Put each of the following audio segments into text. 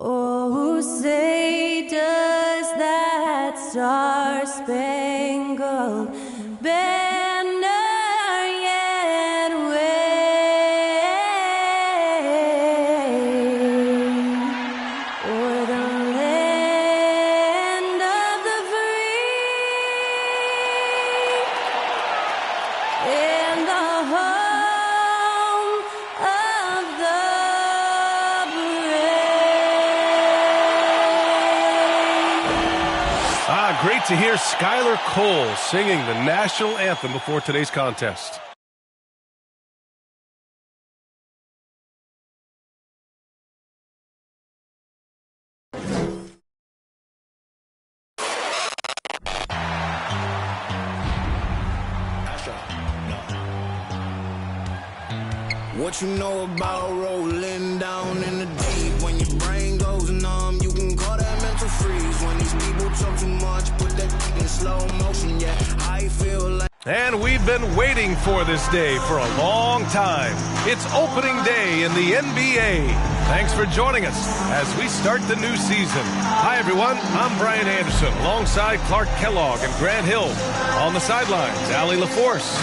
Oh, say does that star-spangled banner yet wave o'er the land of the free and the home of the Great to hear Skylar Cole singing the national anthem before today's contest. What you know about rolling down in the deep? When your brain goes numb, you can call that mental freeze. When these people talk too much, put that in slow motion. Yeah, I feel like. And we've been waiting for this day for a long time. It's opening day in the NBA. Thanks for joining us as we start the new season. Hi, everyone. I'm Brian Anderson, alongside Clark Kellogg and Grant Hill. On the sidelines, Allie LaForce.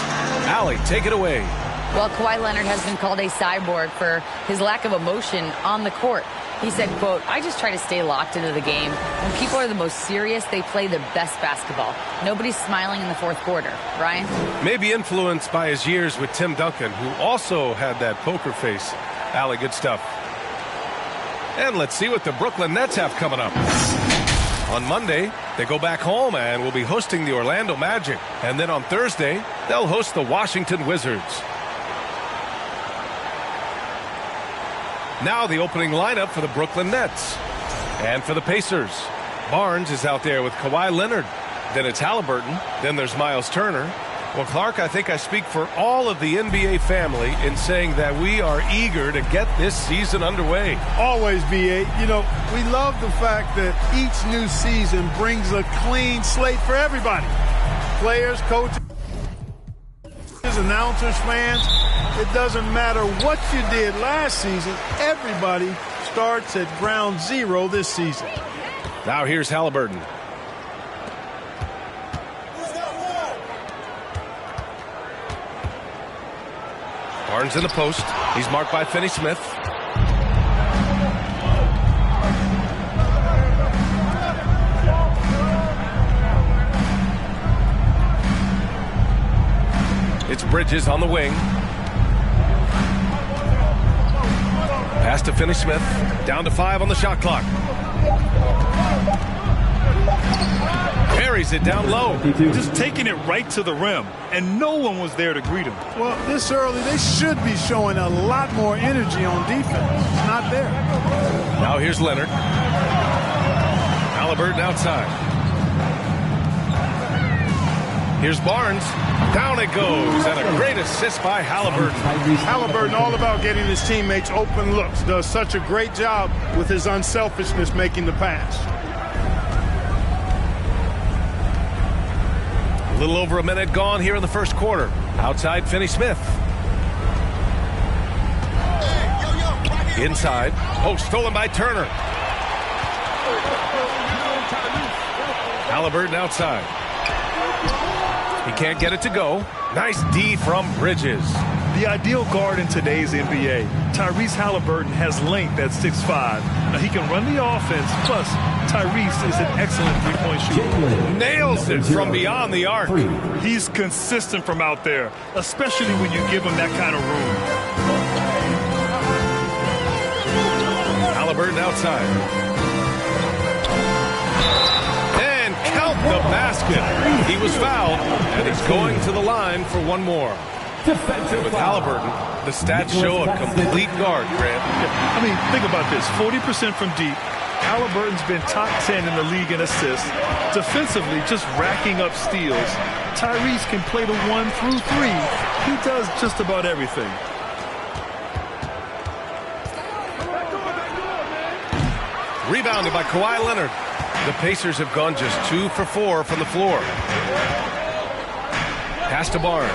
Allie, take it away. Well, Kawhi Leonard has been called a cyborg for his lack of emotion on the court. He said, quote, "I just try to stay locked into the game. When people are the most serious, they play the best basketball. Nobody's smiling in the fourth quarter." Ryan? Maybe influenced by his years with Tim Duncan, who also had that poker face. Allie, good stuff. And let's see what the Brooklyn Nets have coming up. On Monday, they go back home and will be hosting the Orlando Magic. And then on Thursday, they'll host the Washington Wizards. Now the opening lineup for the Brooklyn Nets. And for the Pacers, Barnes is out there with Kawhi Leonard. Then it's Halliburton. Then there's Miles Turner. Well, Clark, I think I speak for all of the NBA family in saying that we are eager to get this season underway. Always, B.A. You know, we love the fact that each new season brings a clean slate for everybody. Players, coaches, announcers, fans. It doesn't matter what you did last season. Everybody starts at ground zero this season. Now here's Halliburton. Barnes in the post. He's marked by Finney-Smith. It's Bridges on the wing. Pass to Finney-Smith. Down to 5 on the shot clock. Carries it down low. Just taking it right to the rim, and no one was there to greet him. Well, this early, they should be showing a lot more energy on defense. It's not there. Now here's Leonard. Halliburton outside. Here's Barnes. Down it goes, and a great assist by Halliburton. Halliburton all about getting his teammates open looks. Does such a great job with his unselfishness making the pass. A little over a minute gone here in the first quarter. Outside Finney-Smith. Inside. Oh, stolen by Turner. Halliburton outside. He can't get it to go. Nice D from Bridges. The ideal guard in today's NBA. Tyrese Halliburton has length at 6'5". Now he can run the offense, plus Tyrese is an excellent three-point shooter. Nails it from beyond the arc. He's consistent from out there, especially when you give him that kind of room. Halliburton outside. And count the basket. He was fouled, and he's going to the line for one more. With Halliburton, the stats show a complete guard, Grant. I mean, think about this. 40% from deep. Halliburton's been top 10 in the league in assists. Defensively, just racking up steals. Tyrese can play the 1 through 3. He does just about everything. Rebounded by Kawhi Leonard. The Pacers have gone just 2 for 4 from the floor. Pass to Barnes.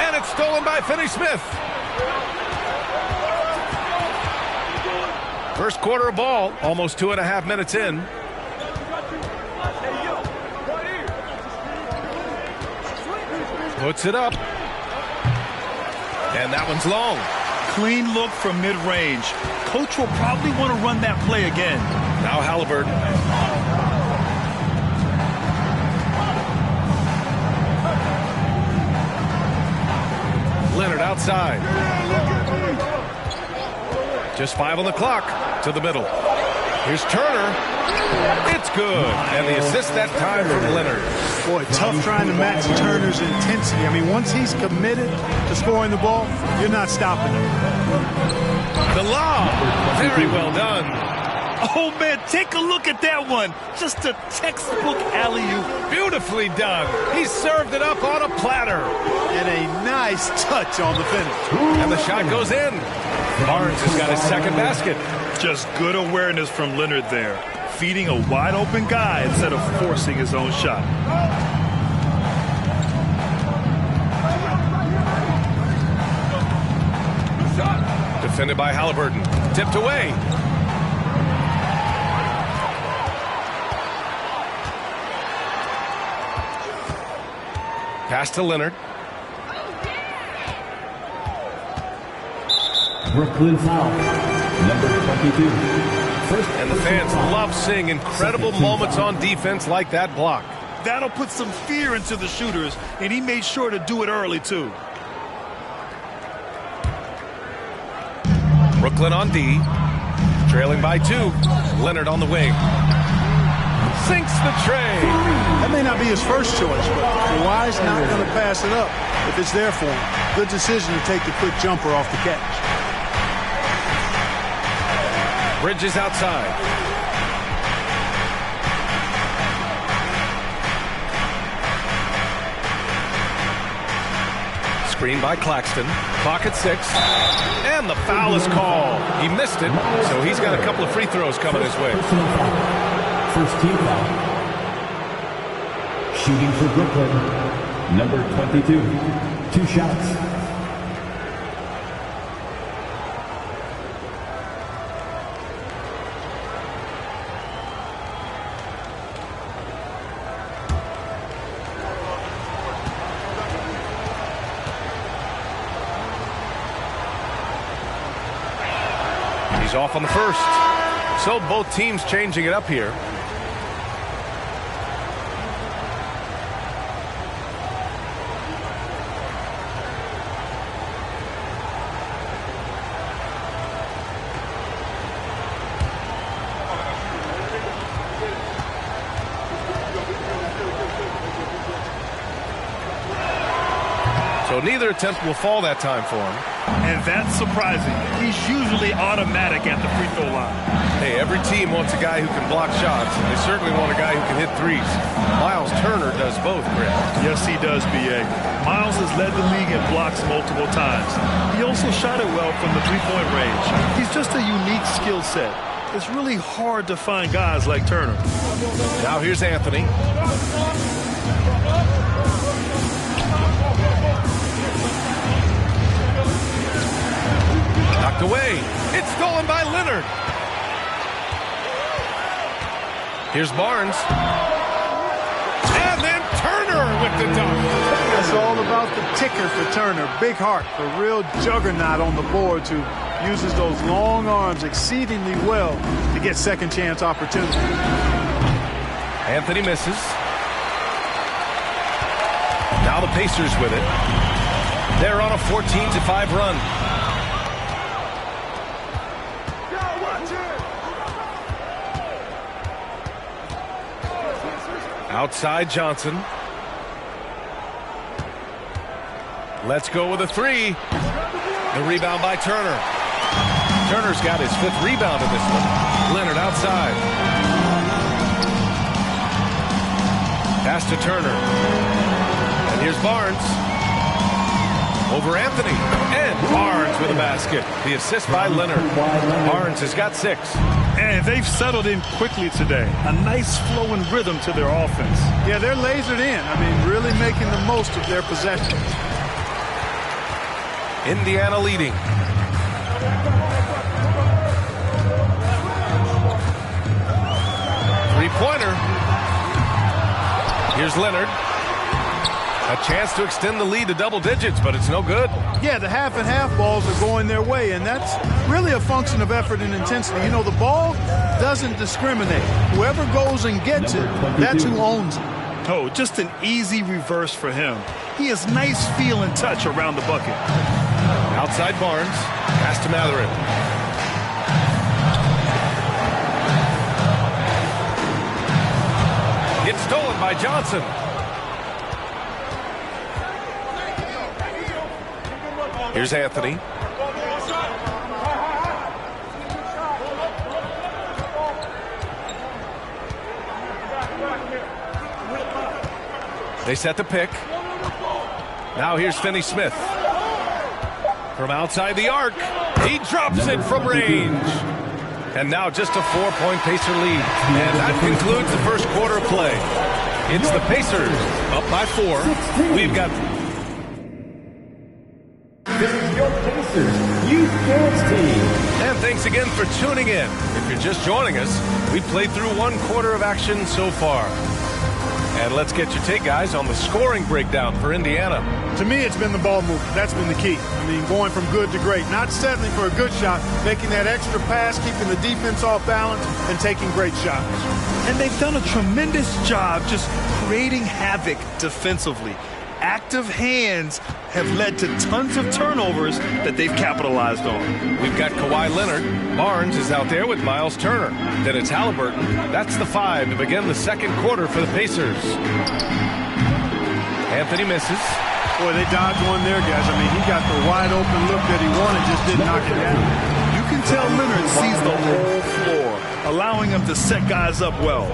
And it's stolen by Finney-Smith. First quarter of ball, almost 2.5 minutes in. Puts it up. And that one's long. Clean look from mid-range. Coach will probably want to run that play again. Now Halliburton. Leonard outside. Just 5 on the clock. To the middle. Here's Turner. It's good. And the assist that time from Leonard. Boy, tough trying to match Turner's intensity. I mean, once he's committed to scoring the ball, you're not stopping him. The lob. Very well done. Oh, man, take a look at that one. Just a textbook alley-oop. Beautifully done. He served it up on a platter. And a nice touch on the finish. And the shot goes in. Barnes has got his second basket. Just good awareness from Leonard there. Feeding a wide-open guy instead of forcing his own shot. Defended by Halliburton. Tipped away. Pass to Leonard. Brooklyn foul. Number 22. And the fans love seeing incredible moments on defense like that block. That'll put some fear into the shooters, and he made sure to do it early, too. Brooklyn on D. Trailing by 2. Leonard on the wing. Sinks the tray. That may not be his first choice, but Kawhi's not going to pass it up if it's there for him. Good decision to take the quick jumper off the catch. Bridges outside. Screen by Claxton. Clock at 6. And the foul is called. He missed it, so he's got a couple of free throws coming his way. First team foul. Shooting for Brooklyn. Number 22. 2 shots. He's off on the first. So both teams changing it up here. So neither attempt will fall that time for him. And that's surprising. He's usually automatic at the free throw line. Hey, every team wants a guy who can block shots, and they certainly want a guy who can hit threes. Miles Turner does both, Greg. Yes, he does, B.A. Miles has led the league in blocks multiple times. He also shot it well from the three-point range. He's just a unique skill set. It's really hard to find guys like Turner. Now here's Anthony. Knocked away. It's stolen by Leonard. Here's Barnes. And then Turner with the dunk. That's all about the ticker for Turner. Big heart, a real juggernaut on the boards who uses those long arms exceedingly well to get second chance opportunities. Anthony misses. Now the Pacers with it. They're on a 14-5 run. Outside Johnson. Let's go with a 3. The rebound by Turner. Turner's got his 5th rebound in this one. Leonard outside. Pass to Turner. And here's Barnes. Over Anthony. And Barnes with a basket. The assist by Leonard. Barnes has got 6. And they've settled in quickly today. A nice flow and rhythm to their offense. Yeah, they're lasered in. I mean, really making the most of their possessions. Indiana leading. three-pointer. Here's Leonard. A chance to extend the lead to double digits, but it's no good. Yeah, the half and half balls are going their way, and that's really a function of effort and intensity. You know, the ball doesn't discriminate. Whoever goes and gets it, that's who owns it. Oh, just an easy reverse for him. He has nice feel and touch around the bucket. Outside Barnes, pass to Matherin. It's stolen by Johnson. Here's Anthony. They set the pick. Now here's Finney-Smith. From outside the arc, he drops it from range. And now just a 4-point Pacer lead. And that concludes the first quarter of play. It's the Pacers up by 4. We've got... This is your Pacers Youth Dance Team. And thanks again for tuning in. If you're just joining us, we've played through 1 quarter of action so far. And let's get your take, guys, on the scoring breakdown for Indiana. To me, it's been the ball movement. That's been the key. I mean, going from good to great. Not settling for a good shot, making that extra pass, keeping the defense off balance, and taking great shots. And they've done a tremendous job just creating havoc defensively. Active hands have led to tons of turnovers that they've capitalized on. We've got Kawhi Leonard. Barnes is out there with Miles Turner. Then it's Halliburton. That's the 5 to begin the second quarter for the Pacers. Anthony misses. Boy, they dodged one there, guys. I mean, he got the wide open look that he wanted, just didn't knock it down. You can tell Leonard sees the whole floor, allowing him to set guys up well.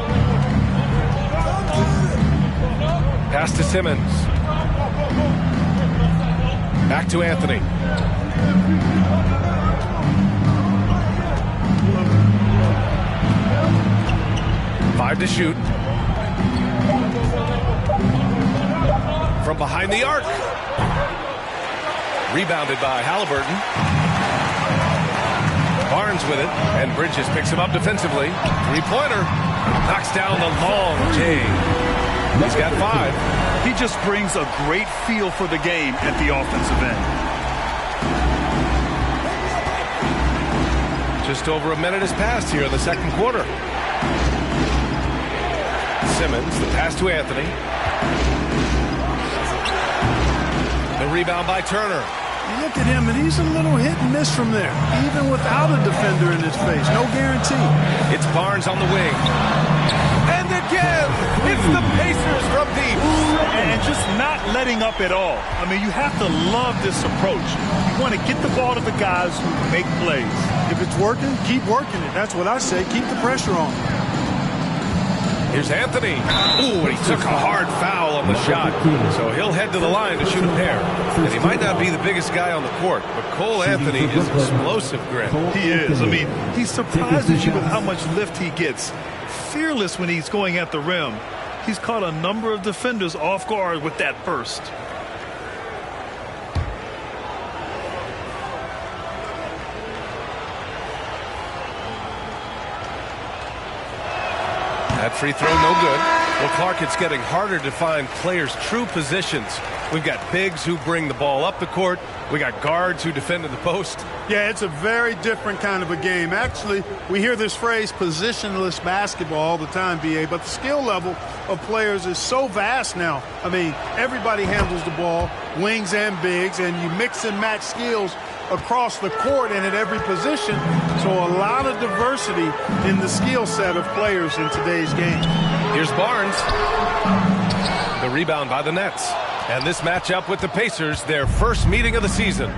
Pass to Simmons. Back to Anthony. Five to shoot. From behind the arc. Rebounded by Halliburton. Barnes with it, and Bridges picks him up defensively. Three-pointer. Knocks down the long J. He's got 5. He just brings a great feel for the game at the offensive end. Just over a minute has passed here in the second quarter. Simmons, the pass to Anthony. The rebound by Turner. You look at him, and he's a little hit and miss from there, even without a defender in his face. No guarantee. It's Barnes on the wing. And again, it's the Pacers from deep. And just not letting up at all. I mean, you have to love this approach. You want to get the ball to the guys who make plays. If it's working, keep working it. That's what I say. Keep the pressure on. Here's Anthony. Ooh, and he took a hard foul on the shot. So he'll head to the line to shoot a pair. And he might not be the biggest guy on the court, but Cole Anthony is explosive, Grant. He is. I mean, he surprises you with how much lift he gets. Fearless when he's going at the rim. He's caught a number of defenders off guard with that burst. That free throw, no good. Well, Clark, it's getting harder to find players' true positions. We've got bigs who bring the ball up the court. We got guards who defend at the post. Yeah, it's a very different kind of a game. Actually, we hear this phrase positionless basketball all the time, BA, but the skill level of players is so vast now. I mean, everybody handles the ball, wings and bigs, and you mix and match skills across the court and at every position. So a lot of diversity in the skill set of players in today's game. Here's Barnes. The rebound by the Nets. And this matchup with the Pacers, their first meeting of the season.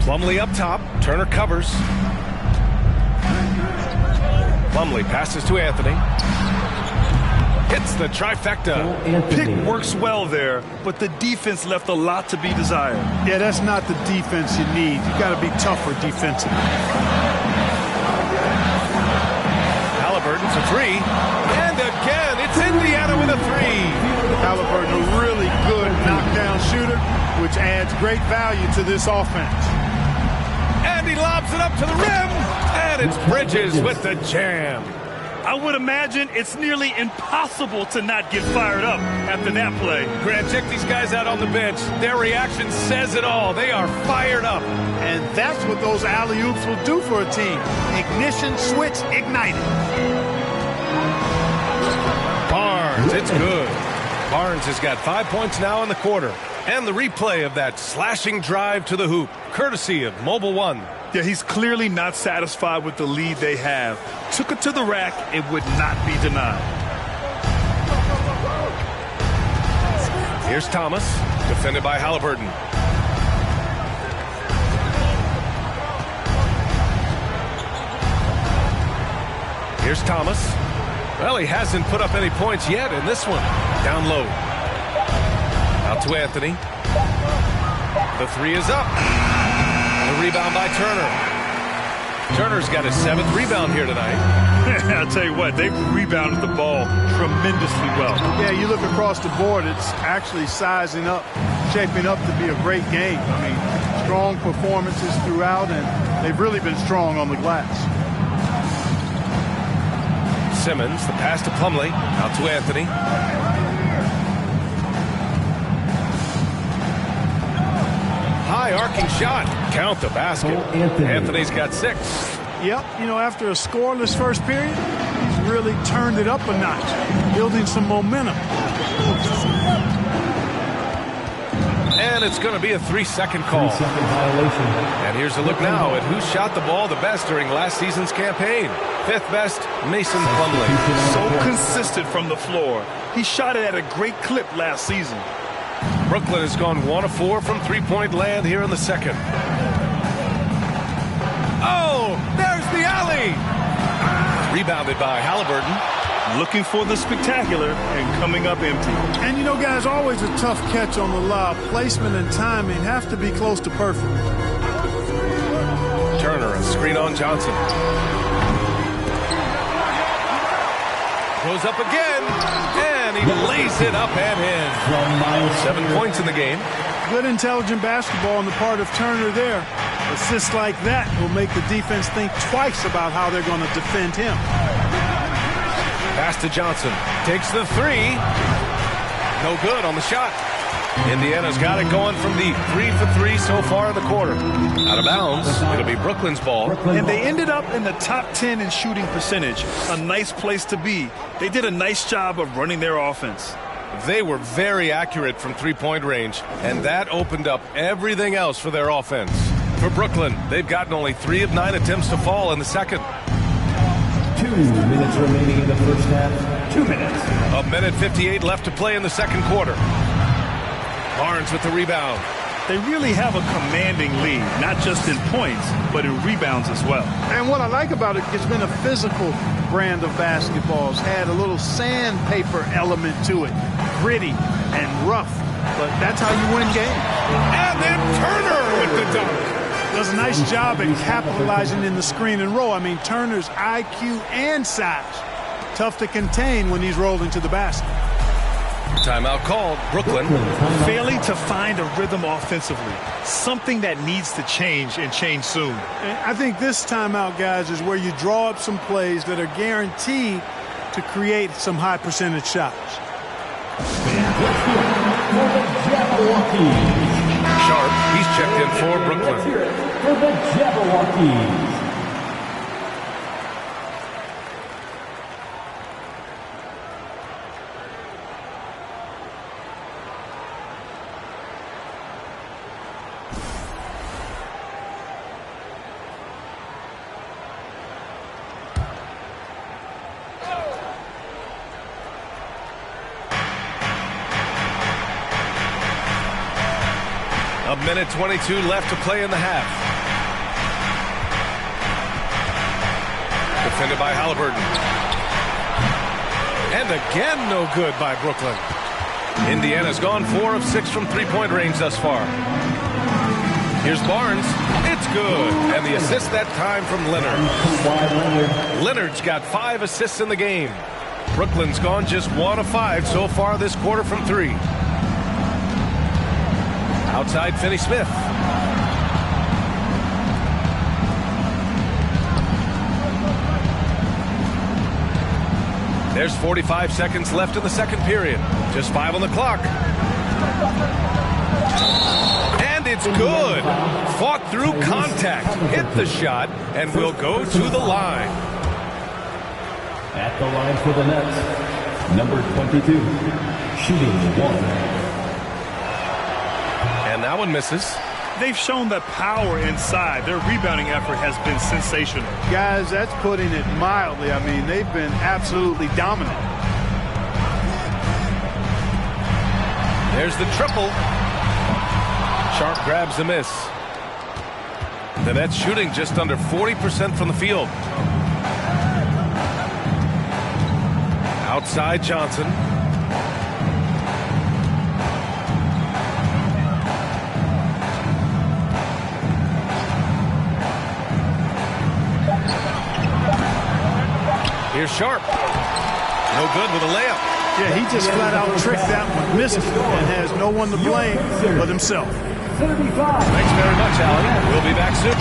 Plumlee up top. Turner covers. Plumlee passes to Anthony. Hits the trifecta. Pick works well there, but the defense left a lot to be desired. Yeah, that's not the defense you need. You got to be tougher defensively. Halliburton for 3. And again, it's Indiana with a 3. Halliburton, a really good knockdown shooter, which adds great value to this offense. And he lobs it up to the rim. And it's Bridges with the jam. I would imagine it's nearly impossible to not get fired up after that play. Grant, check these guys out on the bench. Their reaction says it all. They are fired up. And that's what those alley-oops will do for a team. Ignition, switch, ignited. Barnes, it's good. Barnes has got 5 points now in the quarter. And the replay of that slashing drive to the hoop, courtesy of Mobile One. Yeah, he's clearly not satisfied with the lead they have. Took it to the rack. It would not be denied. Here's Thomas, defended by Halliburton. Here's Thomas. Well, he hasn't put up any points yet in this one. Down low. Out to Anthony. The three is up. The rebound by Turner. Turner's got his 7th rebound here tonight. I'll tell you what, they've rebounded the ball tremendously well. Yeah, you look across the board, it's actually sizing up, shaping up to be a great game. I mean, strong performances throughout, and they've really been strong on the glass. Simmons, the pass to Plumlee. Out to Anthony. High arcing shot. Count the basket. Anthony's got 6. Yep, you know, after a scoreless first period, he's really turned it up a notch, building some momentum. And it's going to be a 3-second call. 3-second violation. And here's a look now at who shot the ball the best during last season's campaign. 5th best, Mason Plumlee. So consistent from the floor. He shot it at a great clip last season. Brooklyn has gone 1 of 4 from three-point land here in the second. Oh, there's the alley. Rebounded by Halliburton. Looking for the spectacular and coming up empty. And you know, guys, always a tough catch on the lob. Placement and timing have to be close to perfect. Turner, a screen on Johnson. Goes up again, and he lays it up and in. 7 points in the game. Good intelligent basketball on the part of Turner there. Assists like that will make the defense think twice about how they're going to defend him. Pass to Johnson. Takes the 3. No good on the shot. Indiana's got it going from deep. 3 for 3 so far in the quarter. Out of bounds. It'll be Brooklyn's ball. And they ended up in the top 10 in shooting percentage. A nice place to be. They did a nice job of running their offense. They were very accurate from three-point range, and that opened up everything else for their offense. For Brooklyn, they've gotten only 3 of 9 attempts to fall in the second. 2 minutes remaining in the first half. 2 minutes. 1:58 left to play in the second quarter. Barnes with the rebound. They really have a commanding lead, not just in points, but in rebounds as well. And what I like about it, it's been a physical brand of basketball. It's had a little sandpaper element to it. Gritty and rough. But that's how you win games. And then Turner with the dunk. Does a nice job at capitalizing in the screen and roll. I mean, Turner's IQ and size. Tough to contain when he's rolling to the basket. Timeout called. Brooklyn. Failing to find a rhythm offensively. Something that needs to change and change soon. And I think this timeout, guys, is where you draw up some plays that are guaranteed to create some high percentage shots. Sharp, he's checked in for Brooklyn. For the Jabberwockies. A minute 22 left to play in the half. Defended by Halliburton. And again, no good by Brooklyn. Indiana's gone 4 of 6 from three-point range thus far. Here's Barnes. It's good. And the assist that time from Leonard. Leonard's got 5 assists in the game. Brooklyn's gone just 1 of 5 so far this quarter from 3. Outside Finney-Smith. There's 45 seconds left in the second period. Just 5 on the clock. And it's good. Fought through contact. Hit the shot and will go to the line. At the line for the Nets, number 22, shooting 1. And that one misses. They've shown that power inside. Their rebounding effort has been sensational. Guys, that's putting it mildly. I mean, they've been absolutely dominant. There's the triple. Sharp grabs the miss. The Nets shooting just under 40% from the field. Outside Johnson. Here's Sharp. No good with a layup. Yeah, he just flat out tricked that one, missed it, and has no one to blame but himself. Thanks very much, Alan. We'll be back soon.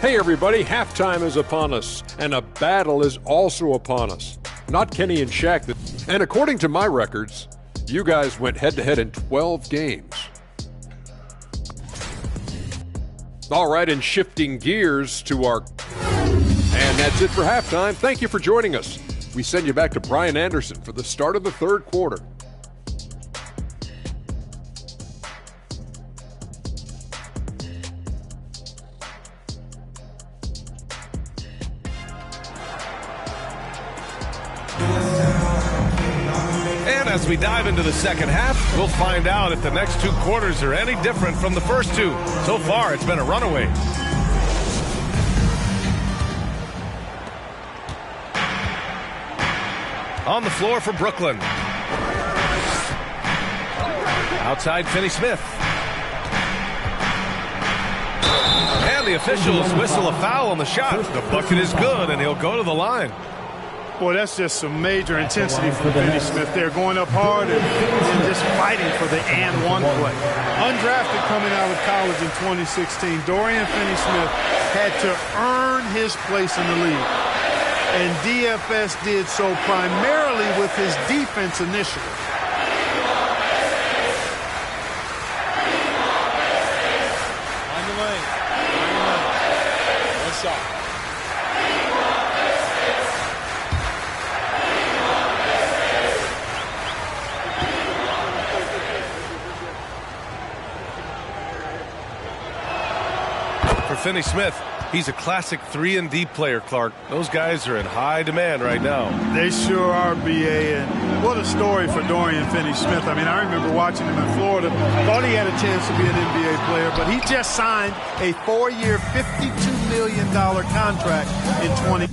Hey everybody, halftime is upon us, and a battle is also upon us. Not Kenny and Shaq, and according to my records, you guys went head-to-head in 12 games. All right, and shifting gears to our... And that's it for halftime. Thank you for joining us. We send you back to Brian Anderson for the start of the third quarter. And as we dive into the second half, we'll find out if the next 2 quarters are any different from the first 2. So far, it's been a runaway. On the floor for Brooklyn. Outside Finney-Smith. And the officials whistle a foul on the shot. The bucket is good, and he'll go to the line. Boy, that's just some major intensity from Finney-Smith there, going up hard and just fighting for the and one play. Undrafted coming out of college in 2016, Dorian Finney-Smith had to earn his place in the league. And DFS did so primarily with his defense initially. On the lane. One shot. For Finney-Smith, he's a classic 3-and-D player, Clark. Those guys are in high demand right now. They sure are, B.A., and what a story for Dorian Finney-Smith. I mean, I remember watching him in Florida. Thought he had a chance to be an NBA player, but he just signed a 4-year, $52 million contract in 20.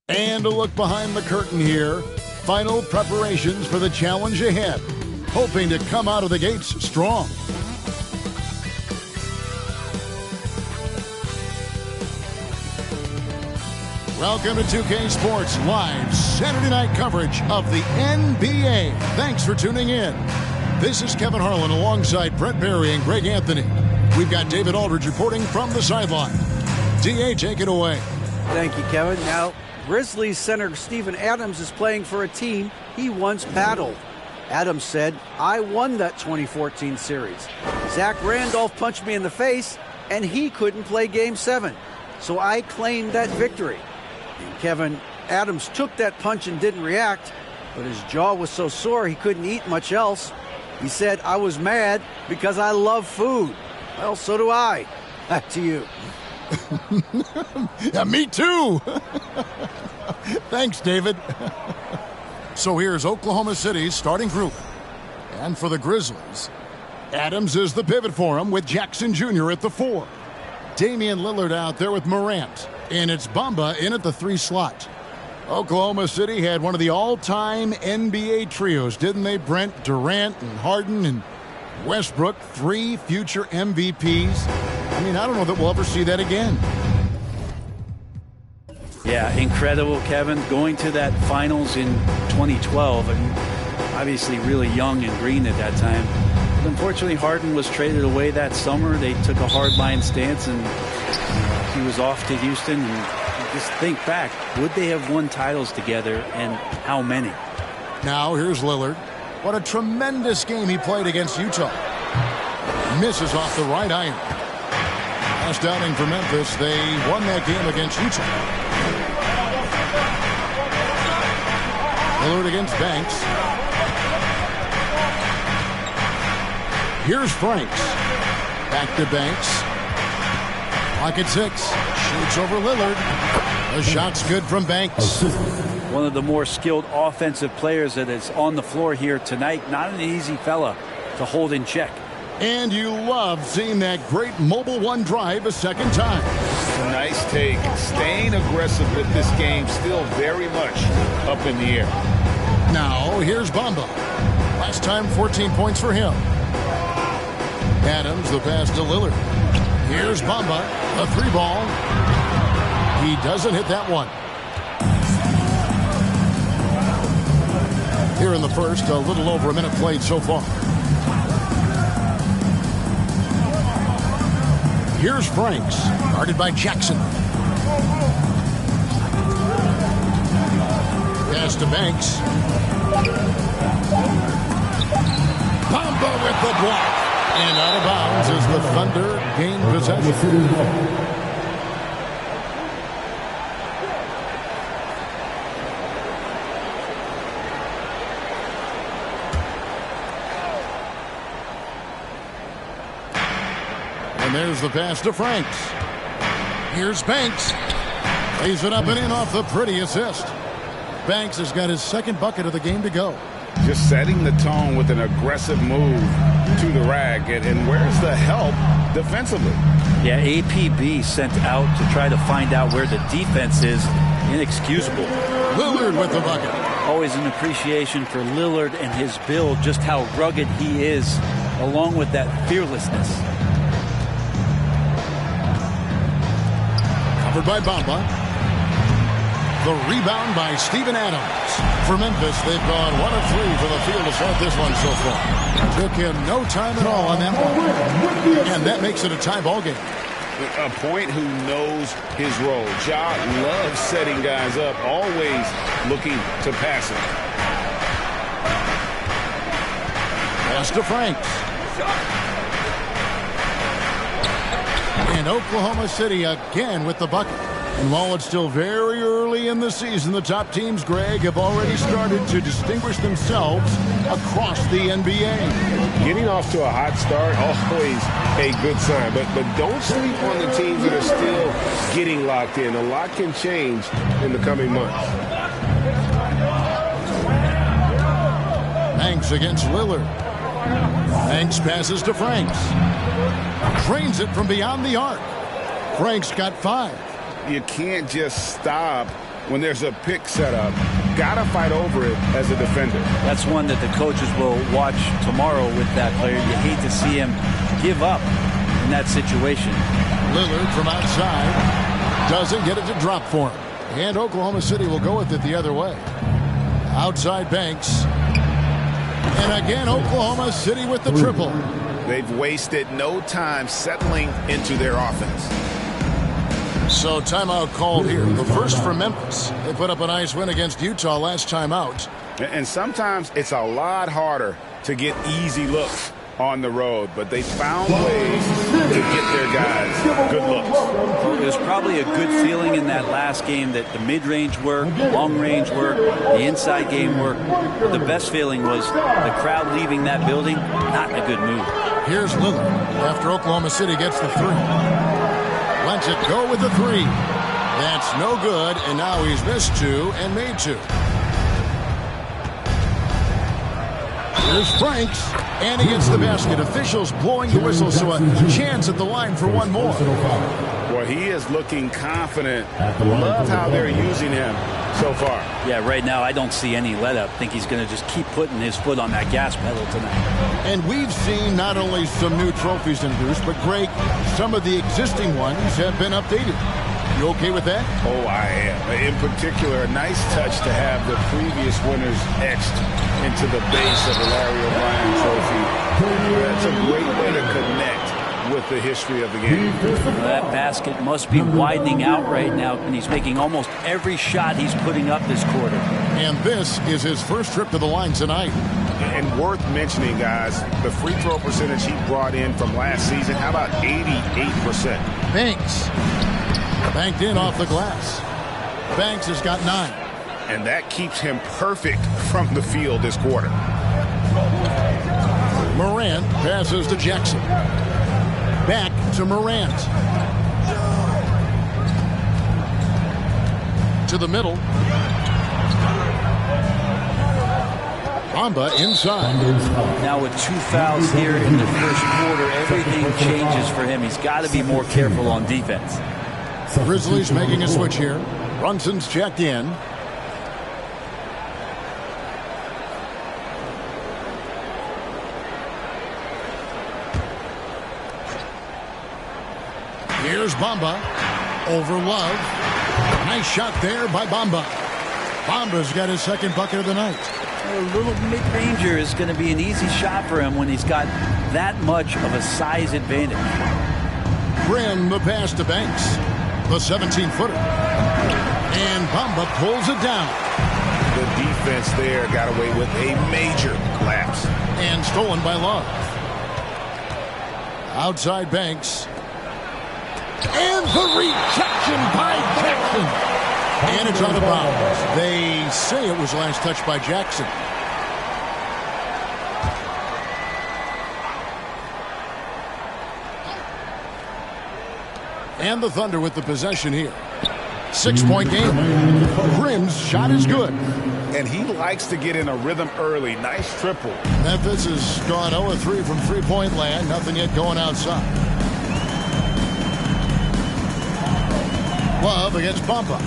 And a look behind the curtain here. Final preparations for the challenge ahead. Hoping to come out of the gates strong. Welcome to 2K Sports Live Saturday night coverage of the NBA. Thanks for tuning in. This is Kevin Harlan alongside Brett Barry and Greg Anthony. We've got David Aldridge reporting from the sideline. DA, take it away. Thank you, Kevin. Now, Grizzlies center Steven Adams is playing for a team he once battled. Adams said, "I won that 2014 series. Zach Randolph punched me in the face, and he couldn't play Game 7. So I claimed that victory." And Kevin, Adams took that punch and didn't react, but his jaw was so sore he couldn't eat much else. He said, "I was mad because I love food." Well, so do I. Back to you. Yeah, me too. Thanks, David. So here's Oklahoma City's starting group. And for the Grizzlies, Adams is the pivot for him with Jackson Jr. at the 4. Damian Lillard out there with Morant. And it's Bamba in at the 3 slot. Oklahoma City had one of the all-time NBA trios, didn't they, Brent? Durant and Harden and Westbrook, 3 future MVPs. I mean, I don't know that we'll ever see that again. Yeah, incredible, Kevin. Going to that finals in 2012, and obviously really young and green at that time. But unfortunately, Harden was traded away that summer. They took a hardline stance, and he was off to Houston. And just think back, would they have won titles together, and how many? Now here's Lillard. What a tremendous game he played against Utah. Misses off the right iron. Last outing for Memphis, they won that game against Utah. Lillard against Banks. Here's Franks. Back to Banks. Pocket 6. Shoots over Lillard. The shot's good from Banks. One of the more skilled offensive players that is on the floor here tonight. Not an easy fella to hold in check. And you love seeing that great mobile one drive a second time. It's a nice take. Staying aggressive with this game, still very much up in the air. Now, here's Bamba. Last time, 14 points for him. Adams, the pass to Lillard. Here's Bamba, a 3-ball. He doesn't hit that one. Here in the first, a little over a minute played so far. Here's Franks, guarded by Jackson. Pass to Banks. Bamba with the block. And out of bounds as the Thunder gain possession. And there's the pass to Franks. Here's Banks. Lays it up and in off the pretty assist. Banks has got his second bucket of the game to go. Just setting the tone with an aggressive move to the rack. And where's the help defensively? Yeah, APB sent out to try to find out where the defense is. Inexcusable. Lillard with the bucket. Always an appreciation for Lillard and his build, just how rugged he is, along with that fearlessness. Covered by Bamba. The rebound by Steven Adams. For Memphis, they've gone 1 of 3 from the field to start this one so far. Took him no time at all on that one. And that makes it a tie ball game. A point who knows his role. Ja loves setting guys up, always looking to pass it. Pass to Franks. And Oklahoma City again with the bucket. And while it's still very early in the season, the top teams, Greg, have already started to distinguish themselves across the NBA. Getting off to a hot start, always a good sign. But don't sleep on the teams that are still getting locked in. A lot can change in the coming months. Banks against Lillard. Banks passes to Franks. Drains it from beyond the arc. Franks got 5. You can't just stop when there's a pick set up. Gotta fight over it as a defender. That's one that the coaches will watch tomorrow with that player. You hate to see him give up in that situation. Lillard from outside doesn't get it to drop for him. And Oklahoma City will go with it the other way. Outside Banks. And again, Oklahoma City with the triple. They've wasted no time settling into their offense. So timeout called here. The first for Memphis. They put up a nice win against Utah last time out. And sometimes it's a lot harder to get easy looks on the road, but they found ways to get their guys good looks. Well, it was probably a good feeling in that last game that the mid-range worked, the long-range worked, the inside game worked. The best feeling was the crowd leaving that building, not in a good mood. Here's Lillard after Oklahoma City gets the three. Lets it go with the three. That's no good, and now he's missed two and made two. Here's Franks, and he gets the basket. Officials blowing the whistle, so a chance at the line for one more. Well, he is looking confident. Love how they're using him so far. Yeah, right now I don't see any let up. I think he's going to just keep putting his foot on that gas pedal tonight. And we've seen not only some new trophies introduced, but Greg, some of the existing ones have been updated. You okay with that? Oh, I am. In particular, a nice touch to have the previous winners etched into the base of the Larry O'Brien trophy. That's a great way to connect with the history of the game. That basket must be widening out right now, and he's making almost every shot he's putting up this quarter. And this is his first trip to the line tonight. And worth mentioning, guys, the free throw percentage he brought in from last season, how about 88%? Banks. Banked in off the glass. Banks has got 9. And that keeps him perfect from the field this quarter. Morant passes to Jackson. Back to Morant. To the middle. Bamba inside. Now with 2 fouls here in the first quarter, everything changes for him. He's got to be more careful on defense. Grizzlies making a switch here. Brunson's checked in. Here's Bamba over Love. Nice shot there by Bamba. Bamba's got his second bucket of the night. A little mid-ranger is going to be an easy shot for him when he's got that much of a size advantage. Grimm the pass to Banks. The 17-footer. And Bamba pulls it down. The defense there got away with a major lapse. And stolen by Love. Outside Banks. And the rejection by Jackson. And it's out of bounds. They say it was last touched by Jackson. And the Thunder with the possession here. 6-point game. Grimm's shot is good. And he likes to get in a rhythm early. Nice triple. Memphis has gone 0-3 from three-point land. Nothing yet going outside. Love against Bamba.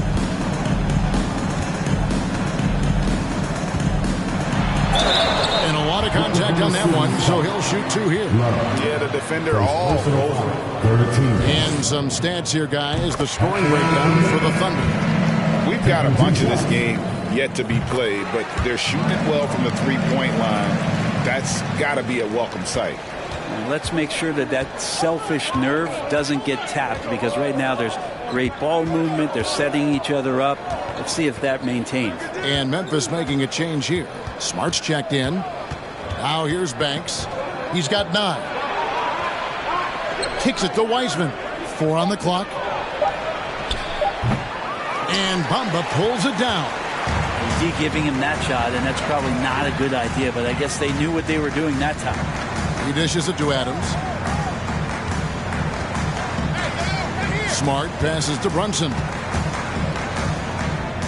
And a lot of contact on that one, so he'll shoot 2 here. Yeah, the defender all over. And some stats here, guys. The scoring breakdown for the Thunder. We've got a bunch of this game yet to be played, but they're shooting it well from the three-point line. That's got to be a welcome sight. And let's make sure that that selfish nerve doesn't get tapped, because right now there's great ball movement. They're setting each other up. Let's see if that maintains. And Memphis making a change here. Smart's checked in. Now here's Banks. He's got 9. Kicks it to Wiseman. 4 on the clock. And Bamba pulls it down. He's giving him that shot, and that's probably not a good idea, but I guess they knew what they were doing that time. He dishes it to Adams. Smart passes to Brunson.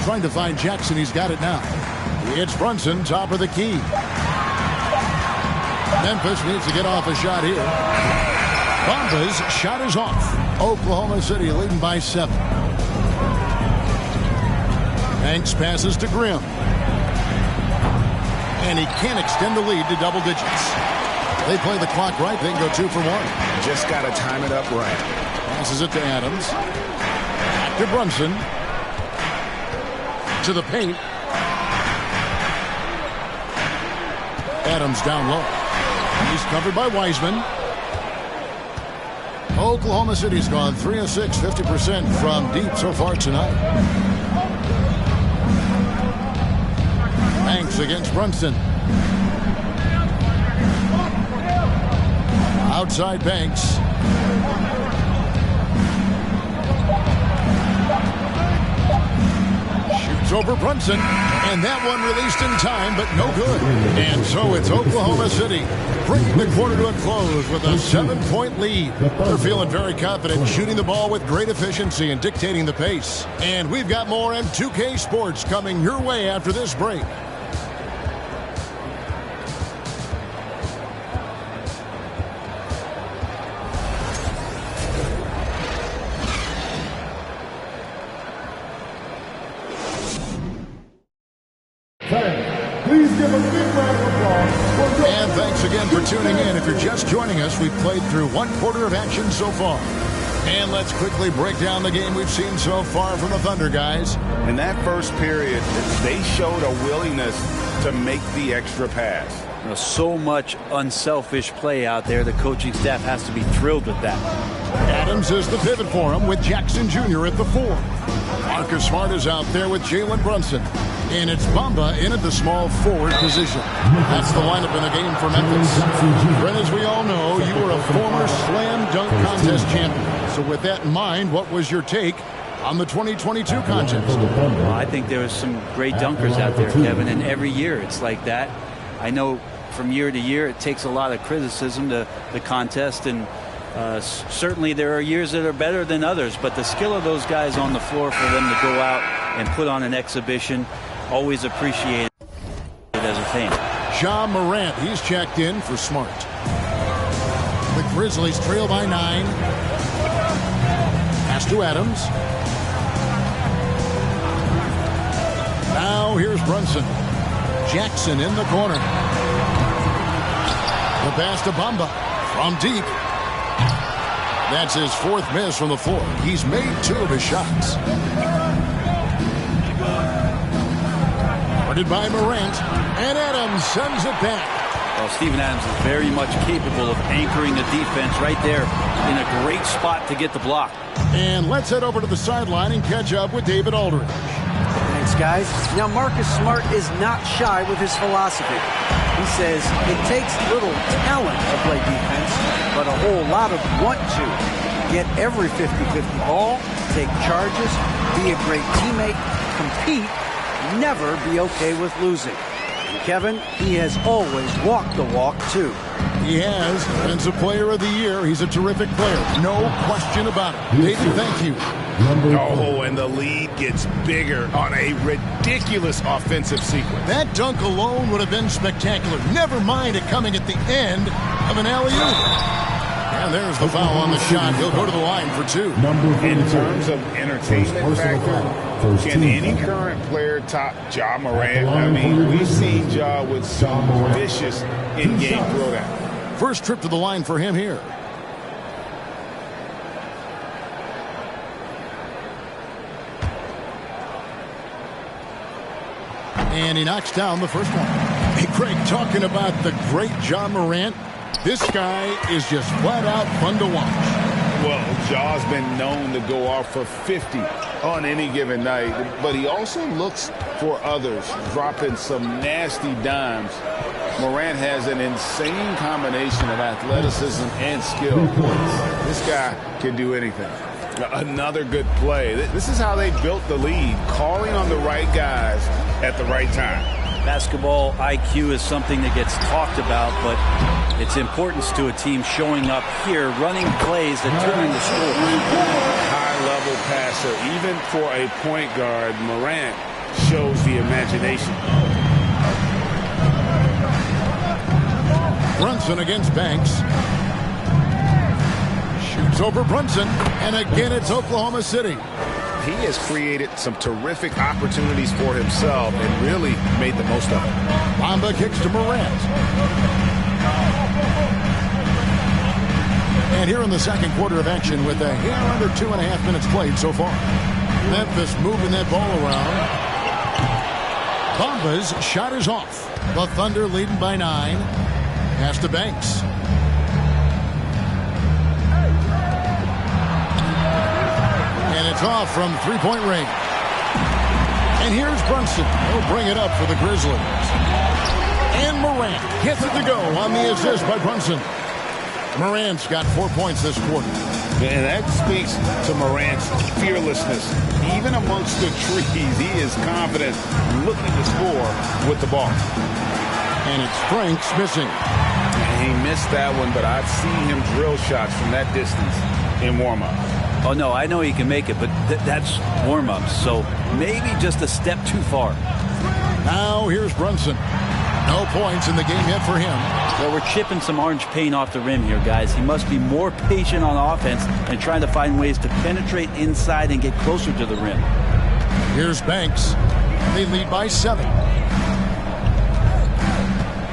Trying to find Jackson. He's got it now. It's Brunson, top of the key. Memphis needs to get off a shot here. Bamba's shot is off. Oklahoma City leading by 7. Banks passes to Grimm. And he can't extend the lead to double digits. They play the clock right. They can go 2 for 1. Just got to time it up right. Passes it to Adams. Back to Brunson. To the paint. Adams down low. He's covered by Wiseman. Oklahoma City's gone 3 of 6, 50% from deep so far tonight. Banks against Brunson. Outside Banks. Shoots over Brunson. And that one released in time, but no good. And so it's Oklahoma City bringing the quarter to a close with a 7-point lead. They're feeling very confident, shooting the ball with great efficiency and dictating the pace. And we've got more M2K Sports coming your way after this break. Please give a big round of applause. And thanks again for tuning in. If you're just joining us, we've played through one quarter of action so far. And let's quickly break down the game we've seen so far from the Thunder, guys. In that first period, they showed a willingness to make the extra pass. So much unselfish play out there. The coaching staff has to be thrilled with that. Adams is the pivot for him with Jackson Jr. at the 4. Marcus Smart is out there with Jalen Brunson. And it's Bamba in at the small forward position. That's the lineup in the game for Memphis. Brent, as we all know, you were a former slam dunk contest champion. So with that in mind, what was your take on the 2022 contest? Well, I think there was some great dunkers out there, Kevin, and every year it's like that. I know from year to year it takes a lot of criticism to the contest, and certainly there are years that are better than others, but the skill of those guys on the floor for them to go out and put on an exhibition, always appreciated as a fan. Ja Morant, he's checked in for Smart. The Grizzlies trail by 9. Pass to Adams. Now here's Brunson. Jackson in the corner. The pass to Bamba from deep. That's his 4th miss from the floor. He's made 2 of his shots. Guarded by Morant. And Adams sends it back. Well, Steven Adams is very much capable of anchoring the defense right there in a great spot to get the block. And let's head over to the sideline and catch up with David Aldridge. Thanks, guys. Now, Marcus Smart is not shy with his philosophy. He says it takes little talent to play defense, but a whole lot of want to. Get every 50-50 ball, take charges, be a great teammate, compete, never be okay with losing. And Kevin, he has always walked the walk, too. He has. Defensive Player of the Year. He's a terrific player. No question about it. David, thank you. Oh, and the lead gets bigger on a ridiculous offensive sequence. That dunk alone would have been spectacular. Never mind it coming at the end of an alley-oop. And there's the foul on the shot. He'll go to the line for 2. In terms of entertainment factor, can any current player top Ja Morant? I mean, we've seen Ja with some vicious in-game throwdown. First trip to the line for him here. And he knocks down the first one. Hey, Craig, talking about the great Ja Morant, this guy is just flat out fun to watch. Well, Ja's been known to go off for 50 on any given night, but he also looks for others, dropping some nasty dimes. Morant has an insane combination of athleticism and skill. This guy can do anything. Another good play. This is how they built the lead, calling on the right guys at the right time. Basketball IQ is something that gets talked about, but its importance to a team showing up here, running plays that turn into scores. High-level passer. Even for a point guard, Morant shows the imagination. Brunson against Banks. Shoots over Brunson, and again it's Oklahoma City. He has created some terrific opportunities for himself and really made the most of it. Bamba kicks to Morant. And here in the second quarter of action with a hair under 2.5 minutes played so far. Memphis moving that ball around. Bamba's shot is off. The Thunder leading by 9. Pass to Banks. It's off from three-point range. And here's Brunson. He'll bring it up for the Grizzlies. And Morant gets it to go on the assist by Brunson. Morant's got 4 points this quarter. And that speaks to Morant's fearlessness. Even amongst the trees, he is confident looking to score with the ball. And it's Franks missing. He missed that one, but I've seen him drill shots from that distance in warm-up. Oh, no, I know he can make it, but that's warm-ups, so maybe just a step too far. Now here's Brunson. No points in the game yet for him. Well, we're chipping some orange paint off the rim here, guys. He must be more patient on offense and trying to find ways to penetrate inside and get closer to the rim. Here's Banks. They lead by 7.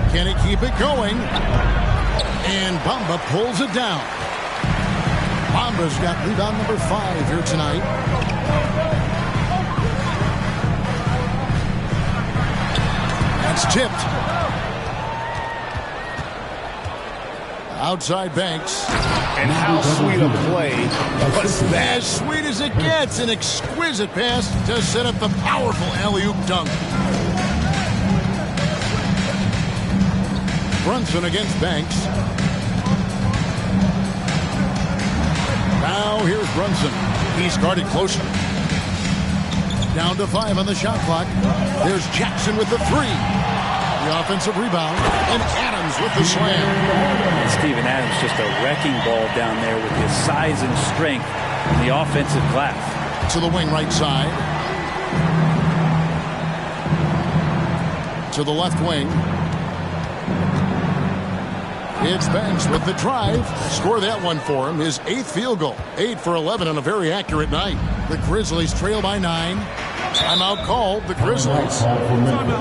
Can he keep it going? And Bamba pulls it down. Bamba's got rebound number 5 here tonight. That's tipped. Outside Banks. And how sweet a play was that? As sweet as it gets. An exquisite pass to set up the powerful alley-oop dunk. Brunson against Banks. Now here's Brunson. He's guarded closer. Down to 5 on the shot clock. There's Jackson with the 3. The offensive rebound. And Adams with the slam. And Steven Adams just a wrecking ball down there with his size and strength in the offensive glass. To the wing right side. To the left wing. It's Banks with the drive. Score that one for him. His 8th field goal. 8 for 11 on a very accurate night. The Grizzlies trail by 9. Timeout called. The Grizzlies.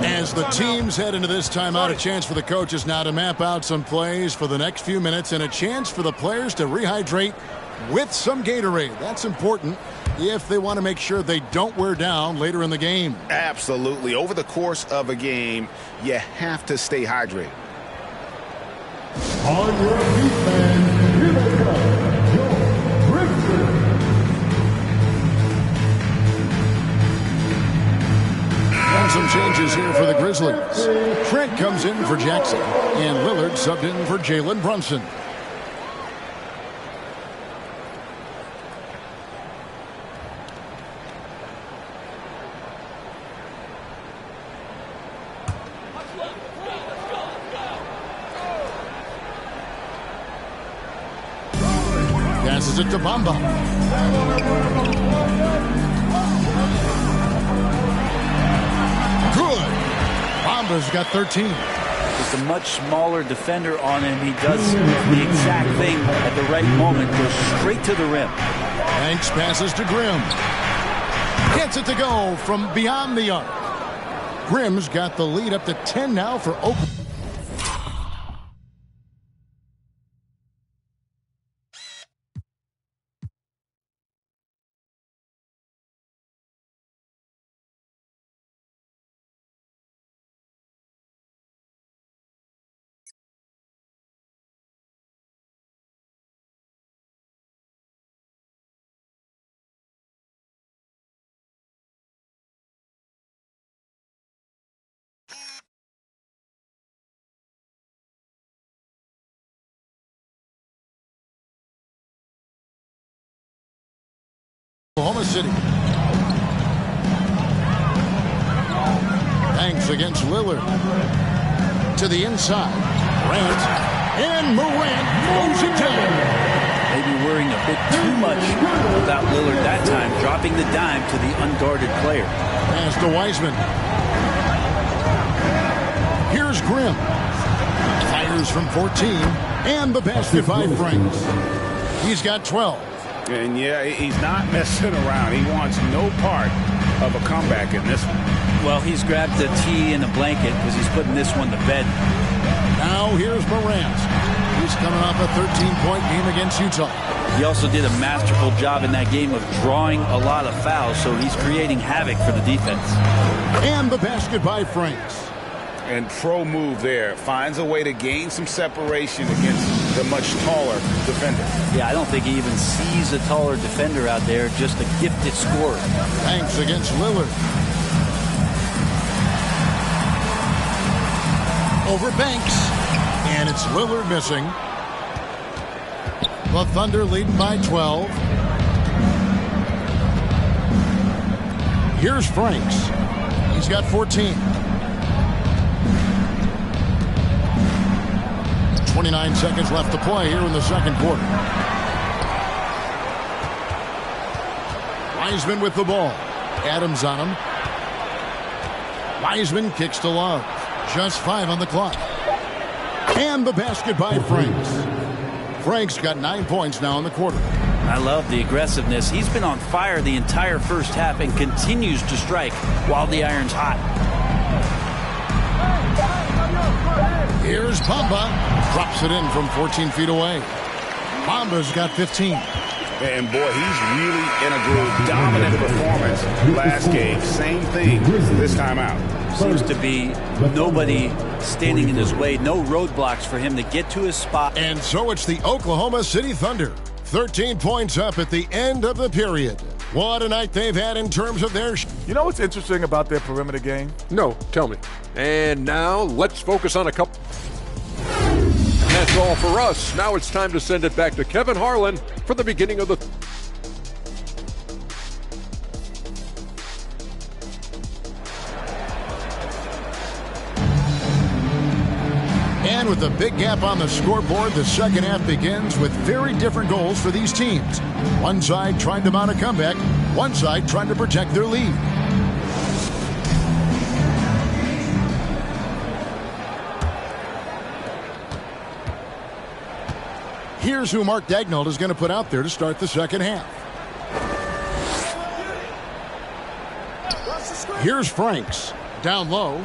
As the teams head into this timeout, a chance for the coaches now to map out some plays for the next few minutes and a chance for the players to rehydrate with some Gatorade. That's important if they want to make sure they don't wear down later in the game. Absolutely. Over the course of a game, you have to stay hydrated. On your feet, man. Here they come. Joe Brixton. And some changes here for the Grizzlies. Trent comes in for Jackson. And Lillard subbed in for Jalen Brunson. Passes it to Bamba. Good. Bamba's got 13. Just a much smaller defender on him. He does the exact thing at the right moment. Goes straight to the rim. Banks passes to Grimm. Gets it to go from beyond the arc. Grimm's got the lead up to 10 now for Oklahoma. Oklahoma City. Banks against Lillard. To the inside. Morant. And Morant throws it down. Maybe worrying a bit too much about Lillard that time. Dropping the dime to the unguarded player. Pass to Wiseman. Here's Grimm. Fires from 14. And the basket by Franks. He's got 12. And yeah, he's not messing around. He wants no part of a comeback in this one. Well, he's grabbed the tee and the blanket because he's putting this one to bed. Now here's Morant. He's coming off a 13-point game against Utah. He also did a masterful job in that game of drawing a lot of fouls, so he's creating havoc for the defense. And the basket by Franks. And pro move there. Finds a way to gain some separation against the much taller defender. Yeah, I don't think he even sees a taller defender out there, just a gifted scorer. Banks against Lillard. Over Banks. And it's Lillard missing. The Thunder leading by 12. Here's Franks. He's got 14. 29 seconds left to play here in the second quarter. Wiseman with the ball. Adams on him. Wiseman kicks to Love. Just 5 on the clock. And the basket by Franks. Franks got 9 points now in the quarter. I love the aggressiveness. He's been on fire the entire first half and continues to strike while the iron's hot. Here's Bamba. Drops it in from 14 feet away. Bamba's got 15. And boy, he's really in a groove. Dominant performance last game. Same thing this time out. Seems to be nobody standing in his way. No roadblocks for him to get to his spot. And so it's the Oklahoma City Thunder. 13 points up at the end of the period. What a night they've had in terms of their... You know what's interesting about their perimeter game? No, tell me. And now let's focus on a couple. And that's all for us. Now it's time to send it back to Kevin Harlan for the beginning of the... And with a big gap on the scoreboard, the second half begins with very different goals for these teams. One side trying to mount a comeback, one side trying to protect their lead. Here's who Mark Daigneault is going to put out there to start the second half. Here's Franks. Down low.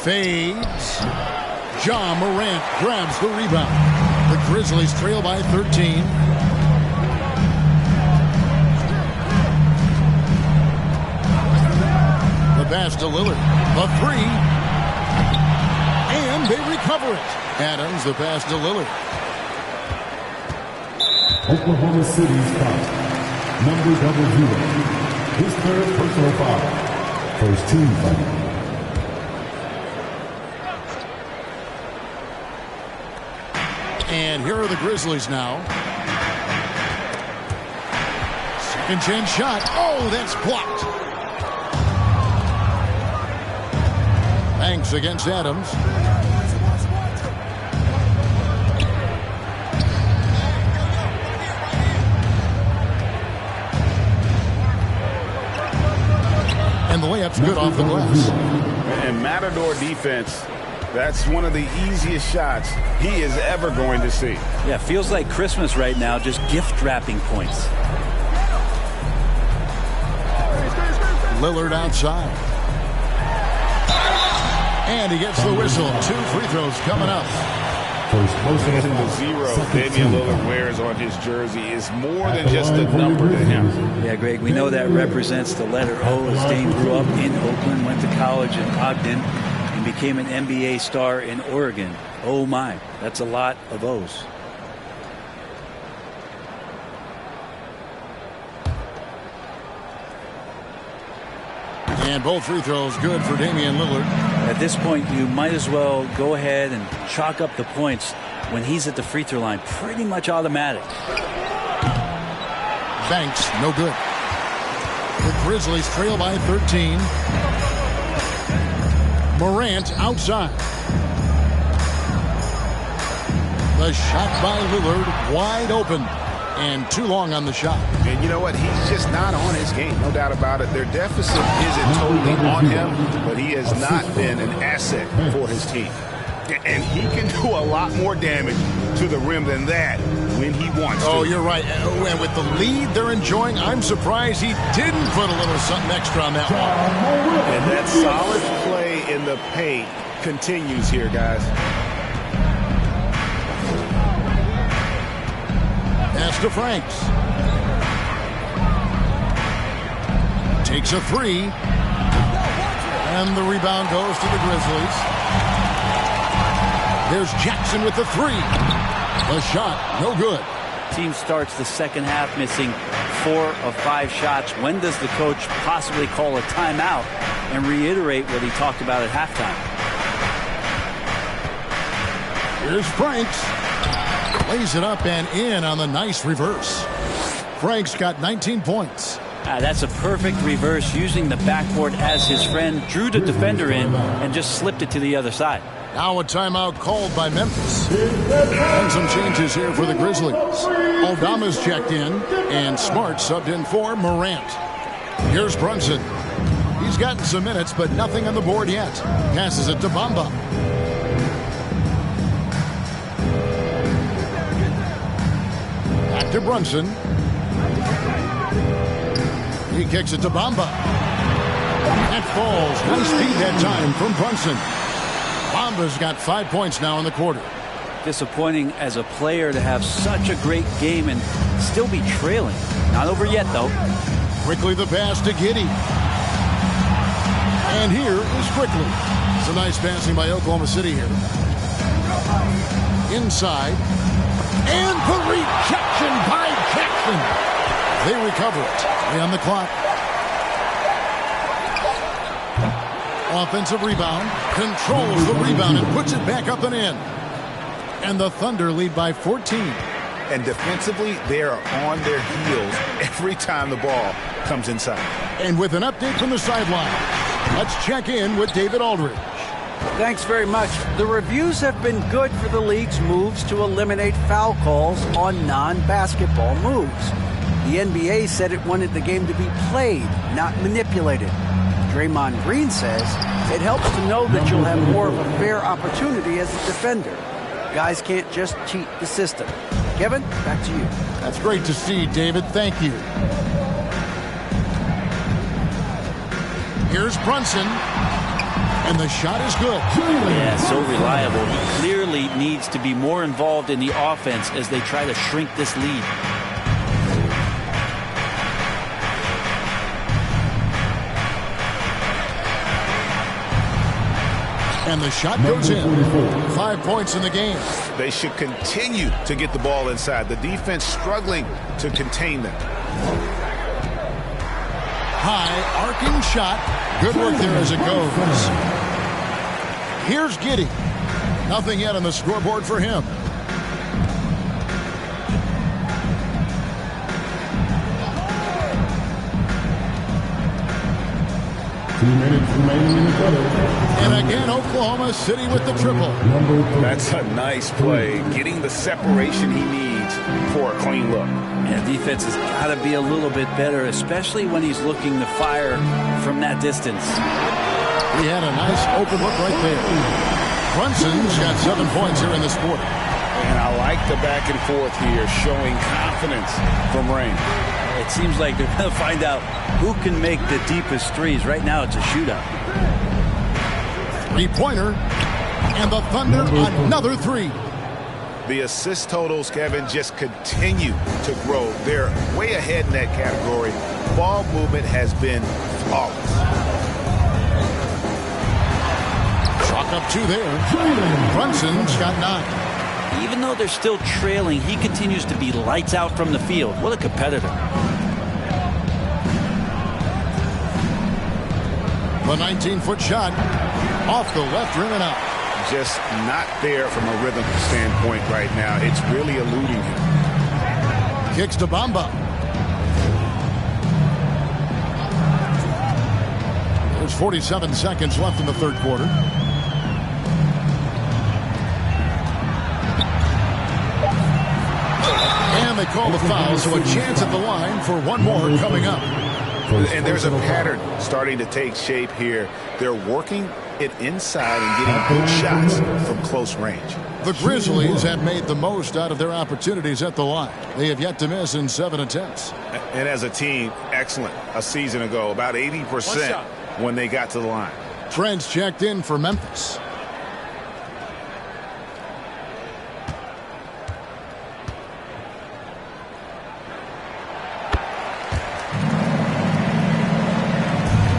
Fades. Ja Morant grabs the rebound. The Grizzlies trail by 13. The pass to Lillard. The three. And they recover it. Adams, the pass to Lillard. Oklahoma City's foul. Number 00. His third personal foul. First team foul. And here are the Grizzlies now. Second chance shot. Oh, that's blocked. Banks against Adams. And the layup's good off the glass. And Matador defense, that's one of the easiest shots he is ever going to see. Yeah, feels like Christmas right now, just gift wrapping points. Lillard outside. And he gets the whistle. 2 free throws coming up. And the 0 Damian Lillard wears on his jersey is more than just a number to him. Yeah, Greg, we know that represents the letter O. As Dame grew up in Oakland, went to college in Ogden, and became an NBA star in Oregon. Oh my, that's a lot of O's. And both free throws good for Damian Lillard. At this point, you might as well go ahead and chalk up the points when he's at the free throw line. Pretty much automatic. Banks, no good. The Grizzlies trail by 13. Morant outside. The shot by Lillard wide open. And too long on the shot. And you know what? He's just not on his game. No doubt about it. Their deficit isn't totally on him, but he has not been an asset for his team. And he can do a lot more damage to the rim than that when he wants to. Oh, you're right. And with the lead they're enjoying, I'm surprised he didn't put a little something extra on that one. And that solid play in the paint continues here, guys. Pass to Franks. Takes a three. And the rebound goes to the Grizzlies. There's Jackson with the three. The shot, no good. Team starts the second half missing 4 of 5 shots. When does the coach possibly call a timeout and reiterate what he talked about at halftime? Here's Franks. Lays it up and in on the nice reverse. Franks got 19 points. That's a perfect reverse, using the backboard as his friend, drew the defender in and just slipped it to the other side. Now a timeout called by Memphis. And some changes here for the Grizzlies. Aldama's checked in, and Smart subbed in for Morant. Here's Brunson. He's gotten some minutes, but nothing on the board yet. Passes it to Bamba. Back to Brunson. He kicks it to Bamba. That falls. Nice speed that time from Brunson. Bamba's got 5 points now in the quarter. Disappointing as a player to have such a great game and still be trailing. Not over yet, though. Quickly the pass to Giddey. And here is Quickly. It's a nice passing by Oklahoma City here. Inside. And the rejection by Jackson. They recover it. 3 on the clock. Offensive rebound. Controls the rebound and puts it back up and in. And the Thunder lead by 14. And defensively, they are on their heels every time the ball comes inside. And with an update from the sideline, let's check in with David Aldridge. Thanks very much. The reviews have been good for the league's moves to eliminate foul calls on non-basketball moves. The NBA said it wanted the game to be played, not manipulated. Draymond Green says it helps to know that you'll have more of a fair opportunity as a defender. Guys can't just cheat the system. Kevin, back to you. That's great to see, David. Thank you. Here's Brunson. And the shot is good. Yeah, so reliable. He clearly needs to be more involved in the offense as they try to shrink this lead. And the shot goes in. 5 points in the game. They should continue to get the ball inside. The defense struggling to contain them. High arcing shot. Good work there as it goes. Here's Giddey. Nothing yet on the scoreboard for him. And again, Oklahoma City with the triple. That's a nice play. Getting the separation he needs for a clean look. Yeah, defense has got to be a little bit better, especially when he's looking to fire from that distance. He had a nice open look right there. Brunson's got 7 points here in this quarter. And I like the back and forth here, showing confidence from Rain. It seems like they're going to find out who can make the deepest threes. Right now, it's a shootout. Three-pointer. And the Thunder, another three. The assist totals, Kevin, just continue to grow. They're way ahead in that category. Ball movement has been flawless. Chalk up 2 there. Brunson's got 9. Even though they're still trailing, he continues to be lights out from the field. What a competitor. The 19-foot shot off the left rim and out. Just not there from a rhythm standpoint right now. It's really eluding him. Kicks to Bamba. There's 47 seconds left in the third quarter. And they call the foul, so a chance at the line for one more coming up. And there's a pattern starting to take shape here. They're working it inside and getting good shots from close range. The Grizzlies have made the most out of their opportunities at the line. They have yet to miss in 7 attempts. And as a team, excellent. A season ago, about 80% when they got to the line. Trent's checked in for Memphis.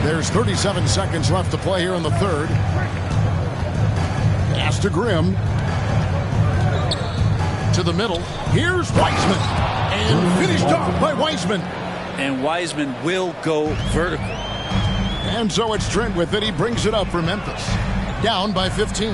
There's 37 seconds left to play here in the third. Pass to Grimm. To the middle. Here's Wiseman. And finished off by Wiseman. And Wiseman will go vertical. And so it's Trent with it. He brings it up for Memphis. Down by 15.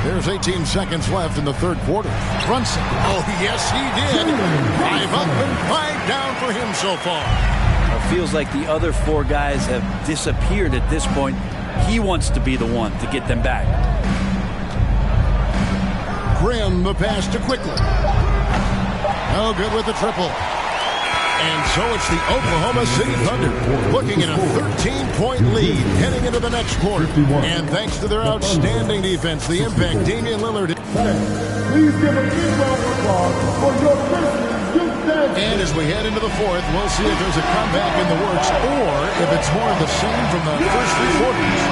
There's 18 seconds left in the third quarter. Brunson. Oh, yes, he did. 5 up and 5 down for him so far. It feels like the other 4 guys have disappeared at this point. He wants to be the one to get them back. Grimm, the pass to Quickly. No good with the triple. And so it's the Oklahoma City Thunder looking at a 13-point lead heading into the next quarter. And thanks to their outstanding defense, the impact Damian Lillard. Please give a big round of applause for your Grizzlies youth dance. And as we head into the fourth, we'll see if there's a comeback in the works or if it's more of the same from the first 3 quarters.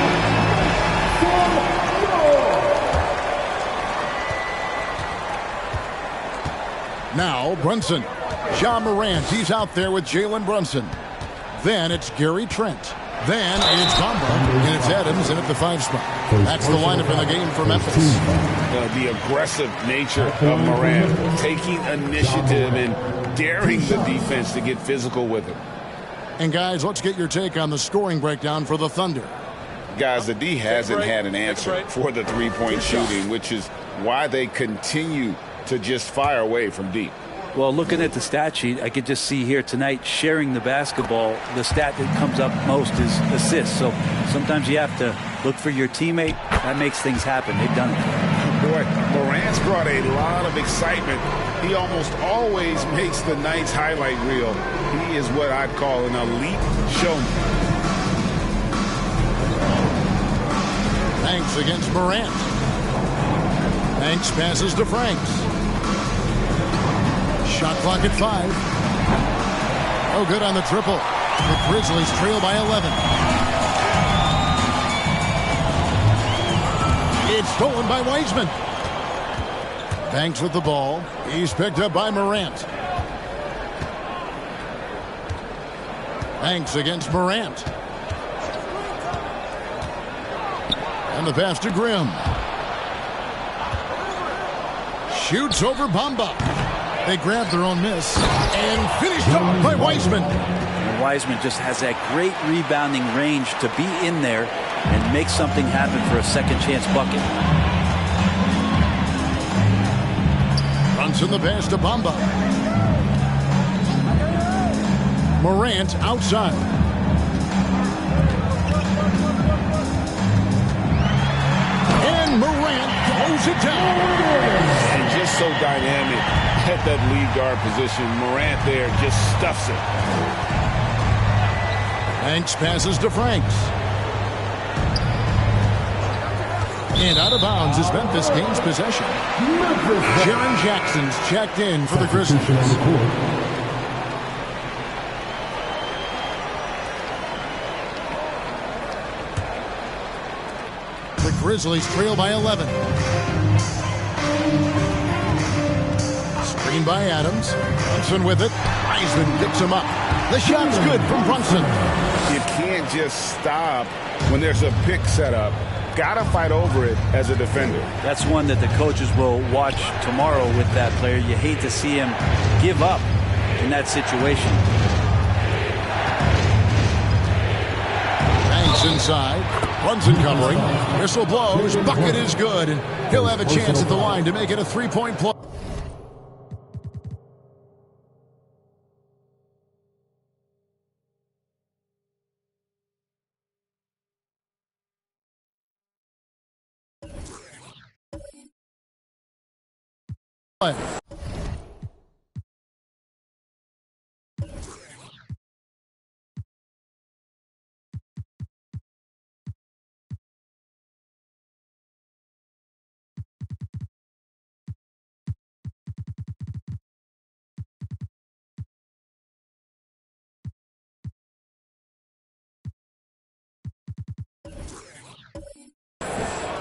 Now Brunson. Ja Morant, he's out there with Jalen Brunson. Then it's Gary Trent. Then it's Bamba, and it's Adams in at the 5 spot. That's the lineup in the game for Memphis. The aggressive nature of Morant, taking initiative and daring the defense to get physical with him. And guys, let's get your take on the scoring breakdown for the Thunder. Guys, the D hasn't had an answer for the three-point shooting, which is why they continue to just fire away from deep. Well, looking at the stat sheet, I could just see here tonight sharing the basketball. The stat that comes up most is assists. So sometimes you have to look for your teammate. That makes things happen. They've done it. Boy, Morant's brought a lot of excitement. He almost always makes the night's highlight reel. He is what I'd call an elite showman. Banks against Morant. Banks passes to Franks. Shot clock at 5. Oh, good on the triple. The Grizzlies trail by 11. It's stolen by Wiseman. Banks with the ball. He's picked up by Morant. Banks against Morant. And the pass to Grimm. Shoots over Bamba. They grab their own miss and finished off by Wiseman. And Wiseman just has that great rebounding range to be in there and make something happen for a second chance bucket. Brunson the pass to Bamba. Morant outside. And Morant throws it down. And just so dynamic at that lead guard position. Morant there just stuffs it. Banks passes to Franks. And out of bounds is Memphis gains possession. Jaren Jackson's checked in for the Grizzlies. The Grizzlies trail by 11. Screen by Adams. Brunson with it. Wiseman picks him up. The shot's good from Brunson. You can't just stop when there's a pick set up. Gotta fight over it as a defender. That's one that the coaches will watch tomorrow with that player. You hate to see him give up in that situation. Banks inside. Brunson covering. Whistle blows. Bucket is good. And he'll have a chance at the line to make it a 3-point play.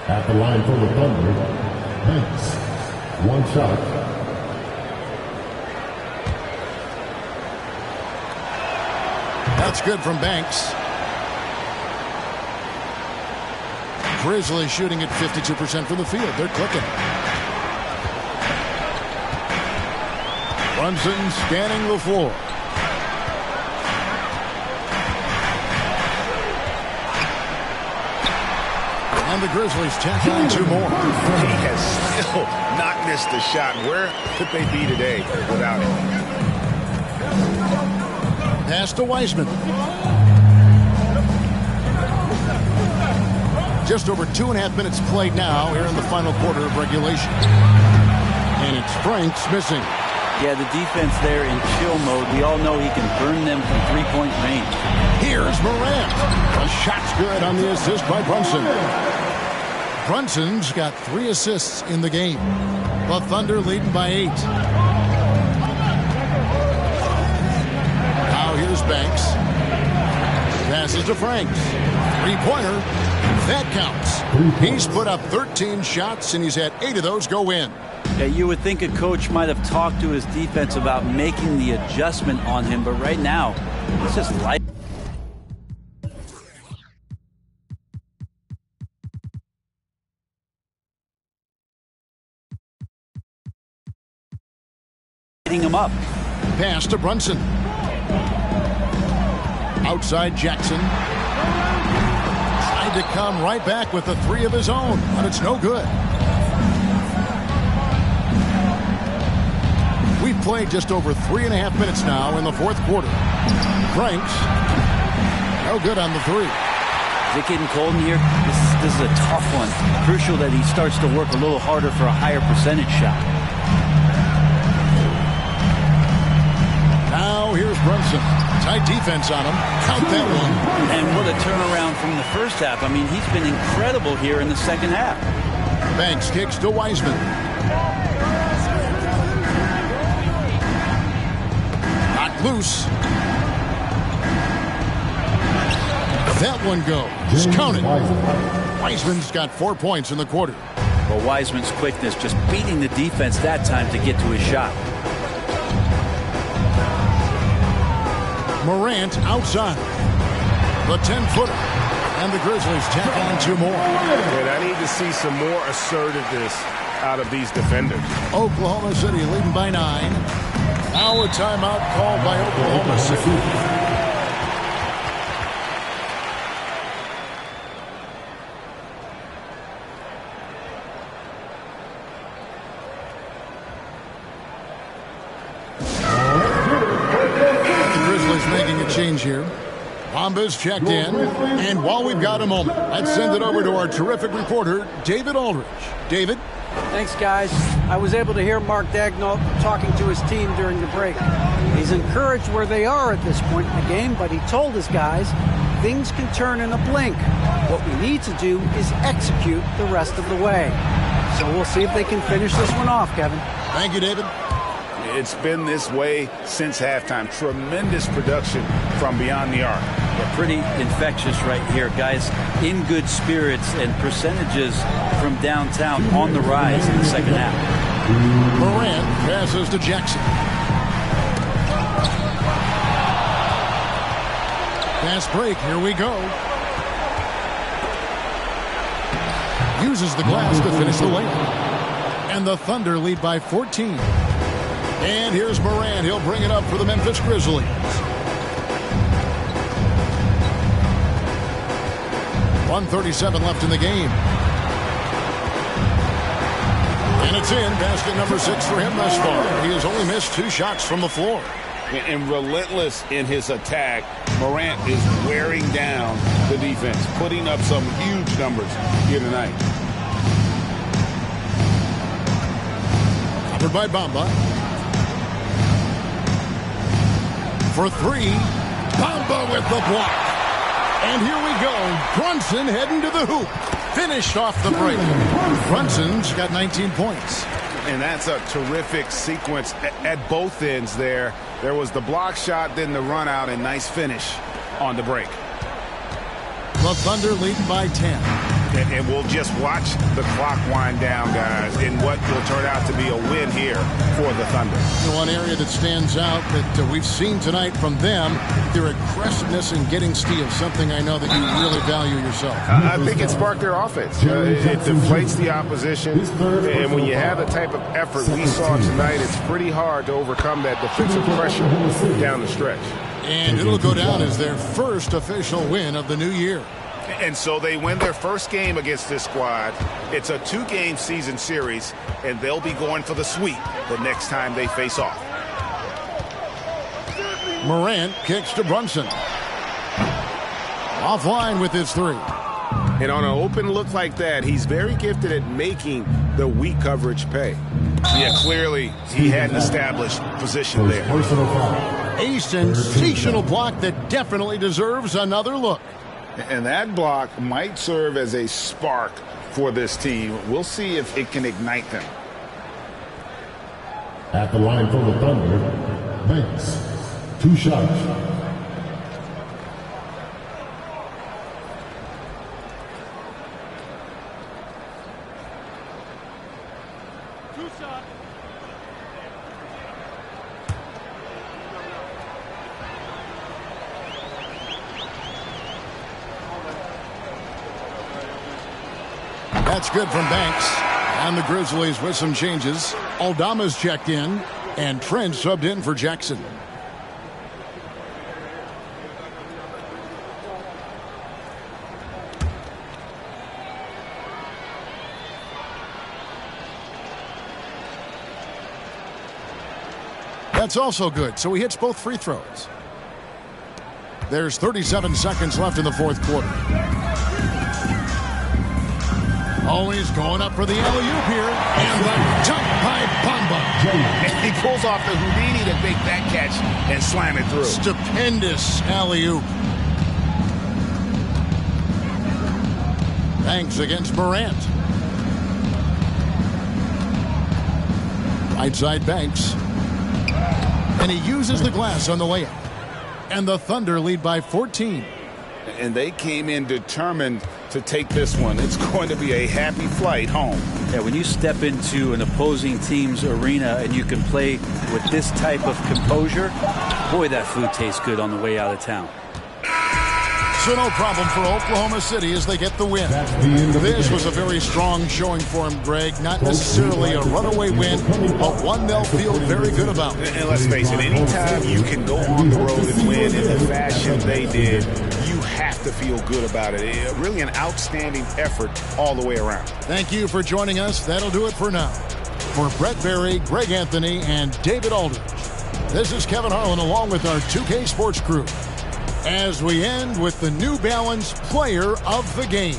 At the line for the Thunder, Banks. One shot. That's good from Banks. Grizzlies shooting at 52% from the field. They're clicking. Brunson scanning the floor. And the Grizzlies tack on 2 more. He has still not missed a shot. Where could they be today without him? Pass to Wiseman. Just over 2.5 minutes played now here in the final quarter of regulation. And it's Franks missing. Yeah, the defense there in chill mode. We all know he can burn them from three-point range. Here's Morant. A shot's good on the assist by Brunson. Brunson's got 3 assists in the game. The Thunder leading by 8. Now here's Banks. Passes to Franks. 3-pointer. That counts. He's put up 13 shots, and he's had 8 of those go in. Yeah, you would think a coach might have talked to his defense about making the adjustment on him, but right now, it's just light. Him up. Pass to Brunson. Outside Jackson. Tried to come right back with the 3 of his own, but it's no good. We've played just over 3.5 minutes now in the 4th quarter. Franks, no good on the 3. Is it getting cold in here? This is a tough one. Crucial that he starts to work a little harder for a higher percentage shot. Now here's Brunson. Tight defense on him. Count that one. And what a turnaround from the first half. I mean, he's been incredible here in the second half. Banks kicks to Wiseman. Not loose. That one goes. Count it. Wiseman's got 4 points in the quarter. Well, Wiseman's quickness just beating the defense that time to get to his shot. Morant outside. The 10-footer. And the Grizzlies tack on 2 more. And I need to see some more assertiveness out of these defenders. Oklahoma City leading by 9. Now a timeout called by Oklahoma City. Change here. Bomba's checked in, and while we've got a moment, let's send it over to our terrific reporter, David Aldridge. David? Thanks, guys. I was able to hear Mark Daigneault talking to his team during the break. He's encouraged where they are at this point in the game, but he told his guys things can turn in a blink. What we need to do is execute the rest of the way. So we'll see if they can finish this one off, Kevin. Thank you, David. It's been this way since halftime. Tremendous production from beyond the arc. They're pretty infectious right here, guys. In good spirits and percentages from downtown on the rise in the second half. Morant passes to Jackson. Fast break. Here we go. Uses the glass to finish the layup. And the Thunder lead by 14. And here's Morant. He'll bring it up for the Memphis Grizzlies. .137 left in the game. And it's in. Basket number 6 for him thus far. He has only missed 2 shots from the floor. And relentless in his attack, Morant is wearing down the defense, putting up some huge numbers here tonight. Covered by Bamba. For 3, Bamba with the block. And here we go. Brunson heading to the hoop. Finished off the break. Brunson's got 19 points. And that's a terrific sequence at both ends there. There was the block shot, then the run out, and nice finish on the break. The Thunder leading by 10. And we'll just watch the clock wind down, guys, in what will turn out to be a win here for the Thunder. One area that stands out that we've seen tonight from them, their aggressiveness in getting steals, something I know that you really value yourself. I think it sparked their offense. It deflates the opposition, and when you have the type of effort we saw tonight, it's pretty hard to overcome that defensive pressure down the stretch. And it'll go down as their first official win of the new year. And so they win their first game against this squad. It's a 2-game season series, and they'll be going for the sweep the next time they face off. Morant kicks to Brunson. Offline with his three. And on an open look like that, he's very gifted at making the weak coverage pay. Yeah, clearly he had an established position there. A sensational block that definitely deserves another look. And that block might serve as a spark for this team. We'll see if it can ignite them. At the line for the Thunder, Banks. 2 shots. That's good from Banks. And the Grizzlies with some changes. Aldama's checked in, and Trent subbed in for Jackson. That's also good, so he hits both free throws. There's 37 seconds left in the fourth quarter. Always going up for the alley-oop here. And the jump by Bamba. And he pulls off the Houdini to make that catch and slam it through. Stupendous alley-oop. Banks against Morant. Right side Banks. And he uses the glass on the layup. And the Thunder lead by 14. And they came in determined to take this one. It's going to be a happy flight home. Yeah, when you step into an opposing team's arena and you can play with this type of composure, boy, that food tastes good on the way out of town. So no problem for Oklahoma City as they get the win. This was a very strong showing for him, Greg. Not necessarily a runaway win, but one they'll feel very good about. And let's face it, anytime you can go on the road and win in the fashion they did, you have to feel good about it. Really an outstanding effort all the way around. Thank you for joining us. That'll do it for now. For Brett Berry, Greg Anthony, and David Aldridge, this is Kevin Harlan along with our 2K Sports crew, as we end with the New Balance Player of the Game.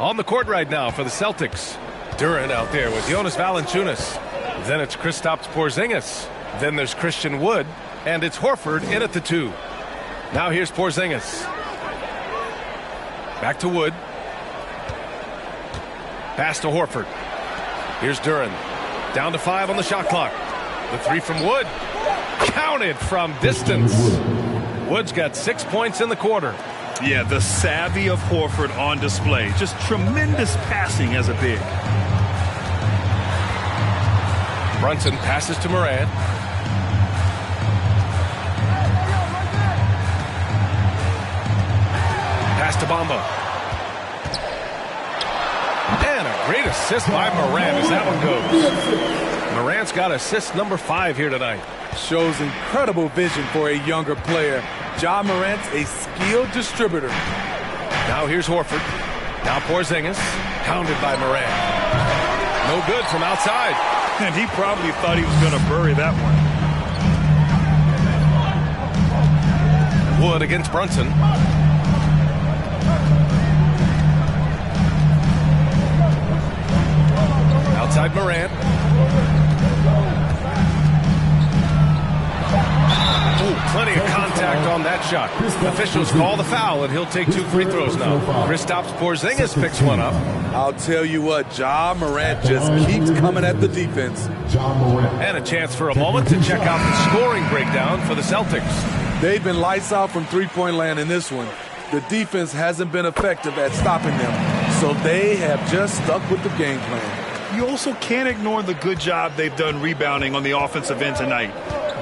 On the court right now for the Celtics. Duran out there with Jonas Valanciunas. Then it's Kristaps Porzingis. Then there's Christian Wood. And it's Horford in at the 2. Now here's Porzingis. Back to Wood. Pass to Horford. Here's Duran. Down to 5 on the shot clock. The 3 from Wood. Counted from distance. Wood's got 6 points in the quarter. Yeah, the savvy of Horford on display. Just tremendous passing as a big. Brunson passes to Morant. Pass to Bamba. And a great assist by Morant as that one goes. Morant's got assist number 5 here tonight. Shows incredible vision for a younger player. Ja Morant's a skilled distributor. Now here's Horford. Now Porzingis. Hounded by Morant. No good from outside. And he probably thought he was going to bury that one. Wood against Brunson. Outside Morant. Ooh, plenty of contact on that shot. Officials call the foul, and he'll take 2 free throws now. Kristaps Porzingis picks one up. I'll tell you what, Ja Morant just keeps coming at the defense. And a chance for a moment to check out the scoring breakdown for the Celtics. They've been lights out from three-point land in this one. The defense hasn't been effective at stopping them, so they have just stuck with the game plan. You also can't ignore the good job they've done rebounding on the offensive end tonight.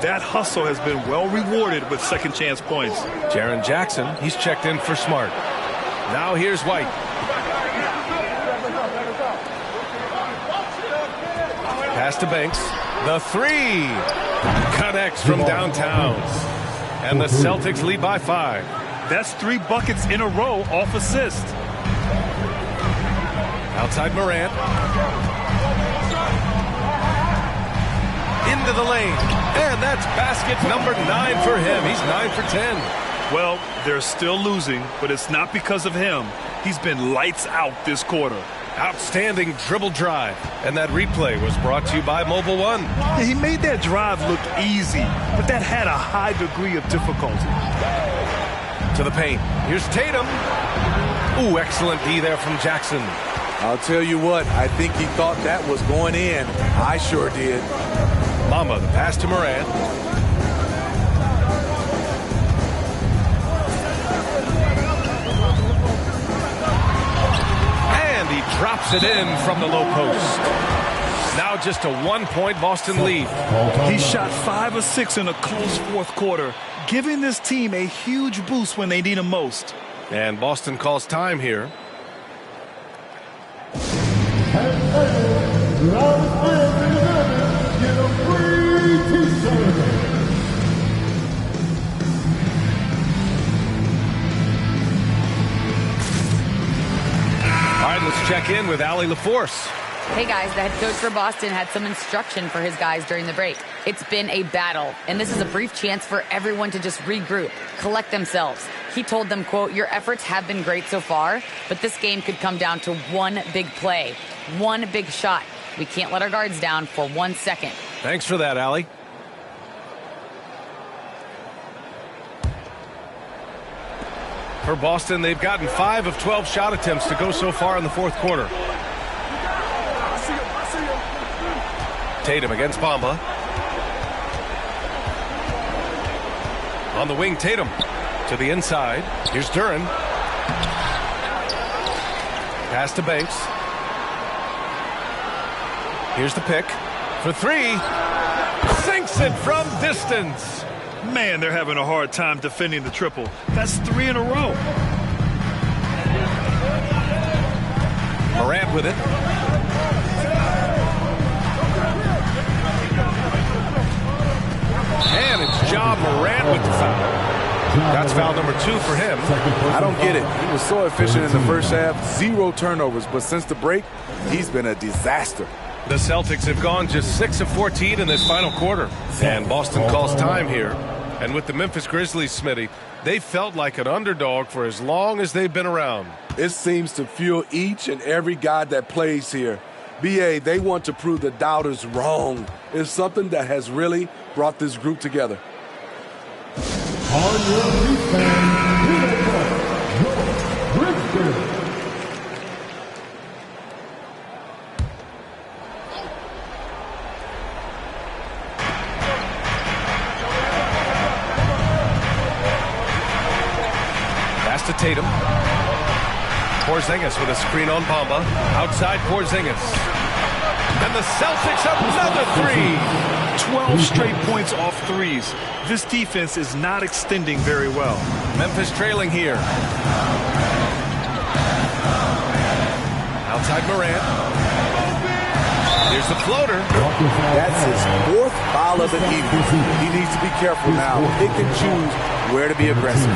That hustle has been well rewarded with second chance points. Jaren Jackson, he's checked in for Smart. Now here's White. Pass to Banks. The 3 connects from downtown. And the Celtics lead by 5. That's 3 buckets in a row off assist. Outside Morant. Into the lane. And that's basket number 9 for him. He's 9 for 10. Well, they're still losing, but it's not because of him. He's been lights out this quarter. Outstanding dribble drive. And that replay was brought to you by Mobile One. Yeah, he made that drive look easy, but that had a high degree of difficulty. To the paint. Here's Tatum. Ooh, excellent D there from Jackson. I'll tell you what, I think he thought that was going in. I sure did. Bamba, the pass to Morant. And he drops it in from the low post. Now just a 1-point Boston lead. He shot 5 of 6 in a close fourth quarter, giving this team a huge boost when they need him most. And Boston calls time here. All right, let's check in with Allie LaForce. Hey guys, the head coach for Boston had some instruction for his guys during the break. It's been a battle, and this is a brief chance for everyone to just regroup, collect themselves. He told them, quote, "Your efforts have been great so far, but this game could come down to one big play, one big shot. We can't let our guards down for 1 second." Thanks for that, Allie. For Boston, they've gotten 5 of 12 shot attempts to go so far in the fourth quarter. Tatum against Bamba. On the wing, Tatum to the inside. Here's Duran. Pass to Banks. Here's the pick for 3. Sinks it from distance. Man, they're having a hard time defending the triple. That's 3 in a row. Morant with it. And it's Ja Morant with the foul. That's foul number 2 for him. I don't get it. He was so efficient in the first half, 0 turnovers, but since the break, he's been a disaster. The Celtics have gone just 6 of 14 in this final quarter. And Boston calls time here. And with the Memphis Grizzlies, Smitty, they felt like an underdog for as long as they've been around. It seems to fuel each and every guy that plays here. BA, they want to prove the doubters wrong. It's something that has really brought this group together. On your defense, Brisbane. Pass to Tatum. Porzingis with a screen on Bamba. Outside Porzingis. And the Celtics up another three. 12 straight points off threes. This defense is not extending very well. Memphis trailing here. Outside Morant. Here's the floater. That's his fourth foul of the evening. He needs to be careful now. Pick and choose where to be aggressive.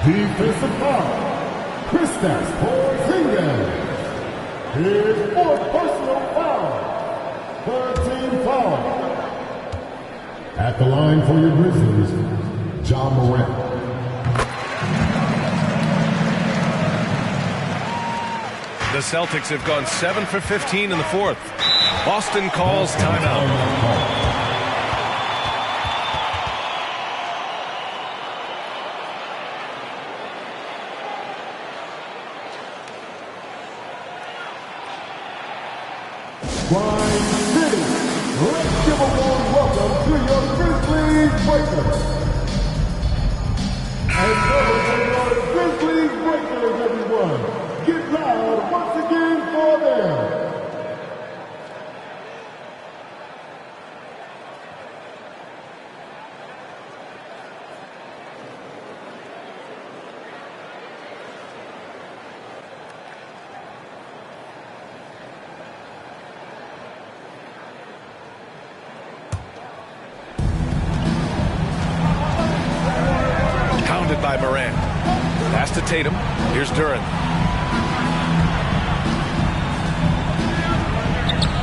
Defensive foul. Kristaps Porzingis. His fourth personal foul. 13 foul. At the line for your Grizzlies, John Morant. The Celtics have gone 7 for 15 in the fourth. Boston calls timeout. Let's give a warm welcome to your Grizzlies Breakers. And celebrate our Grizzlies Breakers, everyone. Get loud once again for them. By Morant. Pass to Tatum. Here's Duran.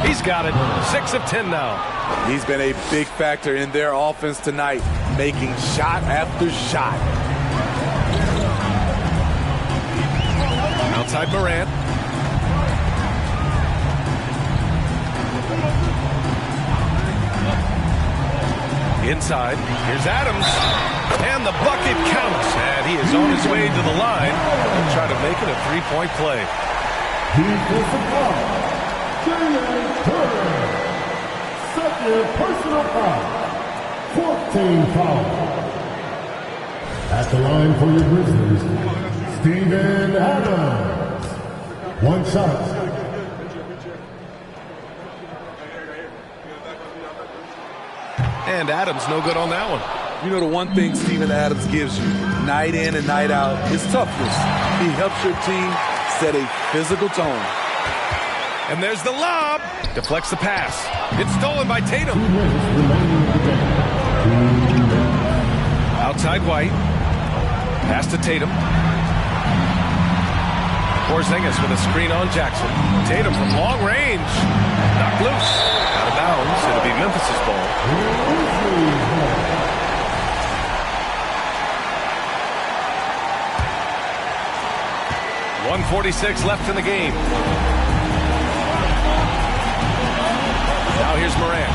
He's got it. 6 of 10 now. He's been a big factor in their offense tonight, making shot after shot. Outside Morant. Inside. Here's Adams. And the bucket counts. And he is on his way to the line. He'll try to make it a three-point play. Defensive foul. Jalen Turner. Second personal foul. 14 foul. At the line for your Grizzlies, Steven Adams. One shot. And Adams no good on that one. You know, the one thing Steven Adams gives you, night in and night out, is toughness. He helps your team set a physical tone. And there's the lob. Deflects the pass. It's stolen by Tatum. Outside White. Pass to Tatum. Porzingis with a screen on Jackson. Tatum from long range. Knocked loose. Out of bounds. It'll be Memphis's ball. 1:46 left in the game. Now here's Morant.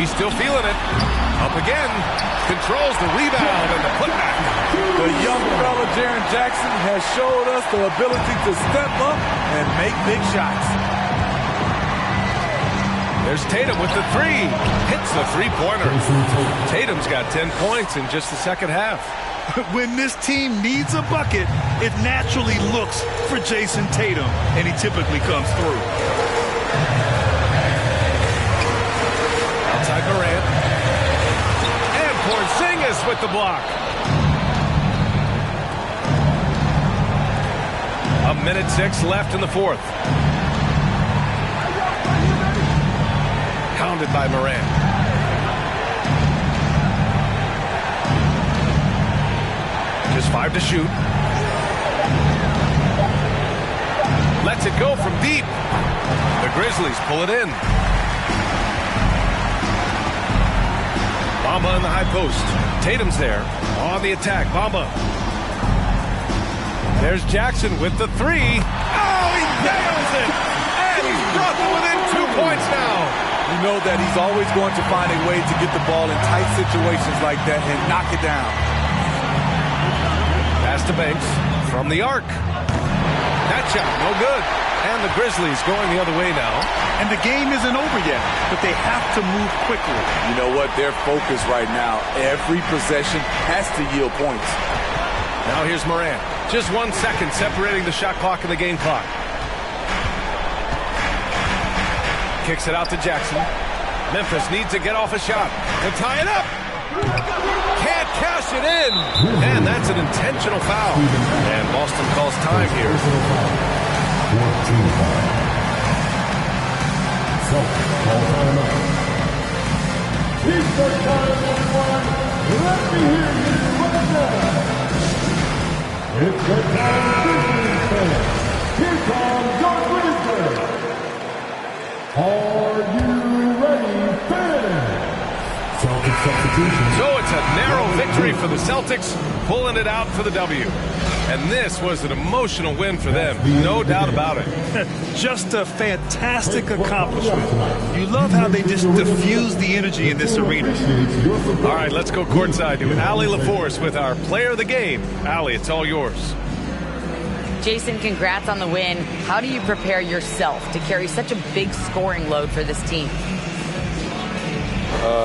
He's still feeling it. Up again. Controls the rebound and the putback. The young fella, Jaren Jackson, has showed us the ability to step up and make big shots. There's Tatum with the three. Hits the three-pointer. Tatum's got 10 points in just the second half. When this team needs a bucket, it naturally looks for Jason Tatum, and he typically comes through. Outside Morant. And Porzingis with the block. 1:06 left in the fourth. Pounded by Morant. Just 5 to shoot. Lets it go from deep. The Grizzlies pull it in. Bamba in the high post. Tatum's there on the attack. Bamba. There's Jackson with the three. Oh, he nails it! And he's brought them within 2 points now. You know that he's always going to find a way to get the ball in tight situations like that and knock it down. Pass to Banks from the arc. That shot, no good. And the Grizzlies going the other way now. And the game isn't over yet, but they have to move quickly. You know what? Their focus right now, every possession has to yield points. Now here's Morant. Just 1 second separating the shot clock and the game clock. Kicks it out to Jackson. Memphis needs to get off a shot to tie it up. Can't cash it in. And that's an intentional foul. And Boston calls time here. 14 foul. Celtics call timeout. It's the time, everyone. Let me hear you right now. It's the time, Grizzlies fans. Here comes your Grizzlies. Are you ready, fans? Celtics substitution. So it's a narrow victory for the Celtics, pulling it out for the W. And this was an emotional win for them, no doubt about it. Just a fantastic accomplishment. You love how they just diffuse the energy in this arena. All right, let's go courtside to Allie LaForce with our player of the game. Allie, it's all yours. Jason, congrats on the win. How do you prepare yourself to carry such a big scoring load for this team?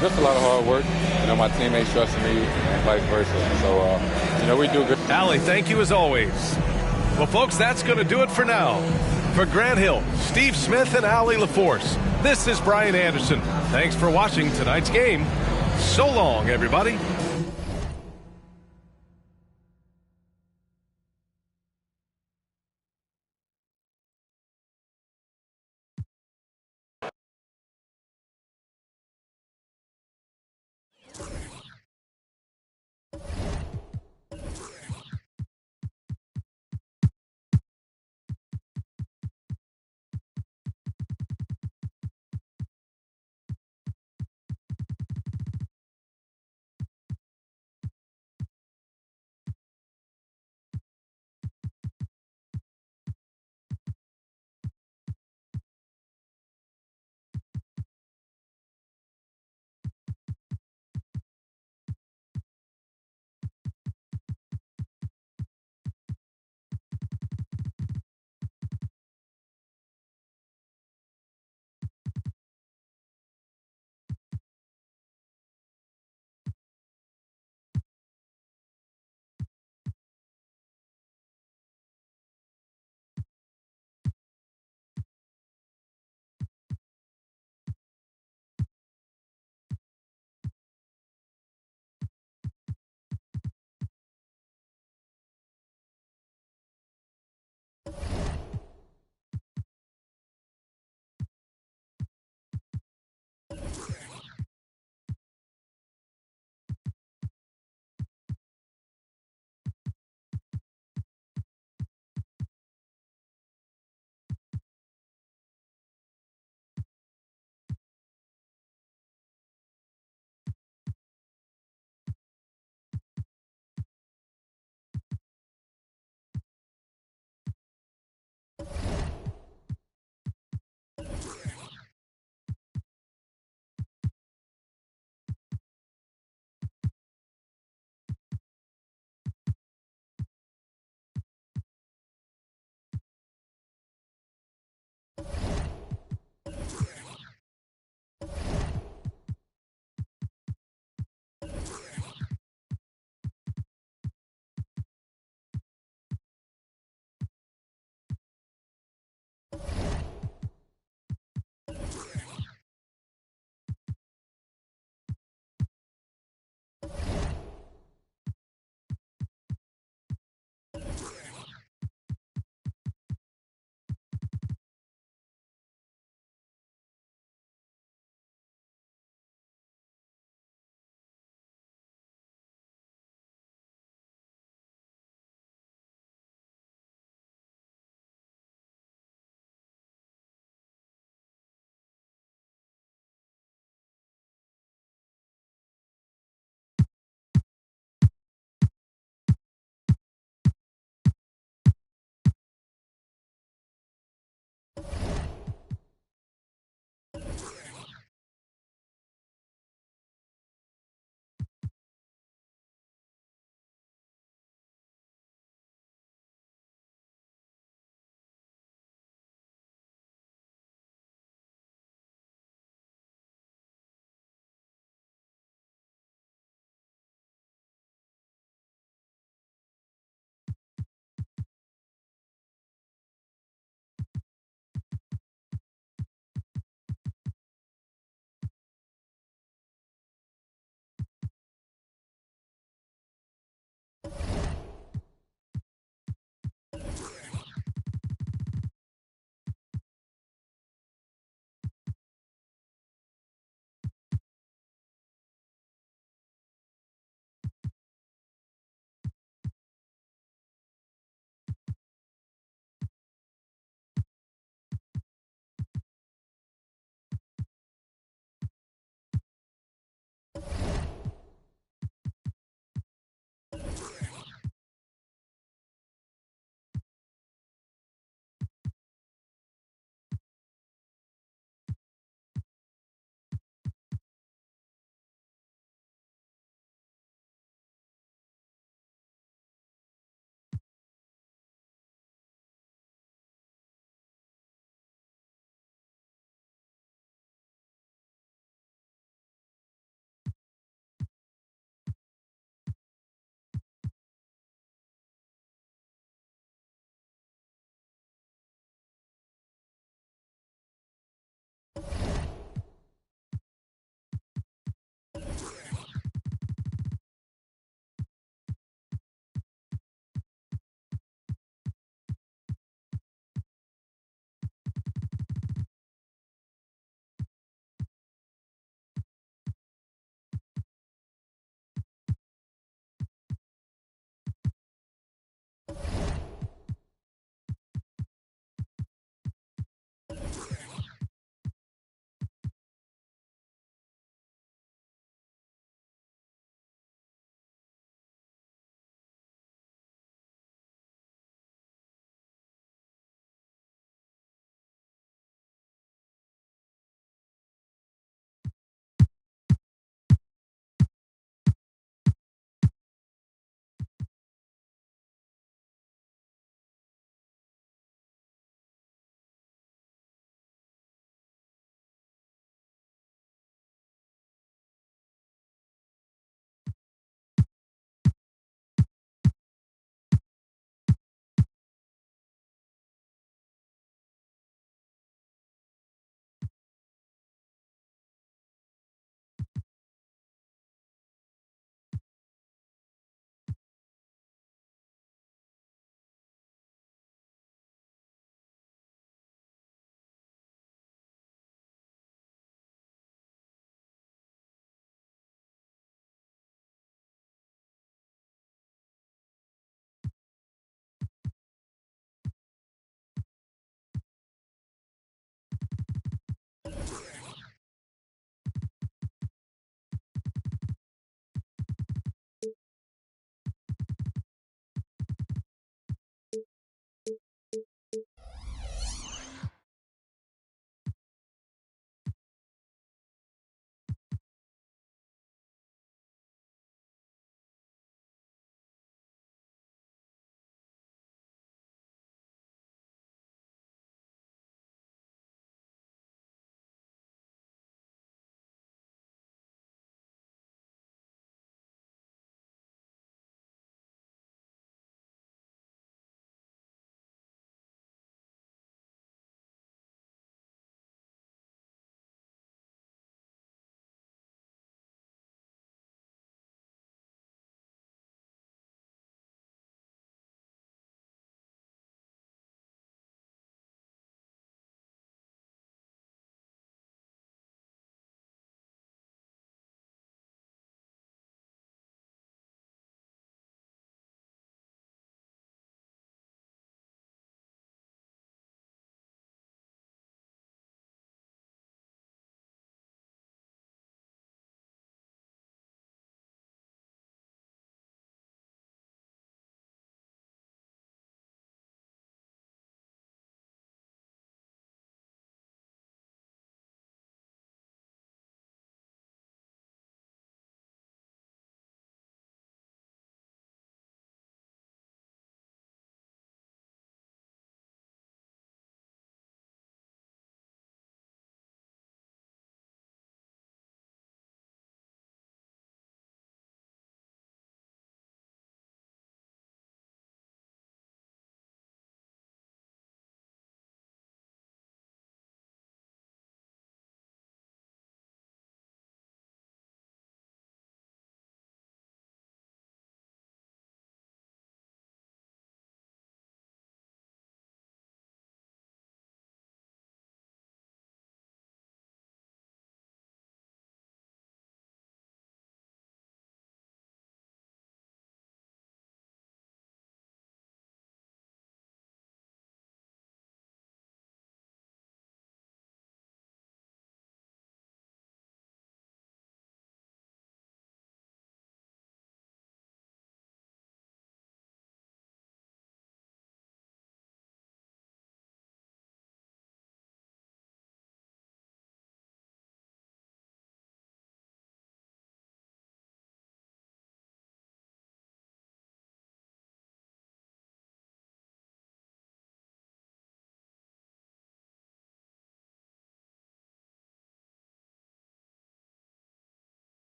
Just a lot of hard work. You know, my teammates trusting me and vice versa. So, you know, we do good. Allie, thank you as always. Well, folks, that's going to do it for now. For Grant Hill, Steve Smith, and Allie LaForce, this is Brian Anderson. Thanks for watching tonight's game. So long, everybody.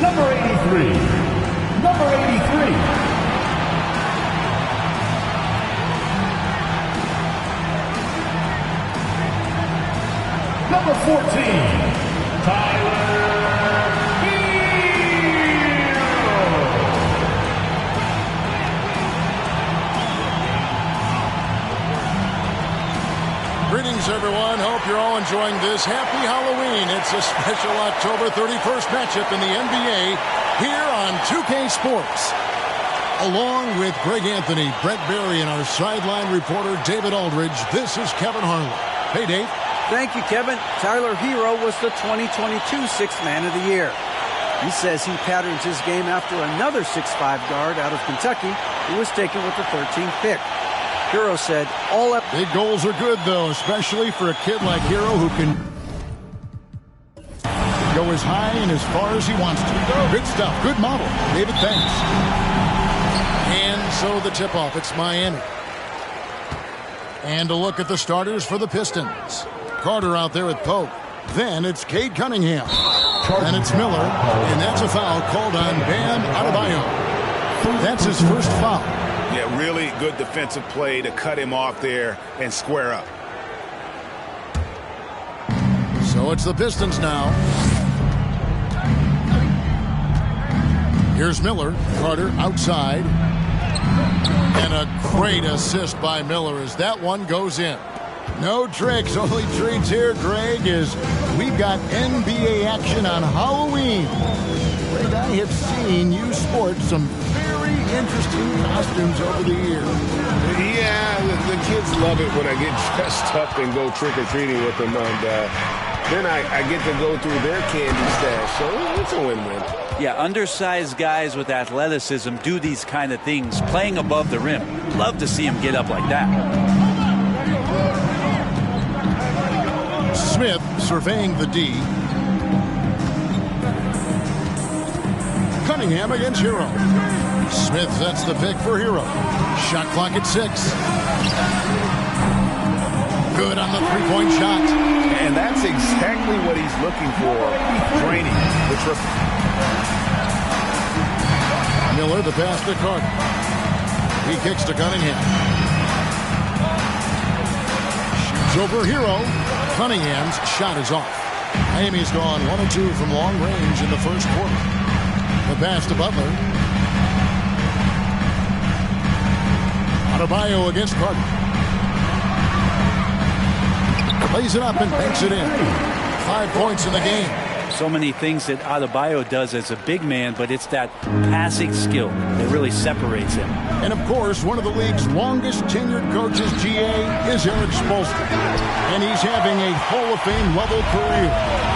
Number 83. Number 83. Number 14. Tyler Hero. Greetings, everyone. Hope you're all enjoying this. Happy Halloween. It's a special October 31st matchup in the NBA here on 2K Sports. Along with Greg Anthony, Brett Berry, and our sideline reporter, David Aldridge, this is Kevin Harlan. Hey, Dave. Thank you, Kevin. Tyler Hero was the 2022 Sixth Man of the Year. He says he patterns his game after another 6'5" guard out of Kentucky who was taken with the 13th pick. Hero said, all up. Big goals are good, though, especially for a kid like Hero who can go as high and as far as he wants to. Good stuff. Good model. David, thanks. And so the tip-off. It's Miami. And a look at the starters for the Pistons. Carter out there at Pope. Then it's Cade Cunningham. And it's Miller. And that's a foul called on Bam Adebayo. That's his first foul. Yeah, really good defensive play to cut him off there and square up. So it's the Pistons now. Here's Miller. Carter outside. And a great assist by Miller as that one goes in. No tricks, only treats here, Greg, is we've got NBA action on Halloween. Greg, I have seen you sport some very interesting costumes over the years. Yeah, the kids love it when I get dressed up and go trick-or-treating with them. And then I get to go through their candy stash, so it's a win-win. Yeah, undersized guys with athleticism do these kind of things, playing above the rim. Love to see him get up like that. Smith surveying the D. Cunningham against Hero. Smith sets the pick for Hero. Shot clock at 6. Good on the three-point shot. And that's exactly what he's looking for, draining the triple. Miller, the pass to Carter. He kicks to Cunningham. Shoots over Hero. Cunningham's shot is off. Miami's gone 1 of 2 from long range in the first quarter. The pass to Butler. Adebayo against Carter. Lays it up and banks it in. 5 points in the game. So many things that Adebayo does as a big man, but it's that passing skill that really separates him. And of course, one of the league's longest tenured coaches, GA, is Eric Spoelstra. And he's having a Hall of Fame level career.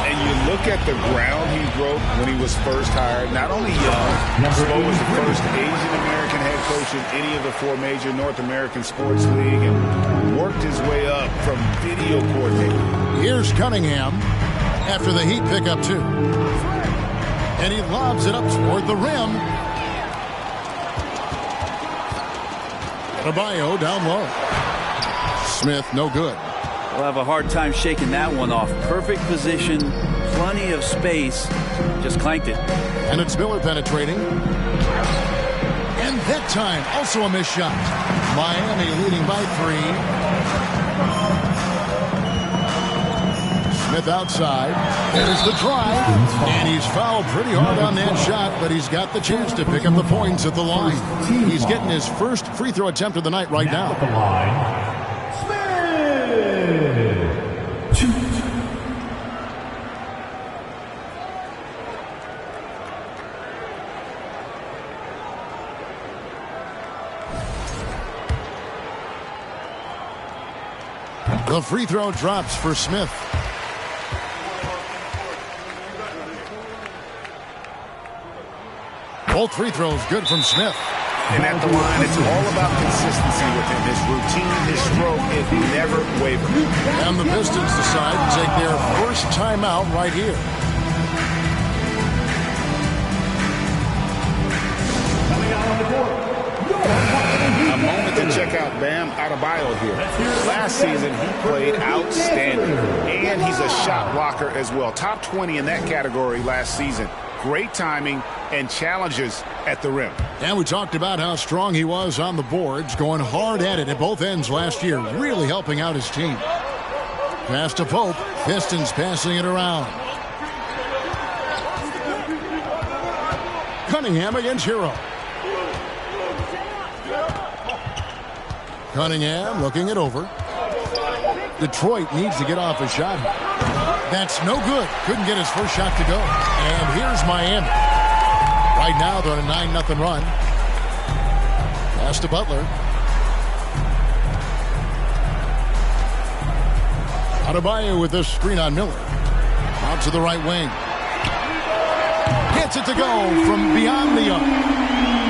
And you look at the ground he broke when he was first hired. Not only young, Spo was the first Asian American head coach in any of the 4 major North American sports league, and worked his way up from video coordinator. Here's Cunningham after the Heat pick up 2. And he lobs it up toward the rim. Adebayo down low. Smith, no good. We'll have a hard time shaking that one off. Perfect position, plenty of space, just clanked it. And it's Miller penetrating. And that time, also a missed shot. Miami leading by 3. Smith outside. There's the drive. And he's fouled pretty hard on that shot, but he's got the chance to pick up the points at the line. He's getting his first free throw attempt of the night right now. At the line, the free throw drops for Smith. Both free throws good from Smith. And at the line, it's all about consistency with him. His routine, his stroke, it never wavers. And the Pistons decide to take their first timeout right here. A moment to check out Bam Adebayo here. Last season, he played outstanding. And he's a shot blocker as well. Top 20 in that category last season. Great timing and challenges at the rim. And we talked about how strong he was on the boards, going hard at it at both ends last year, really helping out his team. Pass to Pope. Pistons passing it around. Cunningham against Hero. Cunningham looking it over. Detroit needs to get off a shot. That's no good. Couldn't get his first shot to go. And here's Miami. Right now they're on a 9-0 run. Pass to Butler. Adebayo with this screen on Miller. Out to the right wing. Gets it to go from beyond the arc.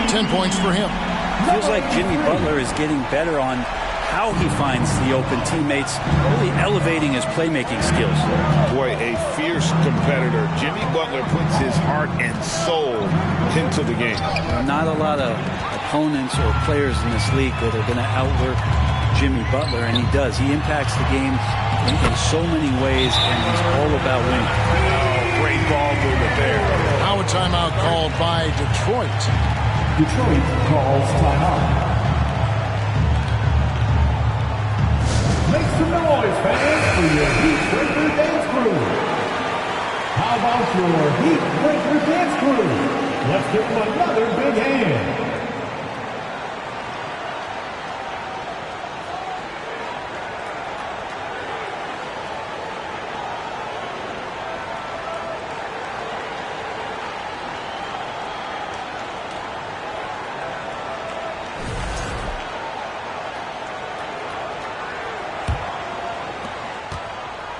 10 points for him. Feels like Jimmy Butler is getting better on how he finds the open teammates, really elevating his playmaking skills. Boy, a fierce competitor. Jimmy Butler puts his heart and soul into the game. Not a lot of opponents or players in this league that are going to outwork Jimmy Butler, and he does. He impacts the game in so many ways, and he's all about winning. Oh, great ball movement there. Now a timeout called by Detroit. Detroit calls timeout. fans, for your Heat Breaker Dance Crew. How about your Heat Breaker Dance Crew? Let's give them another big hand.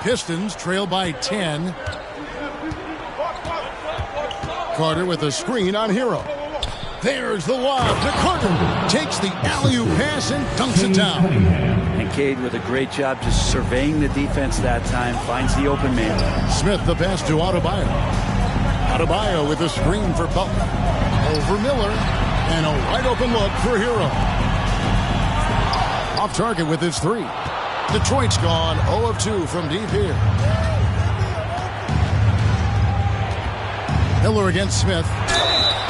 Pistons trail by 10. Carter with a screen on Hero. There's the lob to Carter. Takes the alley-oop pass and dunks it down. And Cade with a great job just surveying the defense that time. Finds the open man. Smith the pass to Adebayo. Adebayo with a screen for Butler. Over Miller. And a wide open look for Hero. Off target with his three. Detroit's gone 0 of 2 from deep here. Miller against Smith.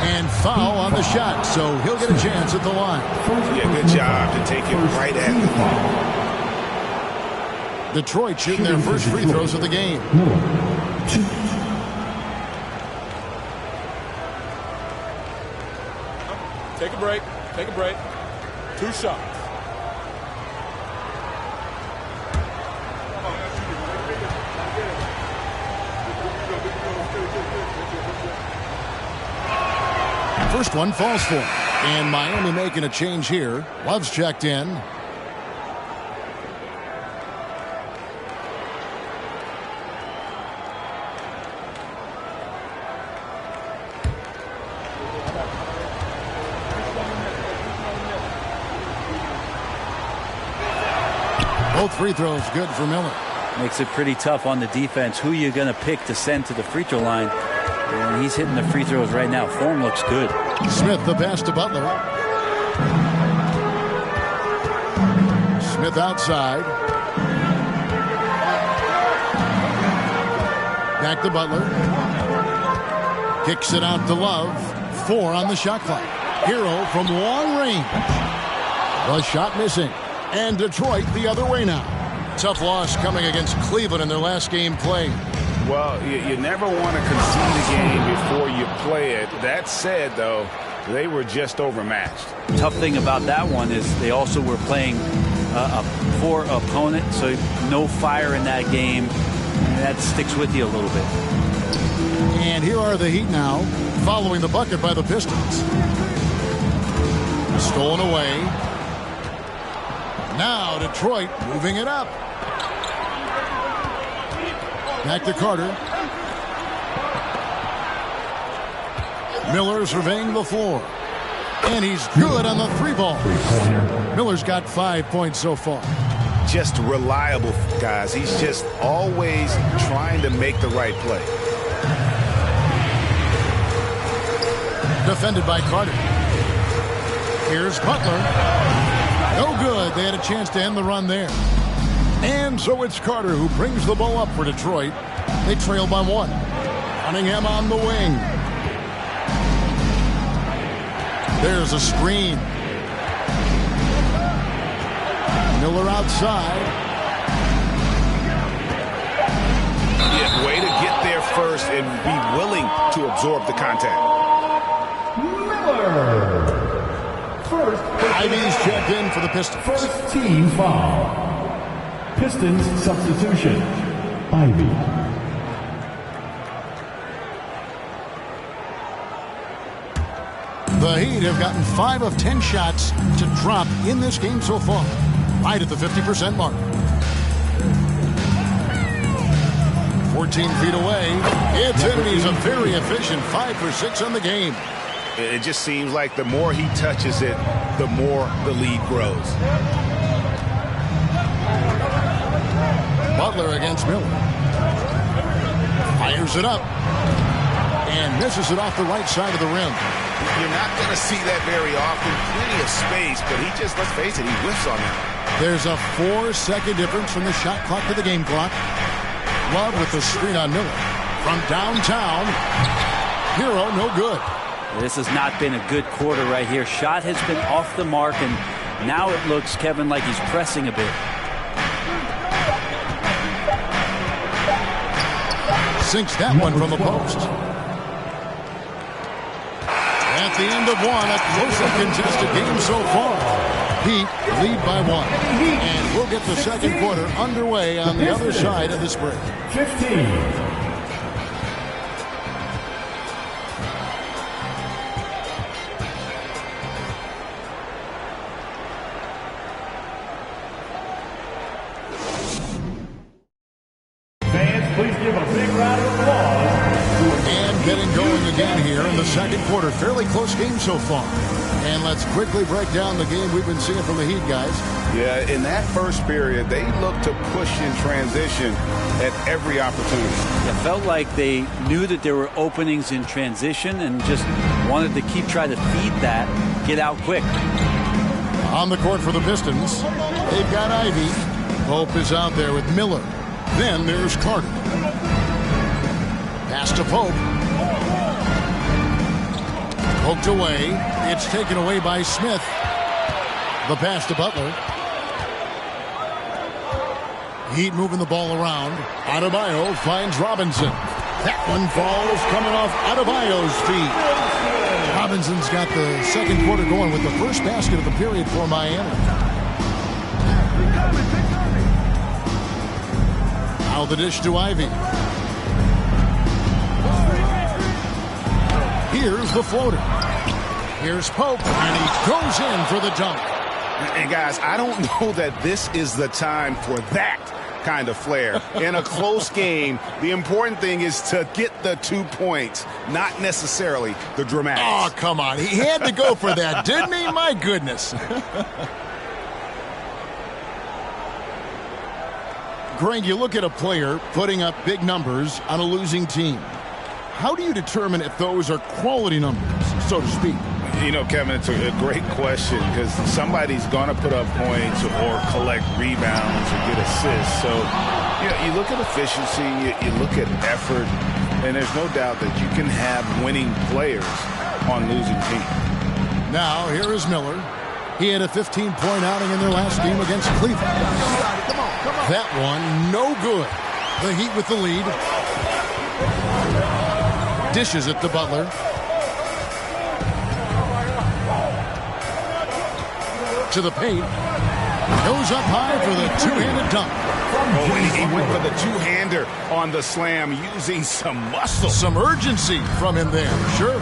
And foul on the shot, so he'll get a chance at the line. Yeah, good job to take it right at the ball. Detroit shooting their first free throws of the game. Take a break. Take a break. 2 shots. First one falls for him. And Miami making a change here. Love's checked in. Both free throws good for Miller. Makes it pretty tough on the defense. Who you going to pick to send to the free throw line? And he's hitting the free throws right now. Form looks good. Smith the pass to Butler. Smith outside. Back to Butler. Kicks it out to Love. 4 on the shot clock. Hero from long range. The shot missing. And Detroit the other way now. Tough loss coming against Cleveland in their last game played. Well, you never want to concede a game before you play it. That said, though, they were just overmatched. Tough thing about that one is they also were playing a poor opponent, so no fire in that game. And that sticks with you a little bit. And here are the Heat now, following the bucket by the Pistons. Stolen away. Now Detroit moving it up. Back to Carter. Miller surveying the floor. And he's good on the 3-ball. Miller's got 5 points so far. Just reliable, guys. He's just always trying to make the right play. Defended by Carter. Here's Butler. No good. They had a chance to end the run there. And so it's Carter who brings the ball up for Detroit. They trail by 1. Cunningham on the wing. There's a screen. Miller outside. Yeah, way to get there first and be willing to absorb the contact. Miller. First, Ivy's checked in for the Pistons. First team foul. Pistons substitution. Ivy. The Heat have gotten 5 of 10 shots to drop in this game so far. Right at the 50% mark. 14 feet away. It's in. He's a very efficient 5 for 6 on the game. It just seems like the more he touches it, the more the lead grows. Butler against Miller. Fires it up. And misses it off the right side of the rim. You're not going to see that very often. Plenty of space, but he just, let's face it, he whiffs on that. There's a 4-second difference from the shot clock to the game clock. Love with the screen on Miller. From downtown. Hero, no good. This has not been a good quarter right here. Shot has been off the mark, and now it looks, Kevin, like he's pressing a bit. sinks that one from the post. At the end of one, a closely contested game so far. Heat lead by 1. And we'll get the second quarter underway on the other side of this break. 15. Please give a big round of applause. And getting going again here in the second quarter. Fairly close game so far. And let's quickly break down the game we've been seeing from the Heat, guys. Yeah, in that first period, they looked to push in transition at every opportunity. It felt like they knew that there were openings in transition and just wanted to keep trying to feed that, get out quick. On the court for the Pistons, they've got Ivy. Pope is out there with Miller. Then there's Carter. Pass to Pope. Poked away. It's taken away by Smith. The pass to Butler. Heat moving the ball around. Adebayo finds Robinson. That one falls coming off Adebayo's feet. Robinson's got the second quarter going with the first basket of the period for Miami. Now the dish to Ivy. Here's the floater. Here's Pope, and he goes in for the dunk. And guys, I don't know that this is the time for that kind of flair. In a close game, the important thing is to get the 2 points, not necessarily the dramatics. Oh, come on. He had to go for that, didn't he? My goodness. Greg, you look at a player putting up big numbers on a losing team. How do you determine if those are quality numbers, so to speak? You know, Kevin, it's a great question because somebody's going to put up points or collect rebounds or get assists. So, you know, you look at efficiency, you look at effort, and there's no doubt that you can have winning players on losing teams. Now, here is Miller. He had a 15-point outing in their last game against Cleveland. That one, no good. The Heat with the lead. Dishes it to Butler. To the paint. Goes up high for the two-handed dunk. Oh, and he went for the two-hander on the slam using some muscle. Some urgency from him there, sure.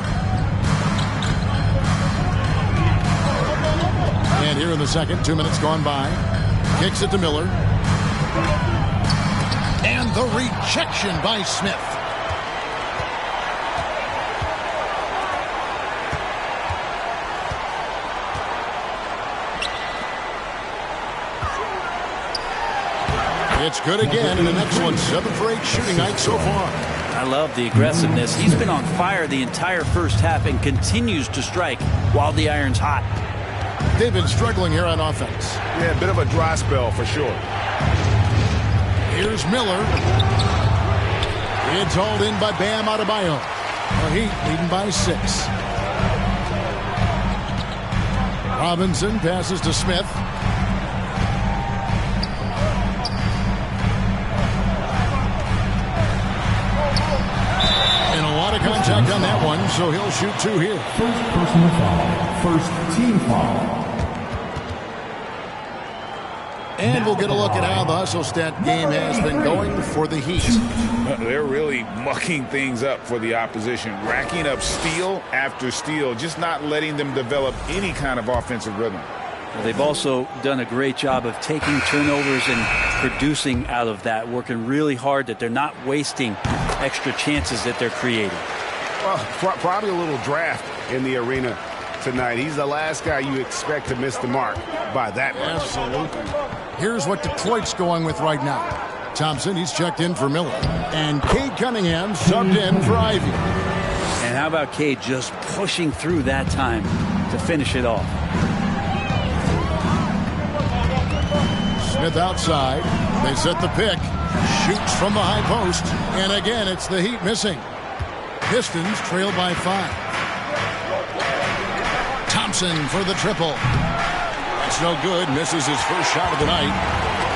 And here in the second, 2 minutes gone by. Kicks it to Miller. And the rejection by Smith. It's good again, and an excellent 7 for 8 shooting night so far. I love the aggressiveness. He's been on fire the entire first half and continues to strike while the iron's hot. They've been struggling here on offense. Yeah, a bit of a dry spell for sure. Here's Miller. It's hauled in by Bam Adebayo. The Heat leading by 6. Robinson passes to Smith. And a lot of contact on that one, so he'll shoot 2 here. First personal foul. First team foul. And we'll get a look at how the hustle stat game has been going for the Heat. They're really mucking things up for the opposition, racking up steal after steal, just not letting them develop any kind of offensive rhythm. Well, they've also done a great job of taking turnovers and producing out of that, working really hard that they're not wasting extra chances that they're creating. Well, probably a little draft in the arena tonight. He's the last guy you expect to miss the mark by that much. Absolutely. Here's what Detroit's going with right now. Thompson, he's checked in for Miller. And Cade Cunningham subbed in for Ivy. And how about Cade just pushing through that time to finish it off? Smith outside. They set the pick. Shoots from the high post. And again, it's the Heat missing. Pistons trail by 5. Thompson for the triple. That's no good. Misses his first shot of the night.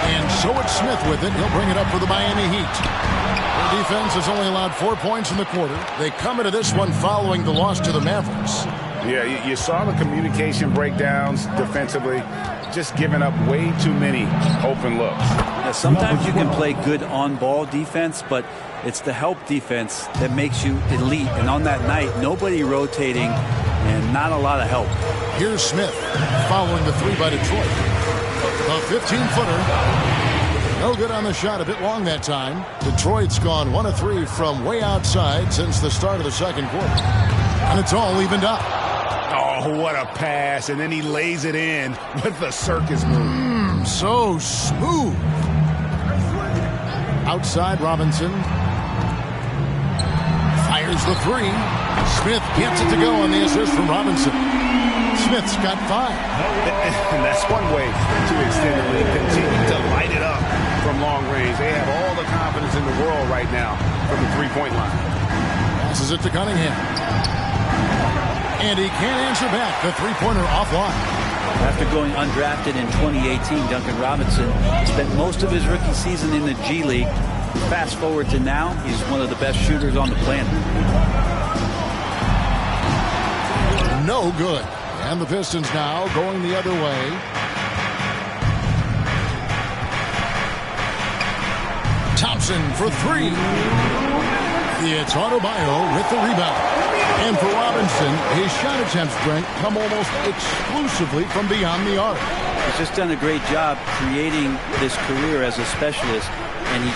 And so it's Smith with it. He'll bring it up for the Miami Heat. Their defense has only allowed 4 points in the quarter. They come into this one following the loss to the Mavericks. Yeah, you saw the communication breakdowns defensively, just giving up way too many open looks. Yeah, sometimes you can play good on-ball defense, but it's the help defense that makes you elite. And on that night, nobody rotating and not a lot of help. Here's Smith following the three by Detroit. A 15-footer. No good on the shot, a bit long that time. Detroit's gone 1 of 3 from way outside since the start of the second quarter. And it's all evened up. Oh, what a pass. And then he lays it in with the circus move. So smooth. Outside Robinson. Fires the three. Smith gets it to go on the assist from Robinson. Smith's got 5. And that's one way to extend the lead. Continue to light it up from long range. They have all the confidence in the world right now from the three-point line. Passes it to Cunningham. And he can't answer back. The three-pointer offline. After going undrafted in 2018, Duncan Robinson spent most of his rookie season in the G League. Fast forward to now, he's one of the best shooters on the planet. No good. And the Pistons now going the other way. Thompson for 3. It's Adebayo with the rebound. And for Robinson, his shot attempt strength come almost exclusively from beyond the arc. He's just done a great job creating this career as a specialist, and he's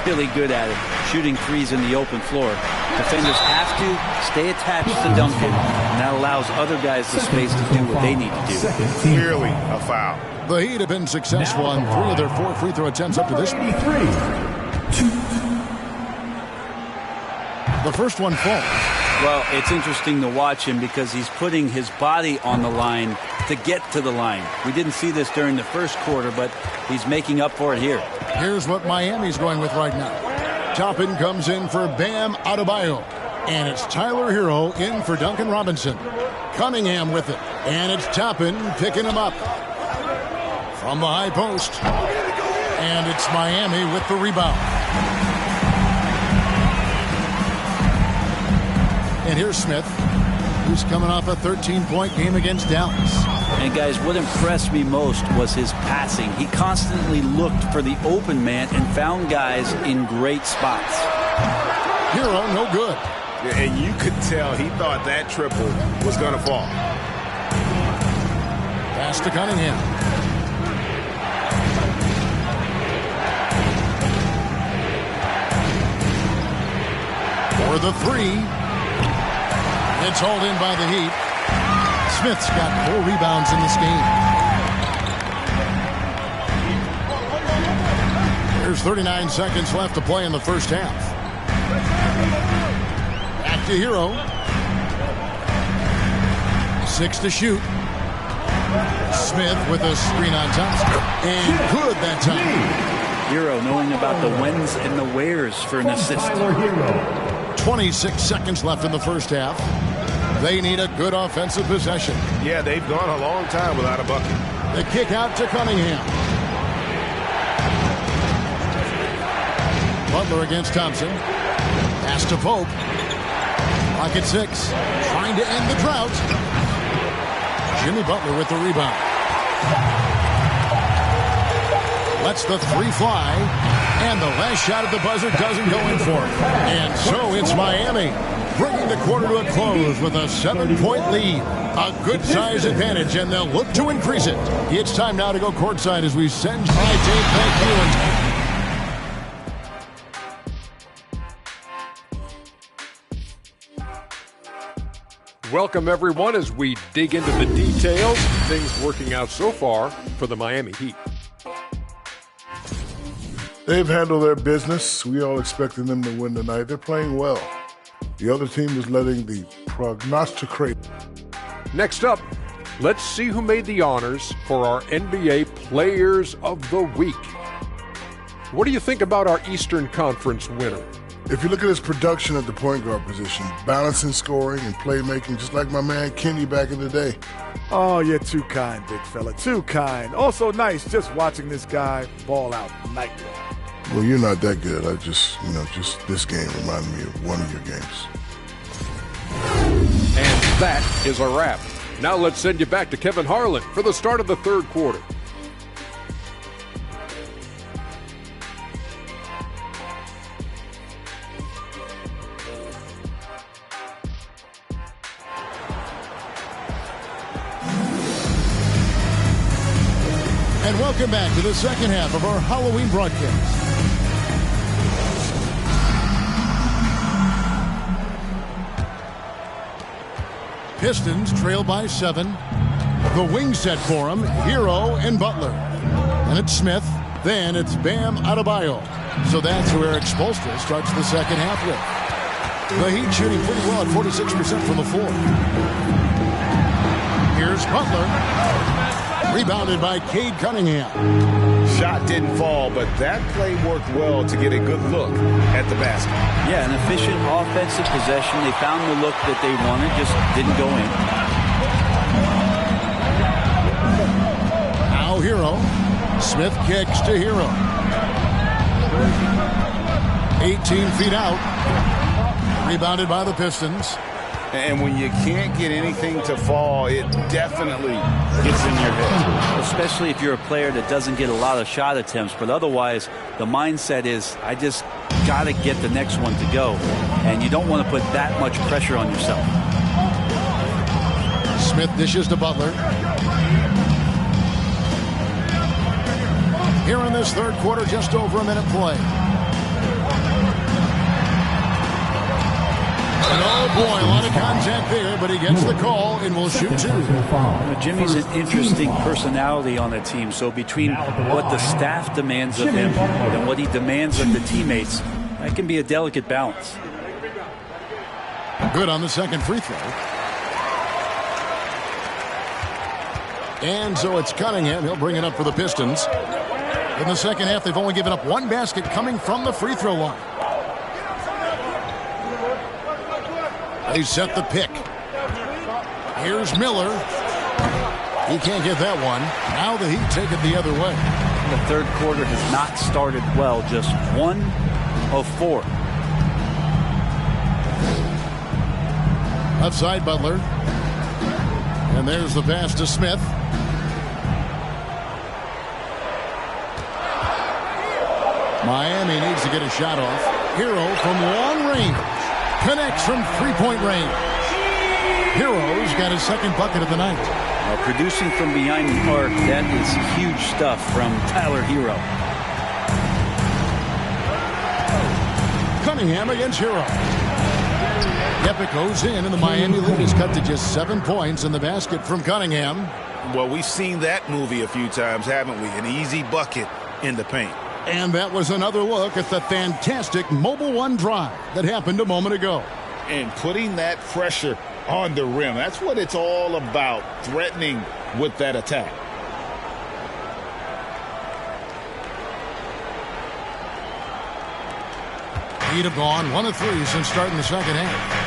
really good at it, shooting threes in the open floor. Defenders have to stay attached to Duncan, and that allows other guys the space to do what they need to do. Clearly a foul. The Heat have been successful on 3 of their 4 free throw attempts up to this point. The first one falls. Well, it's interesting to watch him because he's putting his body on the line to get to the line. We didn't see this during the first quarter, but he's making up for it here. Here's what Miami's going with right now. Toppin comes in for Bam Adebayo. And it's Tyler Hero in for Duncan Robinson. Cunningham with it. And it's Toppin picking him up from the high post. And it's Miami with the rebound. And here's Smith, who's coming off a 13-point game against Dallas. And guys, what impressed me most was his passing. He constantly looked for the open man and found guys in great spots. Hero, no good. And you could tell he thought that triple was going to fall. Pass to Cunningham. For the 3. It's hauled in by the Heat. Smith's got 4 rebounds in this game. There's 39 seconds left to play in the first half. Back to Hero. 6 to shoot. Smith with a screen on Thompson. And good that time. Hero knowing about the whens and the wheres for an assist. 26 seconds left in the first half. They need a good offensive possession. Yeah, they've gone a long time without a bucket. The kick out to Cunningham. Butler against Thompson. Pass to Pope. Clock at 6. Trying to end the drought. Jimmy Butler with the rebound. Lets the 3 fly. And the last shot at the buzzer doesn't go in for it. And so it's Miami, bringing the quarter to a close with a 7-point lead. A good size advantage, and they'll look to increase it. It's time now to go courtside as we send by Dave. Thank you. Welcome, everyone, as we dig into the details. Things working out so far for the Miami Heat. They've handled their business. We all expected them to win tonight. They're playing well. The other team is letting the prognosticate. Next up, let's see who made the honors for our NBA Players of the Week. What do you think about our Eastern Conference winner? If you look at his production at the point guard position, balancing scoring and playmaking, just like my man Kenny back in the day. Oh, you're too kind, big fella. Too kind. Also nice just watching this guy ball out nightly. Well, you're not that good. Just this game reminded me of one of your games. And that is a wrap. Now let's send you back to Kevin Harlan for the start of the third quarter. And welcome back to the second half of our Halloween broadcast. Pistons trail by 7. The wing set for them, Hero and Butler. And it's Smith. Then it's Bam Adebayo. So that's who Eric Spoelstra starts the second half with. The Heat shooting pretty well at 46% from the floor. Here's Butler. Rebounded by Cade Cunningham. Shot didn't fall, but that play worked well to get a good look at the basket. Yeah, an efficient offensive possession. They found the look that they wanted, just didn't go in. Now Hero. Smith kicks to Hero. 18 feet out. Rebounded by the Pistons. And when you can't get anything to fall, it definitely gets in your head. Especially if you're a player that doesn't get a lot of shot attempts. But otherwise, the mindset is, I just got to get the next one to go. And you don't want to put that much pressure on yourself. Smith dishes to Butler. Here in this third quarter, just over a minute play. And oh boy, a lot of contact there, but he gets the call and will shoot 2. Jimmy's an interesting personality on the team. So between what the staff demands of him and what he demands of the teammates, that can be a delicate balance. Good on the second free throw. And so it's Cunningham. He'll bring it up for the Pistons. In the second half, they've only given up 1 basket coming from the free throw line. They set the pick. Here's Miller. He can't get that one. Now the Heat take it the other way. The third quarter has not started well. Just 1 of 4. Outside Butler. And there's the pass to Smith. Miami needs to get a shot off. Hero from long range. Connects from three-point range. Hero's got his second bucket of the night. Producing from behind the arc, that is huge stuff from Tyler Hero. Cunningham against Hero. Epic goes in, and the Miami lead is cut to just 7 points in the basket from Cunningham. Well, we've seen that movie a few times, haven't we? An easy bucket in the paint. And that was another look at the fantastic Mobile One drive that happened a moment ago. And putting that pressure on the rim, that's what it's all about, threatening with that attack. Heat have gone 1 of 3 since starting the second half.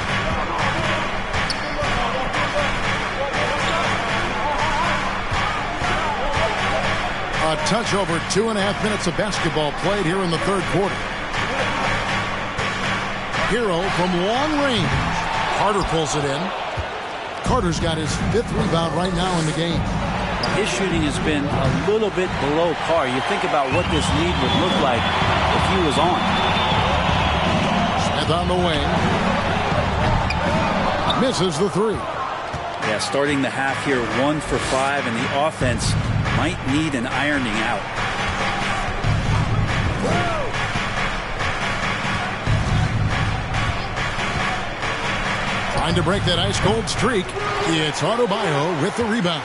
A touch over 2.5 minutes of basketball played here in the third quarter. Hero from long range. Carter pulls it in. Carter's got his 5th rebound right now in the game. His shooting has been a little bit below par. You think about what this lead would look like if he was on. Smith on the wing. Misses the 3. Yeah, starting the half here 1 for 5, and the offense might need an ironing out. Trying to break that ice-cold streak. It's Adebayo with the rebound.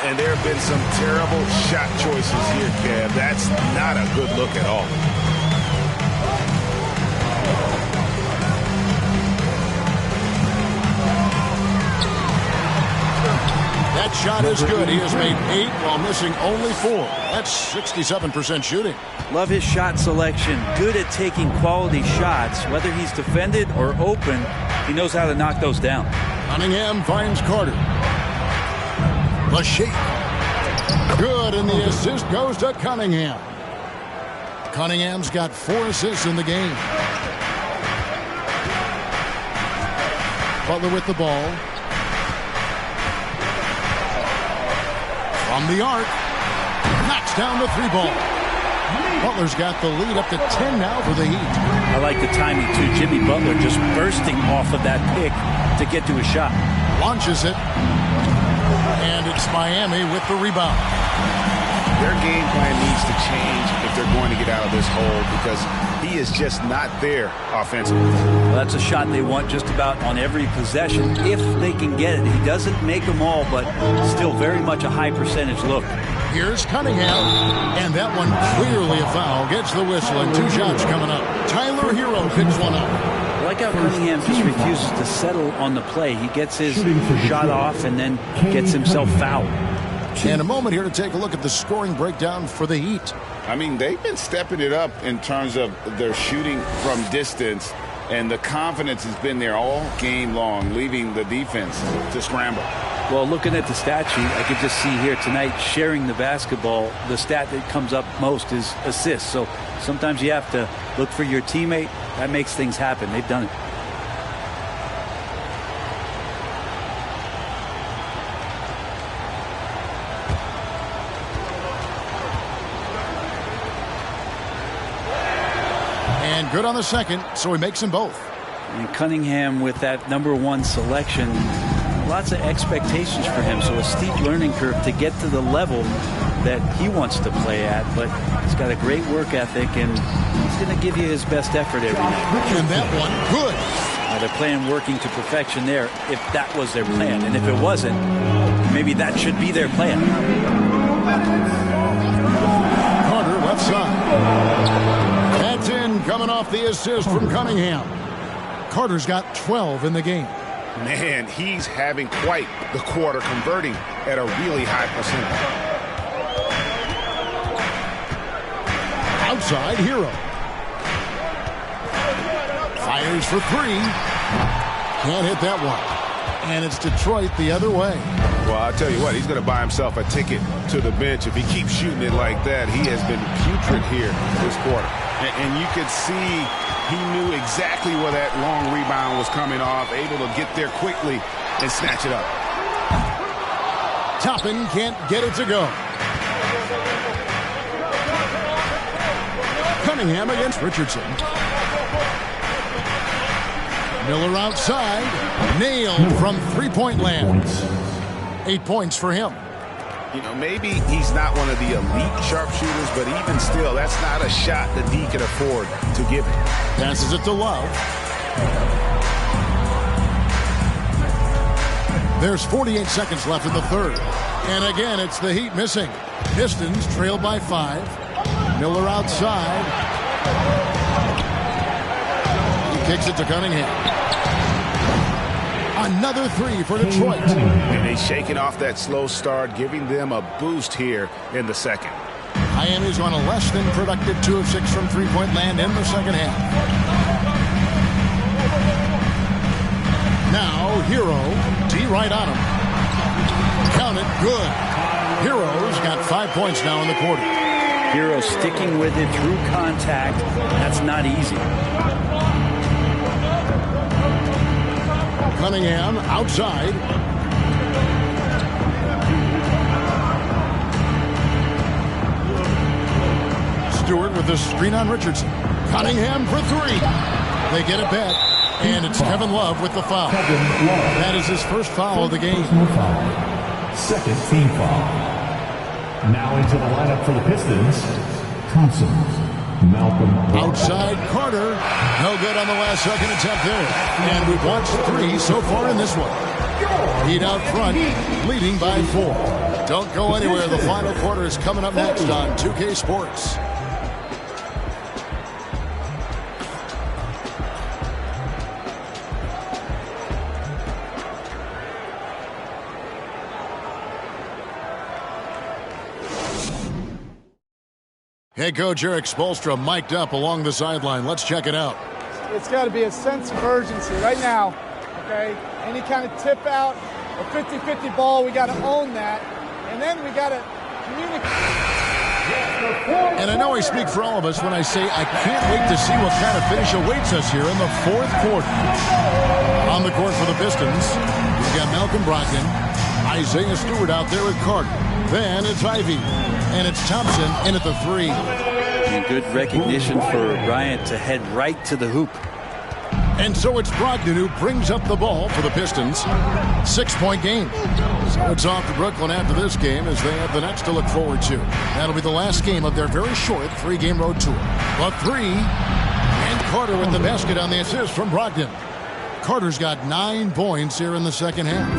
And there have been some terrible shot choices here, Kev. That's not a good look at all. That shot is good. He has made 8 while missing only 4. That's 67% shooting. Love his shot selection. Good at taking quality shots. Whether he's defended or open, he knows how to knock those down. Cunningham finds Carter. The shake. Good, and the assist goes to Cunningham. Cunningham's got 4 assists in the game. Butler with the ball. From the arc. Knocks down the 3 ball. Butler's got the lead up to 10 now for the Heat. I like the timing, too. Jimmy Butler just bursting off of that pick to get to his shot. Launches it. And it's Miami with the rebound. Their game plan needs to change if they're going to get out of this hole because he is just not there offensively. Well, that's a shot they want just about on every possession if they can get it. He doesn't make them all, but still very much a high percentage look. Here's Cunningham, and that one clearly a foul. Gets the whistle, and 2 shots coming up. Tyler Hero picks one up. I like how Cunningham just refuses to settle on the play. He gets his shot off and then gets himself fouled. And a moment here to take a look at the scoring breakdown for the Heat. I mean, they've been stepping it up in terms of their shooting from distance, and the confidence has been there all game long, leaving the defense to scramble. Well, looking at the stat sheet, I could just see here tonight sharing the basketball. The stat that comes up most is assists. So sometimes you have to look for your teammate. That makes things happen. They've done it. And good on the second, so he makes them both. And Cunningham with that #1 selection, lots of expectations for him. So a steep learning curve to get to the level that he wants to play at. But he's got a great work ethic, and he's going to give you his best effort every night. And that one, good. They're playing working to perfection there if that was their plan. And if it wasn't, maybe that should be their plan. Carter left side. That's in, coming off the assist from Cunningham. Carter's got 12 in the game. Man, he's having quite the quarter, converting at a really high percentage. Outside, Hero. Fires for 3. Can't hit that one. And it's Detroit the other way. Well, I'll tell you what, he's going to buy himself a ticket to the bench if he keeps shooting it like that. He has been putrid here this quarter. And you could see he knew exactly where that long rebound was coming off, able to get there quickly and snatch it up. Toppin can't get it to go. Cunningham against Richardson. Miller outside. Nailed from 3-point land. 8 points for him. You know, maybe he's not one of the elite sharpshooters, but even still, that's not a shot that he can afford to give him. Passes it to Love. There's 48 seconds left in the third. And again, it's the Heat missing. Pistons trailed by 5. Miller outside. He kicks it to Cunningham. Another 3 for Detroit. And they're shaking off that slow start, giving them a boost here in the second. Miami's on a less than productive 2 of 6 from 3-point land in the second half. Now, Hero. D right on him. Count it. Good. Hero's got 5 points now in the quarter. Hero sticking with it through contact. That's not easy. Cunningham outside. Stewart with the screen on Richardson. Cunningham for 3. They get it back. And it's Kevin Love with the foul. That is his first foul of the game. Second team foul. Now into the lineup for the Pistons, Thompson. Malcolm outside Carter. No good on the last second attempt there. And we've watched 3 so far in this one. Heat out front, leading by 4. Don't go anywhere. The final quarter is coming up next on 2K Sports. Head coach Eric Spoelstra mic'd up along the sideline. Let's check it out. It's got to be a sense of urgency right now, okay? Any kind of tip out, a 50-50 ball, we got to own that. And then we got to communicate. And I know I speak for all of us when I say I can't wait to see what kind of finish awaits us here in the fourth quarter. On the court for the Pistons, we've got Malcolm Brogdon, Isaiah Stewart out there with Carter. Then it's Ivy, and it's Thompson in at the 3. And good recognition for Bryant to head right to the hoop. And so it's Brogdon who brings up the ball for the Pistons. 6-point game. So it's off to Brooklyn after this game as they have the Nets to look forward to. That'll be the last game of their very short 3-game road tour. But 3, and Carter with the basket on the assist from Brogdon. Carter's got 9 points here in the second half.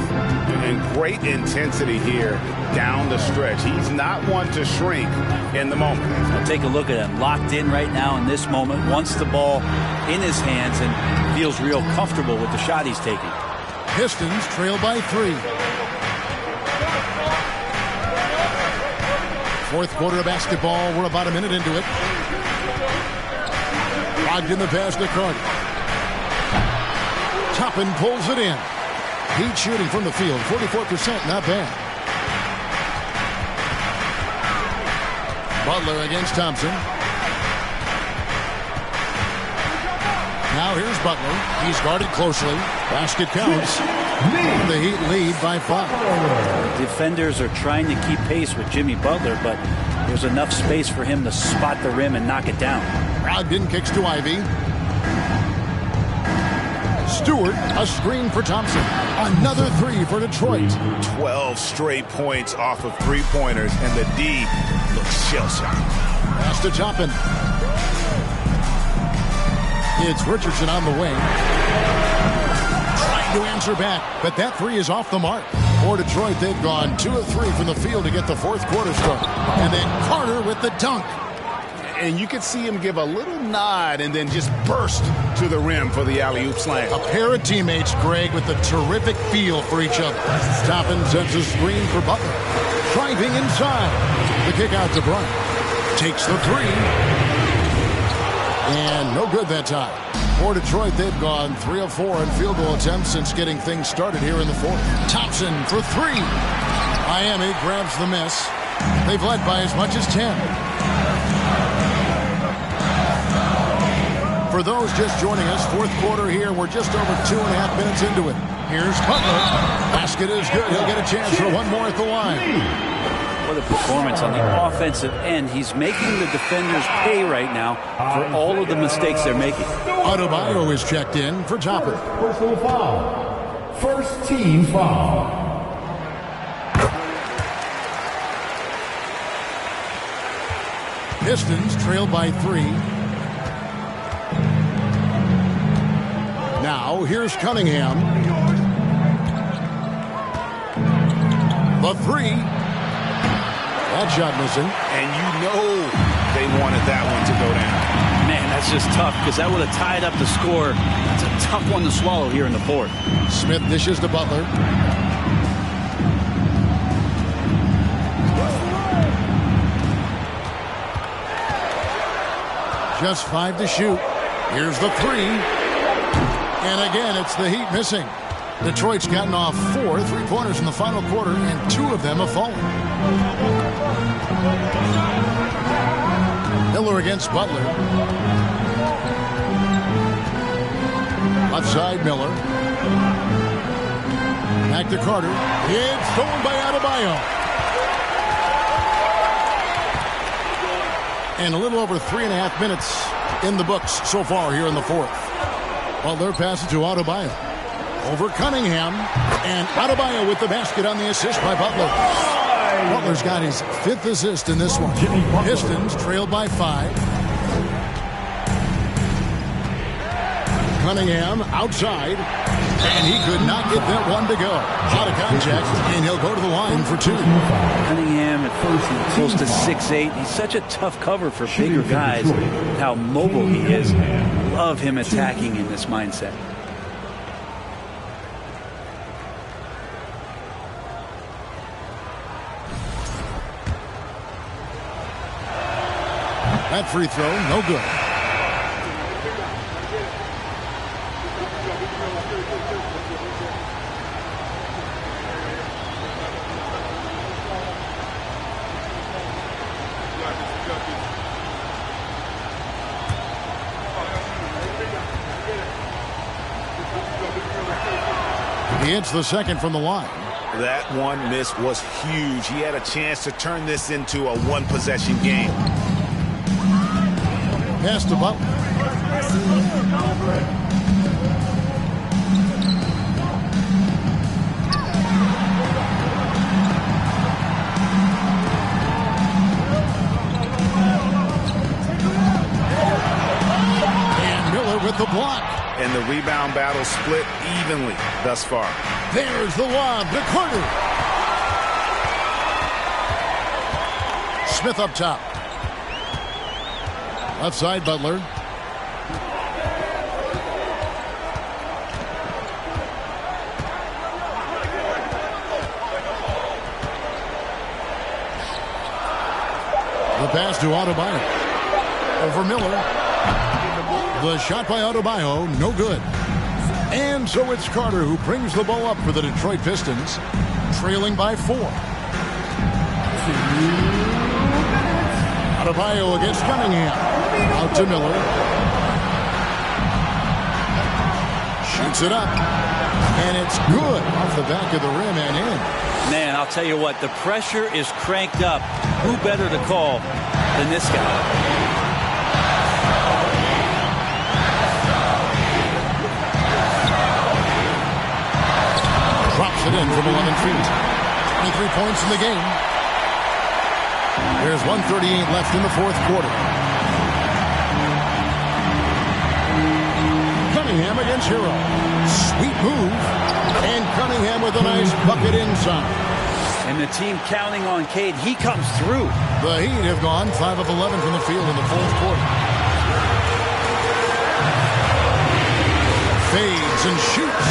And great intensity here down the stretch. He's not one to shrink in the moment. I'll take a look at him. Locked in right now in this moment. Wants the ball in his hands and feels real comfortable with the shot he's taking. Pistons trail by 3. Fourth quarter of basketball. We're about a minute into it. Logged in the pass to Carter. Toppin pulls it in. Heat shooting from the field, 44%, not bad. Butler against Thompson. Now here's Butler. He's guarded closely. Basket counts. The Heat lead by 5. Defenders are trying to keep pace with Jimmy Butler, but there's enough space for him to spot the rim and knock it down. Brogdon kicks to Ivy. Stewart, a screen for Thompson. Another 3 for Detroit. 12 straight points off of three-pointers, and the D looks shell-shocked. Pass to Toppin. It's Richardson on the wing. Trying to answer back, but that 3 is off the mark. For Detroit, they've gone 2 of 3 from the field to get the fourth quarter started. And then Carter with the dunk. And you could see him give a little nod and then just burst to the rim for the alley-oop slam. A pair of teammates, Greg, with a terrific feel for each other. Toppin sends a screen for Butler. Driving inside. The kick out to Bryant. Takes the 3. And no good that time. For Detroit, they've gone 3 of 4 in field goal attempts since getting things started here in the fourth. Thompson for 3. Miami grabs the miss. They've led by as much as 10. For those just joining us, fourth quarter here, we're just over 2.5 minutes into it. Here's Butler. Basket is good. He'll get a chance for one more at the line. What a performance on the offensive end. He's making the defenders pay right now for all of the mistakes they're making. Adebayo is checked in for Toppin. Personal foul. First team foul. Pistons trail by 3. Now, here's Cunningham. The 3. That shot missing. And you know they wanted that one to go down. Man, that's just tough because that would have tied up the score. It's a tough one to swallow here in the fourth. Smith dishes to Butler. Just 5 to shoot. Here's the 3. And again, it's the Heat missing. Detroit's gotten off 4 3-pointers in the final quarter, and 2 of them have fallen. Miller against Butler. Left side, Miller. Back to Carter. It's stolen by Adebayo. And a little over 3.5 minutes in the books so far here in the fourth. Butler passes to Adebayo. Over Cunningham. And Adebayo with the basket on the assist by Butler. Butler's got his 5th assist in this one. Pistons trailed by 5. Cunningham outside. And he could not get that one to go. Out of contact. And he'll go to the line for 2. Cunningham at first close to 6'8". He's such a tough cover for bigger guys. How mobile he is. Love him attacking in this mindset. That free throw, no good. He hits the second from the line. That one miss was huge. He had a chance to turn this into a one-possession game. Pass to Butler. And Miller with the block. And the rebound battle split evenly thus far. There's the lob to Carter. Smith up top. Left side, Butler. The pass to Adebayo. Over Miller. The shot by Adebayo, no good. And so it's Carter who brings the ball up for the Detroit Pistons, trailing by 4. Adebayo against Cunningham. Out to Miller. Shoots it up. And it's good off the back of the rim and in. Man, I'll tell you what, the pressure is cranked up. Who better to call than this guy? Drops it in from 11 feet. 23 points in the game. There's 1:38 left in the fourth quarter. Cunningham against Hero. Sweet move. And Cunningham with a nice bucket inside. And the team counting on Cade. He comes through. The Heat have gone 5 of 11 from the field in the fourth quarter. Fades and shoots.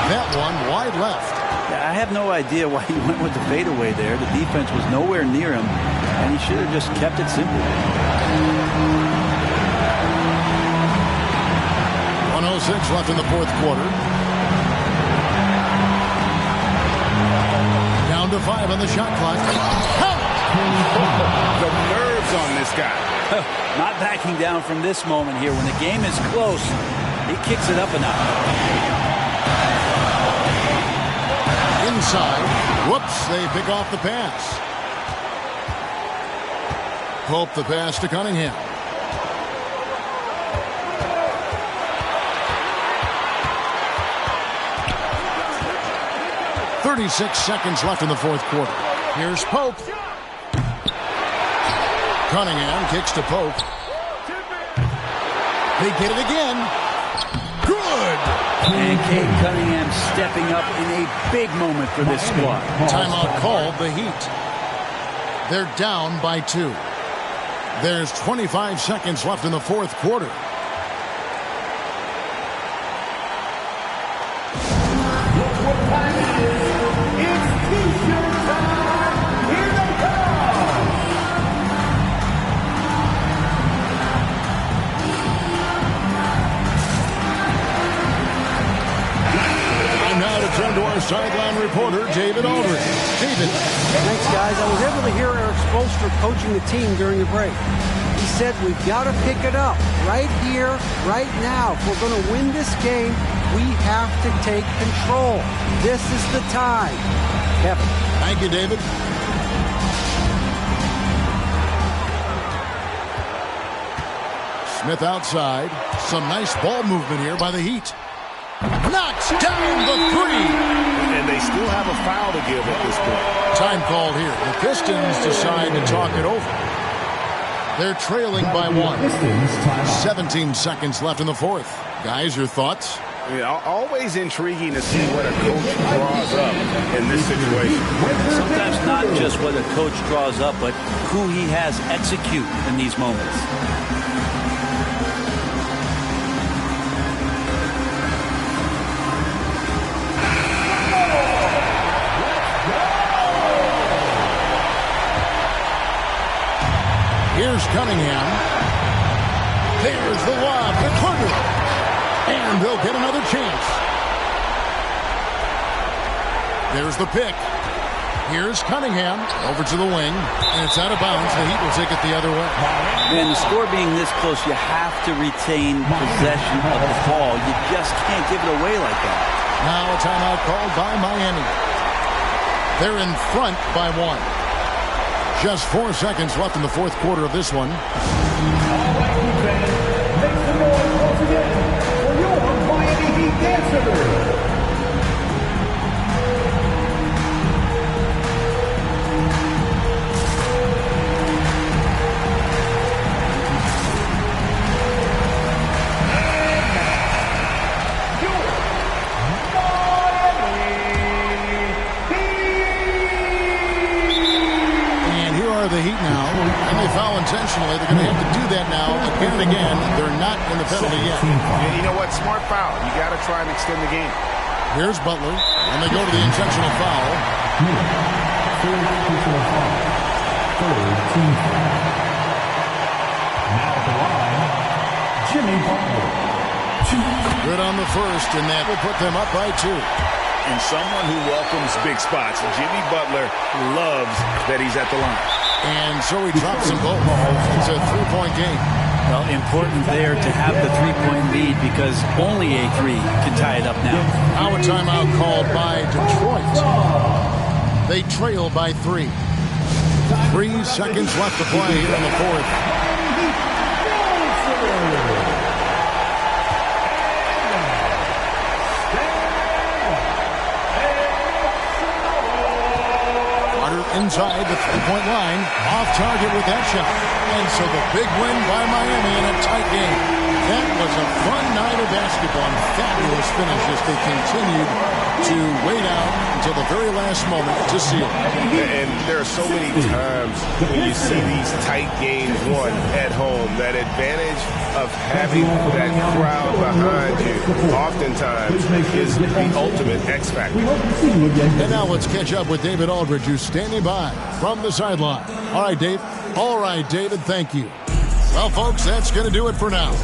That one wide left. I have no idea why he went with the fadeaway there. The defense was nowhere near him, and he should have just kept it simple. 1:06 left in the fourth quarter. Down to 5 on the shot clock. The nerves on this guy. Not backing down from this moment here. When the game is close, he kicks it up a notch. Inside. Whoops, they pick off the pass. Pope the pass to Cunningham. .36 seconds left in the fourth quarter. Here's Pope. Cunningham kicks to Pope. They get it again. Good! And Cade Cunningham stepping up in a big moment for this squad. Timeout called, the Heat. They're down by 2. There's 25 seconds left in the fourth quarter. Sideline reporter David Oblr. David. Thanks, guys. I was able to hear Eric Spoelstra coaching the team during the break. He said we've got to pick it up right here, right now. If we're going to win this game, we have to take control. This is the time. Kevin. Thank you, David. Smith outside. Some nice ball movement here by the Heat. Knocks down the three. And they still have a foul to give at this point. Time called here. The Pistons decide to talk it over. They're trailing by 1. 17 seconds left in the fourth. Guys, your thoughts? Yeah, always intriguing to see what a coach draws up in this situation. Sometimes not just what a coach draws up, but who he has execute in these moments. Here's Cunningham. There's the lob to Carter. And they'll get another chance. There's the pick. Here's Cunningham over to the wing, and it's out of bounds. The Heat will take it the other way. And the score being this close, you have to retain possession of the ball. You just can't give it away like that. Now a timeout called by Miami. They're in front by 1. Just 4 seconds left in the fourth quarter of this one. All right, Heat fans, make some noise once again for your Miami Heat dancers. The Heat now, and they foul intentionally. They're going to have to do that now again and again. They're not in the penalty yet. You know what? Smart foul. You got to try and extend the game. Here's Butler, and they go to the intentional foul. Third personal foul. Third team foul. Now at the line, Jimmy Butler. Good on the first, and that will put them up by 2. And someone who welcomes big spots. Jimmy Butler loves that he's at the line. And so he drops them both. It's a 3-point game. Well, important there to have the 3-point lead because only a 3 can tie it up now. Now a timeout called by Detroit. They trail by 3. 3 seconds left to play here in the fourth. Inside the 3-point line, off target with that shot. And so the big win by Miami in a tight game. That was a fun night of basketball and fabulous finish as they continued to wait out until the very last moment to seal it. And there are so many times when you see these tight games won at home, that advantage of having that crowd behind you oftentimes is the ultimate X factor. And now let's catch up with David Aldridge, who's standing by from the sideline. All right, Dave. All right, David, thank you. Well, folks, that's going to do it for now.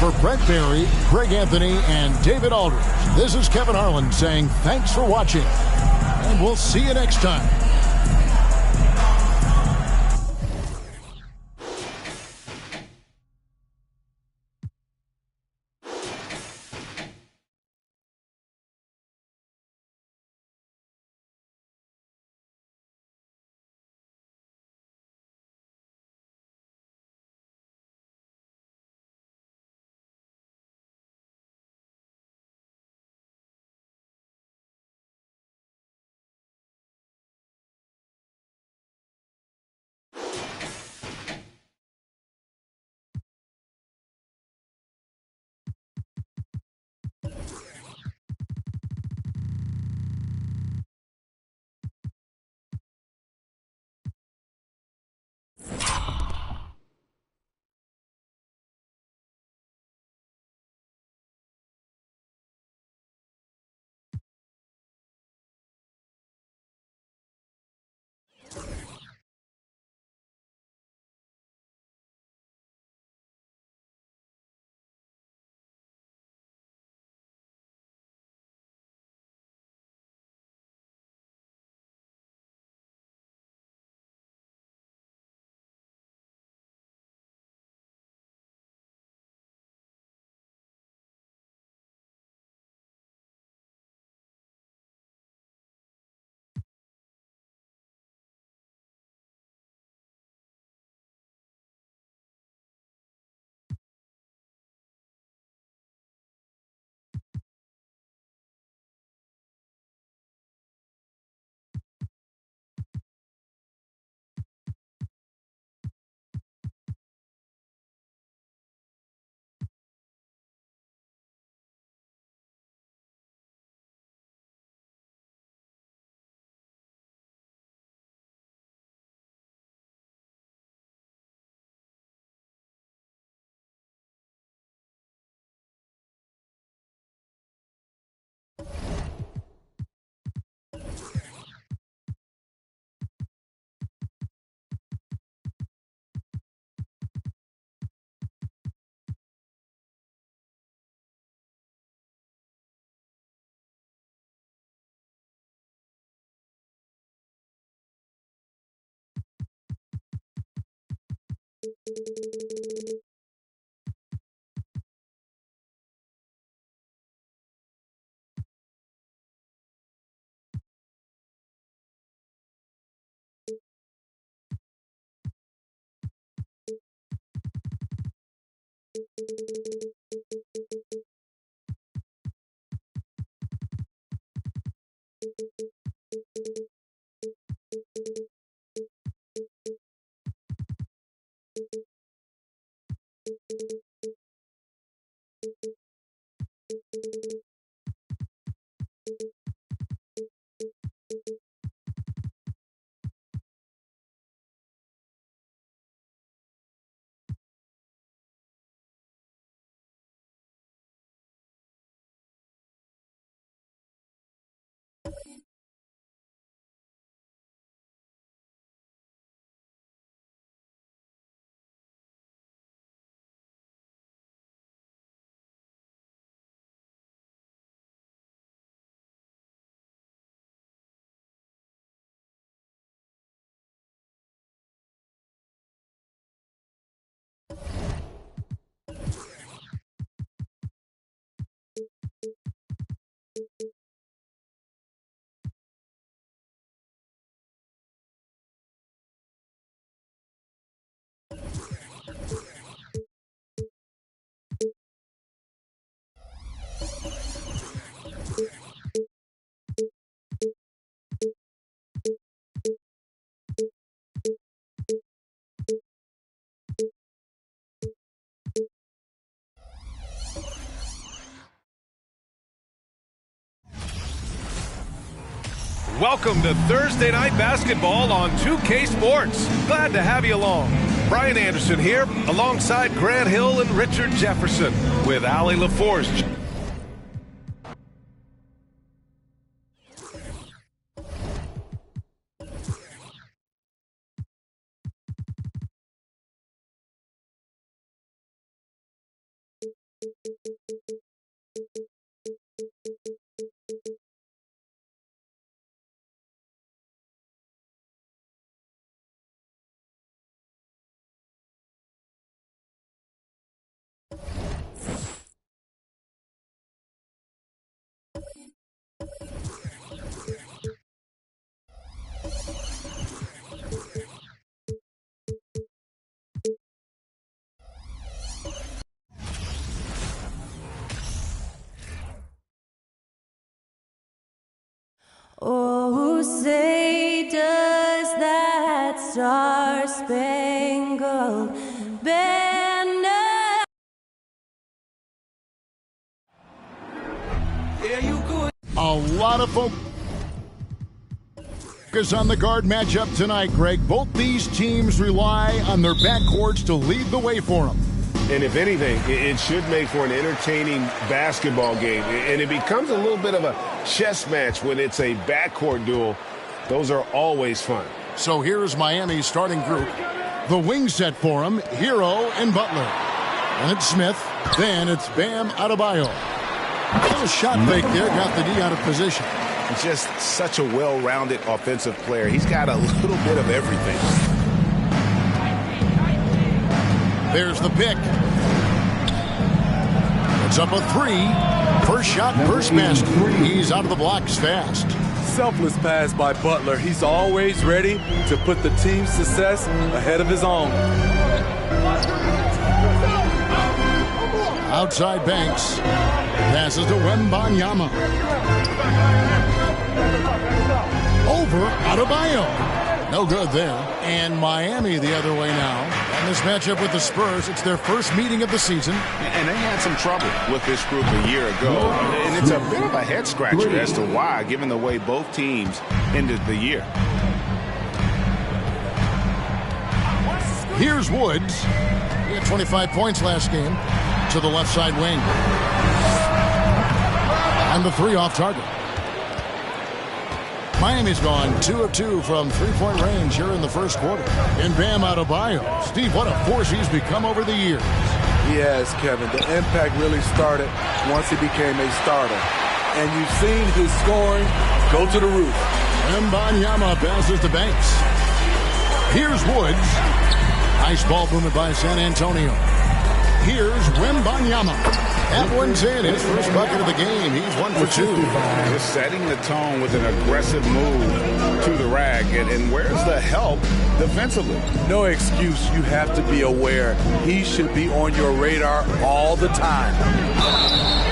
For Brent Barry, Greg Anthony, and David Aldridge, this is Kevin Harlan saying thanks for watching, and we'll see you next time. Welcome to Thursday Night Basketball on 2K Sports. Glad to have you along. Brian Anderson here, alongside Grant Hill and Richard Jefferson, with Allie LaForce. Oh, say does that star-spangled banner. A lot of focus on the guard matchup tonight, Greg. Both these teams rely on their backcourts to lead the way for them. And if anything, it should make for an entertaining basketball game. And it becomes a little bit of a chess match when it's a backcourt duel. Those are always fun. So here's Miami's starting group. The wing set for them, Hero and Butler. And it's Smith. Then it's Bam Adebayo. A little shot fake there, got the D out of position. Just such a well-rounded offensive player. He's got a little bit of everything. There's the pick. It's up a three. First shot, first basket. He's out of the blocks fast. Selfless pass by Butler. He's always ready to put the team's success ahead of his own. Outside Banks. Passes to Wembanyama. Over Adebayo. No good there. And Miami the other way now. And this matchup with the Spurs, it's their first meeting of the season. And they had some trouble with this group a year ago. And it's a bit of a head-scratcher as to why, given the way both teams ended the year. Here's Woods. He had 25 points last game. To the left side wing. And the three off target. Miami's gone 2 of 2 from three-point range here in the first quarter. And Bam Adebayo. Steve, what a force he's become over the years. He has, Kevin. The impact really started once he became a starter. And you've seen his scoring go to the roof. Wembanyama passes to Banks. Here's Woods. Nice ball movement by San Antonio. Here's Wembanyama. That one's in. His first bucket of the game. He's 1 for 2. Just setting the tone with an aggressive move to the rack. And where's the help defensively? No excuse. You have to be aware. He should be on your radar all the time.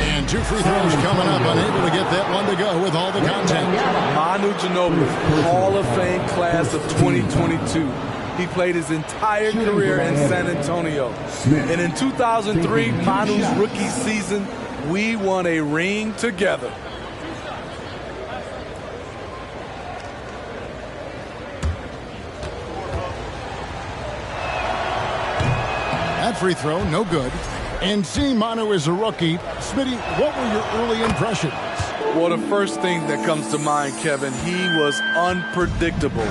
And 2 free throws coming up. Unable to get that one to go with all the contact. Manu Ginobili, Hall of Fame class of 2022. He played his entire career in San Antonio. And in 2003, Manu's rookie season, we won a ring together. That free throw, no good. And seeing Manu as a rookie, Smitty, what were your early impressions? Well, the first thing that comes to mind, Kevin, he was unpredictable.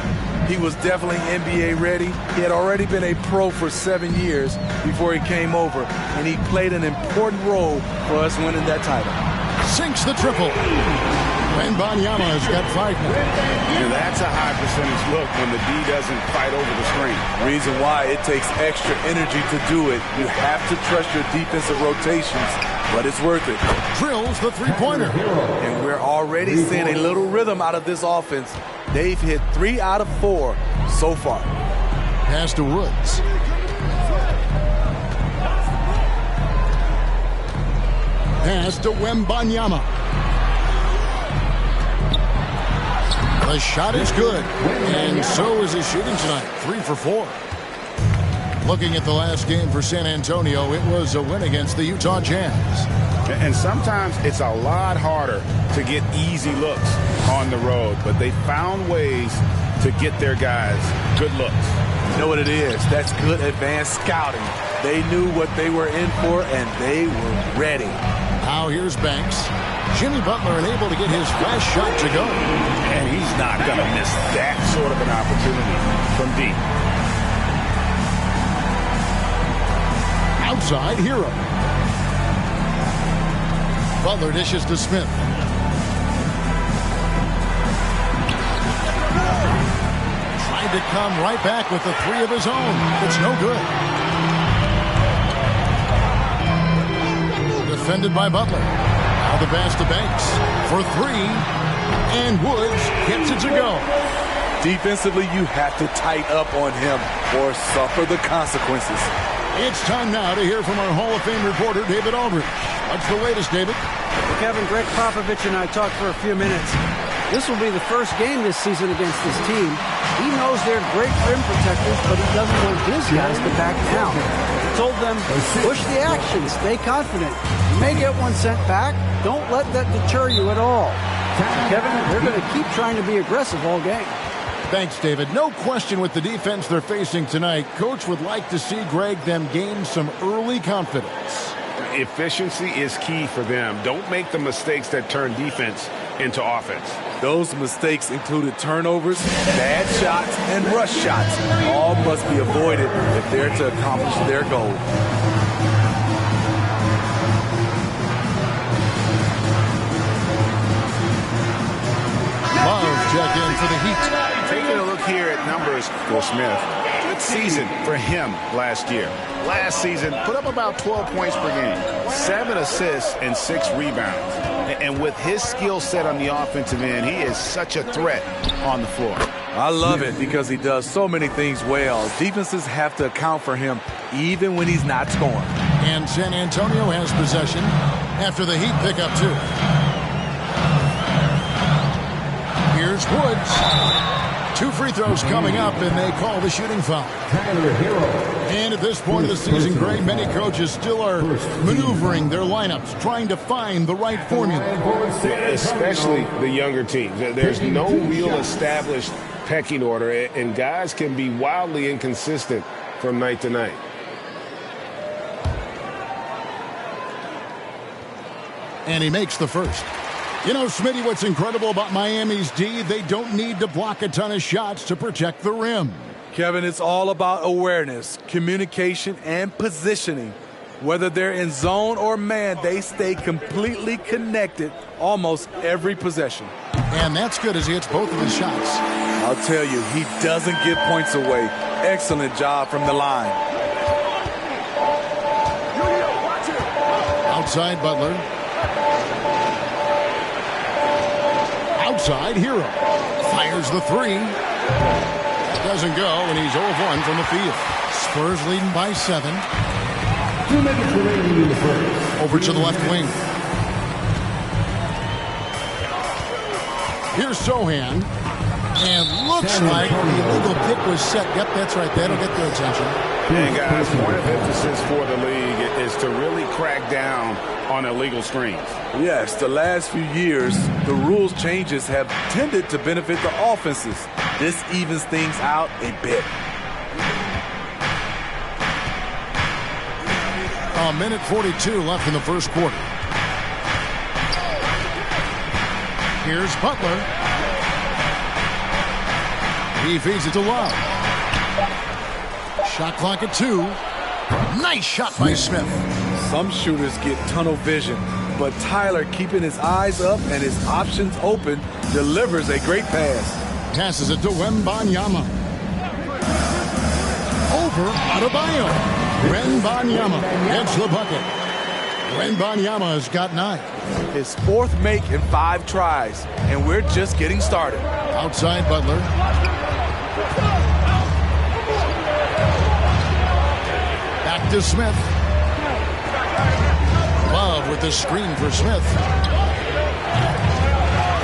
He was definitely NBA ready. He had already been a pro for 7 years before he came over, and he played an important role for us winning that title. Sinks the triple. Wembanyama's got 5 now. Yeah, that's a high percentage look when the D doesn't fight over the screen. Reason why it takes extra energy to do it. You have to trust your defensive rotations, but it's worth it. Drills the three-pointer. And we're already seeing a little rhythm out of this offense. They've hit 3 out of 4 so far. Pass to Woods. Pass to Wembanyama. The shot is good, and so is his shooting tonight. 3 for 4. Looking at the last game for San Antonio, it was a win against the Utah Jazz. And sometimes it's a lot harder to get easy looks on the road, but they found ways to get their guys good looks. You know what it is? That's good advanced scouting. They knew what they were in for, and they were ready. Now here's Banks. Jimmy Butler unable to get his last shot to go. And he's not going to miss that sort of an opportunity from deep. Outside, Hero. Butler dishes to Smith. Tried to come right back with the 3 of his own. It's no good. Defended by Butler. Now the pass to Banks for 3. And Woods gets it to go. Defensively, you have to tighten up on him or suffer the consequences. It's time now to hear from our Hall of Fame reporter, David Aldridge. What's the latest, David? Well, Kevin, Greg Popovich and I talked for a few minutes. This will be the first game this season against this team. He knows they're great rim protectors, but he doesn't want his guys to back down. He told them, push the action, stay confident. You may get one sent back. Don't let that deter you at all. Kevin, they're going to keep trying to be aggressive all game. Thanks, David. No question with the defense they're facing tonight. Coach would like to see, Greg, them gain some early confidence. Efficiency is key for them. Don't make the mistakes that turn defense into offense. Those mistakes included turnovers, bad shots, and rush shots. All must be avoided if they're to accomplish their goal. Love check in for the Heat. Taking a look here at numbers for Smith. Good season for him last year. Last season, put up about 12 points per game, 7 assists, and 6 rebounds. And with his skill set on the offensive end, he is such a threat on the floor. I love it because he does so many things well. Defenses have to account for him even when he's not scoring. And San Antonio has possession after the Heat pick up 2. Here's Woods. 2 free throws coming up, and they call the shooting foul. And at this point of the season, Greg, many coaches still are maneuvering their lineups, trying to find the right formula. Especially the younger teams. There's no real established pecking order, and guys can be wildly inconsistent from night to night. And he makes the first. You know, Smitty, what's incredible about Miami's D, they don't need to block a ton of shots to protect the rim. Kevin, it's all about awareness, communication, and positioning. Whether they're in zone or man, they stay completely connected almost every possession. And that's good as he hits both of his shots. I'll tell you, he doesn't give points away. Excellent job from the line. Outside Butler. Outside Hero. Fires the three. It doesn't go, and he's 0 of 1 from the field. Spurs leading by 7. 2 minutes remaining in the first. Over to the left wing. Here's Sohan. And looks like the illegal kick was set. Yep, that's right. That'll get their attention. And guys, point of emphasis for the league is to really crack down on illegal screens. Yes, the last few years, the rules changes have tended to benefit the offenses. This evens things out a bit. A minute 42 left in the first quarter. Here's Butler. He feeds it to Love. Shot clock at 2. Nice shot by Smith. Some shooters get tunnel vision, but Tyler, keeping his eyes up and his options open, delivers a great pass. Passes it to Wembanyama. Over Adebayo. Wembanyama gets the bucket. Wembanyama has got 9. His 4th make in 5 tries, and we're just getting started. Outside Butler. Back to Smith. Love with the screen for Smith.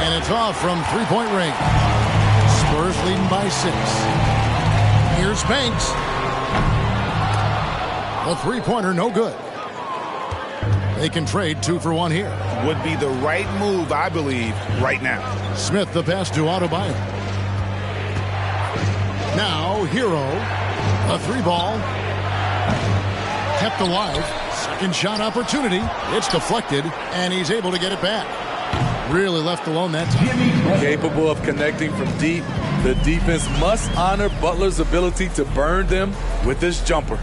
And it's off from three-point range. Spurs leading by 6. Here's Banks. A three-pointer, no good. They can trade 2 for 1 here. Would be the right move, I believe, right now. Smith, the pass to Adebayo. Now, Hero. A 3-ball. Kept alive. Second shot opportunity. It's deflected, and he's able to get it back. Really left alone that time. Capable of connecting from deep, the defense must honor Butler's ability to burn them with this jumper.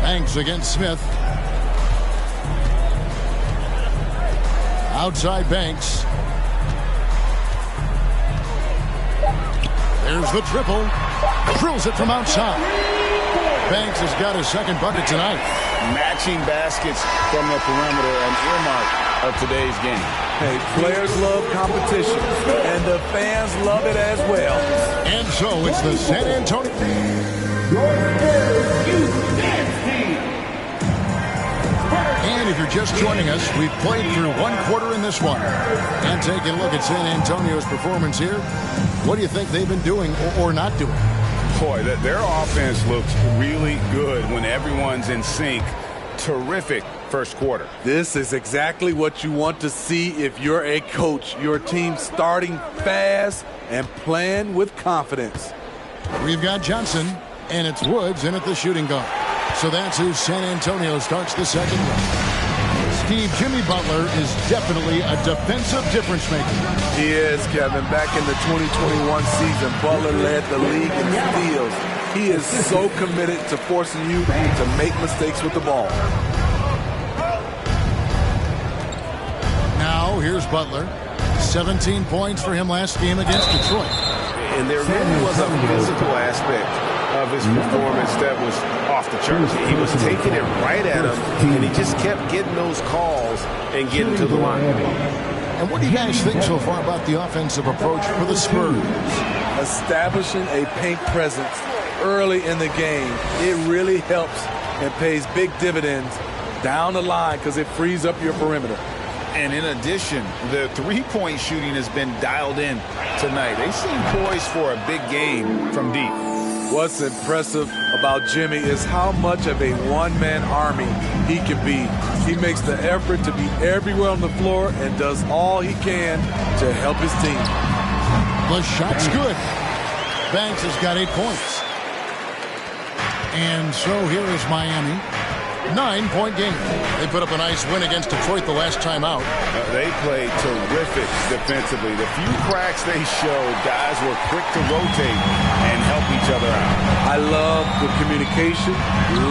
Banks against Smith. Outside Banks. There's the triple. Drills it from outside. Banks has got his second bucket tonight. Matching baskets from the perimeter, an earmark of today's game. Hey, players love competition, and the fans love it as well. And so it's the San Antonio. And if you're just joining us, we've played through 1 quarter in this one. And taking a look at San Antonio's performance here, what do you think they've been doing or not doing? Boy, their offense looks really good when everyone's in sync. Terrific first quarter. This is exactly what you want to see if you're a coach. Your team starting fast and playing with confidence. We've got Johnson, and it's Woods in at the shooting guard. So that's who San Antonio starts the second round. Steve, Jimmy Butler is definitely a defensive difference maker. He is, Kevin. Back in the 2021 season, Butler led the league in steals. He is so committed to forcing you to make mistakes with the ball. Now, here's Butler. 17 points for him last game against Detroit. And there really was a physical aspect of his performance that was off the charts. He was taking it right at him, and he just kept getting those calls and getting to the line. And what do you guys think so far about the offensive approach for the Spurs? Establishing a paint presence early in the game, it really helps and pays big dividends down the line because it frees up your perimeter. And in addition, the three-point shooting has been dialed in tonight. They seem poised for a big game from deep. What's impressive about Jimmy is how much of a one-man army he can be. He makes the effort to be everywhere on the floor and does all he can to help his team. The shot's good. Banks has got 8 points. And so here is Miami. 9-point game. They put up a nice win against Detroit the last time out. They played terrific defensively. The few cracks they showed, guys were quick to rotate and help each other out. I love the communication,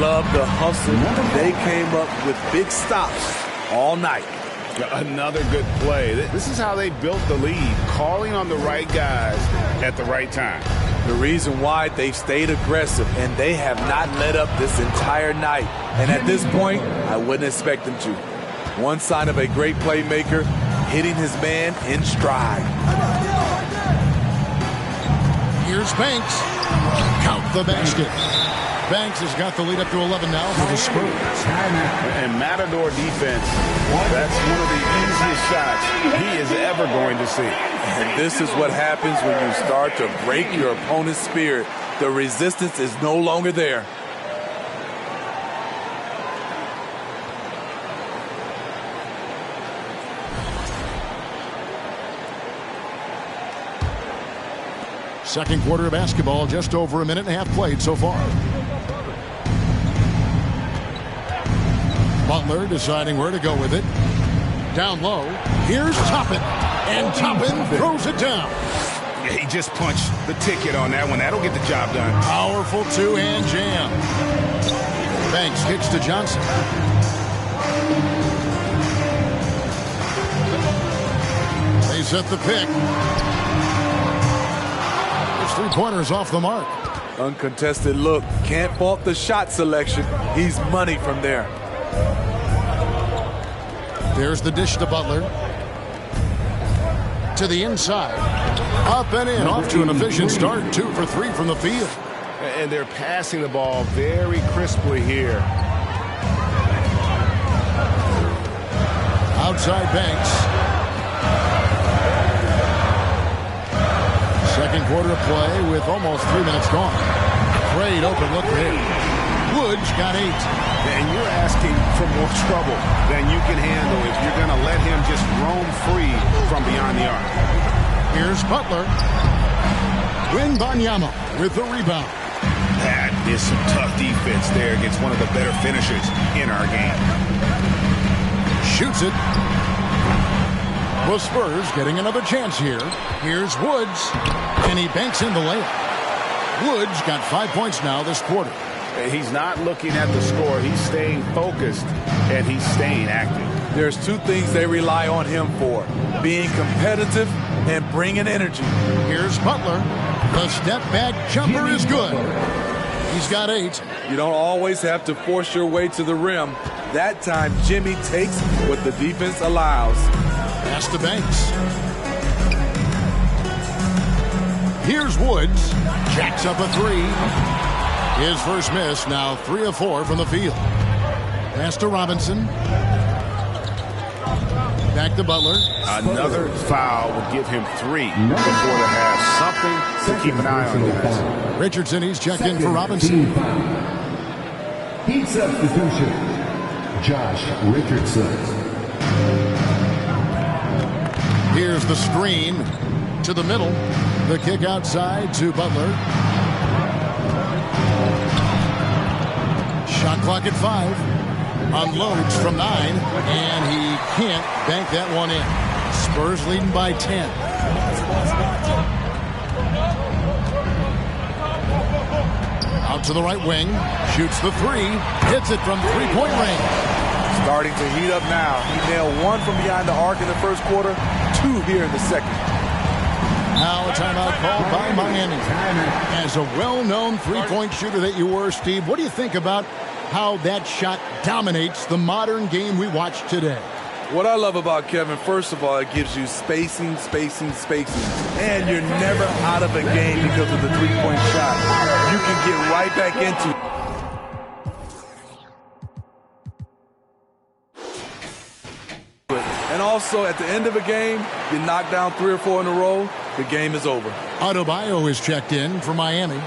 love the hustle. They came up with big stops all night. Another good play. This is how they built the lead, calling on the right guys at the right time. The reason why they've stayed aggressive, and they have not let up this entire night. And at this point, I wouldn't expect them to. One sign of a great playmaker, hitting his man in stride. Here's Banks. Count the basket. Banks has got the lead up to 11 now for the Spurs. And Matador defense, that's one of the easiest shots he is ever going to see. And this is what happens when you start to break your opponent's spirit. The resistance is no longer there. Second quarter of basketball, just over a minute and a half played so far. Butler deciding where to go with it. Down low. Here's Toppin. And Toppin throws it down. Yeah, he just punched the ticket on that one. That'll get the job done. Powerful two-hand jam. Banks kicks to Johnson. They set the pick. His three-pointers off the mark. Uncontested look. Can't fault the shot selection. He's money from there. There's the dish to Butler. To the inside. Up and in. Off to an efficient start. 2 for 3 from the field. And they're passing the ball very crisply here. Outside Banks. Second quarter of play with almost 3 minutes gone. Great open look there. Woods got 8. And you're asking for more trouble than you can handle if you're going to let him just roam free from beyond the arc. Here's Butler. Wembanyama with the rebound. That is some tough defense there against one of the better finishers in our game. Shoots it. The Spurs getting another chance here. Here's Woods. And he banks in the layup. Woods got 5 points now this quarter. He's not looking at the score. He's staying focused, and he's staying active. There's 2 things they rely on him for. Being competitive and bringing energy. Here's Butler. The step-back jumper is good. He's got 8. You don't always have to force your way to the rim. That time, Jimmy takes what the defense allows. Pass to Banks. Here's Woods. Jacks up a 3. His first miss, now 3 of 4 from the field. Pass to Robinson. Back to Butler. Another foul will give him 3 before the half. Something to keep an eye on, guys. Richardson, he's checked in for Robinson. Heat substitution, Josh Richardson. Here's the screen to the middle. The kick outside to Butler. Shot clock at 5. Unloads from 9, and he can't bank that one in. Spurs leading by 10. Out to the right wing. Shoots the 3. Hits it from three-point range. Starting to heat up now. He nailed 1 from behind the arc in the first quarter, 2 here in the second. Now a timeout called by Miami. As a well-known three-point shooter that you were, Steve, what do you think about how that shot dominates the modern game we watch today? What I love about Kevin, first of all, it gives you spacing. And you're never out of a game because of the three-point shot. You can get right back into it. And also, at the end of a game, you knock down 3 or 4 in a row, the game is over. Adebayo is checked in for Miami.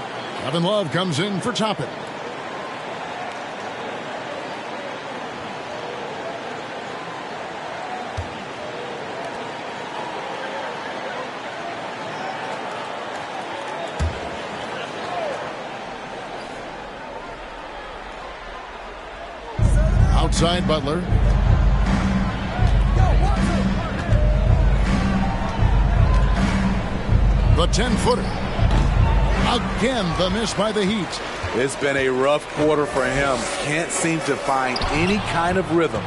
Kevin Love comes in for Toppin. Outside Butler. The 10-footer. Again, the miss by the Heat. It's been a rough quarter for him. Can't seem to find any kind of rhythm.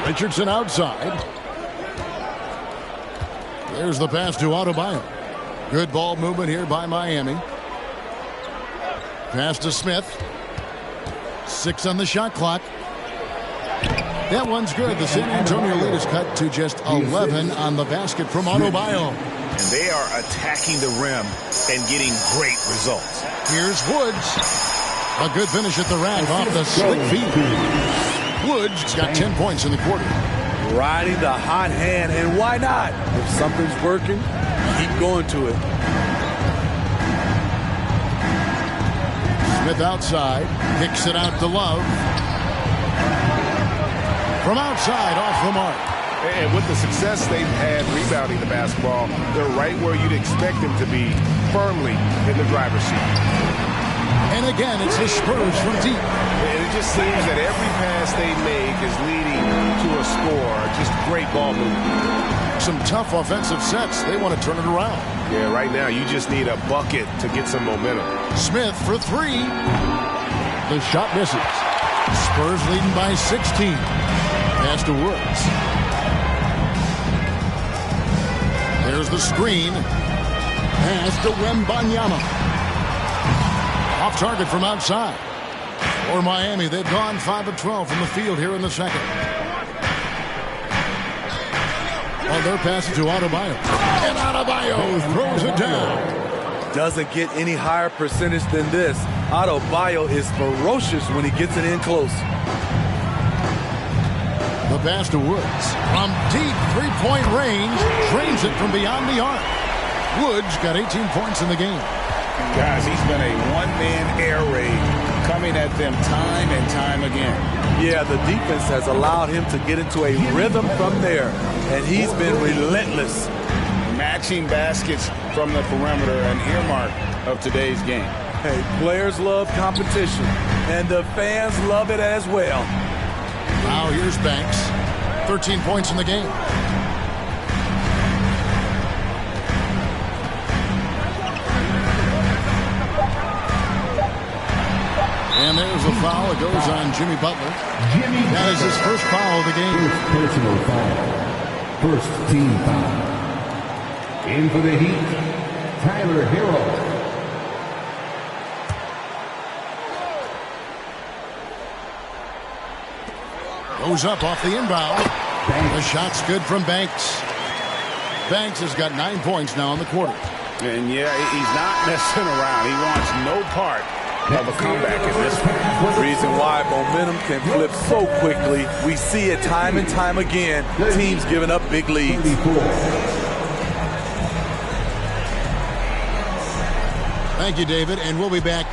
Richardson outside. There's the pass to Adebayo. Good ball movement here by Miami. Pass to Smith. 6 on the shot clock. That one's good. The San Antonio lead is cut to just 11 on the basket from Adebayo. And they are attacking the rim and getting great results. Here's Woods. A good finish at the rack off the slick feet. Woods got 10 points in the quarter. Riding the hot hand, and why not? If something's working, keep going to it. Smith outside, kicks it out to Love. From outside, off the mark. And with the success they've had rebounding the basketball, they're right where you'd expect them to be, firmly in the driver's seat. And again, it's the Spurs from deep. And it just seems that every pass they make is leading to a score. Just great ball movement. Some tough offensive sets. They want to turn it around. Yeah, right now you just need a bucket to get some momentum. Smith for 3. The shot misses. Spurs leading by 16. Pass to Woods. There's the screen. Pass to Wembanyama. Off target from outside. For Miami, they've gone 5 of 12 from the field here in the second. Well, they're passing to Adebayo. And Adebayo throws it down. Doesn't get any higher percentage than this. Adebayo is ferocious when he gets it in close. The pass to Woods. From deep three-point range, drains it from beyond the arc. Woods got 18 points in the game. Guys, he's been a one-man air raid, coming at them time and time again. Yeah, the defense has allowed him to get into a rhythm from there, and he's been relentless. Matching baskets from the perimeter, an earmark of today's game. Hey, players love competition, and the fans love it as well. Now here's Banks. 13 points in the game. And there's a foul. It goes on Jimmy Butler. That is his first foul of the game. First personal foul. First team foul. In for the Heat, Tyler Hero. Goes up off the inbound. The shot's good from Banks. Banks has got 9 points now in the quarter. And yeah, he's not messing around. He wants no part of a comeback in this one. Reason why momentum can flip so quickly. We see it time and time again. Teams giving up big leads. Thank you, David, and we'll be back.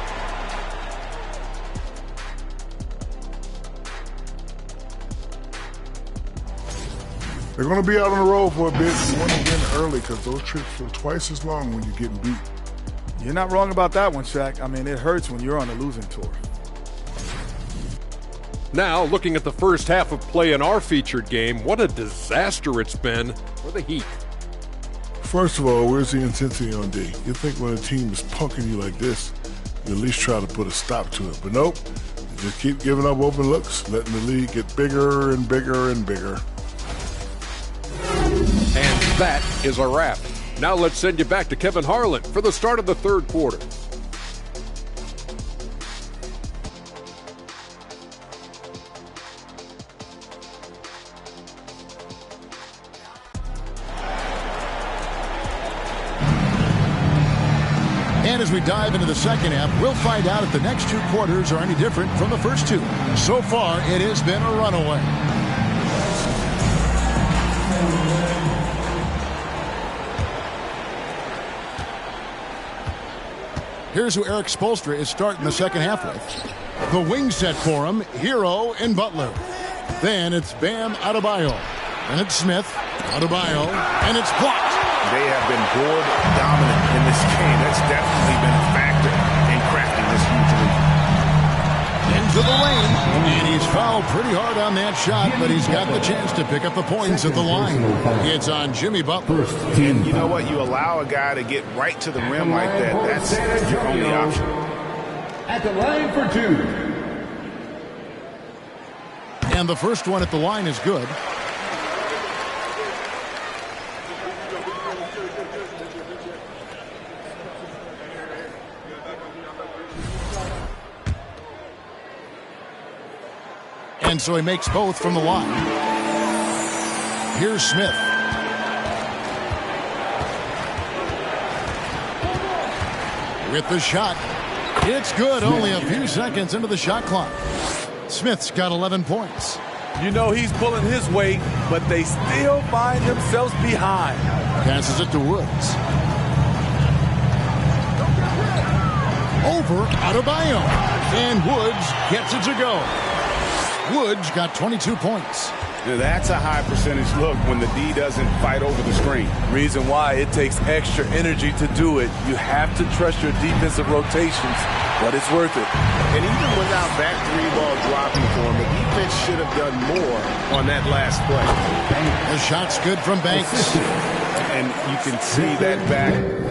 They're going to be out on the road for a bit. You want to win early because those trips feel twice as long when you're getting beat. You're not wrong about that one, Shaq. I mean, it hurts when you're on a losing tour. Now, looking at the first half of play in our featured game, what a disaster it's been for the Heat. First of all, where's the intensity on D? You think when a team is punking you like this, you at least try to put a stop to it. But nope, you just keep giving up open looks, letting the lead get bigger and bigger and bigger. And that is a wrap. Now let's send you back to Kevin Harlan for the start of the third quarter. And as we dive into the second half, we'll find out if the next 2 quarters are any different from the first 2. So far, it has been a runaway. Here's who Eric Spoelstra is starting the second half with. The wing set for him, Hero and Butler. Then it's Bam Adebayo. And it's Smith, Adebayo, and it's blocked. They have been board dominant in this game. That's definitely been a factor in crafting this huge lead. Into the lane. And he's fouled pretty hard on that shot, but he's got the chance to pick up the points at the line. It's on Jimmy Butler. And you know what? You allow a guy to get right to the rim like that. That's your only option. At the line for 2. And the first one at the line is good. And so he makes both from the line. Here's Smith. With the shot. It's good. Only a few seconds into the shot clock. Smith's got 11 points. You know he's pulling his weight, but they still find themselves behind. Passes it to Woods. Over Adebayo. And Woods gets it to go. Woods got 22 points. That's a high percentage look when the D doesn't fight over the screen. Reason why it takes extra energy to do it. You have to trust your defensive rotations, but it's worth it. And even without that 3-ball dropping for him, the defense should have done more on that last play. The shot's good from Banks. And you can see that back.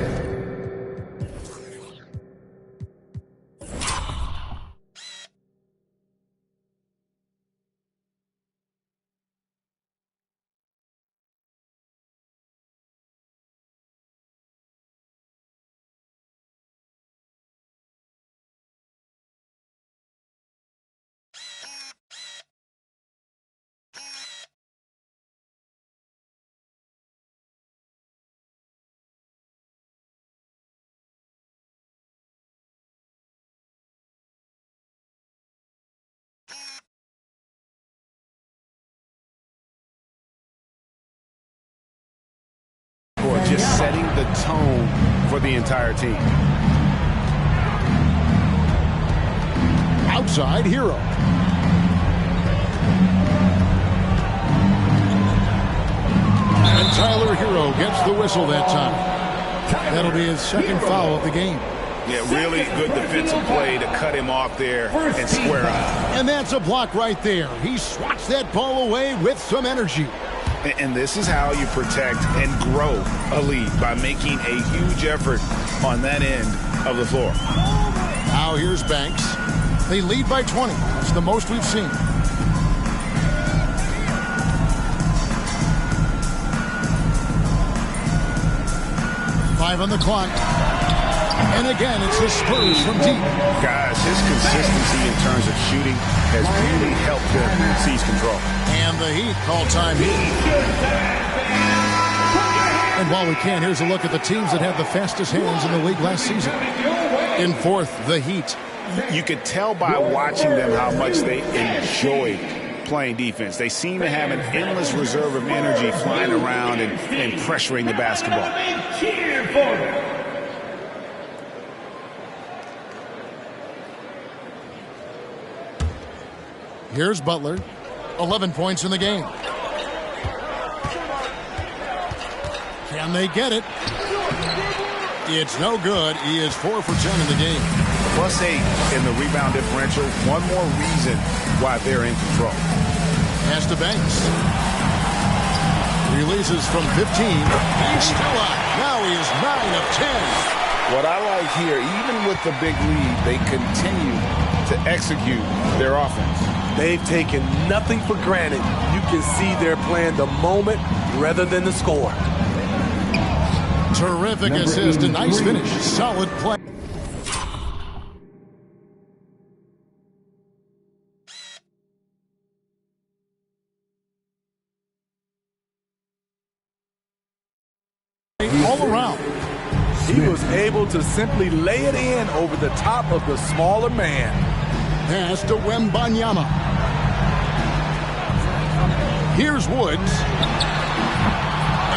Just setting the tone for the entire team. Outside Hero. And Tyler Hero gets the whistle that time. That'll be his second foul of the game. Yeah, really good defensive play to cut him off there and square up. And that's a block right there. He swats that ball away with some energy. And this is how you protect and grow a lead, by making a huge effort on that end of the floor. Now here's Banks. They lead by 20. It's the most we've seen. Five on the clock. And again, it's the Spurs from deep. Guys, his consistency in terms of shooting has really helped them seize control. And the Heat call time here. And while we can, here's a look at the teams that had the fastest hands in the league last season. In fourth, the Heat. You could tell by watching them how much they enjoyed playing defense. They seem to have an endless reserve of energy flying around and pressuring the basketball. Here's Butler. 11 points in the game. Can they get it? It's no good. He is 4 for 10 in the game. +8 in the rebound differential. One more reason why they're in control. Pass to Banks. Releases from 15. He's still up. Now he is 9 of 10. What I like here, even with the big lead, they continue to execute their offense. They've taken nothing for granted. You can see they're playing the moment rather than the score. Terrific assist. A nice finish. Solid play. All around. He was able to simply lay it in over the top of the smaller man. Pass to Wembanyama. Here's Woods.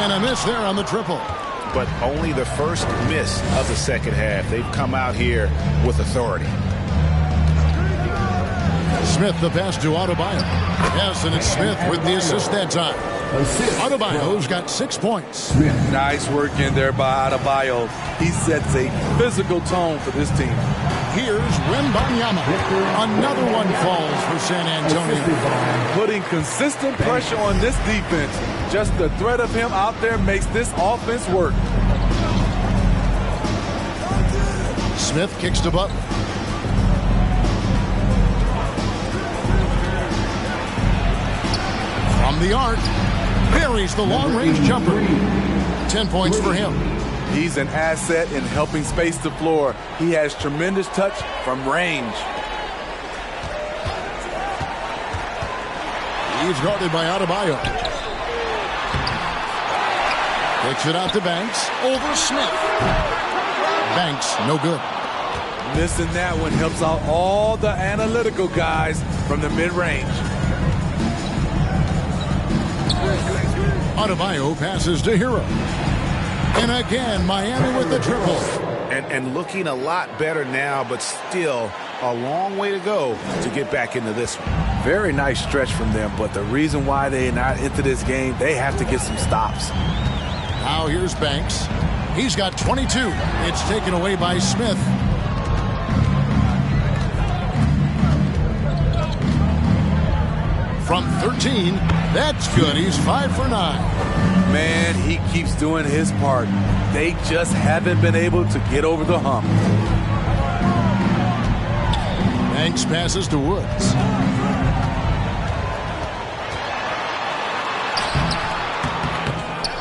And a miss there on the triple. But only the first miss of the second half. They've come out here with authority. Smith, the pass to Adebayo. Yes, and it's Smith with the assist that time. Adebayo's got 6 points. Nice work in there by Adebayo. He sets a physical tone for this team. Here's Wembanyama. Another one falls for San Antonio. Putting consistent pressure on this defense. Just the threat of him out there makes this offense work. Smith kicks to Butler. From the arc, buries the long-range jumper. 10 points for him. He's an asset in helping space the floor. He has tremendous touch from range. He's guarded by Adebayo. Kicks it out to Banks. Over Smith. Banks, no good. Missing that one helps out all the analytical guys from the mid-range. Adebayo passes to Hero. And again, Miami with the triple. And looking a lot better now, but still a long way to go to get back into this one. Very nice stretch from them, but the reason why they're not into this game, they have to get some stops. Now here's Banks. He's got 22. It's taken away by Smith. From 13, that's good. He's 5 for 9. Man, he keeps doing his part. They just haven't been able to get over the hump. Banks passes to Woods.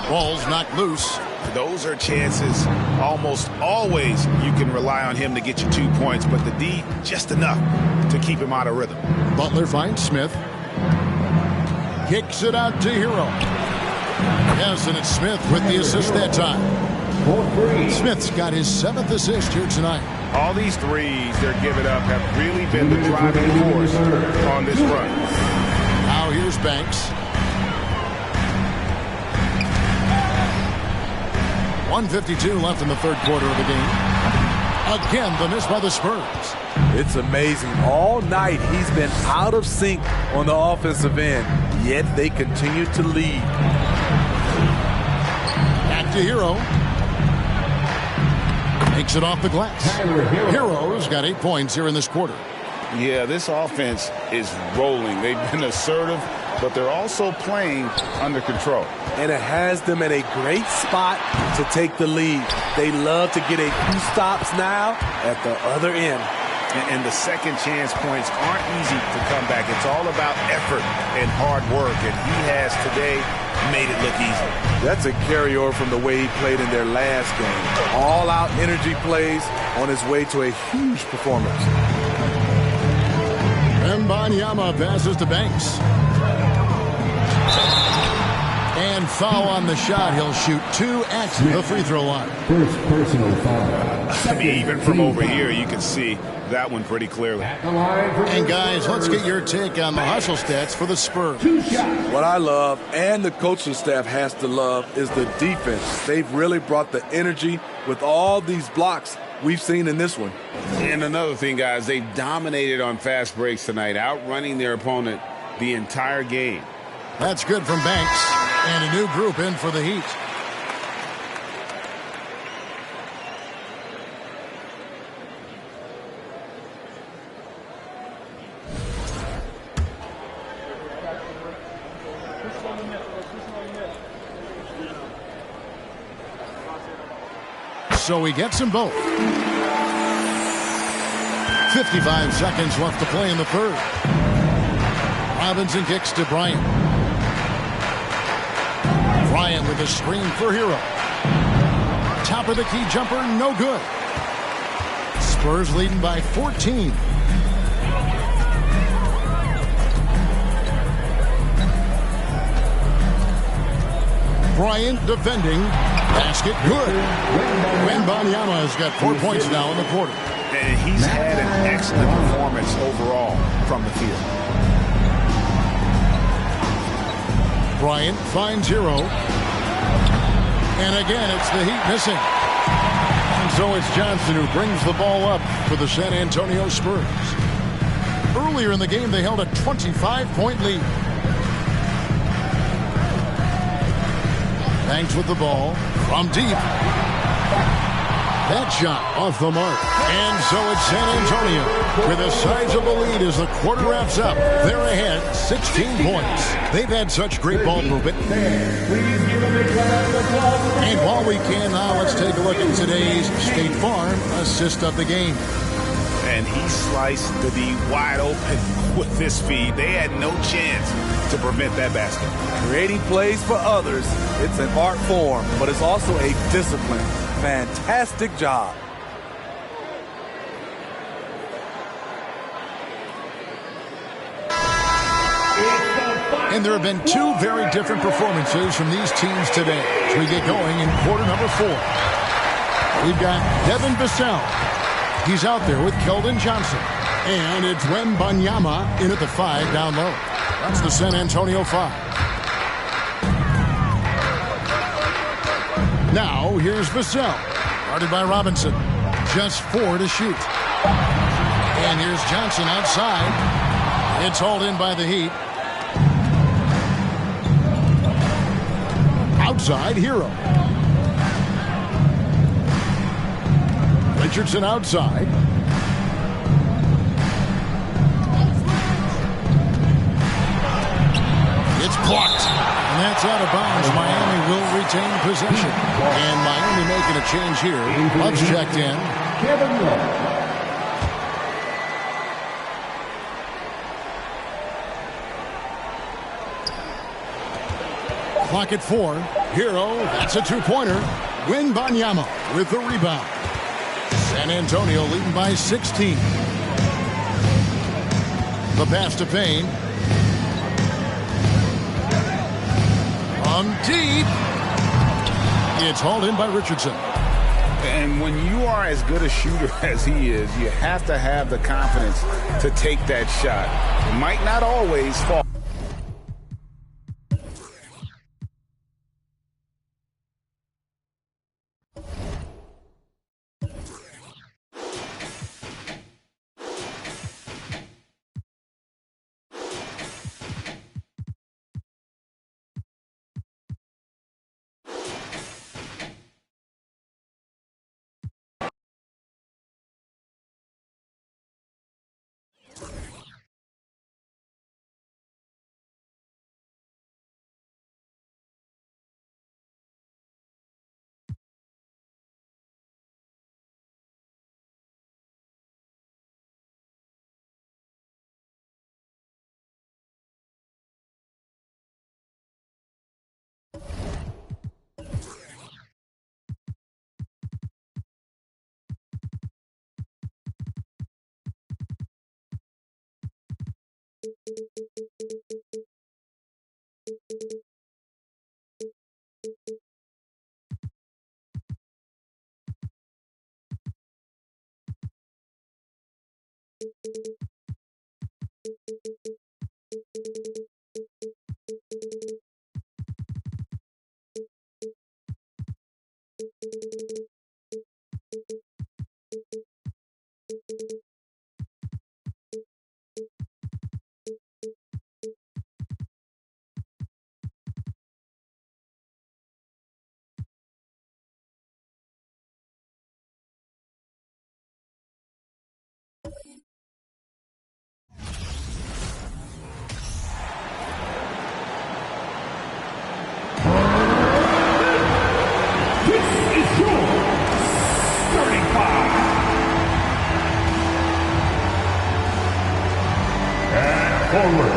Ball's knocked loose. Those are chances almost always you can rely on him to get you 2 points, but the D just enough to keep him out of rhythm. Butler finds Smith. Kicks it out to Hero. Yes, and it's Smith with the assist that time. Smith's got his 7th assist here tonight. All these threes they're giving up have really been the driving force on this run. Now here's Banks. 1:52 left in the third quarter of the game. Again, the miss by the Spurs. It's amazing. All night he's been out of sync on the offensive end, yet they continue to lead. Back to Hero. Makes it off the glass. Hero's got 8 points here in this quarter. Yeah, this offense is rolling. They've been assertive, but they're also playing under control. And it has them in a great spot to take the lead. They love to get a few stops now at the other end. And the second chance points aren't easy to come back. It's all about effort and hard work, and he has today made it look easy. That's a carryover from the way he played in their last game. All-out energy plays on his way to a huge performance. Wembanyama passes to Banks. And foul on the shot. He'll shoot 2 at the free throw line. First personal foul. I mean, even from over here, you can see that one pretty clearly. And guys, let's get your take on the hustle stats for the Spurs. What I love, and the coaching staff has to love, is the defense. They've really brought the energy with all these blocks we've seen in this one. And another thing, guys, they've dominated on fast breaks tonight, outrunning their opponent the entire game. That's good from Banks. And a new group in for the Heat. So he gets them both. 55 seconds left to play in the third. Robinson kicks to Bryant. Bryant with a screen for Hero. Top of the key jumper, no good. Spurs leading by 14. Bryant defending. Basket good. Wembanyama has got 4 points now in the quarter. And he's had an excellent performance overall from the field. Bryant finds Hero. And again, it's the Heat missing. And so it's Johnson who brings the ball up for the San Antonio Spurs. Earlier in the game, they held a 25-point lead. Banks with the ball from deep. That shot off the mark. And so it's San Antonio with a sizable lead as the quarter wraps up. They're ahead 16 points. They've had such great ball movement. And while we can now, let's take a look at today's State Farm assist of the game. And he sliced the D wide open with this feed. They had no chance to prevent that basket. Creating plays for others, it's an art form, but it's also a discipline. Fantastic job. And there have been two very different performances from these teams today as we get going in quarter number 4. We've got Devin Vassell. He's out there with Keldon Johnson. And it's Wembanyama in at the 5 down low. That's the San Antonio 5. Now here's Vassell. Guarded by Robinson. Just 4 to shoot. And here's Johnson outside. It's hauled in by the Heat. Outside, Hero. Richardson outside. It's blocked. And that's out of bounds. Miami will retain possession. And Miami making a change here. Love's checked in. Kevin Love. Clock at 4. Hero, that's a 2-pointer. Wembanyama with the rebound. San Antonio leading by 16. The pass to Payne. From deep. It's hauled in by Richardson. And when you are as good a shooter as he is, you have to have the confidence to take that shot. It might not always fall. Forward,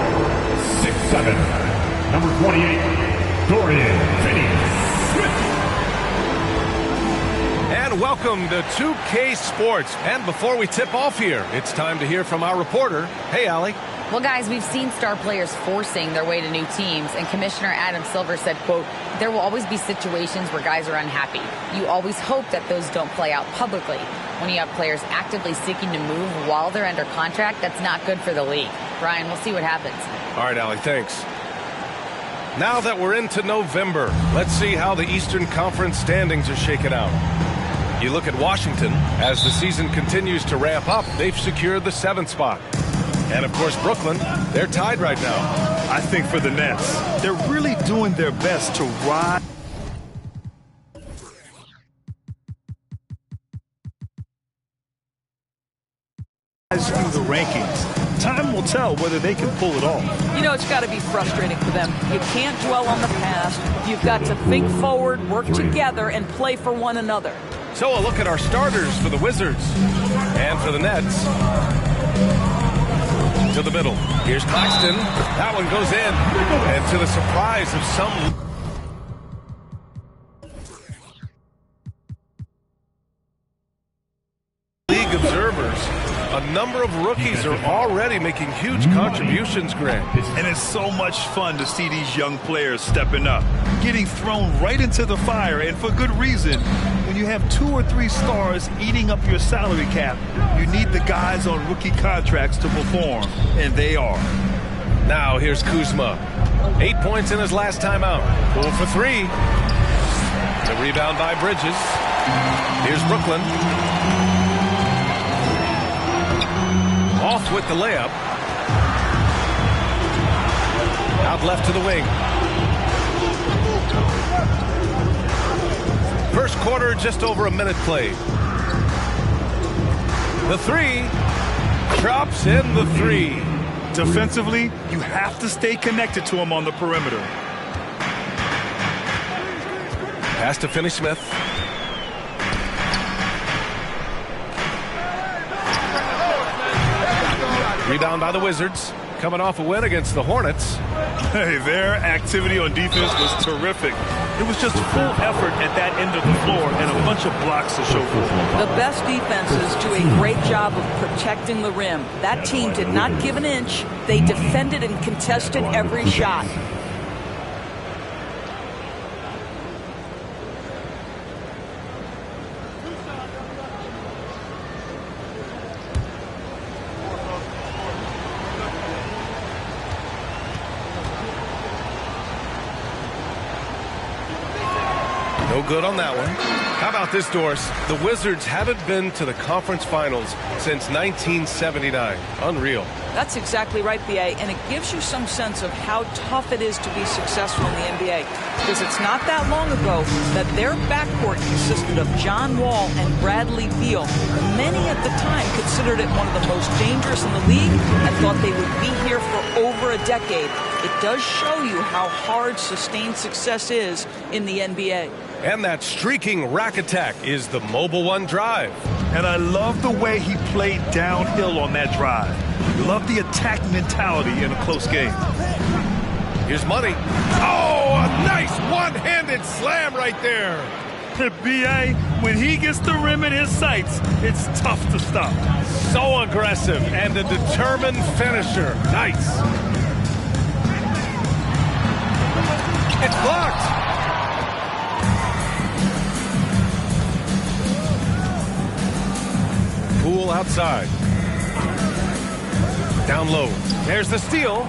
6'7", number 28, Dorian Finney-Smith. And welcome to 2K Sports. And before we tip off here, it's time to hear from our reporter. Hey, Allie. Well, guys, we've seen star players forcing their way to new teams, and Commissioner Adam Silver said, quote, there will always be situations where guys are unhappy. You always hope that those don't play out publicly. When you have players actively seeking to move while they're under contract, that's not good for the league. Brian, we'll see what happens. All right, Allie, thanks. Now that we're into November, let's see how the Eastern Conference standings are shaken out. You look at Washington. As the season continues to ramp up, they've secured the 7th spot. And, of course, Brooklyn, they're tied right now. I think for the Nets, they're really doing their best to ride through the rankings. Time will tell whether they can pull it off. You know, it's got to be frustrating for them. You can't dwell on the past. You've got to think forward, work together, and play for one another. So a look at our starters for the Wizards and for the Nets. To the middle. Here's Claxton. That one goes in. And to the surprise of some league observers, A number of rookies are already making huge contributions, Grant. And it's so much fun to see these young players stepping up, getting thrown right into the fire, and for good reason. When you have 2 or 3 stars eating up your salary cap, you need the guys on rookie contracts to perform, and they are. Now here's Kuzma. 8 points in his last time out. 4 for 3. The rebound by Bridges. Here's Brooklyn. Off with the layup. Out left to the wing. First quarter, just over a minute played. The 3. Drops in the 3. Defensively, you have to stay connected to him on the perimeter. Pass to Finney-Smith. Rebound by the Wizards. Coming off a win against the Hornets. Hey, their activity on defense was terrific. It was just full effort at that end of the floor and a bunch of blocks to show for it. The best defenses do a great job of protecting the rim. That team did not give an inch. They defended and contested every shot. No good on that one. How about this, Doris? The Wizards haven't been to the conference finals since 1979. Unreal. That's exactly right, B.A., and it gives you some sense of how tough it is to be successful in the NBA. Because it's not that long ago that their backcourt consisted of John Wall and Bradley Beal. Many at the time considered it one of the most dangerous in the league and thought they would be here for over a decade. It does show you how hard sustained success is in the NBA. And that streaking rack attack is the Mobile One drive. And I love the way he played downhill on that drive. Love the attack mentality in a close game. Here's Money. Oh, a nice one-handed slam right there. B.A., when he gets the rim in his sights, it's tough to stop. So aggressive and a determined finisher. Nice. It's blocked. Poole outside. Down low. There's the steal.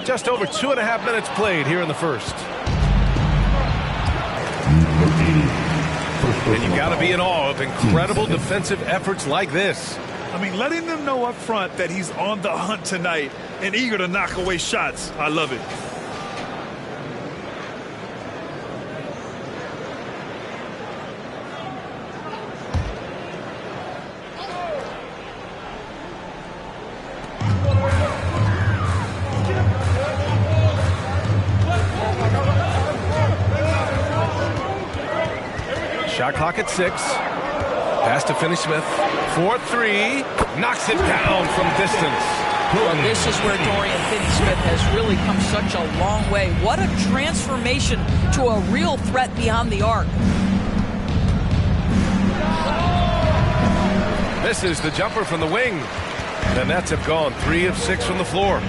Just over 2.5 minutes played here in the first. And you got to be in awe of incredible defensive efforts like this. I mean, letting them know up front that he's on the hunt tonight and eager to knock away shots. I love it. Shot clock at 6. Pass to Finney-Smith. 4-3. Knocks it down from distance. Well, this is where Dorian Finney-Smith has really come such a long way. What a transformation to a real threat beyond the arc. This is the jumper from the wing. The Nets have gone 3 of 6 from the floor.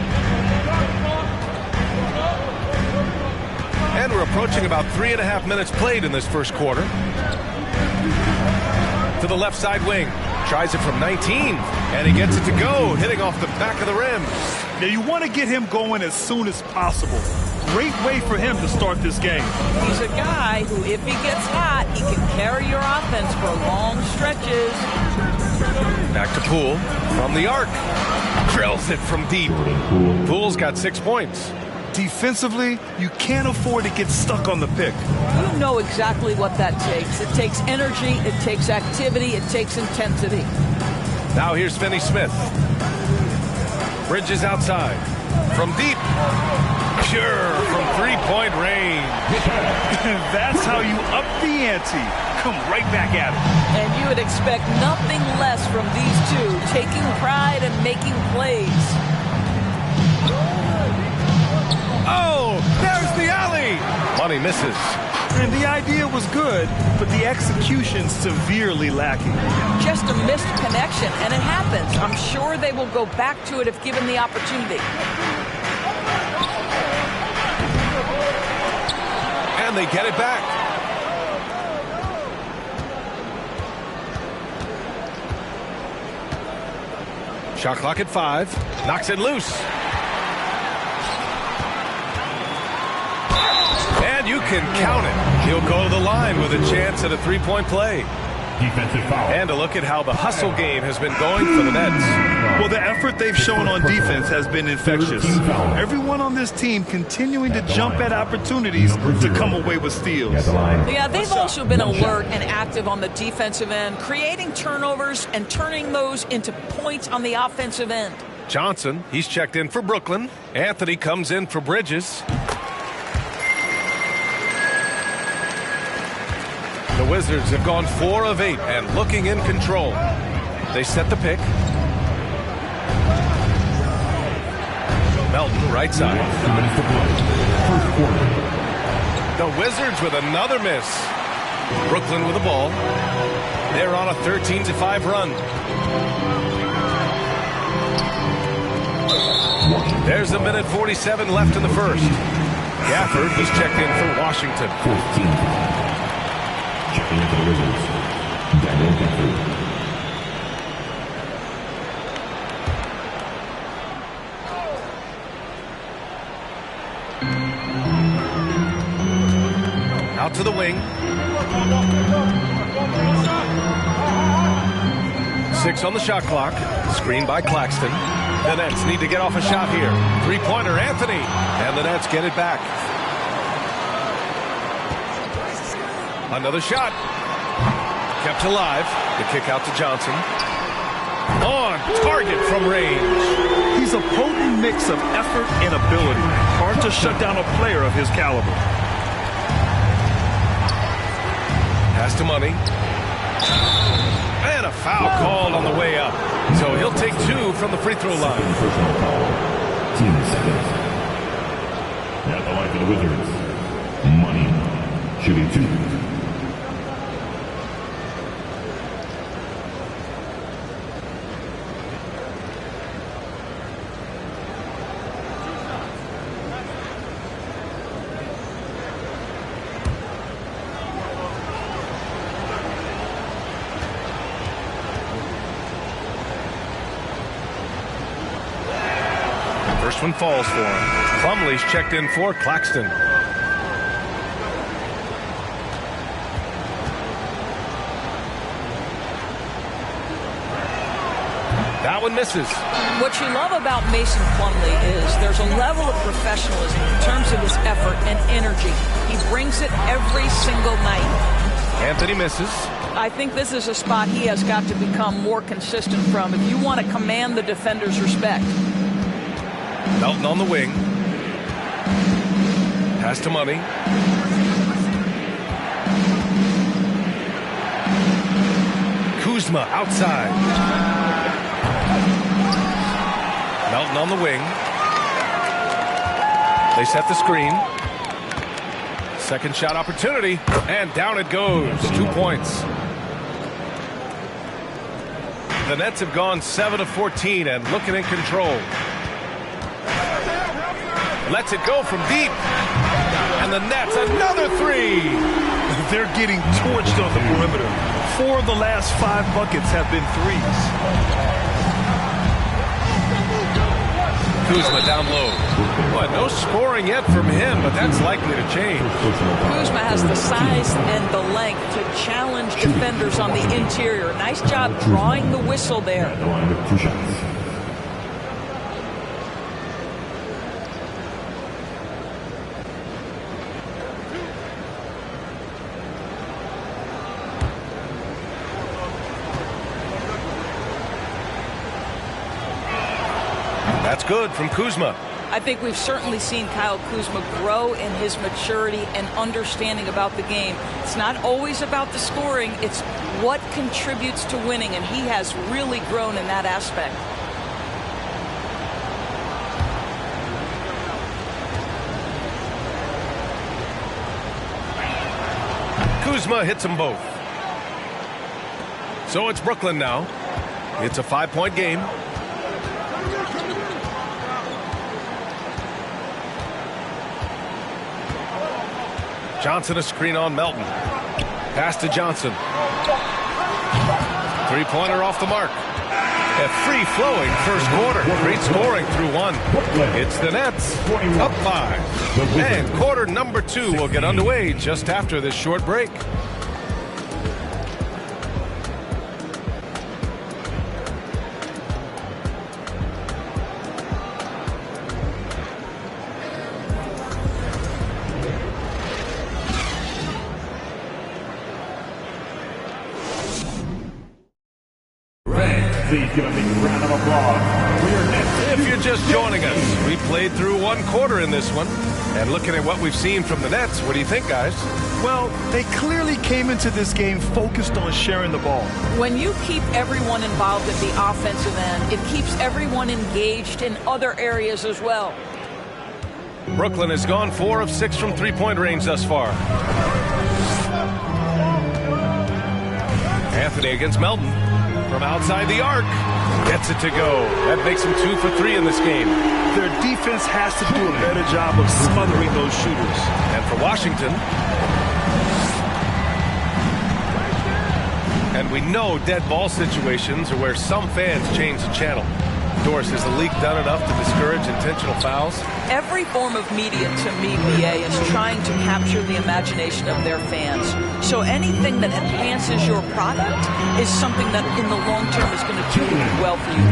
And we're approaching about 3.5 minutes played in this first quarter. To the left side wing. Tries it from 19, and he gets it to go, hitting off the back of the rim. Now, you want to get him going as soon as possible. Great way for him to start this game. He's a guy who, if he gets hot, he can carry your offense for long stretches. Back to Poole from the arc. Drills it from deep. Poole's got 6 points. Defensively, you can't afford to get stuck on the pick. You know exactly what that takes. It takes energy, it takes activity, it takes intensity. Now here's Finney-Smith. Bridges outside. From deep. Pure from three-point range. That's how you up the ante. Come right back at it. And you would expect nothing less from these two, taking pride and making plays. Money misses. And the idea was good, but the execution severely lacking. Just a missed connection, and it happens. I'm sure they will go back to it if given the opportunity. And they get it back. Shot clock at 5. Knocks it loose. And you can count it. He'll go to the line with a chance at a three-point play. Defensive foul. And a look at how the hustle game has been going for the Nets. Well, the effort they've shown on defense has been infectious. Everyone on this team continuing to jump at opportunities to come away with steals. Yeah, they've also been alert and active on the defensive end, creating turnovers and turning those into points on the offensive end. Johnson, he's checked in for Brooklyn. Anthony comes in for Bridges. The Wizards have gone 4 of 8 and looking in control. They set the pick. Melton, right side. The Wizards with another miss. Brooklyn with the ball. They're on a 13-5 run. There's a minute 47 left in the first. Gafford was checked in for Washington. 14. Checking into the Wizards. Daniel Gafford. Out to the wing. 6 on the shot clock. Screen by Claxton. The Nets need to get off a shot here. Three-pointer, Anthony. And the Nets get it back. Another shot. Kept alive. The kick out to Johnson. On target from range. He's a potent mix of effort and ability. Hard to shut down a player of his caliber. Pass to Money. And a foul called on the way up. So he'll take 2 from the free throw line. Team seconds. At the line for the Wizards. Money. Shooting 2. First one falls for him. Plumlee's checked in for Claxton. That one misses. What you love about Mason Plumlee is there's a level of professionalism in terms of his effort and energy. He brings it every single night. Anthony misses. I think this is a spot he has got to become more consistent from if you want to command the defender's respect. Melton on the wing. Pass to Money. Kuzma outside. Melton on the wing. They set the screen. Second shot opportunity. And down it goes. 2 points. The Nets have gone 7 of 14 and looking in control. Lets it go from deep. And the Nets, another 3. They're getting torched on the perimeter. 4 of the last 5 buckets have been threes. Kuzma down low. Boy, no scoring yet from him, but that's likely to change. Kuzma has the size and the length to challenge defenders on the interior. Nice job drawing the whistle there. At the line with 2 shots. That's good from Kuzma. I think we've certainly seen Kyle Kuzma grow in his maturity and understanding about the game. It's not always about the scoring, it's what contributes to winning, and he has really grown in that aspect. Kuzma hits them both. So it's Brooklyn now. It's a 5-point game. Johnson a screen on Melton. Pass to Johnson. Three-pointer off the mark. A free-flowing first quarter. Great scoring through one. It's the Nets up 5. And quarter number 2 will get underway just after this short break. Please give a big round of applause for your Nets. If you're just joining us, we played through one quarter in this one. And looking at what we've seen from the Nets, what do you think, guys? Well, they clearly came into this game focused on sharing the ball. When you keep everyone involved at the offensive end, it keeps everyone engaged in other areas as well. Brooklyn has gone 4 of 6 from three-point range thus far. Anthony against Melton. From outside the arc, gets it to go. That makes him 2 for 3 in this game. Their defense has to do a better job of smothering those shooters. And for Washington, and we know dead ball situations are where some fans change the channel. Doris, has the league done enough to discourage intentional fouls? Every form of media, to me, BA, is trying to capture the imagination of their fans. So anything that enhances your product is something that in the long term is going to do well for you.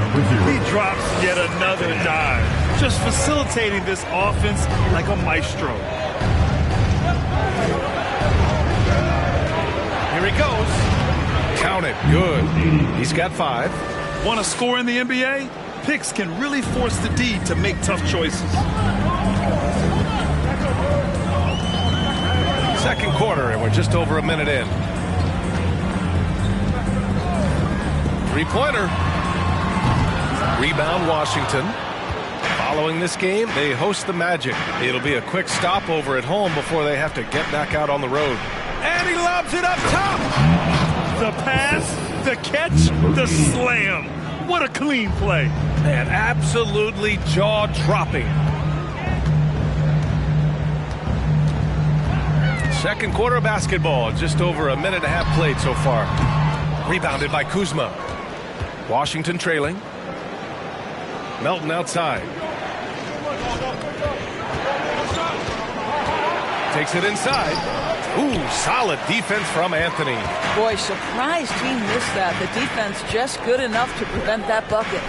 He drops yet another dive, just facilitating this offense like a maestro. Here he goes. Count it. Good. He's got 5. Want to score in the NBA? Picks can really force the D to make tough choices. Second quarter, and we're just over a minute in. Three-pointer. Rebound, Washington. Following this game, they host the Magic. It'll be a quick stopover at home before they have to get back out on the road. And he lobs it up top. The pass, the catch, the slam. What a clean play. And absolutely jaw-dropping. Second quarter of basketball, just over a minute and a half played so far. Rebounded by Kuzma. Washington trailing. Melton outside. Takes it inside. Ooh, solid defense from Anthony. Boy, surprised he missed that. The defense just good enough to prevent that bucket.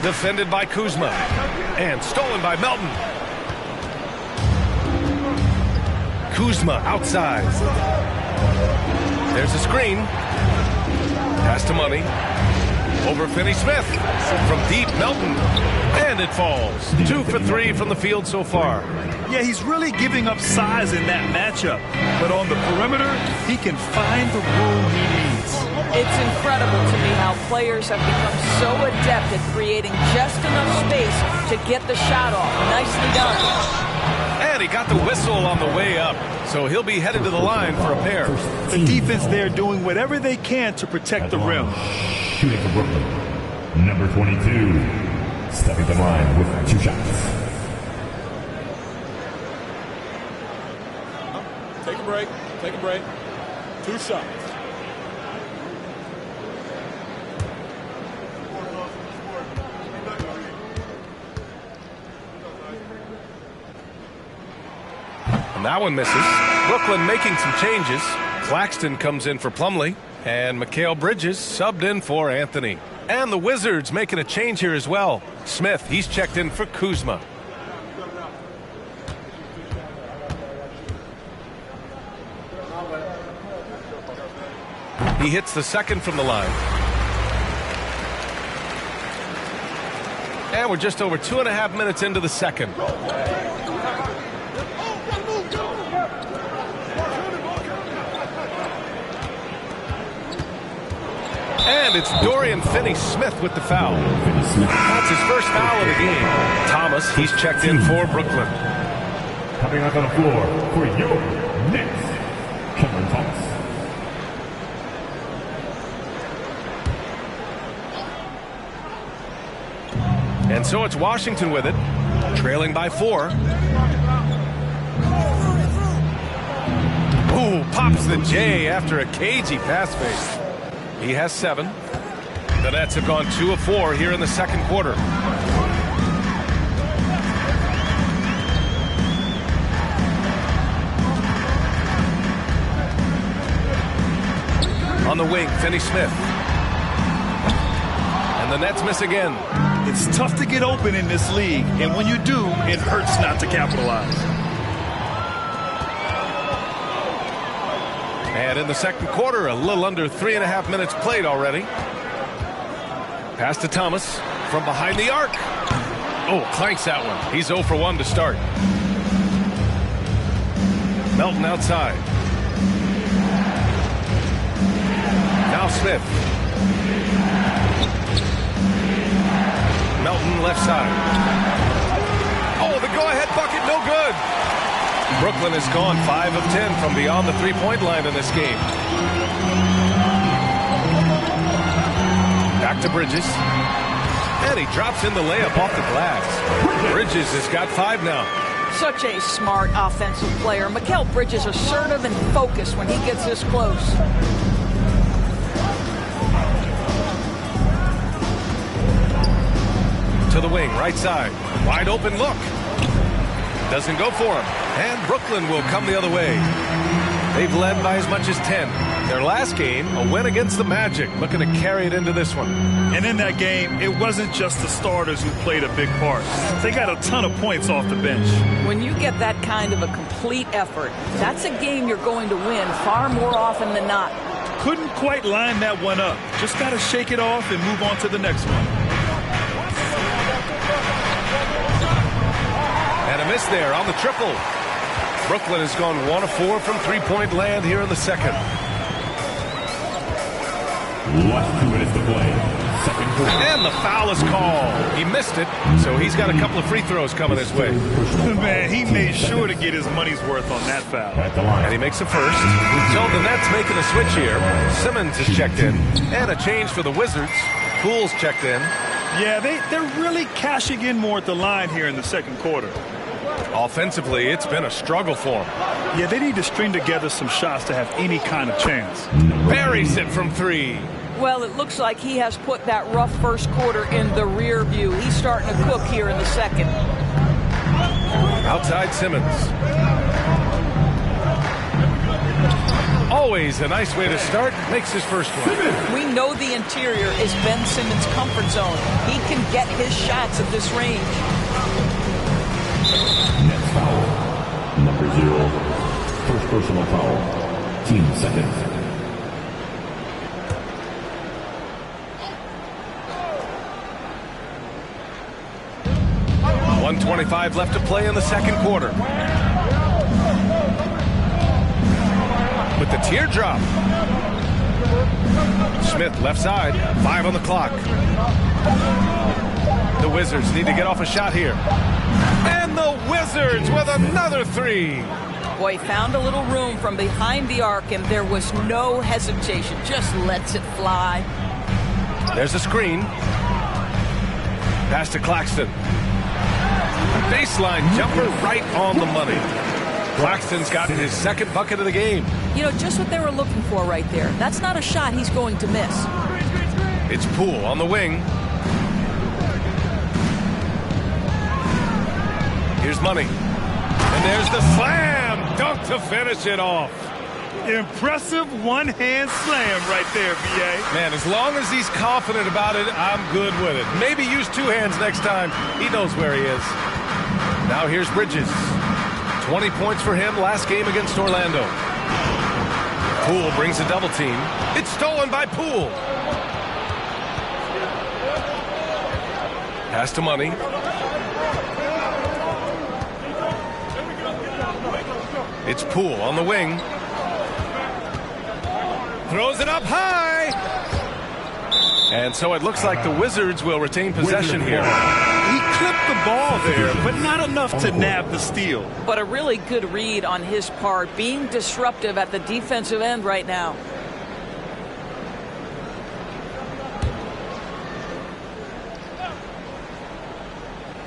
Defended by Kuzma. And stolen by Melton. Kuzma outside. There's a screen. Pass to Money. Over Finney-Smith. From deep, Melton. And it falls. 2 for 3 from the field so far. Yeah, he's really giving up size in that matchup. But on the perimeter, he can find the room he needs. It's incredible to me how players have become so adept at creating just enough space to get the shot off. Nicely done. And he got the whistle on the way up. So he'll be headed to the line for a pair. The defense there doing whatever they can to protect the rim. Shooting for Brooklyn, number 22, stepping to the line with 2 shots. Take a break. Take a break. 2 shots. And that one misses. Brooklyn making some changes. Claxton comes in for Plumlee. And Mikal Bridges subbed in for Anthony. And the Wizards making a change here as well. Smith, he's checked in for Kuzma. He hits the second from the line. And we're just over 2.5 minutes into the second. And And it's Dorian Finney-Smith with the foul. That's his first foul of the game. Thomas, he's checked in for Brooklyn. Coming out on the floor for your Knicks, Cameron Thomas. And so it's Washington with it, trailing by 4. Ooh, pops the J after a cagey pass fake. He has 7. The Nets have gone 2 of 4 here in the second quarter. On the wing, Finney-Smith. And the Nets miss again. It's tough to get open in this league, and when you do, it hurts not to capitalize. And in the second quarter, a little under 3.5 minutes played already. Pass to Thomas from behind the arc. Oh, clanks that one. He's 0 for 1 to start. Melton outside. Now Smith. Melton left side. Oh, the go-ahead bucket, no good. Brooklyn has gone 5 of 10 from beyond the three-point line in this game. Back to Bridges. And he drops in the layup off the glass. Bridges has got 5 now. Such a smart offensive player. Mikal Bridges assertive and focused when he gets this close. To the wing, right side. Wide open look. Doesn't go for him. And Brooklyn will come the other way. They've led by as much as 10. Their last game, a win against the Magic. Looking to carry it into this one. And in that game, it wasn't just the starters who played a big part. They got a ton of points off the bench. When you get that kind of a complete effort, that's a game you're going to win far more often than not. Couldn't quite line that one up. Just got to shake it off and move on to the next one. And a miss there on the triple. Brooklyn has gone 1 of 4 from three-point land here in the second. Last 2 minutes to play. Second quarter. And the foul is called. He missed it, so he's got a couple of free throws coming his way. Man, he made sure to get his money's worth on that foul. And he makes a first. So the Nets making a switch here. Simmons is checked in. And a change for the Wizards. Poole's checked in. Yeah, they're really cashing in more at the line here in the second quarter. Offensively, it's been a struggle for them. Yeah, they need to string together some shots to have any kind of chance. Buries it from 3. Well, it looks like he has put that rough first quarter in the rear view. He's starting to cook here in the second. Outside Simmons. Always a nice way to start. Makes his first one. We know the interior is Ben Simmons' comfort zone. He can get his shots at this range. Next foul. Number 0. First personal foul. Team second. .125 left to play in the second quarter. With the teardrop. Smith left side. 5 on the clock. The Wizards need to get off a shot here. And the Wizards with another 3. Boy, found a little room from behind the arc, and there was no hesitation. Just lets it fly. There's a screen. Pass to Claxton. Baseline jumper right on the money. Claxton's gotten his second bucket of the game. You know, just what they were looking for right there. That's not a shot he's going to miss. It's Poole on the wing. Here's Money. And there's the slam dunk to finish it off. Impressive one-hand slam right there, B.A. Man, as long as he's confident about it, I'm good with it. Maybe use 2 hands next time. He knows where he is. Now here's Bridges. 20 points for him last game against Orlando. Poole brings a double team. It's stolen by Poole. Pass to Money. It's Poole on the wing. Throws it up high. And so it looks like the Wizards will retain possession here. He clipped the ball there, but not enough to nab the steal. But a really good read on his part, being disruptive at the defensive end right now.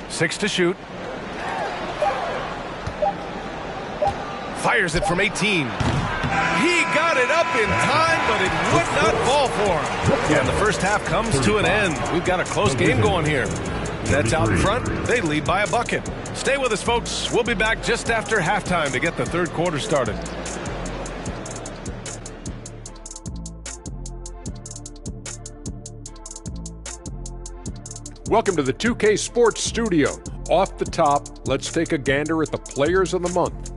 Six to shoot. Fires it from 18. He got it up in time, but it would not fall for him. And the first half comes to an end. We've got a close game going here. Nets out in front. They lead by a bucket. Stay with us, folks. We'll be back just after halftime to get the third quarter started. Welcome to the 2K Sports Studio. Off the top, let's take a gander at the Players of the Month.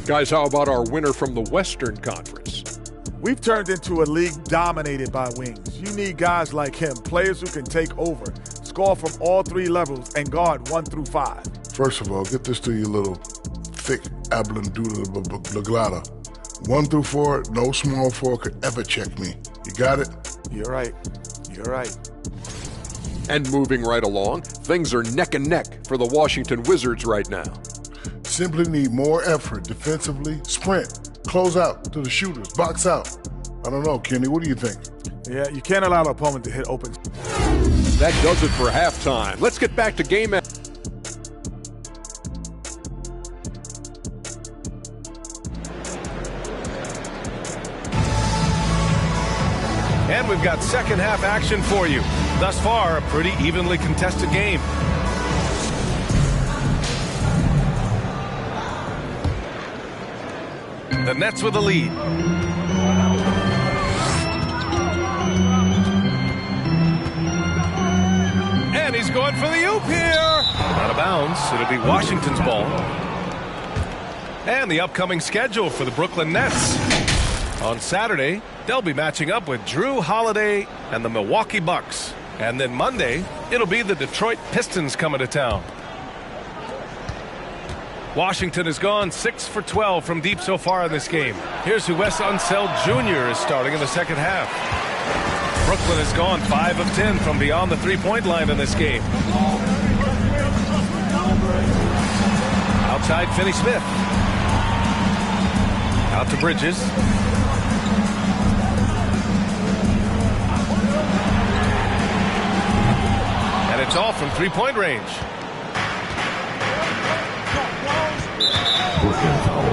Guys, how about our winner from the Western Conference? We've turned into a league dominated by wings. You need guys like him, players who can take over, score from all three levels, and guard 1 through 5. First of all, get this to you little thick ablandoodle. 1 through 4, no small 4 could ever check me. You got it? You're right. You're right. And moving right along, things are neck and neck for the Washington Wizards right now. Simply need more effort defensively. Sprint, close out to the shooters, box out. I don't know, Kenny, what do you think? Yeah, you can't allow the opponent to hit open. That does it for halftime. Let's get back to game. And we've got second half action for you. Thus far, a pretty evenly contested game. The Nets with the lead. And he's going for the oop here. Out of bounds. It'll be Washington's ball. And the upcoming schedule for the Brooklyn Nets. On Saturday, they'll be matching up with Drew Holiday and the Milwaukee Bucks. And then Monday, it'll be the Detroit Pistons coming to town. Washington has gone 6 for 12 from deep so far in this game. Here's who Wes Unseld Jr. is starting in the second half. Brooklyn has gone 5 of 10 from beyond the three-point line in this game. Outside, Finney-Smith. Out to Bridges. And it's all from three-point range. Brooklyn foul.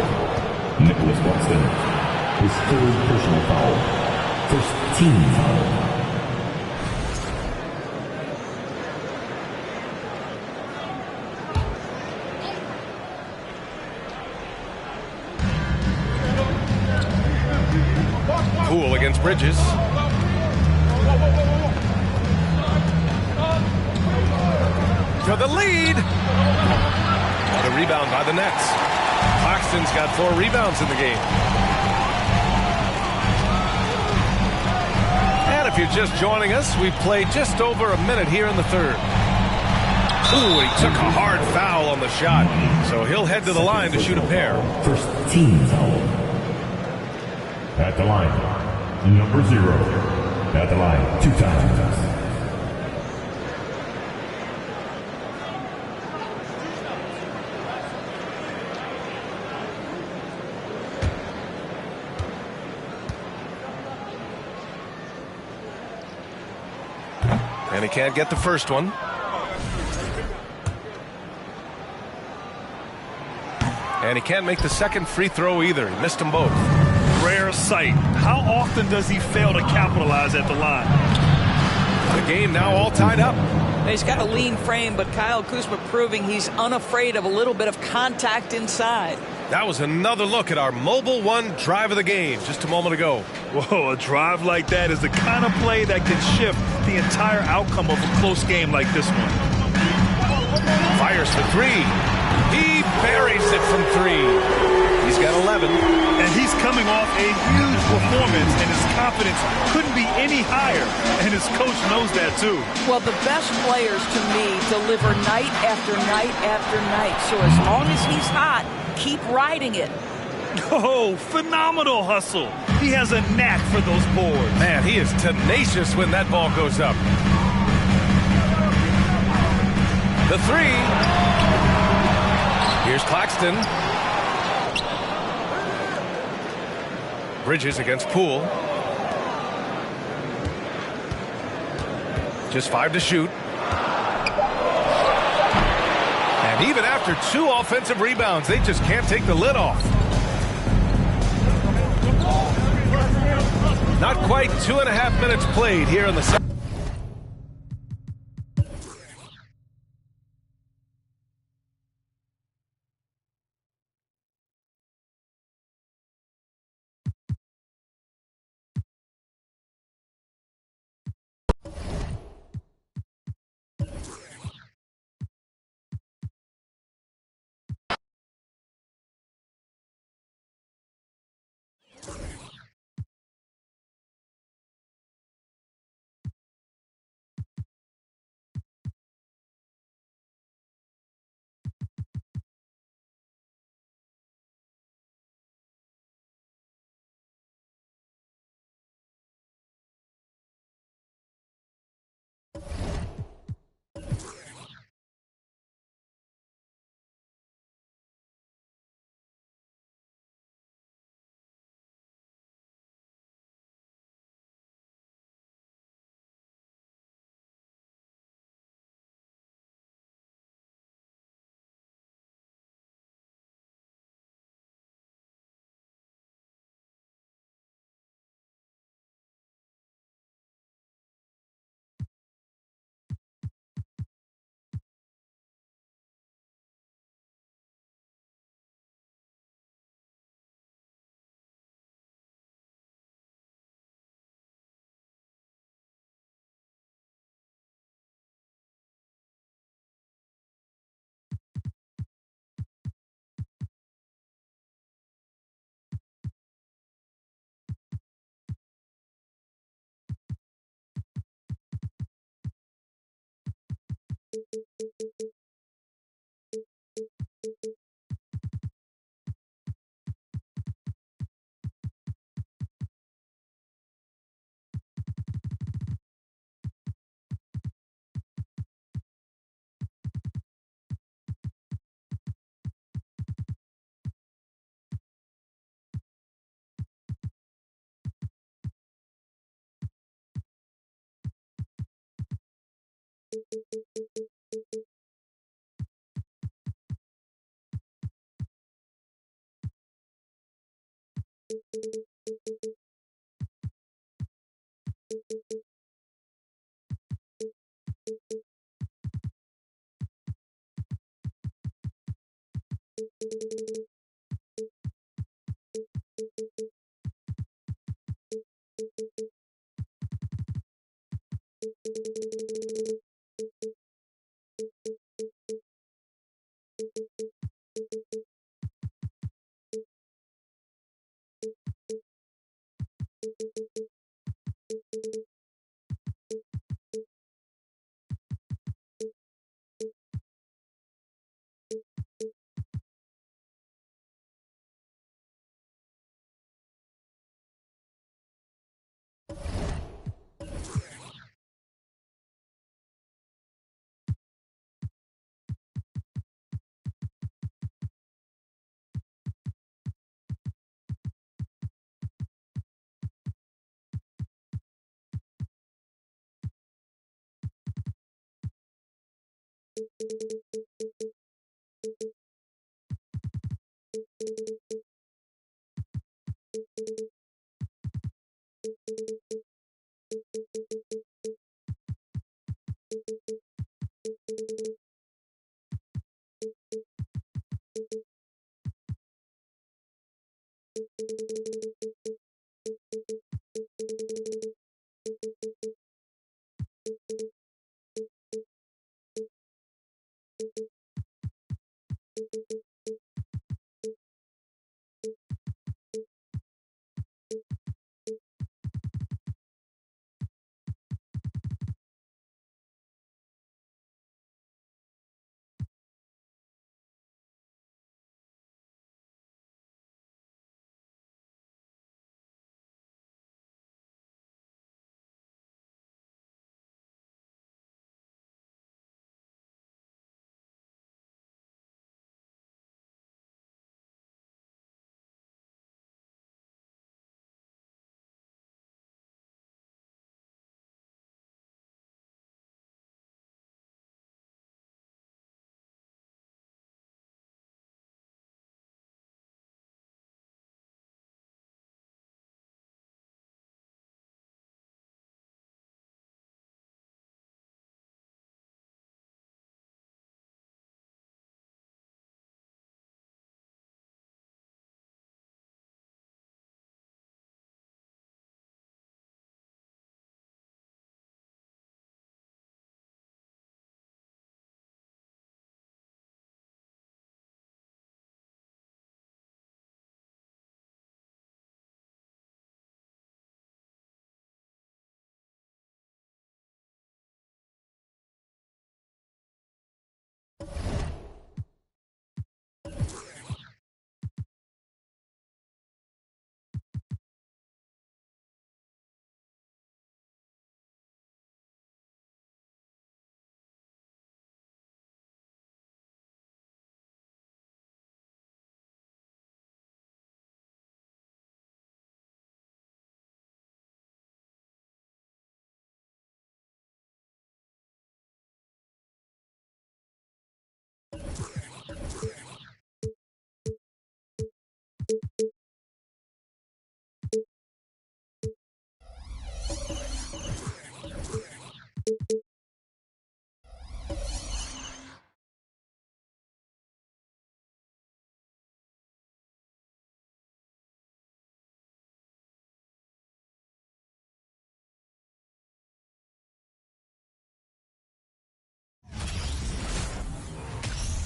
Nicholas Watson. His third personal foul. First team foul. Poole against Bridges. For the lead. What a rebound by the Nets. Claxton's got 4 rebounds in the game. And if you're just joining us, we've played just over a minute here in the third. Ooh, he took a hard foul on the shot. So he'll head to the line to shoot a pair. First team foul. At the line, number 0. At the line, 2 times. And he can't get the first one. And he can't make the second free throw either. He missed them both. Rare sight. How often does he fail to capitalize at the line? The game now all tied up. He's got a lean frame, but Kyle Kuzma proving he's unafraid of a little bit of contact inside. That was another look at our Mobile One drive of the game just a moment ago. Whoa, a drive like that is the kind of play that can shift the entire outcome of a close game like this one. Fires for 3. He buries it from 3. He's got 11. And he's coming off a huge performance, and his confidence couldn't be any higher. And his coach knows that, too. Well, the best players, to me, deliver night after night after night. So as long as he's hot, keep riding it. Oh, phenomenal hustle. He has a knack for those boards. Man, he is tenacious when that ball goes up. The three. Here's Claxton. Bridges against Poole. Just 5 to shoot. And even after 2 offensive rebounds, they just can't take the lid off. Not quite 2.5 minutes played here in the second.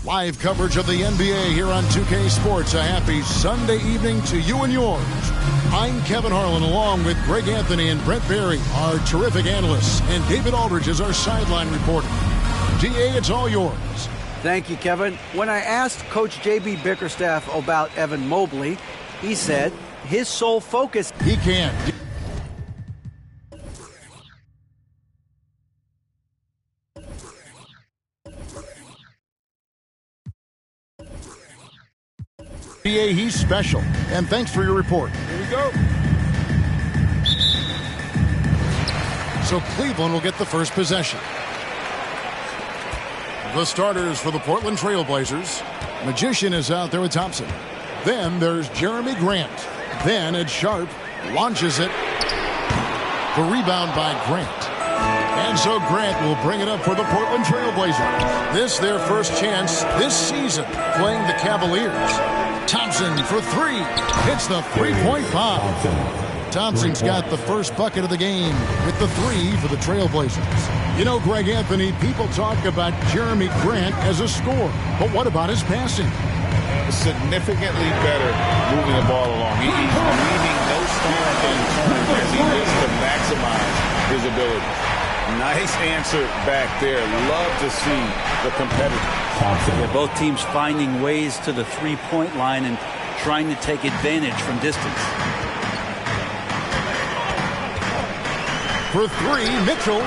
Live coverage of the NBA here on 2K Sports. A happy Sunday evening to you and yours. I'm Kevin Harlan along with Greg Anthony and Brent Barry, our terrific analysts, and David Aldridge is our sideline reporter. DA, it's all yours. Thank you, Kevin. When I asked Coach J.B. Bickerstaff about Evan Mobley, he said his sole focus. He can. DA, he's special. And thanks for your report. Here we go. So Cleveland will get the first possession. The starters for the Portland Trailblazers. Magician is out there with Thompson. Then there's Jeremy Grant. Then Ed Sharp launches it. The rebound by Grant. And so Grant will bring it up for the Portland Trailblazers. This their first chance this season playing the Cavaliers. Thompson for three. Hits the three-point bomb. Thompson's got the first bucket of the game with the three for the Trailblazers. You know, Greg Anthony, people talk about Jeremy Grant as a scorer, but what about his passing? Significantly better moving the ball along. He's leaving no stone unturned as he looks to maximize his ability. Nice answer back there. Love to see the competitor. Yeah, both teams finding ways to the three-point line and trying to take advantage from distance. For three, Mitchell,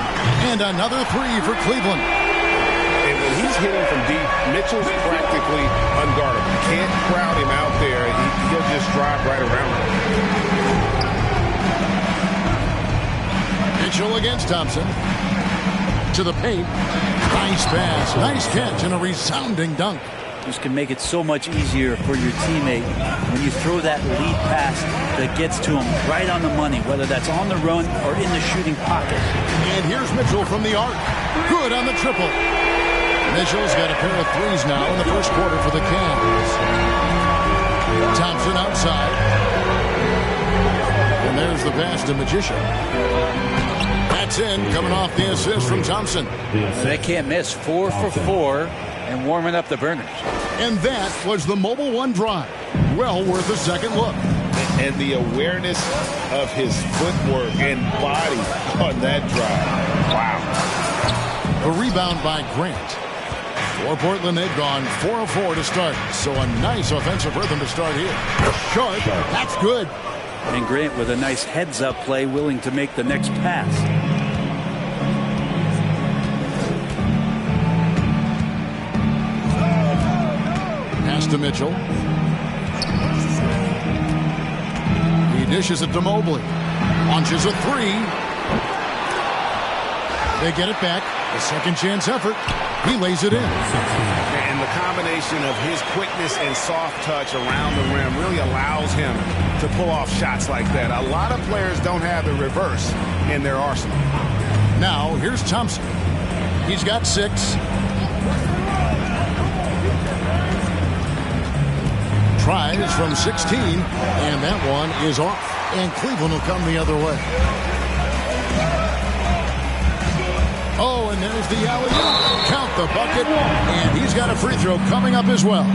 and another three for Cleveland. And when he's hitting from deep, Mitchell's practically unguardable. Can't crowd him out there. He'll just drive right around him. Mitchell against Thompson. To the paint. Nice pass. Nice catch and a resounding dunk. This can make it so much easier for your teammate when you throw that lead pass that gets to him right on the money, whether that's on the run or in the shooting pocket. And here's Mitchell from the arc. Good on the triple. Mitchell's got a pair of threes now in the first quarter for the Cavs. Thompson outside. And there's the pass to Magician. That's in, coming off the assist from Thompson. They can't miss. 4 for 4 and warming up the burners. And that was the Mobile One drive. Well worth a second look. And the awareness of his footwork and body on that drive. Wow. The rebound by Grant. For Portland, they've gone 4 of 4 to start. So a nice offensive rhythm to start here. Sharp, that's good. And Grant with a nice heads-up play, willing to make the next pass. Pass to Mitchell. He dishes it to Mobley. Launches a three. They get it back. A second chance effort. He lays it in. And the combination of his quickness and soft touch around the rim really allows him to pull off shots like that. A lot of players don't have the reverse in their arsenal. Now, here's Thompson. He's got 6. Tries from 16, and that one is off. And Cleveland will come the other way. Oh, and there's the alley-oop. Count the bucket, and he's got a free throw coming up as well.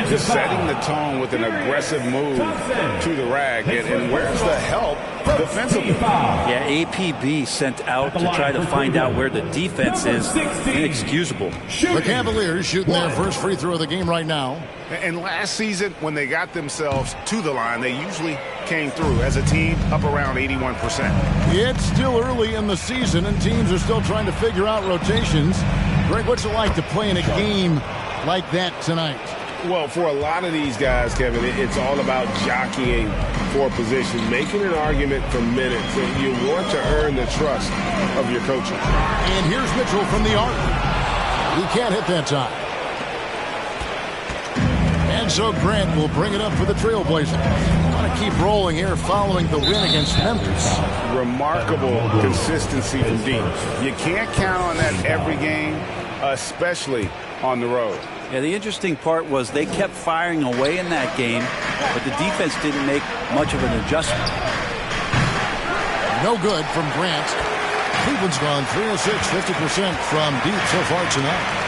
Just setting the tone with an aggressive move to the rag. And where's the help defensively? Yeah, APB sent out to try to find out where the defense is. Inexcusable. The Cavaliers shooting their first free throw of the game right now. And last season, when they got themselves to the line, they usually came through as a team up around 81%. It's still early in the season, and teams are still trying to figure out rotations. Greg, what's it like to play in a game like that tonight? Well, for a lot of these guys, Kevin, it's all about jockeying for position, making an argument for minutes. And you want to earn the trust of your coaches. And here's Mitchell from the arc. He can't hit that time. And so Grant will bring it up for the Trailblazers. Want to keep rolling here following the win against Memphis. Remarkable consistency from deep. You can't count on that every game, especially on the road. Yeah, the interesting part was they kept firing away in that game, but the defense didn't make much of an adjustment. No good from Grant. Cleveland's gone 3 of 6, 50% from deep so far tonight.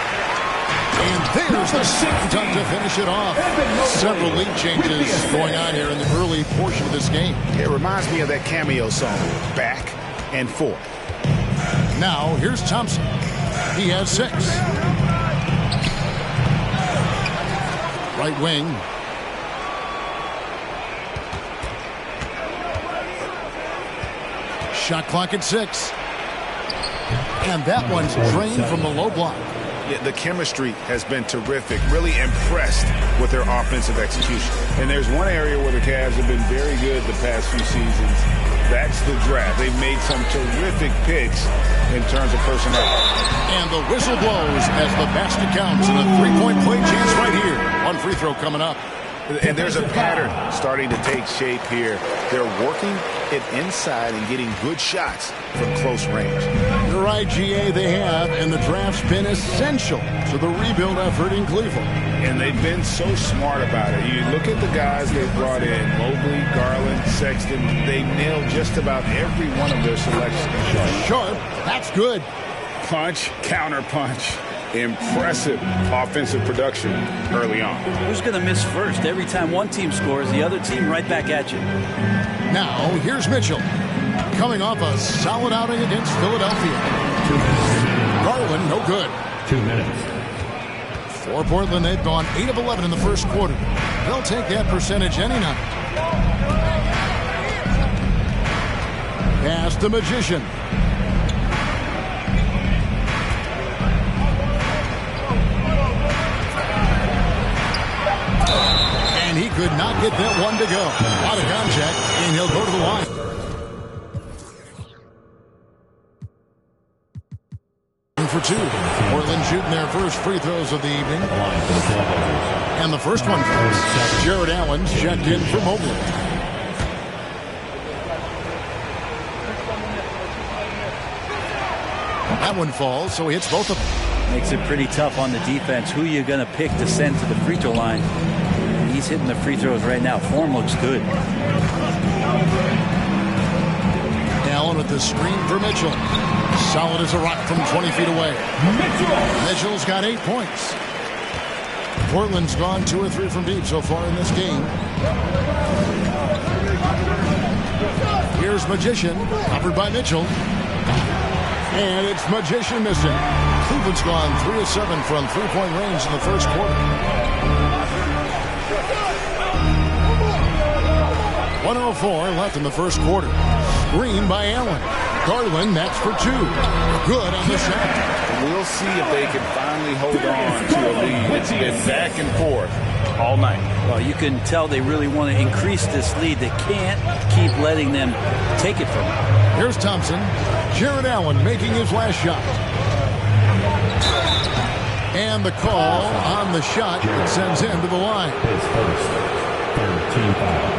And there's the second time to finish it off. Several lead changes going on here in the early portion of this game. It reminds me of that cameo song, Back and Forth. Now, here's Thompson. He has 6. Right wing. Shot clock at 6. And that one's drained from the low block. Yeah, the chemistry has been terrific. Really impressed with their offensive execution. And there's one area where the Cavs have been very good the past few seasons. That's the draft. They've made some terrific picks in terms of personnel. And the whistle blows as the basket counts, and a three-point play chance right here. One free throw coming up. And there's a pattern starting to take shape here. They're working it inside and getting good shots from close range. You're right, GA, they have, and the draft's been essential to the rebuild effort in Cleveland. And they've been so smart about it. You look at the guys they've brought in, Mobley, Garland, Sexton. They nailed just about every one of their selections. Sharp, that's good. Punch, counter punch. Impressive offensive production early on. Who's going to miss first? Every time one team scores, the other team right back at you. Now, here's Mitchell. Coming off a solid outing against Philadelphia. 2 minutes. Garland, no good. 2 minutes. For Portland, they've gone 8 of 11 in the first quarter. They'll take that percentage any night. Pass the Magician. And he could not get that one to go. Out of contact, and he'll go to the line. For 2. Portland shooting their first free throws of the evening. And the first one falls. Jared Allen's checked in from Oblr. That one falls, so he hits both of them. Makes it pretty tough on the defense. Who you going to pick to send to the free throw line? And he's hitting the free throws right now. Form looks good. Allen with the screen for Mitchell. Solid as a rock from 20 feet away. Mitchell's got 8 points. Portland's gone 2 or 3 from deep so far in this game. Here's Magician, covered by Mitchell. And it's Magician missing. Cleveland's gone 3 of 7 from three-point range in the first quarter. 1:04 left in the first quarter. Screen by Allen. Garland, that's for 2. Good on the shot. We'll see if they can finally hold on to a lead. It's been back and forth all night. Well, you can tell they really want to increase this lead. They can't keep letting them take it from them. Here's Thompson. Jared Allen making his last shot. And the call on the shot that sends him to the line. His first 13 foul.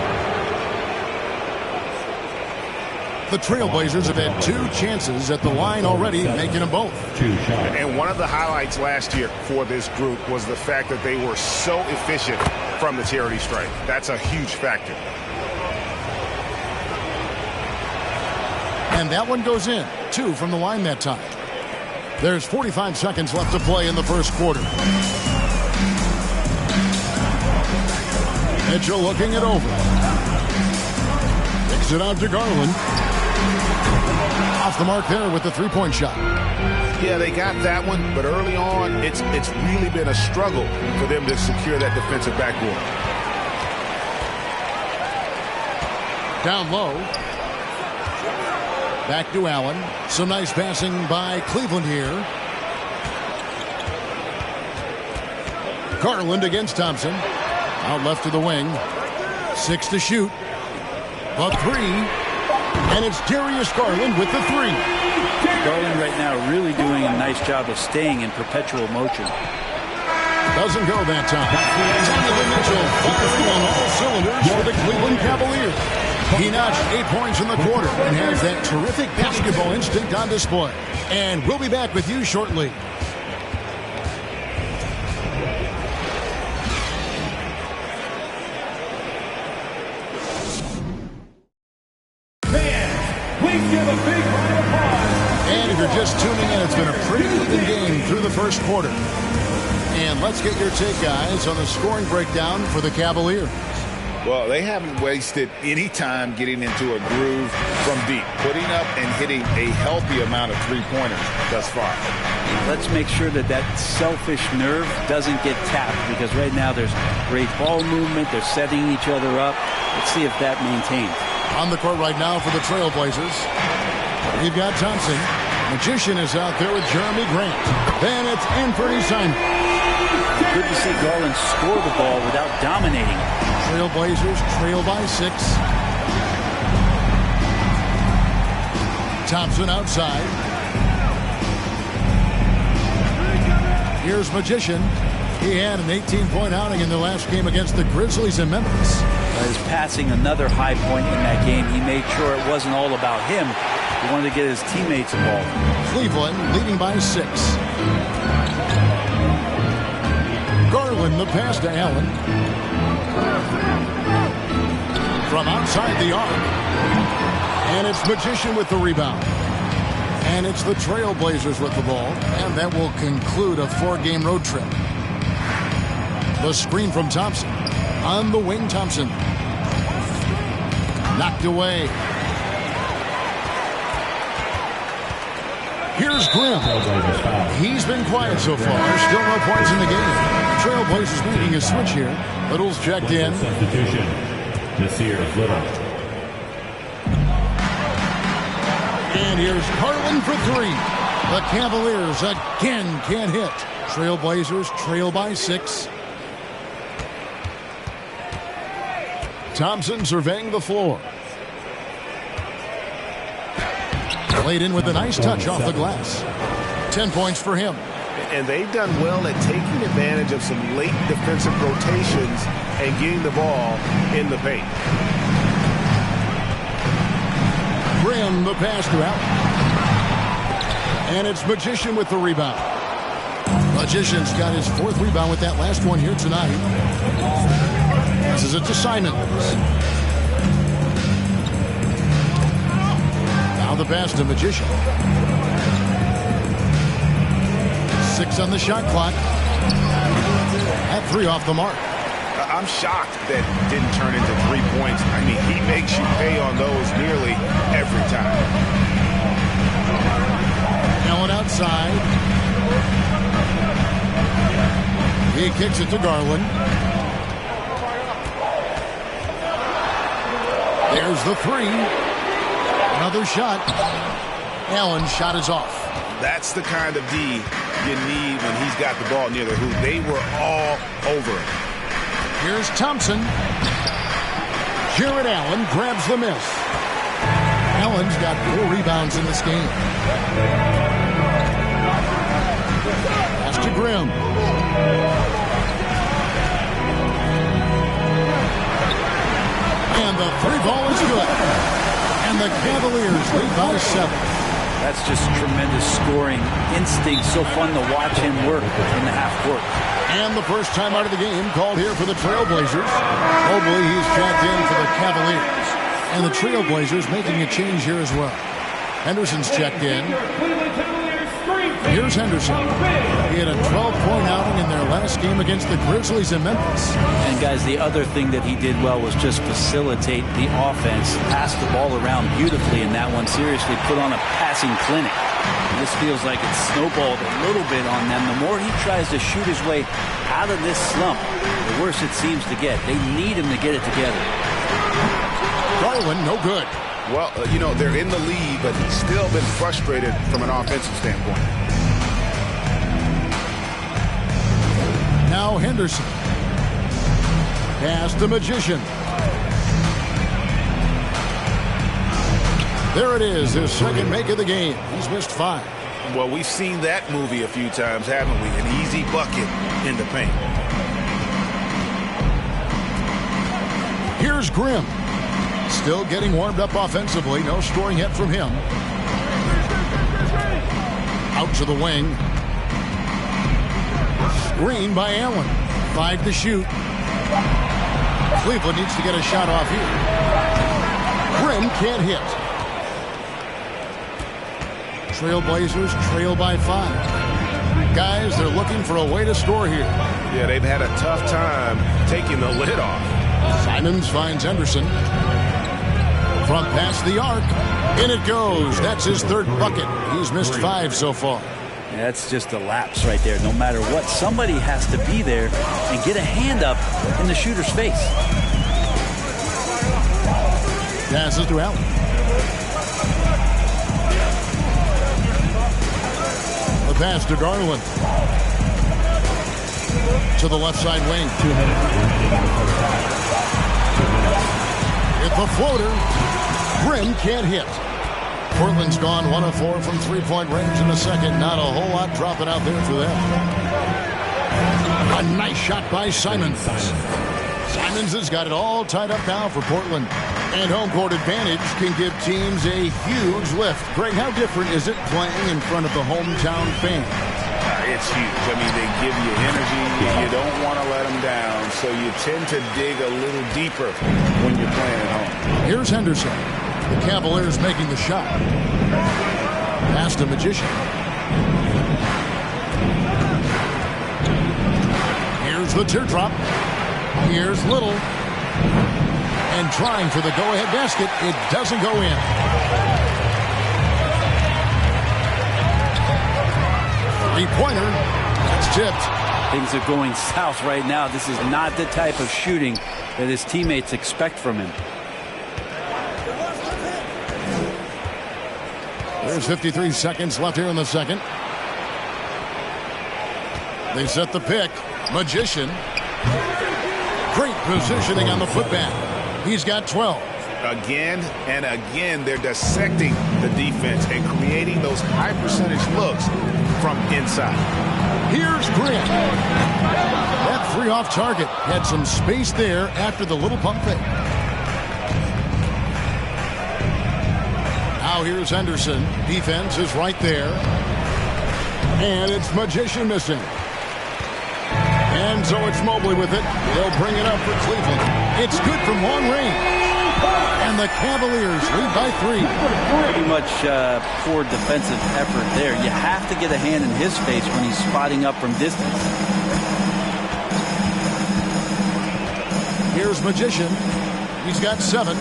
The Trailblazers have had 2 chances at the line already, making them both. 2 shots. And one of the highlights last year for this group was the fact that they were so efficient from the charity stripe. That's a huge factor. And that one goes in. 2 from the line that time. There's 45 seconds left to play in the first quarter. Mitchell looking it over. Kicks it out to Garland. Off the mark there with the three-point shot. Yeah, they got that one, but early on, it's really been a struggle for them to secure that defensive backboard. Down low. Back to Allen. Some nice passing by Cleveland here. Garland against Thompson. Out left to the wing. 6 to shoot. A 3. And it's Darius Garland with the 3. Garland right now really doing a nice job of staying in perpetual motion. Doesn't go that time. Donovan Mitchell firing on all cylinders for the Cleveland Cavaliers. He notched 8 points in the quarter and has that terrific basketball instinct on display. And we'll be back with you shortly. And if you're just tuning in, it's been a pretty even game through the first quarter. And let's get your take, guys, on the scoring breakdown for the Cavaliers. Well, they haven't wasted any time getting into a groove from deep, putting up and hitting a healthy amount of three-pointers thus far. Let's make sure that that selfish nerve doesn't get tapped, because right now there's great ball movement. They're setting each other up. Let's see if that maintains. On the court right now for the Trailblazers, we've got Thompson. Magician is out there with Jeremy Grant. Then it's Anthony Simon. Good to see Garland score the ball without dominating. Trailblazers trail by 6. Thompson outside. Here's Magician. He had an 18-point outing in the last game against the Grizzlies in Memphis. He's passing another high point in that game. He made sure it wasn't all about him. He wanted to get his teammates involved. Cleveland leading by 6. Garland the pass to Allen. From outside the arc. And it's Magician with the rebound. And it's the Trailblazers with the ball. And that will conclude a 4-game road trip. The screen from Thompson. On the wing, Thompson. Knocked away. Here's Grimm. He's been quiet so far. Still no points in the game. Trailblazers making a switch here. Little's checked in. Substitution. Nasir Little. And here's Garland for 3. The Cavaliers again can't hit. Trailblazers trail by 6. Thompson surveying the floor. Laid in with a nice touch off the glass. 10 points for him. And they've done well at taking advantage of some late defensive rotations and getting the ball in the paint. Grimm the pass to Allen. And it's Magician with the rebound. Magician's got his 4th rebound with that last one here tonight. Passes it to Simons. Now the pass to Magician. 6 on the shot clock. At 3 off the mark. I'm shocked that didn't turn into 3 points. I mean, he makes you pay on those nearly every time. Allen outside. He kicks it to Garland. There's the 3. Another shot. Allen's shot is off. That's the kind of D you need when he's got the ball near the hoop. They were all over it. Here's Thompson. Jared Allen grabs the miss. Allen's got 4 rebounds in this game. Pass to Grimm. And the 3 ball is good. And the Cavaliers lead by 7. That's just tremendous scoring instinct. So fun to watch him work in the half court. And the first time out of the game called here for the Trailblazers. Hopefully he's checked in for the Cavaliers. And the Trailblazers making a change here as well. Henderson's checked in. Here's Henderson. He had a 12-point outing in their last game against the Grizzlies in Memphis. And guys, the other thing that he did well was just facilitate the offense. Pass the ball around beautifully in that one. Seriously put on a passing clinic. And this feels like it's snowballed a little bit on them. The more he tries to shoot his way out of this slump, the worse it seems to get. They need him to get it together. Garland, no good. Well, you know, they're in the lead, but he's still been frustrated from an offensive standpoint. Now Henderson. Pass to Magician. There it is, his second make of the game. He's missed 5. Well, we've seen that movie a few times, haven't we? An easy bucket in the paint. Here's Grimm. Still getting warmed up offensively. No scoring yet from him. Out to the wing. Screen by Allen. 5 to shoot. Cleveland needs to get a shot off here. Grimm can't hit. Trailblazers trail by 5. guys, they're looking for a way to score here. Yeah, they've had a tough time taking the lid off. Simons finds Henderson. Front past the arc. In it goes. That's his third bucket. He's missed 5 so far. That's just a lapse right there. No matter what, somebody has to be there and get a hand up in the shooter's face. Passes to Allen. The pass to Garland. To the left side wing. It's a floater. Brim can't hit. Portland's gone 1 of 4 from three-point range in the second. Not a whole lot dropping out there for them. A nice shot by Simons. Simons has got it all tied up now for Portland. And home court advantage can give teams a huge lift. Greg, how different is it playing in front of the hometown fans? It's huge. I mean, they give you energy. You don't want to let them down, so you tend to dig a little deeper when you're playing at home. Here's Henderson. The Cavaliers making the shot. Pass to Magician. Here's the teardrop. Here's Little. And trying for the go-ahead basket. It doesn't go in. Three-pointer. That's tipped. Things are going south right now. This is not the type of shooting that his teammates expect from him. There's 53 seconds left here in the second. They set the pick. Magician. Great positioning on the putback. He's got 12. Again and again, they're dissecting the defense and creating those high percentage looks from inside. Here's Grant. That 3 off target had some space there after the little pump fake. Now here's Henderson. Defense is right there. And it's Magician missing. And so it's Mobley with it. They'll bring it up for Cleveland. It's good from long range. And the Cavaliers lead by 3. Pretty much poor defensive effort there. You have to get a hand in his face when he's spotting up from distance. Here's Magician. He's got 7.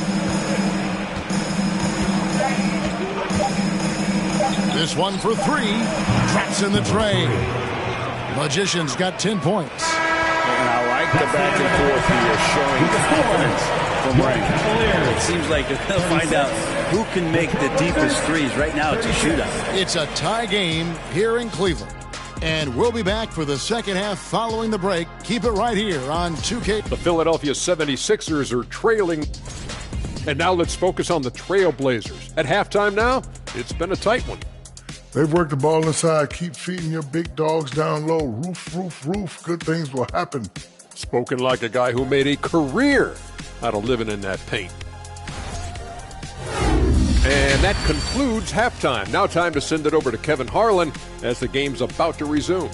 This one for 3. Drops in the tray. Magician's got 10 points. And I like the back and forth here, showing confidence from rank. It seems like they'll find out who can make the deepest threes. Right now, it's a shootout. It's a tie game here in Cleveland. And we'll be back for the second half following the break. Keep it right here on 2K. The Philadelphia 76ers are trailing. And now let's focus on the Trailblazers. At halftime now, it's been a tight one. They've worked the ball inside. Keep feeding your big dogs down low. Roof, roof, roof. Good things will happen. Spoken like a guy who made a career out of living in that paint. And that concludes halftime. Now time to send it over to Kevin Harlan as the game's about to resume.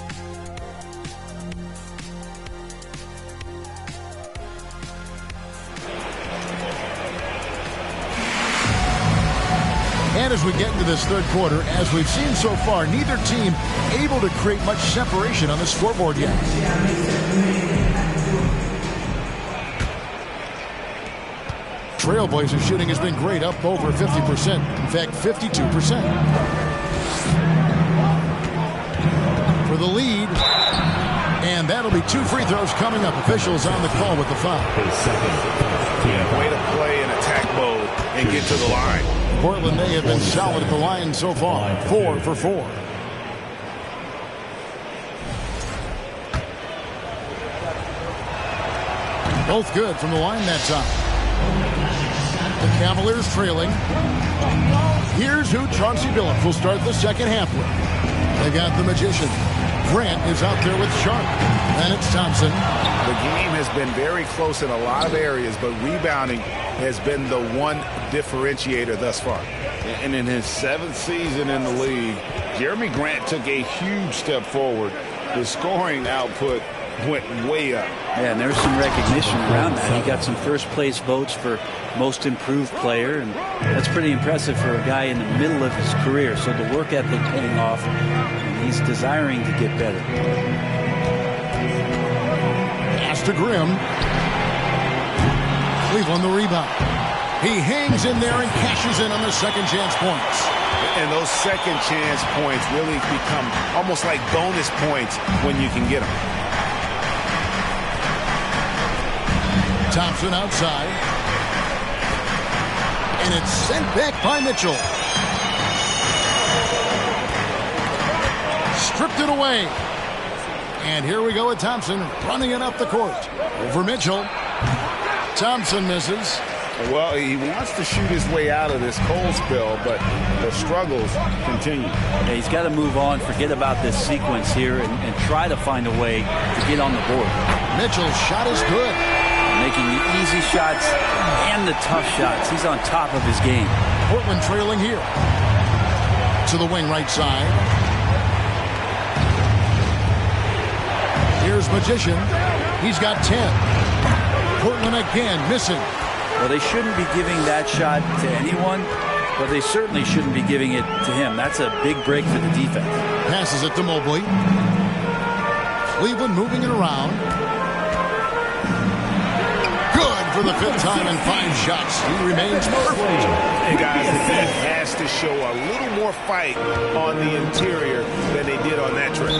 And as we get into this third quarter, as we've seen so far, neither team able to create much separation on the scoreboard yet. Trailblazer shooting has been great, up over 50%. In fact, 52%. For the lead. And that'll be 2 free throws coming up. Officials on the call with the foul. Way to play in attack mode and get to the line. Portland, they have been solid at the line so far. 4 for 4. Both good from the line that time. The Cavaliers trailing. Here's who Chauncey Billups will start the second half with. They got the Magician. Grant is out there with Sharp. Then it's Thompson. The game has been very close in a lot of areas, but rebounding has been the one differentiator thus far. And in his 7th season in the league, Jeremy Grant took a huge step forward. His scoring output went way up. Yeah, and there's some recognition around that. He got some first place votes for most improved player, and that's pretty impressive for a guy in the middle of his career. So the work ethic paying off, and he's desiring to get better. Pass to Grimm. Cleveland the rebound. He hangs in there and cashes in on the second chance points. And those second chance points really become almost like bonus points when you can get them. Thompson outside. And it's sent back by Mitchell. Stripped it away. And here we go with Thompson running it up the court. Over Mitchell. Thompson misses. Well, he wants to shoot his way out of this cold spell, but the struggles continue. Yeah, he's got to move on, forget about this sequence here, and try to find a way to get on the board. Mitchell's shot is good. Making the easy shots and the tough shots. He's on top of his game. Portland trailing here. To the wing right side. Here's Magician. He's got 10. Portland again missing. Well, they shouldn't be giving that shot to anyone, but they certainly shouldn't be giving it to him. That's a big break for the defense. Passes it to Mobley. Cleveland moving it around. Good for the fifth time in 5 shots. He remains perfect. Hey, guys, the team has to show a little more fight on the interior than they did on that trip.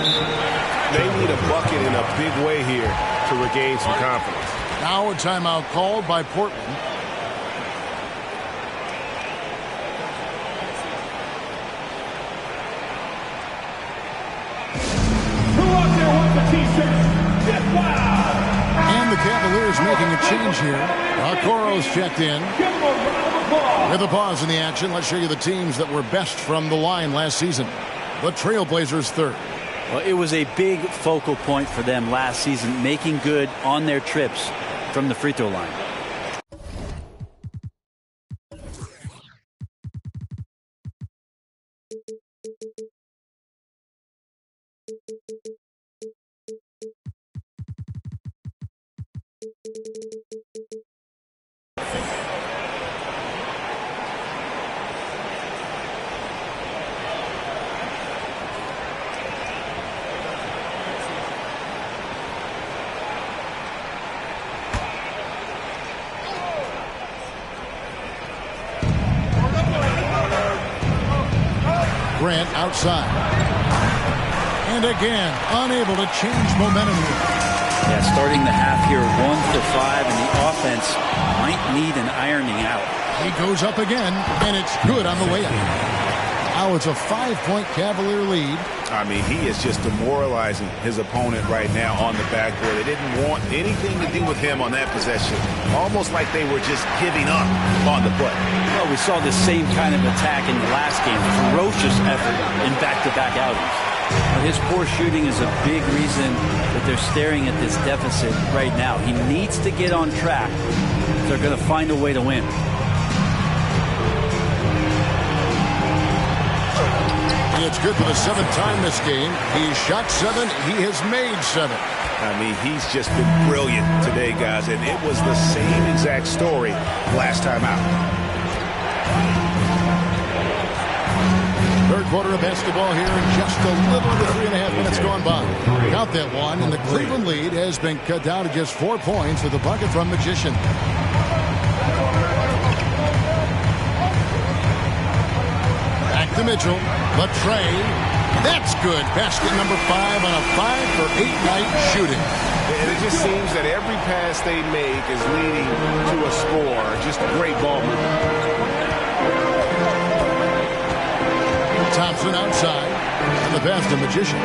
They need a bucket in a big way here to regain some confidence. Now a timeout called by Portland. And the Cavaliers making a change here. Okoro's checked in. With a pause in the action, let's show you the teams that were best from the line last season. The Trailblazers third. Well, it was a big focal point for them last season, making good on their trips from the free throw line. Grant outside. And again, unable to change momentum here. Yeah, starting the half here 1 for 5, and the offense might need an ironing out. He goes up again, and it's good on the way up. Now it's a 5-point Cavalier lead. I mean, he is just demoralizing his opponent right now on the backboard. They didn't want anything to do with him on that possession. Almost like they were just giving up on the play. Well, we saw the same kind of attack in the last game. Ferocious effort in back-to-back outings. But his poor shooting is a big reason that they're staring at this deficit right now. He needs to get on track if they're going to find a way to win. It's good for the 7th time this game. He shot 7. He has made 7. I mean, he's just been brilliant today, guys, and it was the same exact story last time out. Third quarter of basketball here in just a little over 3.5 minutes gone by. Count that one, and the Cleveland lead has been cut down to just 4 points with a bucket from Magician. Back to Mitchell. But Trey, that's good. Basket number 5 on a 5 for 8 night shooting. And it just seems that every pass they make is leading to a score. Just great ball movement. Thompson outside. And the pass to Magician.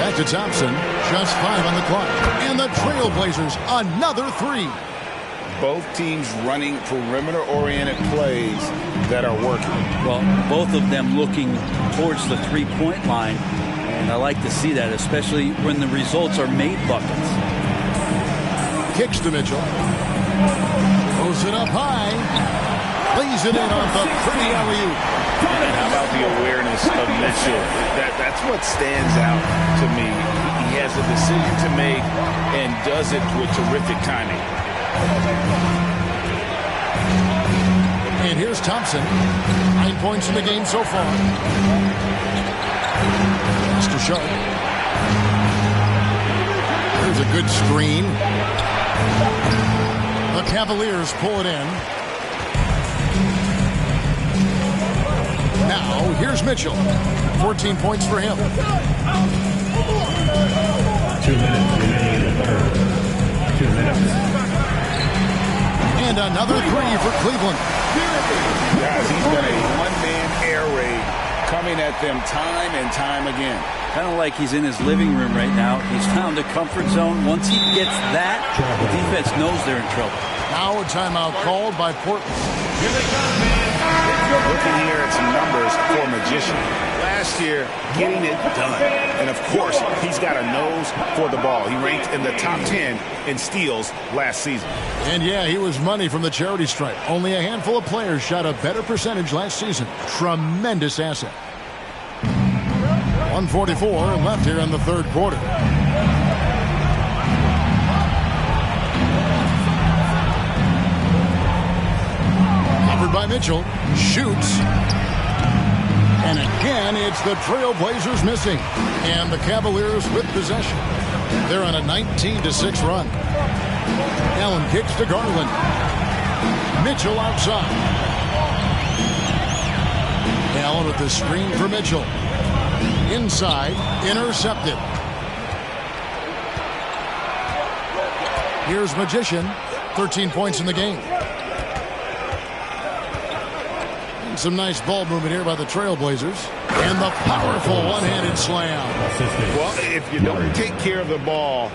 Back to Thompson. Just 5 on the clock. And the Trailblazers, another 3. Both teams running perimeter-oriented plays that are working. Well, both of them looking towards the three-point line, and I like to see that, especially when the results are made buckets. Kicks to Mitchell. Throws it up high. Lays it in off the pretty alley-oop. And how about the awareness of Mitchell? That's what stands out to me. He has a decision to make and does it with terrific timing. And here's Thompson. 9 points in the game so far. Mr. Sharp. There's a good screen. The Cavaliers pull it in. Now, here's Mitchell. 14 points for him. 2 minutes remaining in the third. 2 minutes. And another three for Cleveland. Guys, he's got a one-man air raid coming at them time and time again. Kind of like he's in his living room right now. He's found a comfort zone. Once he gets that, the defense knows they're in trouble. Now a timeout called by Portland. Looking here at some numbers for Magician. Last year, getting it done. And, of course, he's got a nose for the ball. He ranked in the top 10 in steals last season. And, yeah, he was money from the charity stripe. Only a handful of players shot a better percentage last season. Tremendous asset. 1:44 left here in the third quarter. Covered by Mitchell. Shoots. And again, it's the Trailblazers missing. And the Cavaliers with possession. They're on a 19-6 run. Allen kicks to Garland. Mitchell outside. Allen with the screen for Mitchell. Inside, intercepted. Here's Magician, 13 points in the game. And some nice ball movement here by the Trailblazers. And the powerful one-handed slam. Well, if you don't take care of the ball,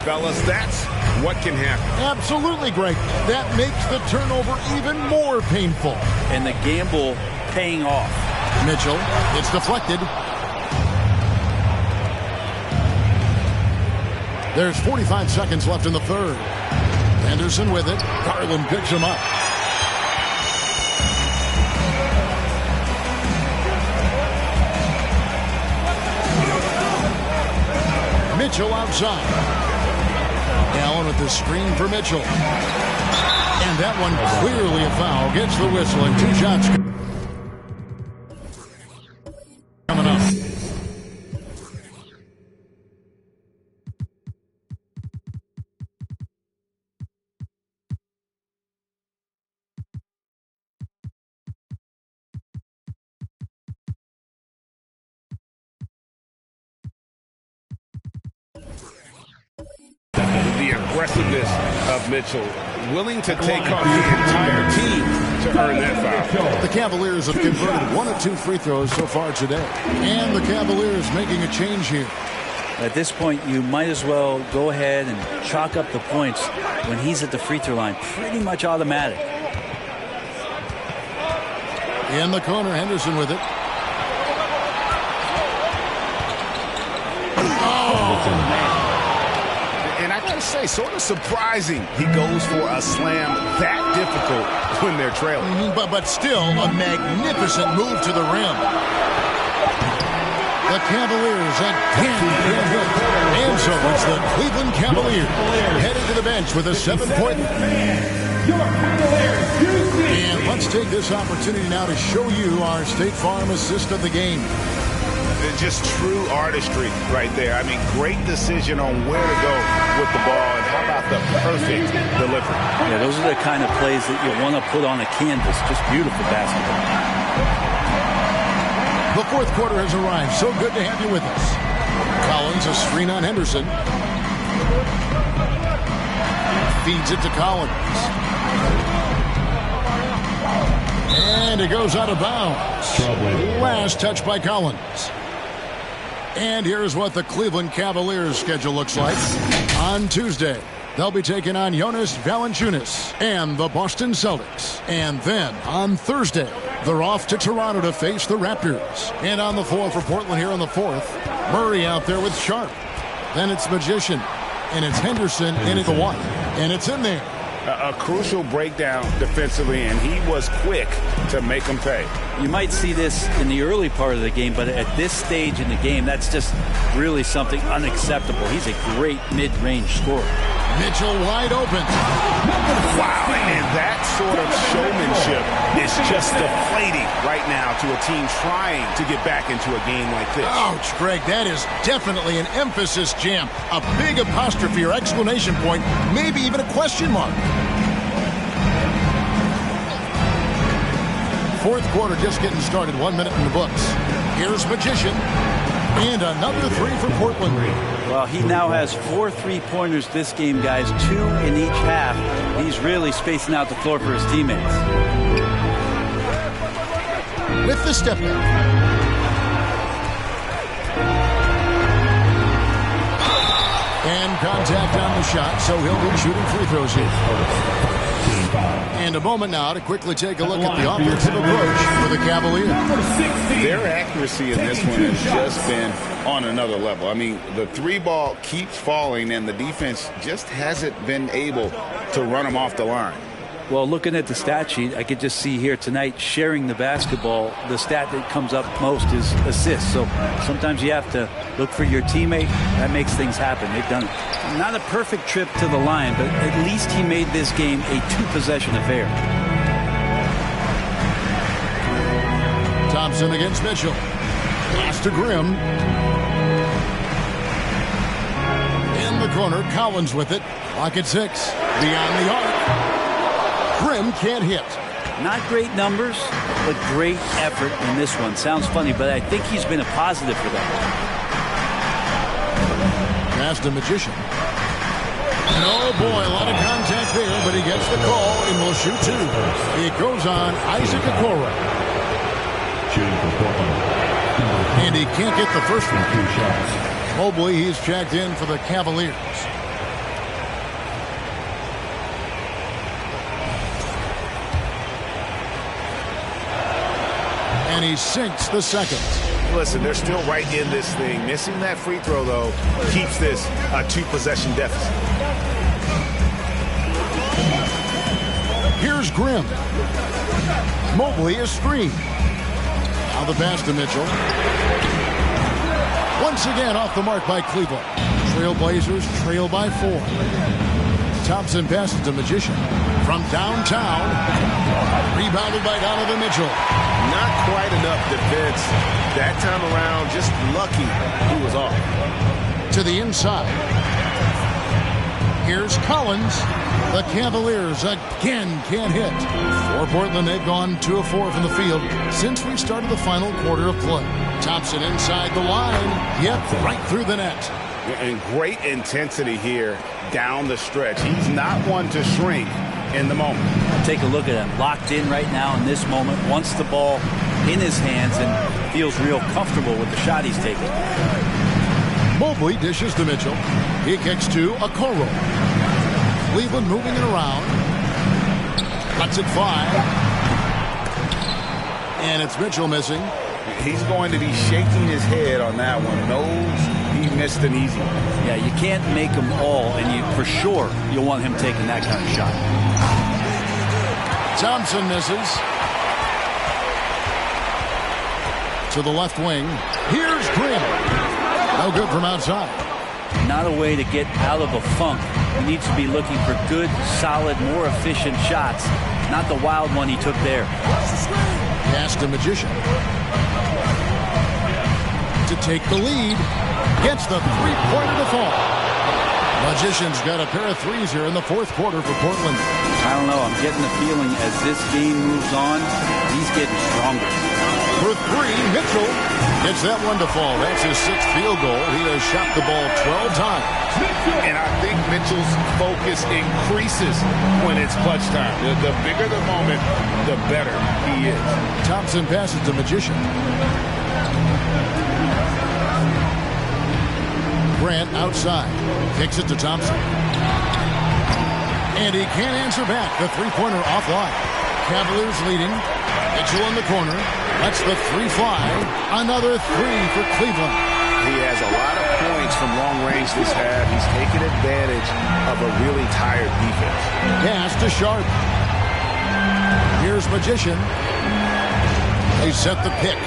fellas, that's what can happen. Absolutely, Greg. That makes the turnover even more painful. And the gamble paying off. Mitchell, it's deflected. There's 45 seconds left in the third. Anderson with it. Garland picks him up. Mitchell outside. Allen with the screen for Mitchell. And that one clearly a foul. Gets the whistle and 2 shots coming up. The aggressiveness of Mitchell, willing to take on the entire team to earn that foul. The Cavaliers have converted 1 of 2 free throws so far today. And the Cavaliers making a change here. At this point, you might as well go ahead and chalk up the points when he's at the free throw line. Pretty much automatic. In the corner, Henderson with it. And I got to say, sort of surprising he goes for a slam that difficult when they're trailing. But still a magnificent move to the rim. The Cavaliers again get hit. And so it's the Cleveland Cavaliers headed to the bench with a 7-point. And let's take this opportunity now to show you our State Farm assist of the game. Just true artistry right there. I mean, great decision on where to go with the ball, and how about the perfect delivery? Yeah, those are the kind of plays that you want to put on a canvas. Just beautiful basketball. The fourth quarter has arrived. So good to have you with us. Collins, a screen on Henderson. Feeds it to Collins. And it goes out of bounds. Last touch by Collins. And here's what the Cleveland Cavaliers schedule looks like. On Tuesday, they'll be taking on Jonas Valanciunas and the Boston Celtics. And then on Thursday, they're off to Toronto to face the Raptors. And on the floor for Portland here on the 4th, Murray out there with Sharp. Then it's Magician. And it's Henderson in at the 1. And it's in there. A crucial breakdown defensively, and he was quick to make them pay. You might see this in the early part of the game, but at this stage in the game, that's just really something unacceptable. He's a great mid-range scorer. Mitchell wide open. Wow, and that sort of showmanship is just deflating right now to a team trying to get back into a game like this. Ouch, Greg, that is definitely an emphasis jam. A big apostrophe or exclamation point, maybe even a question mark. Fourth quarter just getting started, 1 minute in the books. Here's Magician. And another 3 for Portland. Well, he now has 4 3-pointers this game, guys. 2 in each half. He's really spacing out the floor for his teammates. With the step back. And contact on the shot, so he'll be shooting free throws here. And a moment now to quickly take a look at the offensive approach for the Cavaliers. Their accuracy in this one has just been on another level. I mean, the 3-ball keeps falling, and the defense just hasn't been able to run them off the line. Well, looking at the stat sheet, I could just see here tonight sharing the basketball. The stat that comes up most is assists. So sometimes you have to look for your teammate. That makes things happen. They've done it. Not a perfect trip to the line, but at least he made this game a 2-possession affair. Thompson against Mitchell. Pass to Grimm. In the corner, Collins with it. Clock at 6. Beyond the arc. Grimm can't hit. Not great numbers, but great effort in this one. Sounds funny, but I think he's been a positive for them. Pass to Magician. And oh boy, a lot of contact there, but he gets the call and will shoot 2. It goes on Isaac Okoro. And he can't get the first one. Mobley, he's checked in for the Cavaliers. And he sinks the second. Listen, they're still right in this thing. Missing that free throw, though, keeps this a 2-possession deficit. Here's Grimm. Mobley is screened. Now the pass to Mitchell. Once again off the mark by Cleveland. Trailblazers trail by 4. Thompson passes to Magician. From downtown. Rebounded by Donovan Mitchell. Not quite enough defense that time around. Just lucky he was off. To the inside. Here's Collins. The Cavaliers again can't hit. For Portland, they've gone 2 of 4 from the field since we started the final quarter of play. Thompson inside the line. Yep, right through the net. And great intensity here down the stretch. He's not one to shrink in the moment. Take a look at him. Locked in right now in this moment. Wants the ball in his hands and feels real comfortable with the shot he's taking. Mobley dishes to Mitchell. He kicks to Okoro. Cleveland moving it around. Cuts it 5. And it's Mitchell missing. He's going to be shaking his head on that one. Knows he missed an easy one. Yeah, you can't make them all, and for sure you'll want him taking that kind of shot. Thompson misses. To the left wing. Here's Grimm. No good from outside. Not a way to get out of a funk. He needs to be looking for good, solid, more efficient shots. Not the wild one he took there. Pass to Magician. To take the lead. Gets the 3-pointer to fall. Magician's got a pair of threes here in the fourth quarter for Portland. I don't know. I'm getting the feeling as this game moves on, he's getting stronger. For three, Mitchell gets that one to fall. That's his sixth field goal. He has shot the ball 12 times. And I think Mitchell's focus increases when it's clutch time. The bigger the moment, the better he is. Thompson passes to Magician. Grant outside. Kicks it to Thompson. And he can't answer back. The three-pointer offline. Cavaliers leading. Mitchell in the corner. Lets the three fly. Another three for Cleveland. He has a lot of points from long range this half. He's taken advantage of a really tired defense. Pass to Sharp. Here's Magician. They set the pick.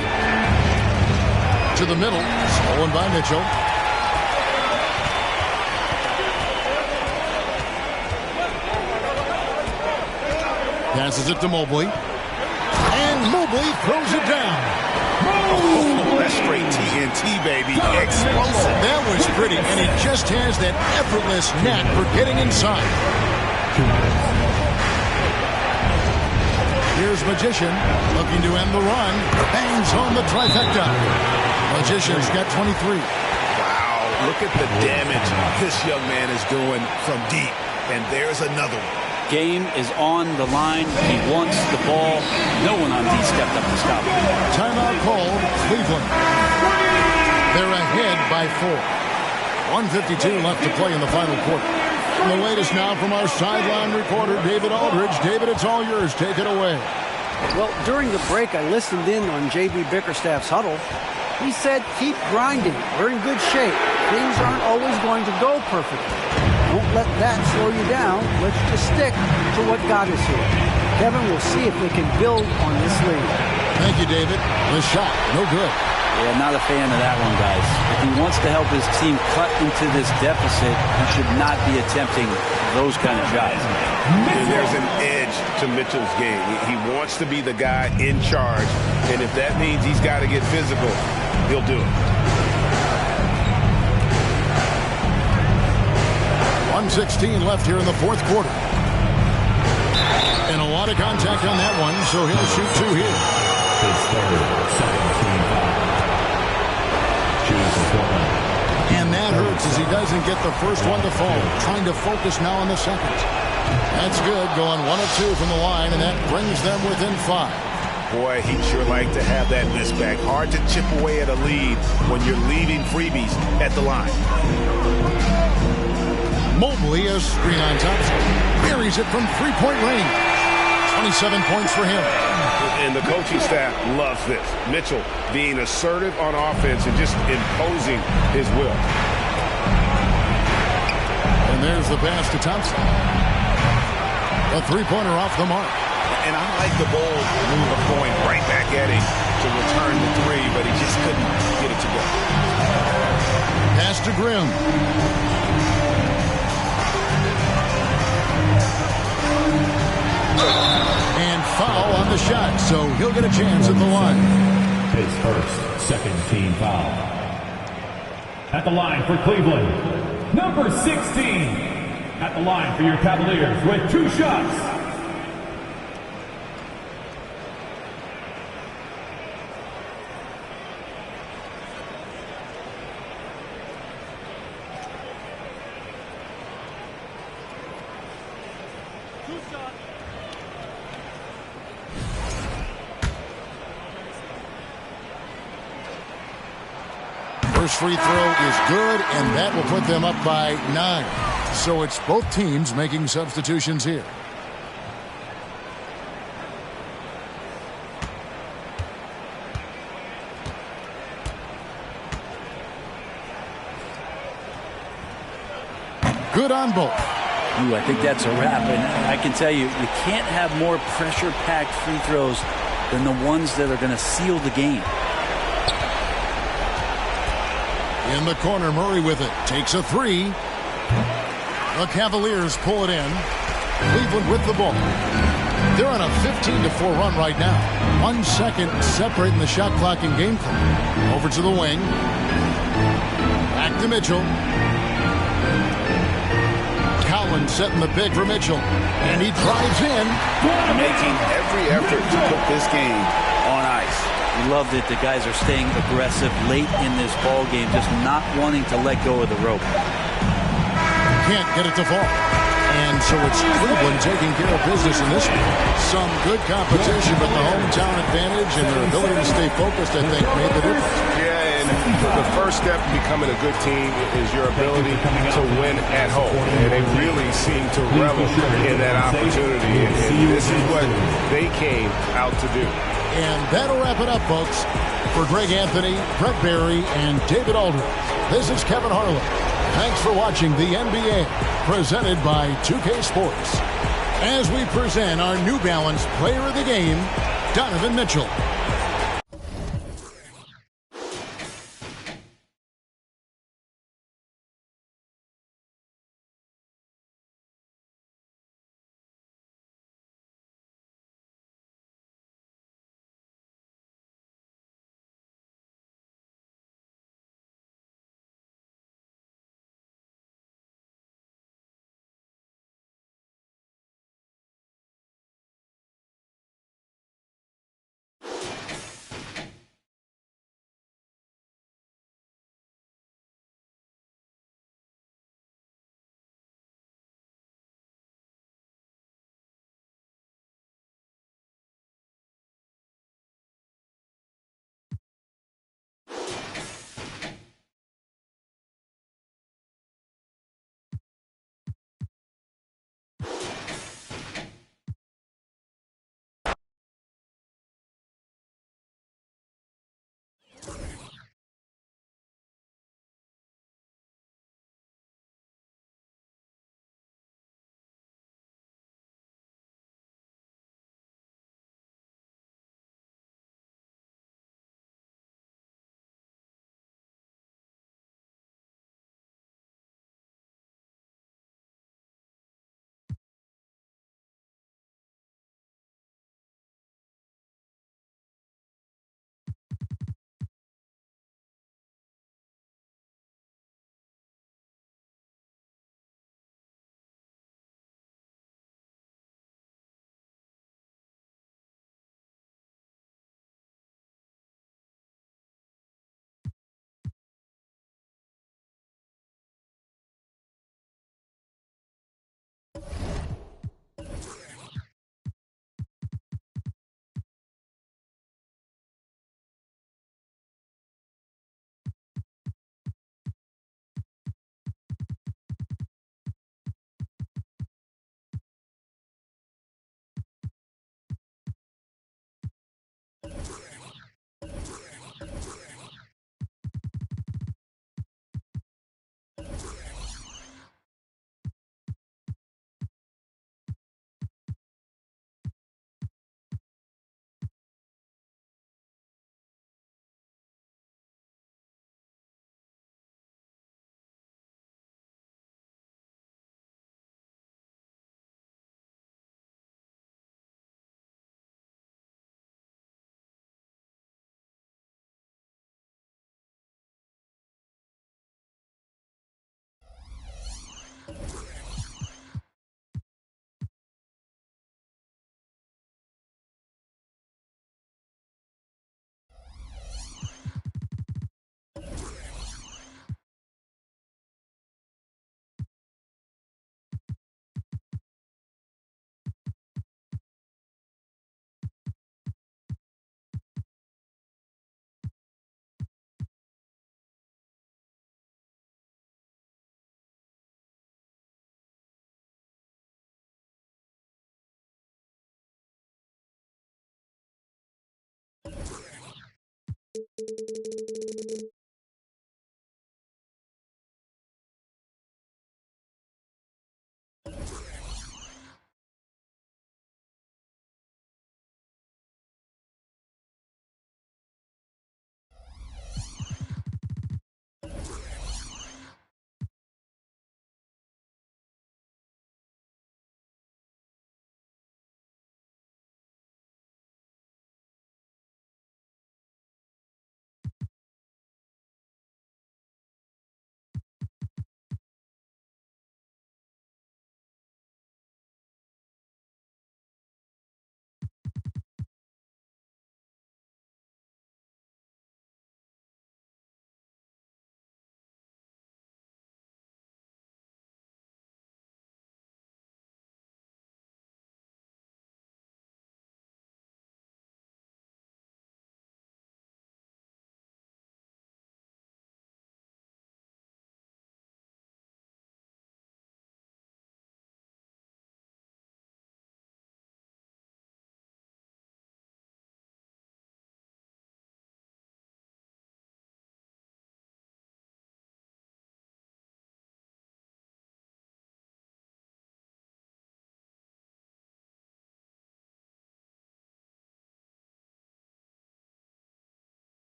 To the middle. Stolen by Mitchell. Passes it to Mobley. And Mobley throws it down. Oh, that's straight TNT, baby. Explosive. That was pretty, and he just has that effortless knack for getting inside. Here's Magician looking to end the run. Bangs on the trifecta. Magician's got 23. Wow, look at the damage this young man is doing from deep. And there's another one. Game is on the line. He wants the ball. No one on D stepped up to stop him. Timeout called. Cleveland. They're ahead by 4. 1:52 left to play in the final quarter. And the latest now from our sideline reporter, David Aldridge. David, it's all yours. Take it away. Well, during the break, I listened in on J.B. Bickerstaff's huddle. He said, keep grinding. We're in good shape. Things aren't always going to go perfectly. Don't let that slow you down. Let's just stick to what got us here. Kevin, we'll see if they can build on this lead. Thank you, David. The shot, no good. Yeah, not a fan of that one, guys. If he wants to help his team cut into this deficit, he should not be attempting those kind of shots. There's an edge to Mitchell's game. He wants to be the guy in charge, and if that means he's got to get physical, he'll do it. 1:16 left here in the fourth quarter. And a lot of contact on that one, so he'll shoot two here. His third, second team foul. Chooses Portland. And that hurts as he doesn't get the first one to fall. Trying to focus now on the second. That's good, going 1 of 2 from the line, and that brings them within 5. Boy, he'd sure like to have that miss back. Hard to chip away at a lead when you're leaving freebies at the line. Mobley, a screen on Thompson. Buries it from three-point range. 27 points for him. And the coaching staff loves this. Mitchell being assertive on offense and just imposing his will. And there's the pass to Thompson. A three-pointer off the mark. And I like the bold move of going right back at him to return the three, but he just couldn't get it to go. Pass to Grimm. And foul on the shot, so he'll get a chance at the line. His first, second team foul. At the line for Cleveland, number 16. At the line for your Cavaliers with 2 shots. First free throw is good, and that will put them up by 9. So it's both teams making substitutions here. Good on both. Ooh, I think that's a wrap. And I can tell you can't have more pressure-packed free throws than the ones that are going to seal the game. In the corner, Murray with it. Takes a three. The Cavaliers pull it in. Cleveland with the ball. They're on a 15-4 run right now. 1 second separating the shot clock and game clock. Over to the wing. Back to Mitchell. Allen setting the pick for Mitchell. And he drives in. Making every effort to put this game on ice. We love that the guys are staying aggressive late in this ball game, just not wanting to let go of the rope. Can't get it to fall. And so it's Cleveland taking care of business in this one. Some good competition, but the hometown advantage and their ability to stay focused, I think, made the difference. Yeah, and the first step to becoming a good team is your ability to win at home. And they really seem to revel in that opportunity. And this is what they came out to do. And that'll wrap it up, folks. For Greg Anthony, Brett Barry, and David Aldridge, this is Kevin Harlan. Thanks for watching the NBA, presented by 2K Sports. As we present our New Balance Player of the Game, Donovan Mitchell.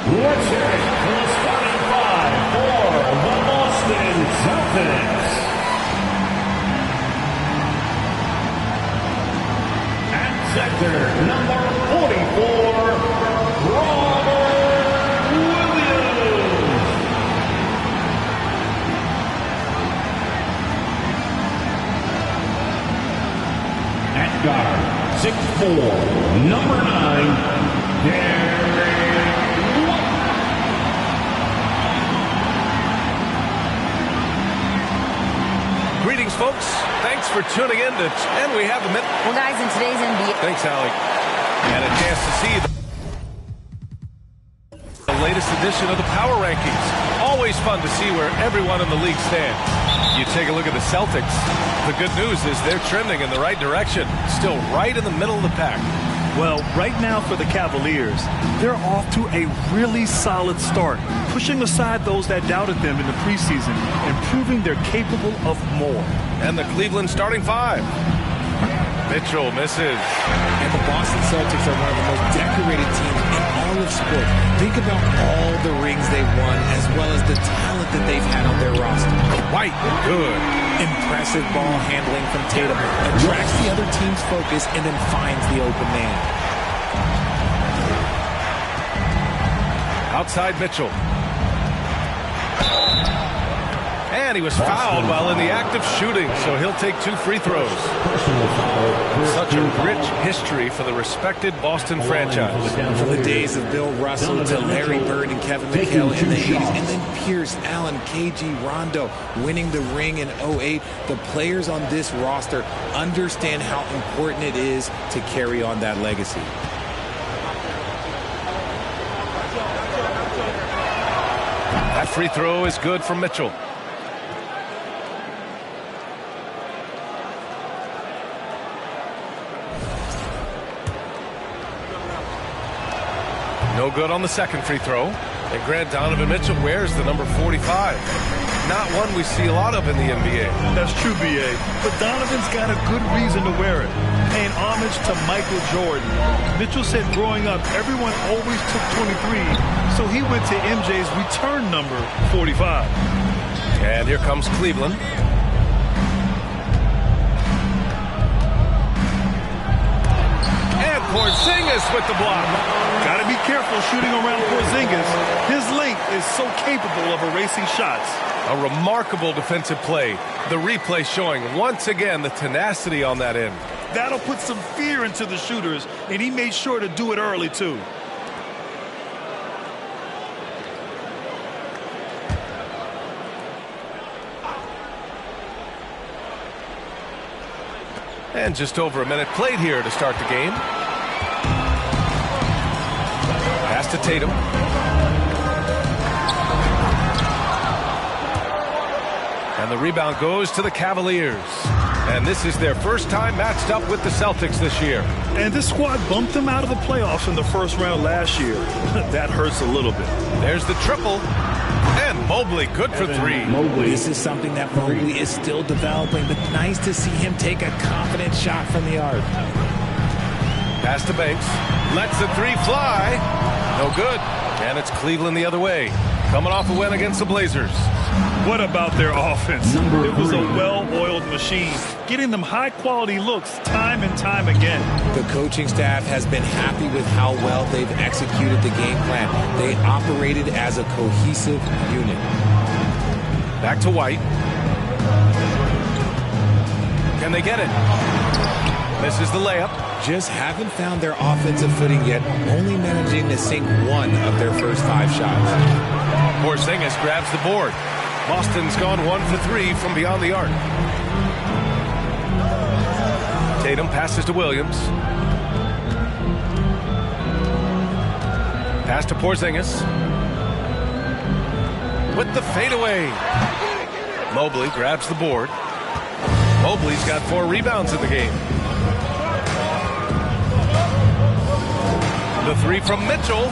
Let's hear it for the starting five for the Boston Celtics. At center, number 44, Robert Williams. At guard, 6'4", number 9, Derek. Greetings, folks. Thanks for tuning in and we have a minute. Well, guys, in today's NBA. Thanks, Allie. And a chance to see the latest edition of the Power Rankings. Always fun to see where everyone in the league stands. You take a look at the Celtics. The good news is they're trending in the right direction. Still right in the middle of the pack. Well, right now for the Cavaliers, they're off to a really solid start, pushing aside those that doubted them in the preseason and proving they're capable of more. And the Cleveland starting five. Mitchell misses. And the Boston Celtics are one of the most decorated teams in all of sports. Think about all the rings they've won, as well as the talent that they've had on their roster. White, good. Impressive ball handling from Tatum. Attracts the other team's focus and then finds the open man. Outside Mitchell. And he was fouled while in the act of shooting, so he'll take 2 free throws. Such a rich history for the respected Boston franchise. From the days of Bill Russell to Larry Bird and Kevin McHale in the 80s, and then Pierce, Allen, KG, Rondo winning the ring in 08. The players on this roster understand how important it is to carry on that legacy. That free throw is good from Mitchell. No good on the second free throw. And Grant Donovan Mitchell wears the number 45. Not one we see a lot of in the NBA. That's true, B.A. But Donovan's got a good reason to wear it. Paying homage to Michael Jordan. Mitchell said growing up, everyone always took 23, so he went to MJ's return number 45. And here comes Cleveland. And Porzingis with the block. Got to be careful shooting around Porzingis. His length is so capable of erasing shots. A remarkable defensive play. The replay showing once again the tenacity on that end. That'll put some fear into the shooters, and he made sure to do it early, too. And just over a minute played here to start the game. Pass to Tatum. And the rebound goes to the Cavaliers. And this is their first time matched up with the Celtics this year. And this squad bumped them out of the playoffs in the first round last year. That hurts a little bit. There's the triple. And Mobley good for 3. This is something that Mobley is still developing, but nice to see him take a confident shot from the arc. Pass to Banks. Lets the 3 fly. No good. And it's Cleveland the other way. Coming off a win against the Blazers. What about their offense? It was a well-oiled machine, getting them high-quality looks time and time again. The coaching staff has been happy with how well they've executed the game plan. They operated as a cohesive unit. Back to White. Can they get it? This is the layup. Just haven't found their offensive footing yet, only managing to sink 1 of their first 5 shots. Porzingis grabs the board. Boston's gone 1 for 3 from beyond the arc. Tatum passes to Williams. Pass to Porzingis. With the fadeaway. Mobley grabs the board. Mobley's got 4 rebounds in the game. The 3 from Mitchell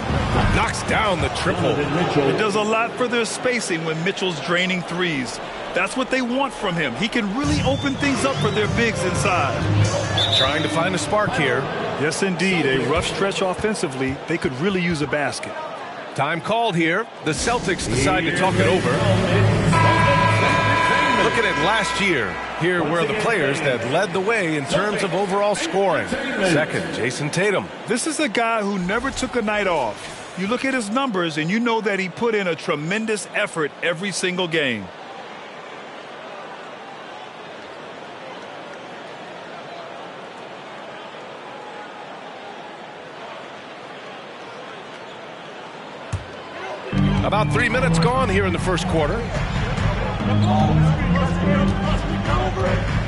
knocks down the triple. It does a lot for their spacing when Mitchell's draining threes. That's what they want from him. He can really open things up for their bigs inside. Trying to find a spark here. Yes, indeed. A rough stretch offensively. They could really use a basket. Time called here. The Celtics decide to talk it over. Looking at last year, here were the players that led the way in terms of overall scoring. Second, Jason Tatum. This is a guy who never took a night off. You look at his numbers and you know that he put in a tremendous effort every single game. About 3 minutes gone here in the first quarter.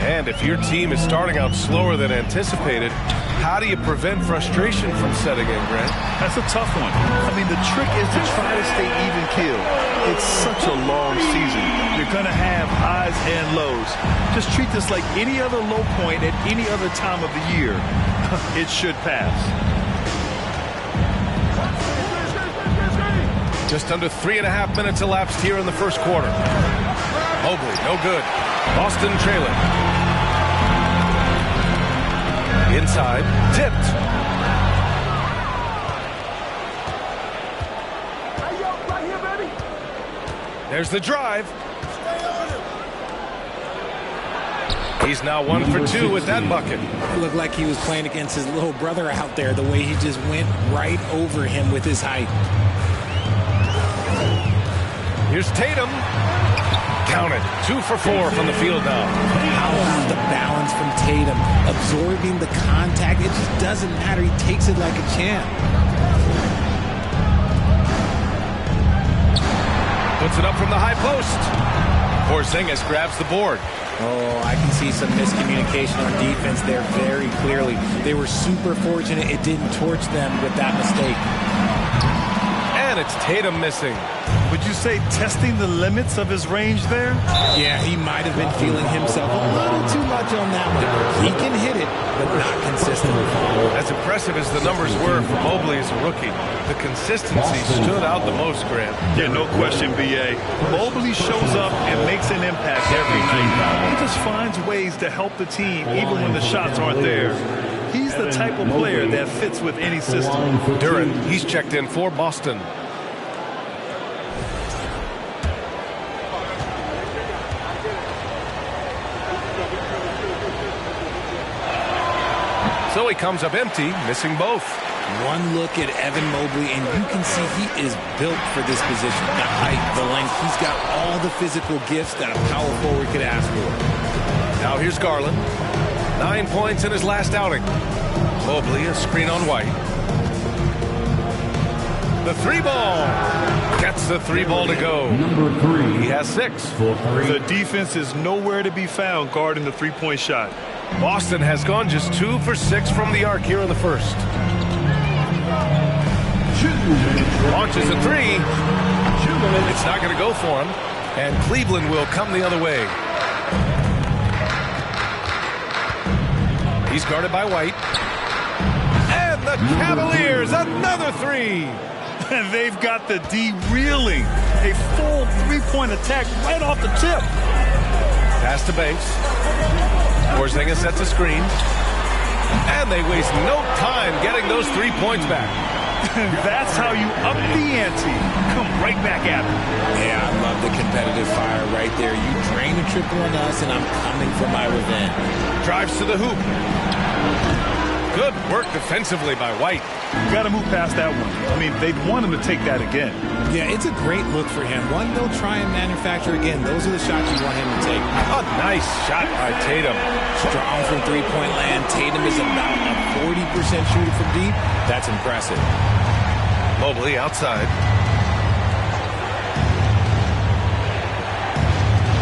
And if your team is starting out slower than anticipated, how do you prevent frustration from setting in, Grant? That's a tough one. I mean, the trick is to try to stay even keeled. It's such a long season. You're going to have highs and lows. Just treat this like any other low point at any other time of the year. It should pass. Just under 3.5 minutes elapsed here in the first quarter. Mobley, no good. Boston trailing. Inside, tipped. There's the drive. He's now 1 for 2 with that bucket. It looked like he was playing against his little brother out there, the way he just went right over him with his height. Here's Tatum. Count it. 2 for 4 from the field now. How about the balance from Tatum? Absorbing the contact. It just doesn't matter. He takes it like a champ. Puts it up from the high post. Porzingis grabs the board. Oh, I can see some miscommunication on defense there very clearly. They were super fortunate it didn't torch them with that mistake. And it's Tatum missing. Would you say testing the limits of his range there? Yeah, he might have been feeling himself a little too much on that one. He can hit it, but not consistently. As impressive as the numbers were for Mobley as a rookie, the consistency stood out the most, Grant. Yeah, no question, B.A. Mobley shows up and makes an impact every night. He just finds ways to help the team even when the shots aren't there. He's the type of player that fits with any system. Duran, he's checked in for Boston. So he comes up empty, missing both. One look at Evan Mobley, and you can see he is built for this position. The height, the length, he's got all the physical gifts that a power forward could ask for. Now here's Garland. 9 points in his last outing. Mobley, a screen on White. The 3-ball. Gets the 3-ball to go. Number 3. He has 6. The defense is nowhere to be found guarding the three-point shot. Boston has gone just 2 for 6 from the arc here in the first. Launches a 3. It's not going to go for him. And Cleveland will come the other way. He's guarded by White. And the Cavaliers, another 3. And they've got the D reeling. A full three-point attack right off the tip. Pass to Banks. Porzingis sets a screen. And they waste no time getting those 3 points back. That's how you up the ante. Come right back at it. Yeah, I love the competitive fire right there. You drain a triple on us, and I'm coming for my revenge. Drives to the hoop. Good work defensively by White. You got to move past that one. I mean, they'd want him to take that again. Yeah, it's a great look for him. One they'll try and manufacture again. Those are the shots you want him to take. A nice shot by Tatum. Strong from three-point land. Tatum is about a 40% shooter from deep. That's impressive. Mobley outside.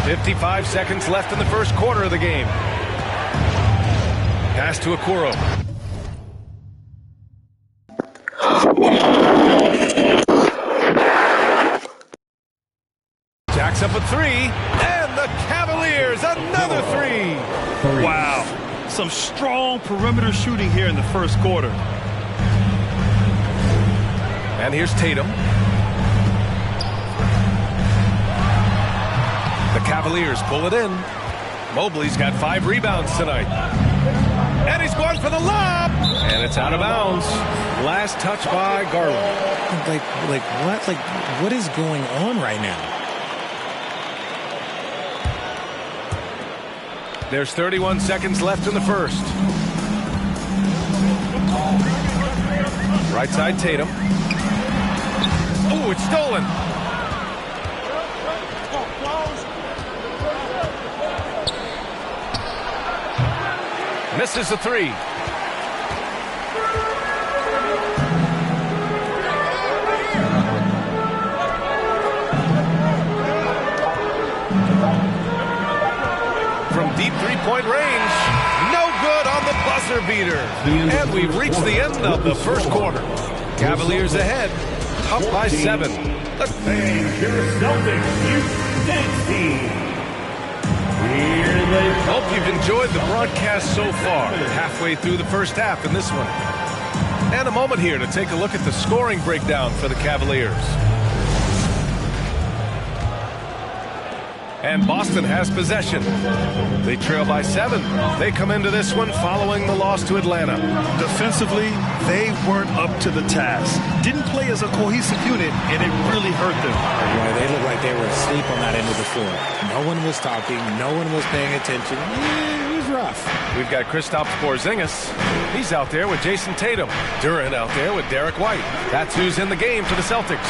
55 seconds left in the first quarter of the game. Pass to Okoro. Jacks up a 3, and the Cavaliers another 3. Wow, some strong perimeter shooting here in the first quarter. And here's Tatum. The Cavaliers pull it in. Mobley's got 5 rebounds tonight. And he's going for the lob. And it's out of bounds. Last touch by Garland. What is going on right now? There's 31 seconds left in the first. Right side Tatum. Oh, it's stolen. Misses the 3. From deep three-point range, no good on the buzzer beater. And we've reached the end of the first quarter. Cavaliers ahead, up by 7. Hope you've enjoyed the broadcast so far. Halfway through the first half in this one. And a moment here to take a look at the scoring breakdown for the Cavaliers. And Boston has possession. They trail by 7. They come into this one following the loss to Atlanta. Defensively, they weren't up to the task. Didn't play as a cohesive unit, and it really hurt them. Boy, they looked like they were asleep on that end of the floor. No one was talking. No one was paying attention. It was rough. We've got Kristaps Porzingis. He's out there with Jason Tatum. Duran out there with Derek White. That's who's in the game for the Celtics.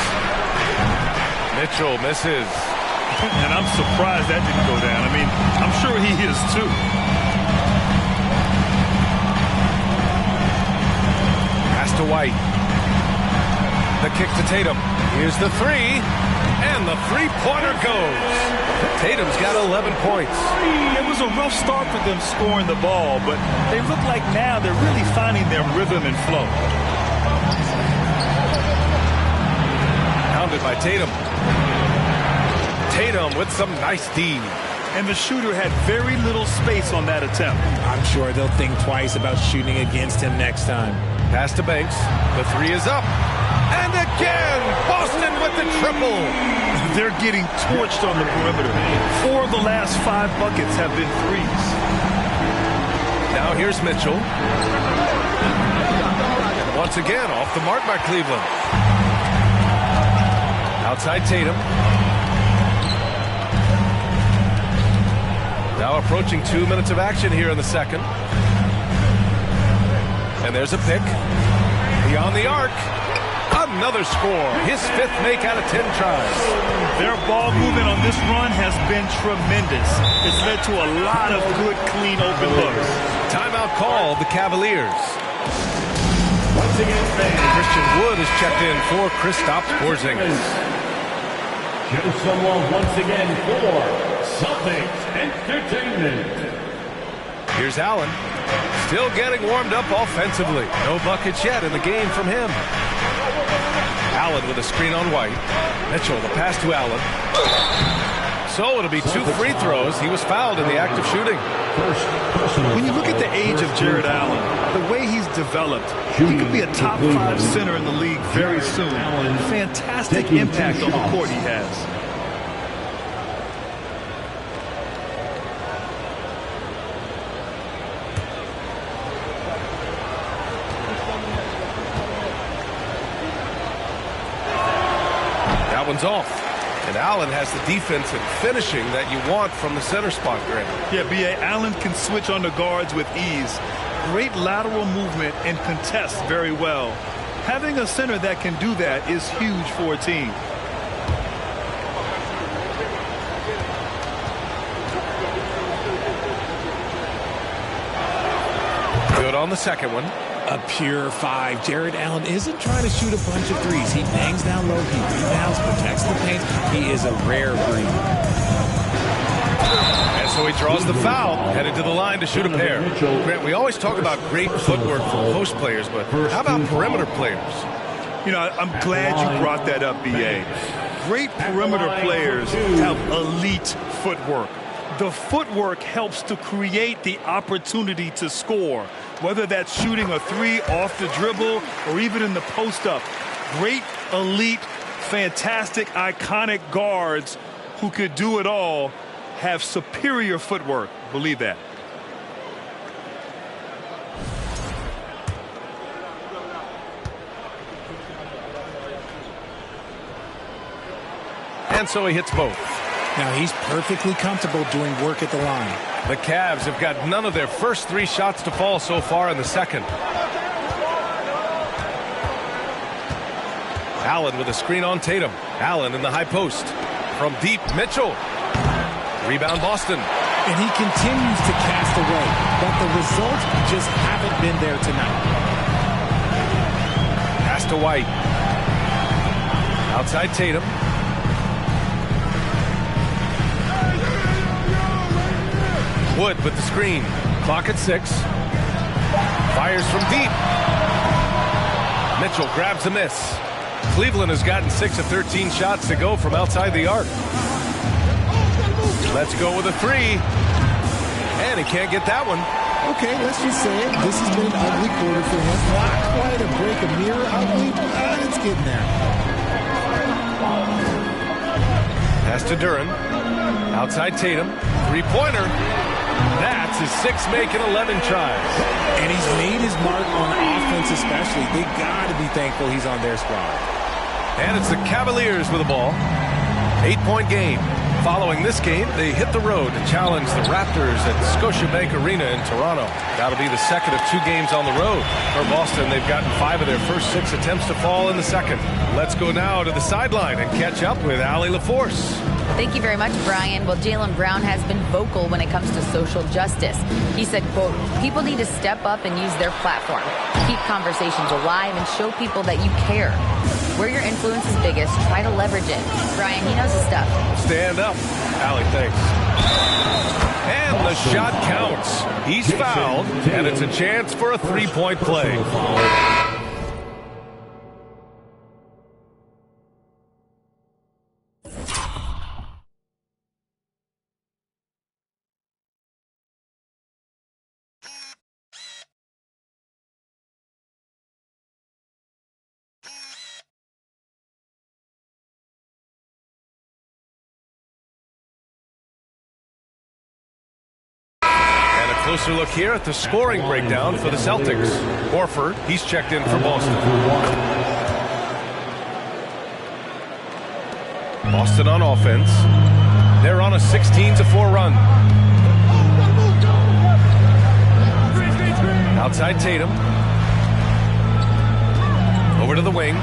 Mitchell misses. And I'm surprised that didn't go down. I mean, I'm sure he is too. Pass to White. The kick to Tatum. Here's the three. And the three-pointer goes. Tatum's got 11 points. It was a rough start for them scoring the ball, but they look like now they're really finding their rhythm and flow. Pounded by Tatum. Tatum with some nice D. And the shooter had very little space on that attempt. I'm sure they'll think twice about shooting against him next time. Pass to Banks. The three is up. And again, Boston with the triple. They're getting torched on the perimeter. 4 of the last 5 buckets have been threes. Now here's Mitchell. And once again, off the mark by Cleveland. Outside Tatum. Now approaching 2 minutes of action here in the second. And there's a pick. Beyond the arc. Another score. His 5th make out of 10 tries. Their ball movement on this run has been tremendous. It's led to a lot of good, clean, open looks. Timeout call, the Cavaliers. Once again, Christian Wood is checked in for Kristaps Porzingis. Show someone once again for Celtics Entertainment. Here's Allen. Still getting warmed up offensively. No buckets yet in the game from him. Allen with a screen on White. Mitchell, the pass to Allen. So it'll be 2 free throws. He was fouled in the act of shooting. When you look at the age of Jared Allen, the way he's developed, he could be a top 5 center in the league very soon. Fantastic impact on the court he has. That one's off. And Allen has the defense and finishing that you want from the center spot, Grant. Yeah, B.A. Allen can switch on the guards with ease. Great lateral movement and contests very well. Having a center that can do that is huge for a team. Good on the second one. A pure 5. Jared Allen isn't trying to shoot a bunch of threes. He bangs down low. He rebounds, protects the paint. He is a rare breed. And so he draws the foul, headed to the line to shoot a pair. Grant, we always talk about great footwork from post players, but how about perimeter players? You know, I'm glad you brought that up, B.A. Great perimeter players have elite footwork. The footwork helps to create the opportunity to score, whether that's shooting a 3 off the dribble or even in the post-up. Great, elite, fantastic, iconic guards who could do it all have superior footwork. Believe that. And so he hits both. Now he's perfectly comfortable doing work at the line. The Cavs have got none of their first 3 shots to fall so far in the second. Allen with a screen on Tatum. Allen in the high post. From deep, Mitchell. Rebound Boston. And he continues to cast away, but the results just haven't been there tonight. Pass to White. Outside Tatum. Wood with the screen. Clock at 6. Fires from deep. Mitchell grabs a miss. Cleveland has gotten 6 of 13 shots to go from outside the arc. Let's go with a 3. And he can't get that one. Okay, let's just say it. This has been an ugly quarter for him. Not quite a break a mirror ugly, but it's getting there. Pass to Duran. Outside Tatum. 3-pointer. That's his 6th make in 11 tries. And he's made his mark on offense especially. They got to be thankful he's on their squad. And it's the Cavaliers with the ball. 8-point game. Following this game, they hit the road to challenge the Raptors at Scotiabank Arena in Toronto. That'll be the second of 2 games on the road. For Boston, they've gotten 5 of their first 6 attempts to fall in the second. Let's go now to the sideline and catch up with Allie LaForce. Thank you very much, Brian. Well, Jaylen Brown has been vocal when it comes to social justice. He said, quote, people need to step up and use their platform. Keep conversations alive and show people that you care. Where your influence is biggest, try to leverage it. Brian, he knows his stuff. Stand up. Allie, thanks. And the shot counts. He's fouled, and it's a chance for a three-point play. Closer look here at the scoring breakdown for the Celtics. Horford, he's checked in for Boston. Boston on offense. They're on a 16-4 run. Outside Tatum. Over to the wing.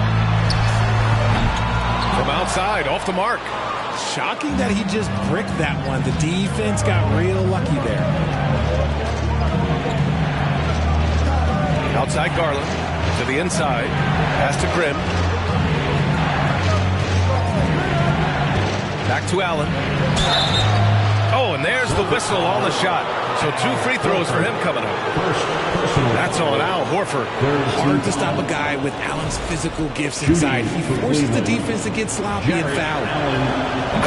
From outside, off the mark. Shocking that he just bricked that one. The defense got real lucky there. Outside Garland, to the inside, pass to Grimm. Back to Allen. Oh, and there's the whistle on the shot. So 2 free throws for him coming up. That's on Al Horford. Hard to stop a guy with Allen's physical gifts inside. He forces the defense to get sloppy and foul.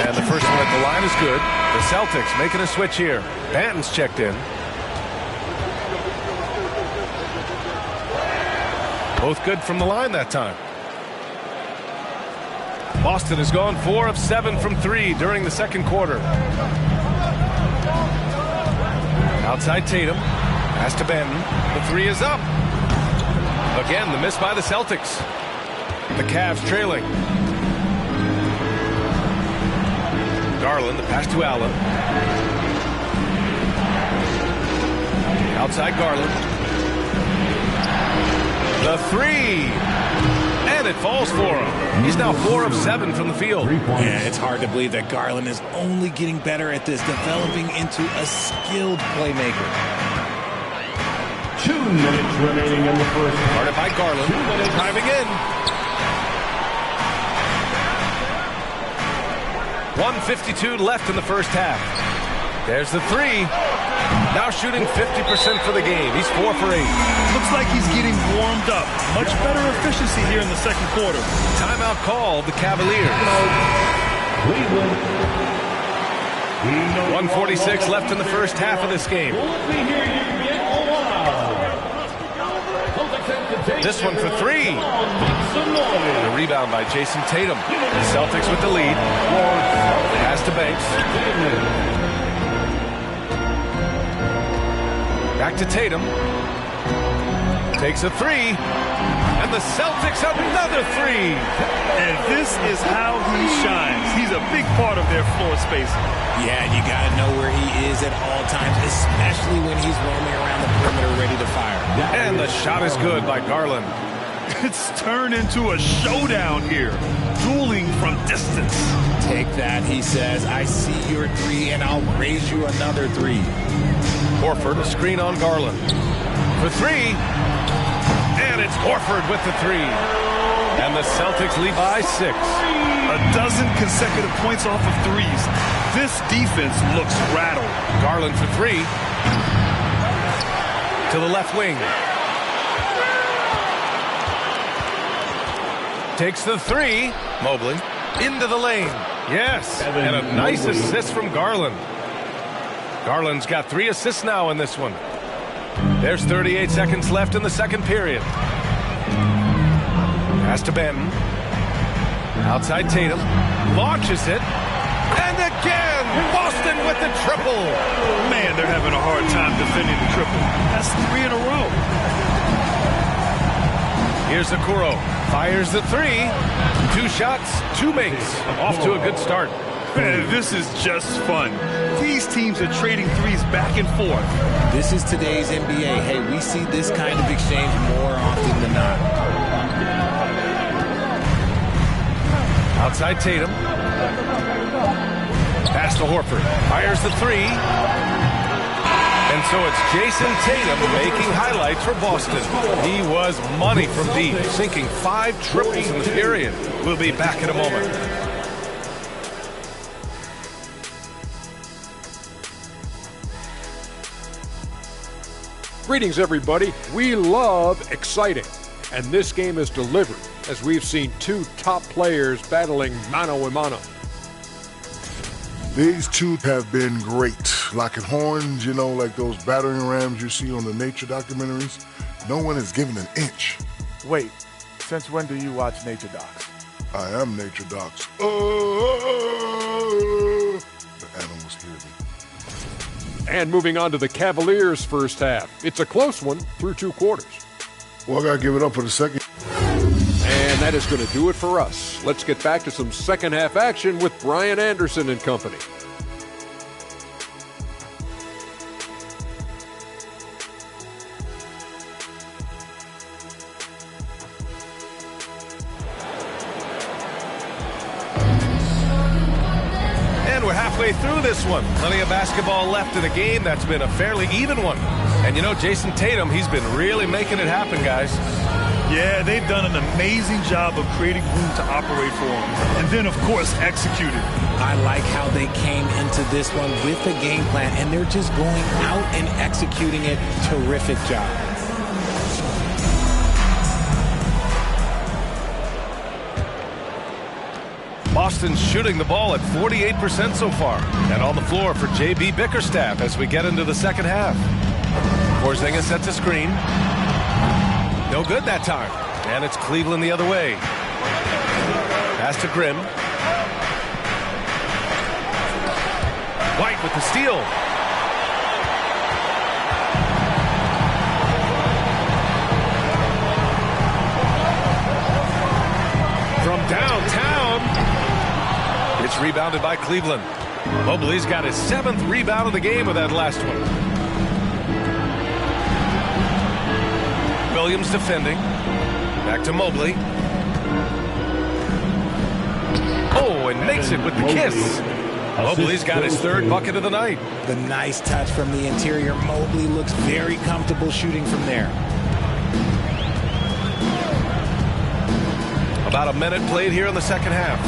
And the first one at the line is good. The Celtics making a switch here. Banton's checked in. Both good from the line that time. Boston has gone 4 of 7 from 3 during the second quarter. Outside Tatum. Pass to Banton. The 3 is up. Again, the miss by the Celtics. The Cavs trailing. Garland, the pass to Allen. Outside Garland. The 3. And it falls for him. He's now 4 of 7 from the field. Yeah, it's hard to believe that Garland is only getting better at this, developing into a skilled playmaker. 2 minutes remaining in the first. Guarded by Garland. Driving in. 1:52 left in the first half. There's the 3. Now shooting 50% for the game. He's 4 for 8. Looks like he's getting warmed up. Much better efficiency here in the second quarter. Timeout called the Cavaliers. 1:46 left in the first half of this game. This one for 3. The rebound by Jason Tatum. The Celtics with the lead. Pass to Banks. Back to Tatum. Takes a 3. And the Celtics another 3. And this is how he shines. He's a big part of their floor space. Yeah, and you got to know where he is at all times, especially when he's roaming around the perimeter ready to fire. And the shot is good by Garland. It's turned into a showdown here. Dueling from distance. Take that, he says. I see your 3, and I'll raise you another 3. Horford, a screen on Garland. For 3. And it's Horford with the 3. And the Celtics lead by 6. A dozen consecutive points off of 3s. This defense looks rattled. Garland for 3. To the left wing. Takes the 3. Mobley into the lane. Yes, and a nice assist from Garland. Garland's got 3 assists now in this one. There's 38 seconds left in the second period. Pass to Banton. Outside Tatum. Launches it. And again, Boston with the triple. Man, they're having a hard time defending the triple. That's 3 in a row. Here's Okoro. Fires the 3. 2 shots, 2 makes. Off to a good start. Man, this is just fun. These teams are trading 3s back and forth. This is today's NBA. Hey, we see this kind of exchange more often than not. Outside Tatum. Pass to Horford. Fires the three. And so it's Jason Tatum making highlights for Boston. He was money from deep, sinking 5 triples in the period. We'll be back in a moment. Greetings, everybody. We love exciting, and this game is delivered as we've seen 2 top players battling mano a mano. These two have been great. Locking horns, you know, like those battering rams you see on the nature documentaries. No one is given an inch. Wait, since when do you watch nature docs? I am nature docs. The animals hear me. And moving on to the Cavaliers' first half. It's a close one through 2 quarters. Well, I got to give it up for the second. And that is going to do it for us. Let's get back to some second half action with Brian Anderson and company. And we're halfway through this one. Plenty of basketball left in a game that's been a fairly even one. And you know, Jason Tatum, he's been really making it happen, guys. Yeah, they've done an amazing job of creating room to operate for him. And then, of course, executed. I like how they came into this one with a game plan, and they're just going out and executing it. Terrific job. Boston's shooting the ball at 48% so far. And on the floor for J.B. Bickerstaff as we get into the second half. Porzingis sets a screen. No good that time. And it's Cleveland the other way. Pass to Grimm. White with the steal. From downtown. It's rebounded by Cleveland. Mobley's got his 7th rebound of the game with that last one. Williams defending. Back to Mobley. Oh, and makes it with the kiss. Mobley's got his 3rd bucket of the night. The nice touch from the interior. Mobley looks very comfortable shooting from there. About a minute played here in the second half.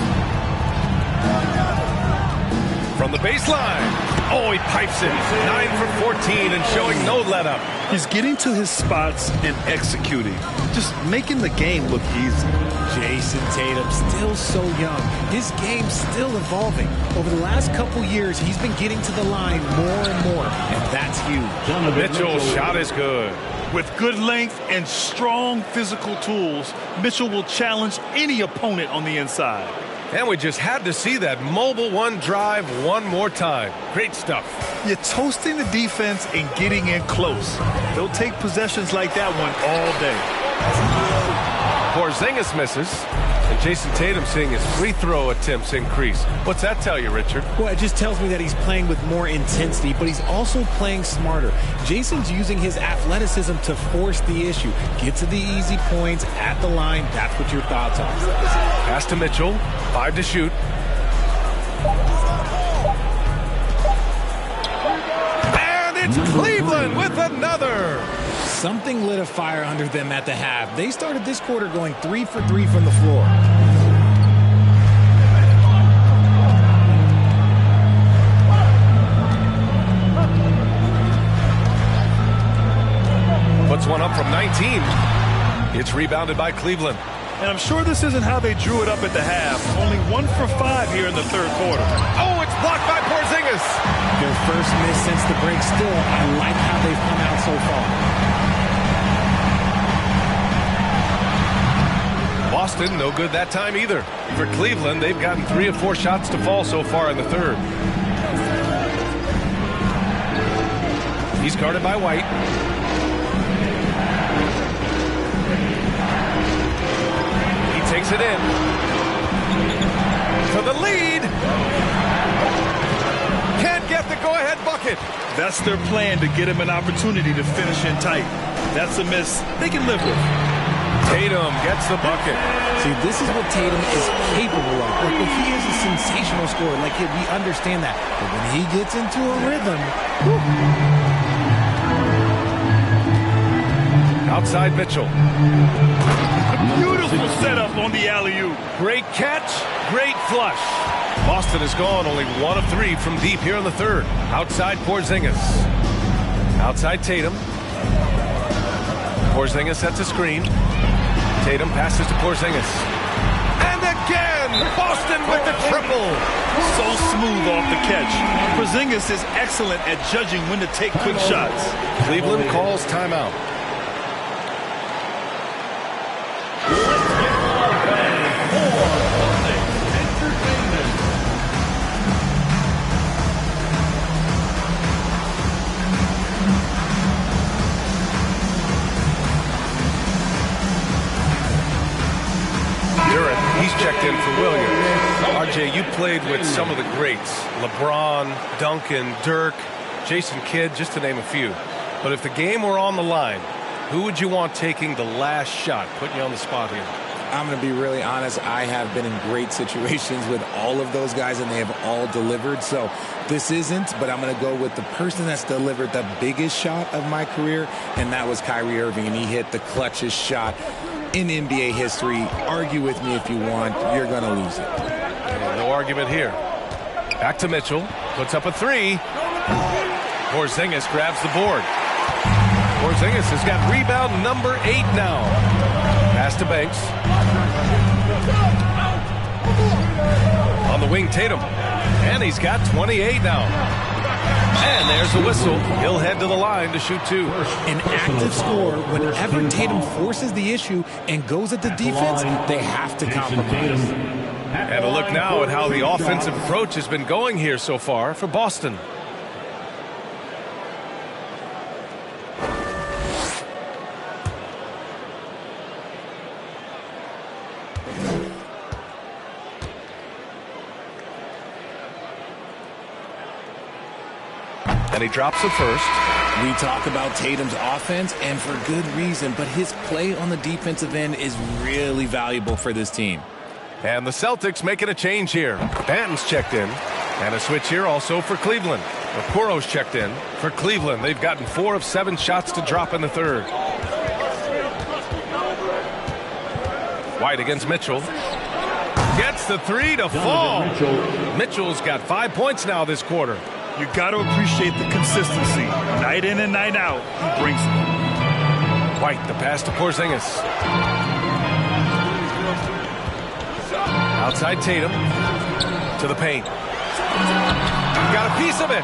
From the baseline. Oh, he pipes it. 9 for 14 and showing no let-up. He's getting to his spots and executing. Just making the game look easy. Jason Tatum, still so young. His game's still evolving. Over the last couple years, he's been getting to the line more and more, and that's huge. Mitchell's shot is good. With good length and strong physical tools, Mitchell will challenge any opponent on the inside. And we just had to see that mobile one drive one more time. Great stuff. You're toasting the defense and getting in close. They'll take possessions like that one all day. Porzingis misses. And Jason Tatum seeing his free throw attempts increase. What's that tell you, Richard? Well, it just tells me that he's playing with more intensity, but he's also playing smarter. Jason's using his athleticism to force the issue. Get to the easy points at the line. That's what your thoughts are. Pass to Mitchell. 5 to shoot. And it's Cleveland with another. Something lit a fire under them at the half. They started this quarter going 3 for 3 from the floor. Puts one up from 19. It's rebounded by Cleveland. And I'm sure this isn't how they drew it up at the half. Only 1 for 5 here in the 3rd quarter. Oh, it's blocked by Porzingis. Their first miss since the break. Still, I like how they've come out so far. Boston, no good that time either. For Cleveland, they've gotten 3 of 4 shots to fall so far in the 3rd. He's guarded by White. He takes it in. For the lead. Can't get the go-ahead bucket. That's their plan, to get him an opportunity to finish in tight. That's a miss they can live with. Tatum gets the bucket. See, this is what Tatum is capable of. Like, if he is a sensational scorer, like, we understand that. But when he gets into a rhythm, outside Mitchell. Beautiful setup on the alley-oop. Great catch, great flush. Boston is gone, only 1 of 3 from deep here in the third. Outside Porzingis. Outside Tatum. Porzingis sets a screen. Tatum passes to Porzingis. And again, Boston with the triple. So smooth off the catch. Porzingis is excellent at judging when to take quick shots. Cleveland calls timeout. He's checked in for Williams. RJ, you played with some of the greats. LeBron, Duncan, Dirk, Jason Kidd, just to name a few. But if the game were on the line, who would you want taking the last shot? Putting you on the spot here. I'm going to be really honest. I have been in great situations with all of those guys, and they have all delivered. So this isn't, but I'm going to go with the person that's delivered the biggest shot of my career, and that was Kyrie Irving, and he hit the clutchest shot in NBA history. Argue with me if you want. You're going to lose it. No argument here. Back to Mitchell. Puts up a 3. Porzingis grabs the board. Porzingis has got rebound number 8 now. Pass to Banks. On the wing, Tatum. And he's got 28 now. And there's the whistle. He'll head to the line to shoot 2. An active scorer, whenever Tatum forces the issue and goes at the defense, they have to compromise. And a look now at how the offensive approach has been going here so far for Boston. And he drops the first. We talk about Tatum's offense, and for good reason, but his play on the defensive end is really valuable for this team. And the Celtics making a change here. Banton's checked in. And a switch here also for Cleveland. Okoro's checked in for Cleveland. They've gotten 4 of 7 shots to drop in the third. White against Mitchell. Gets the 3 to fall. Mitchell's got 5 points now this quarter. You got to appreciate the consistency. Night in and night out, he brings it. White, the pass to Porzingis. Outside Tatum. To the paint. Got a piece of it.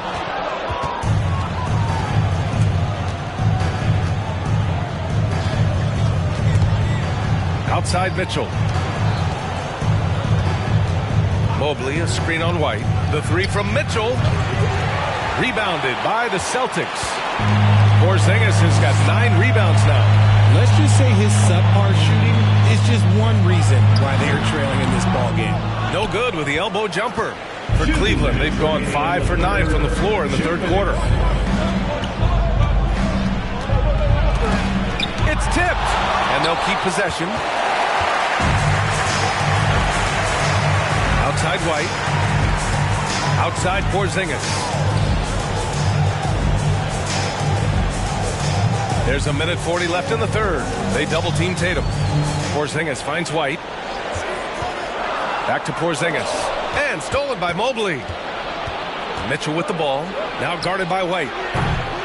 Outside Mitchell. Mobley, a screen on White. The 3 from Mitchell. Rebounded by the Celtics. Porzingis has got 9 rebounds now. Let's just say his subpar shooting is just one reason why they are trailing in this ball game. No good with the elbow jumper for Cleveland. They've gone 5 for 9 from the floor in the third quarter. It's tipped, and they'll keep possession. Outside White. Outside Porzingis. There's a minute 40 left in the third. They double team Tatum. Porzingis finds White. Back to Porzingis. And stolen by Mobley. Mitchell with the ball. Now guarded by White.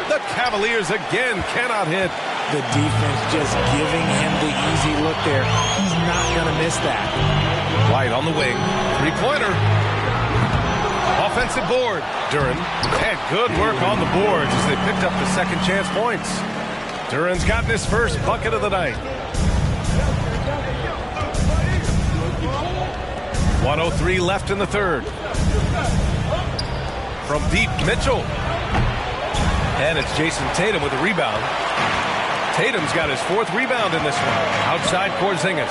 The Cavaliers again cannot hit. The defense just giving him the easy look there. He's not going to miss that. White on the wing. 3-pointer. Offensive board. Duren. And good work on the boards as they picked up the second chance points. Duren's gotten his first bucket of the night. 1:03 left in the third. From deep, Mitchell. And it's Jason Tatum with a rebound. Tatum's got his 4th rebound in this one. Outside Porzingis.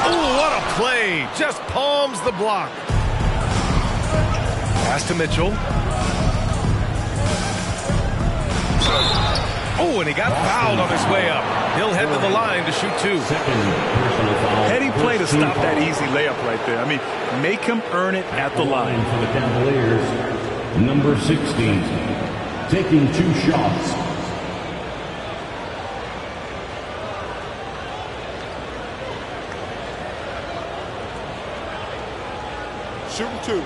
Oh, what a play. Just palms the block. Pass to Mitchell. Oh, and he got fouled on his way up. He'll head to the line to shoot 2. Heady play to stop that easy layup right there. I mean, make him earn it at the line. For the Cavaliers, number 16, taking 2 shots. Shooting 2.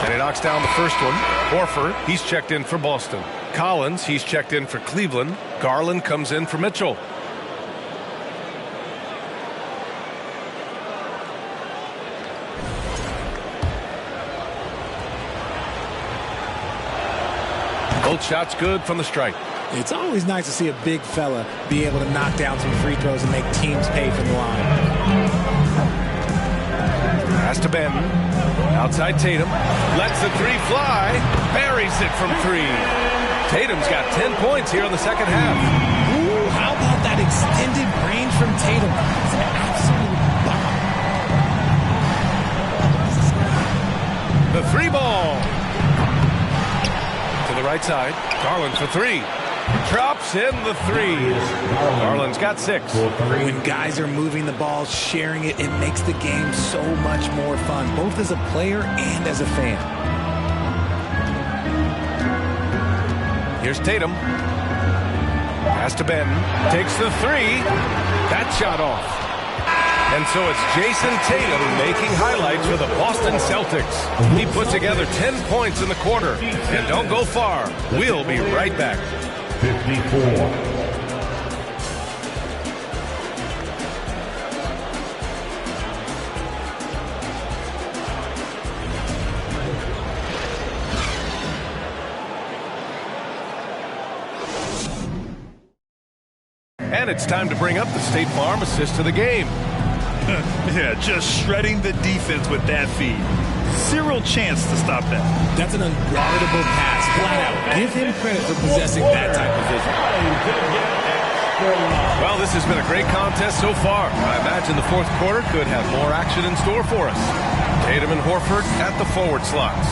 And he knocks down the first one. Horford, he's checked in for Boston. Collins, he's checked in for Cleveland. Garland comes in for Mitchell. Both shots good from the stripe. It's always nice to see a big fella be able to knock down some free throws and make teams pay from the line. Pass to Benton. Outside Tatum. Lets the 3 fly. Buries it from 3. Tatum's got 10 points here in the second half. Ooh, how about that extended range from Tatum? It's an absolute bomb. The 3 ball. To the right side. Garland for 3. Drops in the 3. Garland's got 6. When guys are moving the ball, sharing it, it makes the game so much more fun, both as a player and as a fan. Here's Tatum. Pass to Benton. Takes the 3. That shot off. And so it's Jason Tatum making highlights for the Boston Celtics. He put together 10 points in the quarter. And don't go far. We'll be right back. 54. And it's time to bring up the State Farm assist to the game. Yeah, just shredding the defense with that feed. Zero chance to stop that. That's an unguardable pass, flat out. Give him credit for possessing that type of vision. Well, this has been a great contest so far. I imagine the fourth quarter could have more action in store for us. Tatum and Horford at the forward slots.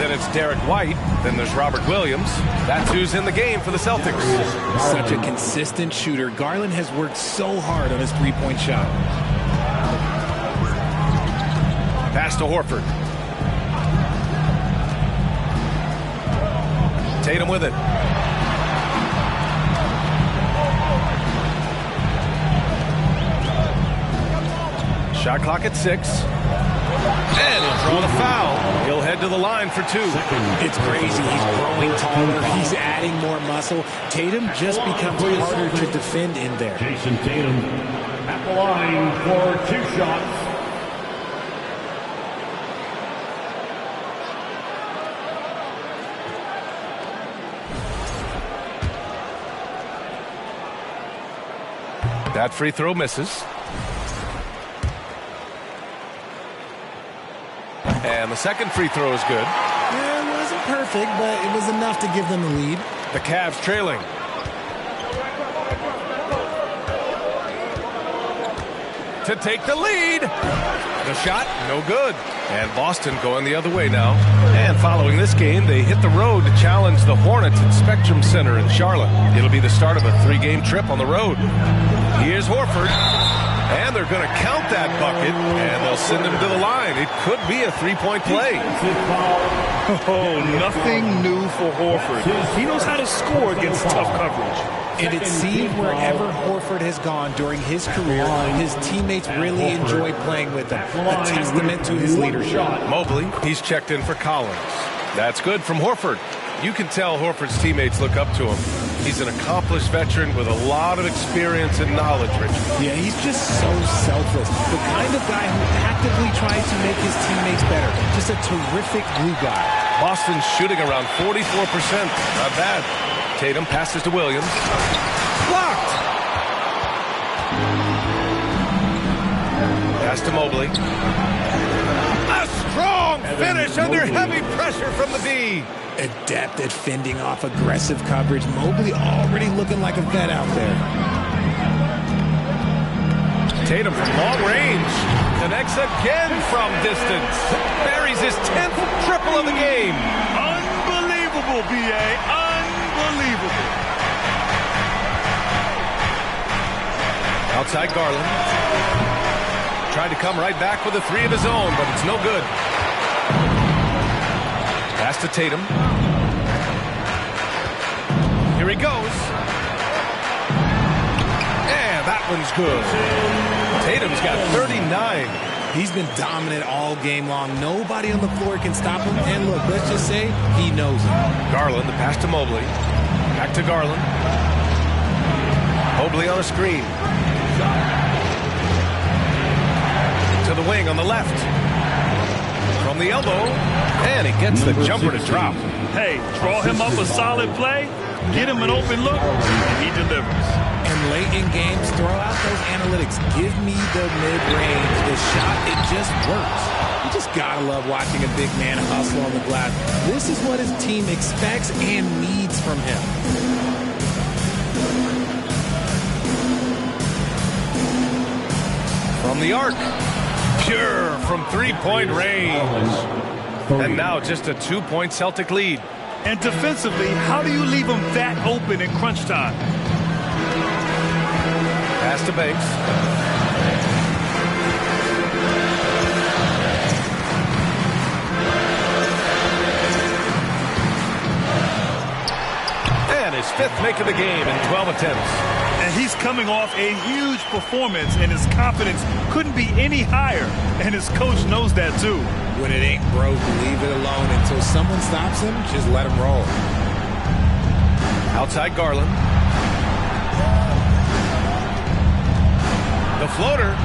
Then it's Derek White. Then there's Robert Williams. That's who's in the game for the Celtics. Such a consistent shooter. Garland has worked so hard on his three-point shot. Pass to Horford. Tatum with it. Shot clock at 6. And he'll draw the foul. He'll head to the line for 2. It's crazy. He's growing taller. He's adding more muscle. Tatum just becomes harder to defend in there. Jason Tatum at the line for 2 shots. That free throw misses. And the second free throw is good. Yeah, it wasn't perfect, but it was enough to give them the lead. The Cavs trailing. To take the lead. The shot, no good. And Boston going the other way now. And following this game, they hit the road to challenge the Hornets at Spectrum Center in Charlotte. It'll be the start of a 3-game trip on the road. Here's Horford. And they're going to count that bucket, and they'll send him to the line. It could be a 3-point play. Oh, nothing new for Horford. He knows how to score against tough coverage. And it seems wherever Horford has gone during his career, his teammates really enjoy playing with him. A testament to his leadership. Mobley, he's checked in for Collins. That's good from Horford. You can tell Horford's teammates look up to him. He's an accomplished veteran with a lot of experience and knowledge, Rich. Yeah, he's just so selfless. The kind of guy who actively tries to make his teammates better. Just a terrific glue guy. Boston's shooting around 44%. Not bad. Tatum passes to Williams. Blocked! Pass to Mobley. A Strong finish under heavy pressure from the D. Adept at fending off aggressive coverage. Mobley already looking like a vet out there. Tatum from long range. Connects again from distance. Buries his 10th triple of the game. Unbelievable, B.A. Unbelievable. Outside Garland. Tried to come right back with a three of his own, but it's no good. Pass to Tatum. Here he goes. And that one's good. Tatum's got 39. He's been dominant all game long. Nobody on the floor can stop him. And look, let's just say he knows it. Garland, the pass to Mobley. Back to Garland. Mobley on a screen. To the wing on the left. From the elbow. And he gets the jumper to drop. Hey, draw him up a solid play, get him an open look, and he delivers. And late in games, throw out those analytics. Give me the mid-range. The shot, it just works. You just gotta love watching a big man hustle on the glass. This is what his team expects and needs from him. From the arc. Pure from three-point range. And now just a 2-point Celtic lead. And defensively, how do you leave them that open in crunch time? Pass to Banks. And his 5th make of the game in 12 attempts. And he's coming off a huge performance, and his confidence couldn't be any higher. And his coach knows that, too. When it ain't broke, leave it alone. Until someone stops him, just let him roll. Outside Garland. The floater.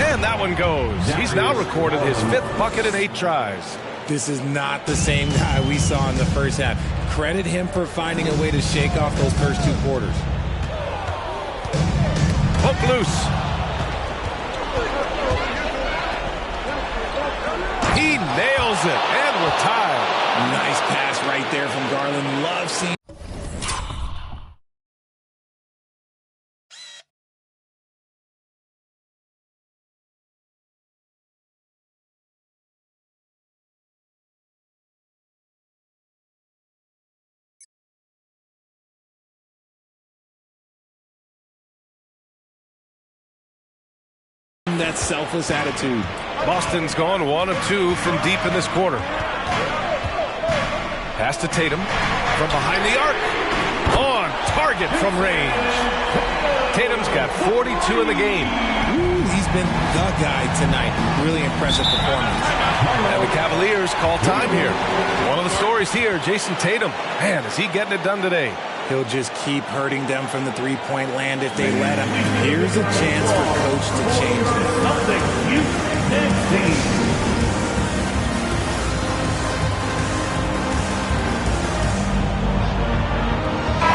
And that one goes. He's now recorded his 5th bucket in 8 tries. This is not the same guy we saw in the first half. Credit him for finding a way to shake off those first 2 quarters. Hook loose. He nails it, and we're tied. Nice pass right there from Garland. Love seeing. That selfless attitude. Boston's gone 1 of 2 from deep in this quarter. Pass to Tatum from behind the arc. On target from range. Tatum's got 42 in the game. Ooh, he's been the guy tonight. Really impressive performance. And the Cavaliers call time here. One of the stories here, Jason Tatum. Man, is he getting it done today? He'll just keep hurting them from the three-point land if they let him. Here's a chance for coach to change this.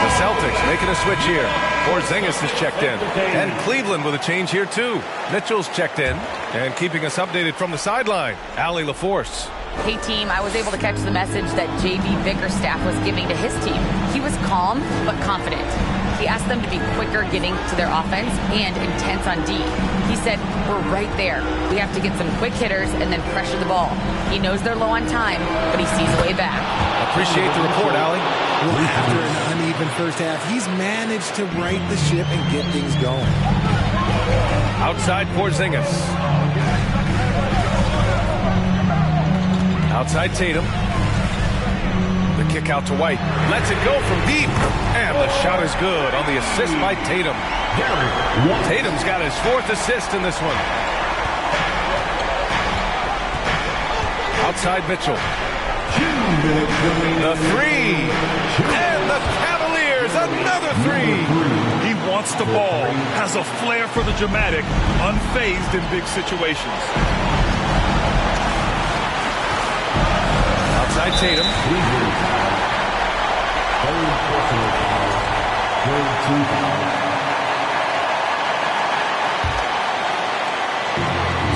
The Celtics making a switch here. Porzingis has checked in. And Cleveland with a change here too. Mitchell's checked in. And keeping us updated from the sideline, Allie LaForce. Hey, team, I was able to catch the message that J.B. Bickerstaff was giving to his team. He was calm but confident. He asked them to be quicker getting to their offense and intense on D. He said, we're right there. We have to get some quick hitters and then pressure the ball. He knows they're low on time, but he sees a way back. Appreciate the report, Allie. Well, after an uneven first half, he's managed to right the ship and get things going. Outside Porzingis. Outside Tatum. The kick out to White. Lets it go from deep. And the shot is good on the assist by Tatum. Tatum's got his 4th assist in this one. Outside Mitchell. The 3. And the Cavaliers, another 3. He wants the ball, has a flair for the dramatic, unfazed in big situations. Outside Tatum.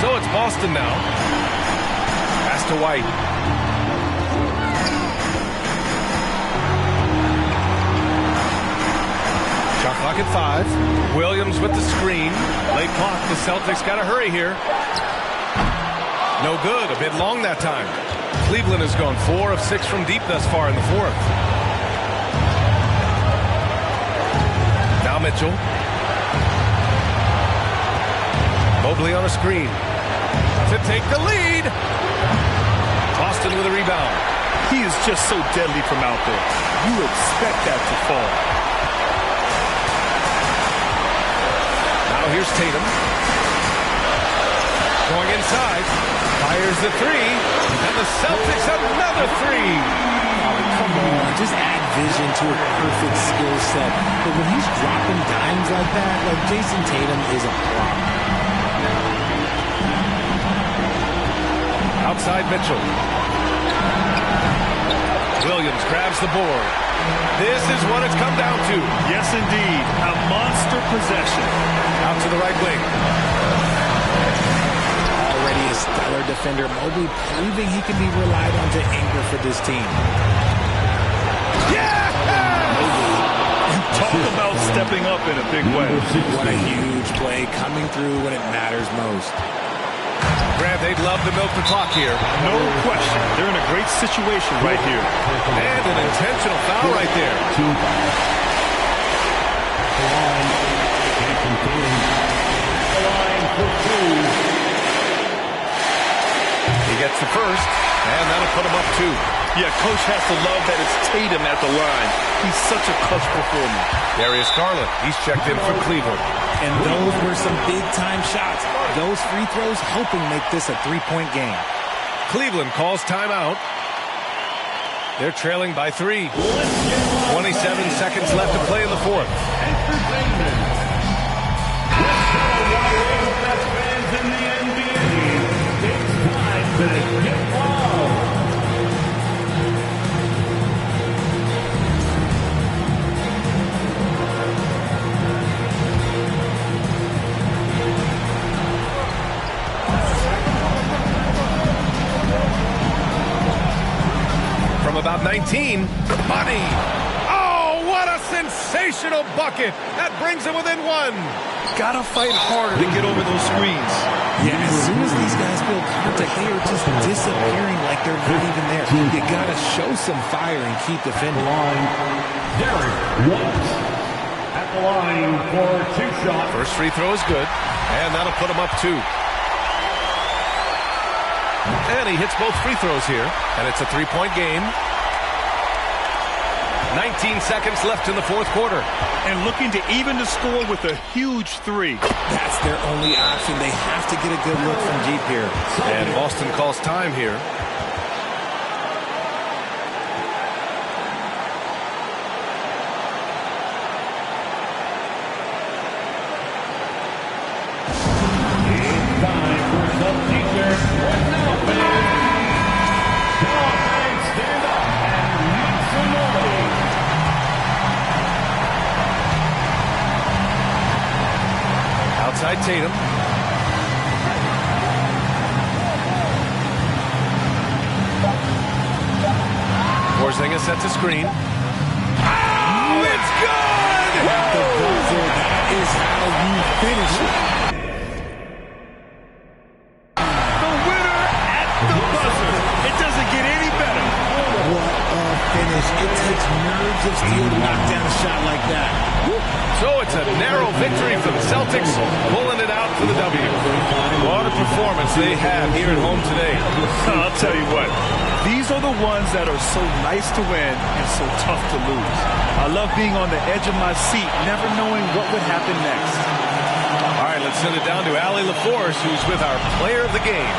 So it's Boston now. Pass to to White. Shot clock at 5. Williams with the screen. Late clock. The Celtics got to hurry here. No good. A bit long that time. Cleveland has gone 4 of 6 from deep thus far in the fourth. Now Mitchell. Mobley on a screen to take the lead. Boston with a rebound. He is just so deadly from out there. You expect that to fall. Now here's Tatum. Going inside. Fires the 3. And the Celtics another 3. Oh, come on. Just add vision to a perfect skill set. But when he's dropping dimes like that, like Jason Tatum is a problem. Outside Mitchell. Williams grabs the board. This is what it's come down to. Yes, indeed. A monster possession. Out to the right wing. Already a stellar defender. Mobley proving he can be relied on to anchor for this team. Yeah! Talk about stepping up in a big way. What a huge play coming through when it matters most. Grant, they'd love to milk the clock here. No question. They're in a great situation right here. And an intentional foul right there. He gets the first, and that'll put him up 2. Yeah, coach has to love that it's Tatum at the line. He's such a clutch performer. Darius Garland, he's checked in for Cleveland. And those were some big-time shots. Those free throws helping make this a 3-point game. Cleveland calls timeout. They're trailing by 3. 27 seconds left to play in the fourth. From about 19, Money. Oh, what a sensational bucket. That brings him within 1. Gotta fight harder to get over those screens. Yeah, as soon as these guys feel contact, they are just disappearing like they're not even there. You gotta show some fire and keep defending. Derek White at the line for 2 shots. First free throw is good, and that'll put him up 2. And he hits both free throws here, and it's a 3-point game. 19 seconds left in the fourth quarter. And looking to even the score with a huge 3. That's their only option. They have to get a good look from deep here. And Boston calls time here. Outside Tatum. Porzingis sets a screen. Oh, it's good! The buzzer, that is how you finish it. The winner at the buzzer. It doesn't get any better. What a finish. It takes nerves of steel to knock down a shot like that. So it's a narrow victory for the Celtics, pulling it out for the W. What a performance they have here at home today. I'll tell you what, these are the ones that are so nice to win and so tough to lose. I love being on the edge of my seat, never knowing what would happen next. All right, let's send it down to Allie LaForce, who's with our player of the game.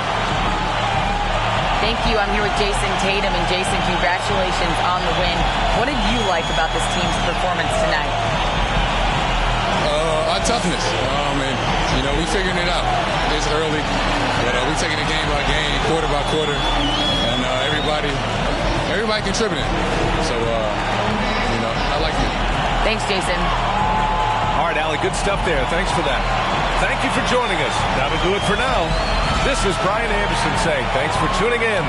Thank you. I'm here with Jason Tatum. And Jason, congratulations on the win. What did you like about this team's performance tonight? Our toughness. We figuring it out. It's early, but we taking it game by game, quarter by quarter, and everybody contributing. So, I like it. Thanks, Jason. All right, Allie, good stuff there. Thanks for that. thank you for joining us. That'll do it for now. This is Brian Anderson saying thanks for tuning in.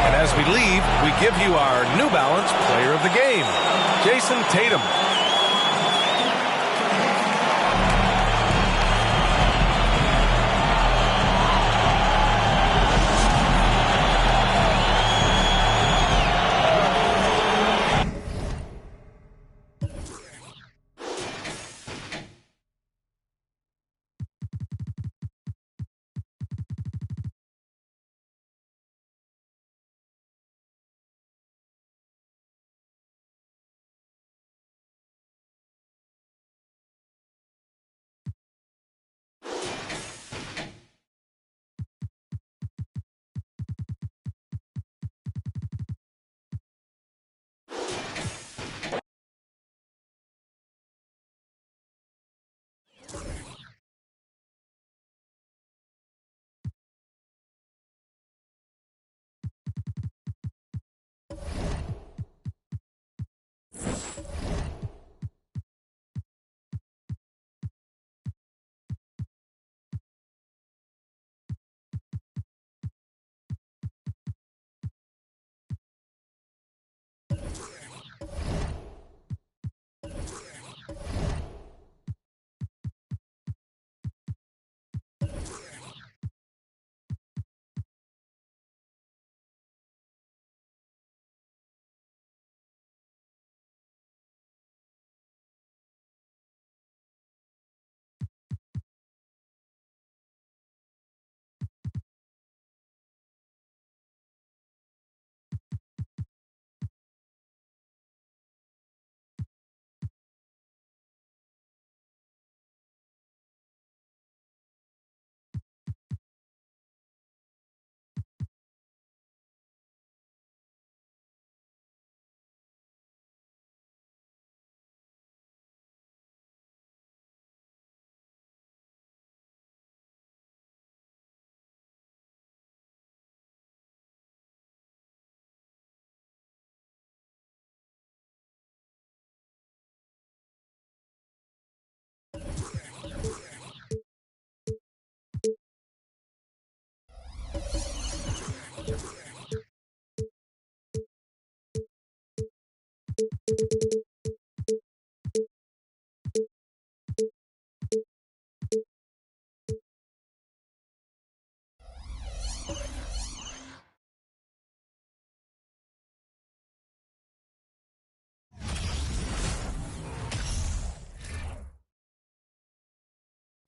And as we leave, we give you our New Balance Player of the Game, Jason Tatum.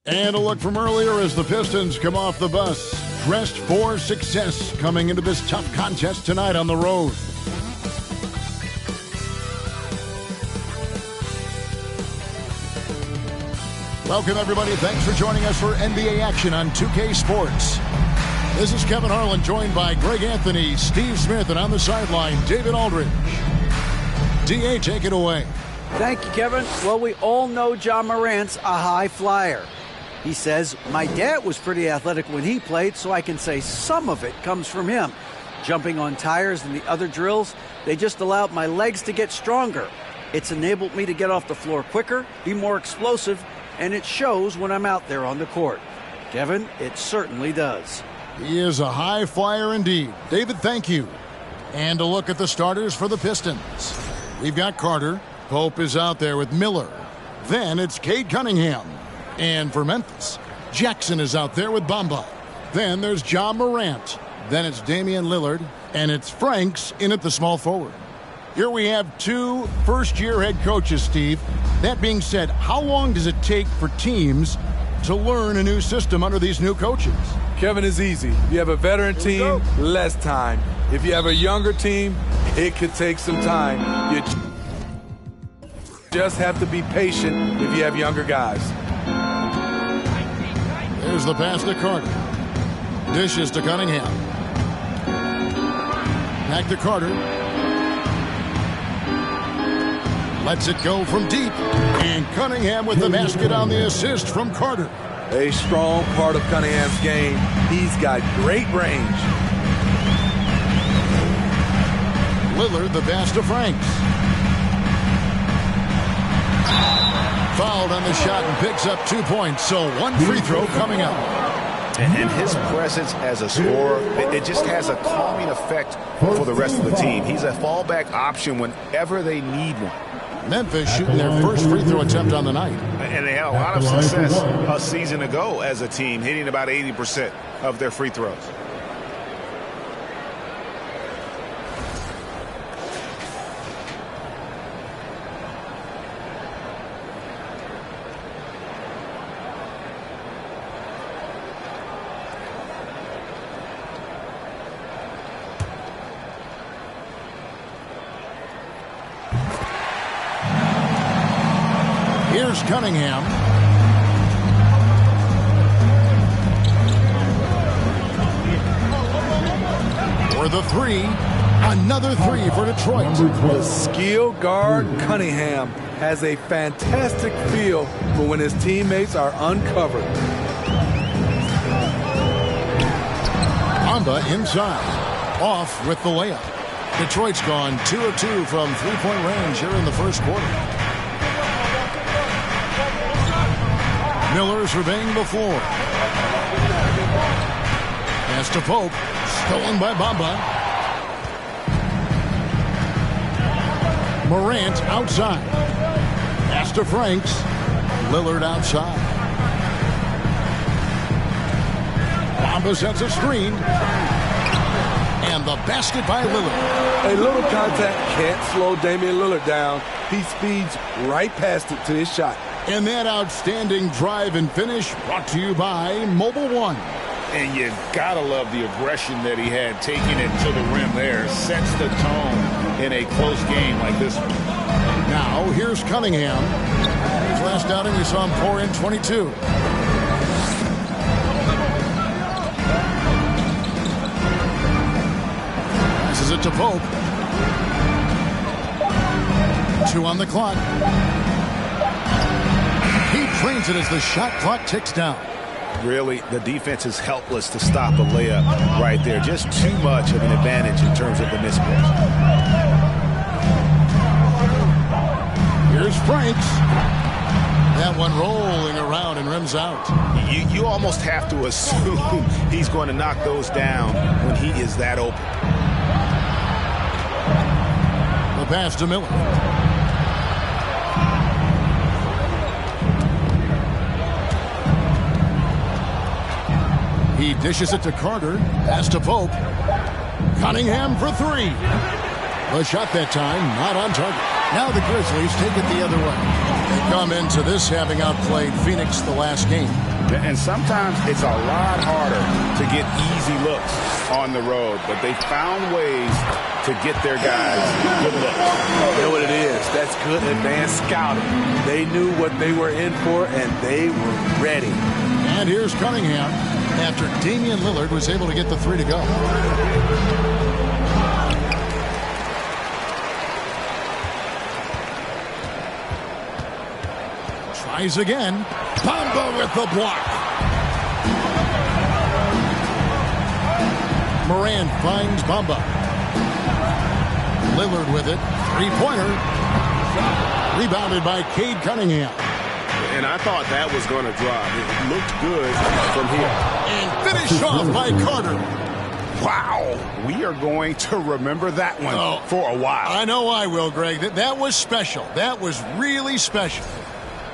And a look from earlier as the Pistons come off the bus, dressed for success coming into this tough contest tonight on the road. Welcome, everybody. Thanks for joining us for NBA action on 2K Sports. This is Kevin Harlan, joined by Greg Anthony, Steve Smith, and on the sideline, David Aldridge. D.A., take it away. Thank you, Kevin. Well, we all know John Morant's a high flyer. He says, my dad was pretty athletic when he played, so I can say some of it comes from him. Jumping on tires and the other drills, they just allowed my legs to get stronger. It's enabled me to get off the floor quicker, be more explosive, and it shows when I'm out there on the court. Kevin, it certainly does. He is a high flyer indeed. David, thank you. And a look at the starters for the Pistons. We've got Carter. Pope is out there with Miller. Then it's Cade Cunningham. And for Memphis, Jackson is out there with Bamba. Then there's John Morant. Then it's Damian Lillard. And it's Franks in at the small forward. Here we have two first-year head coaches, Steve. That being said, how long does it take for teams to learn a new system under these new coaches? Kevin, is easy. If you have a veteran team, less time. If you have a younger team, it could take some time. You just have to be patient if you have younger guys. There's the pass to Carter. Dishes to Cunningham. Back to Carter. Lets it go from deep. And Cunningham with the basket on the assist from Carter. A strong part of Cunningham's game. He's got great range. Lillard, the pass to Franks. fouled on the shot and picks up 2 points. So one free throw coming up. And his presence as a scorer, it just has a calming effect for the rest of the team. He's a fallback option whenever they need one. Memphis shooting their first free throw attempt on the night. And they had a lot of success a season ago as a team, hitting about 80% of their free throws. Here's Cunningham. For the three. Another three for Detroit. The skill guard Cunningham has a fantastic feel for when his teammates are uncovered. Bamba inside. Off with the layup. Detroit's gone 2 of 2 from three-point range here in the first quarter. Miller surveying the floor. Pass to Pope. Stolen by Bamba. Morant outside. Pass to Franks. Lillard outside. Bamba sets a screen. And the basket by Lillard. A little contact can't slow Damian Lillard down. He speeds right past it to his shot. And that outstanding drive and finish brought to you by Mobile One. And you gotta love the aggression that he had taking it to the rim there. Sets the tone in a close game like this one. Now here's Cunningham. His last outing we saw him pour in 22. This is it to Pope. 2 on the clock. He drains it as the shot clock ticks down. Really, the defense is helpless to stop a layup right there. Just too much of an advantage in terms of the mismatch. Here's Franks. That one rolling around and rims out. You almost have to assume he's going to knock those down when he is that open. The pass to Miller. He dishes it to Carter. Pass to Pope. Cunningham for 3. The shot that time not on target. Now the Grizzlies take it the other way. They come into this having outplayed Phoenix the last game. And sometimes it's a lot harder to get easy looks on the road, but they found ways to get their guys good looks. You know what it is? That's good advanced scouting. They knew what they were in for, and they were ready. And here's Cunningham after Damian Lillard was able to get the 3 to go. Tries again. Bamba with the block. Morant finds Bamba. Lillard with it. 3-pointer. Rebounded by Cade Cunningham. And I thought that was going to drop. It looked good from here. And finished off by Carter. Wow. We are going to remember that one for a while. I know I will, Greg. That was special. That was really special.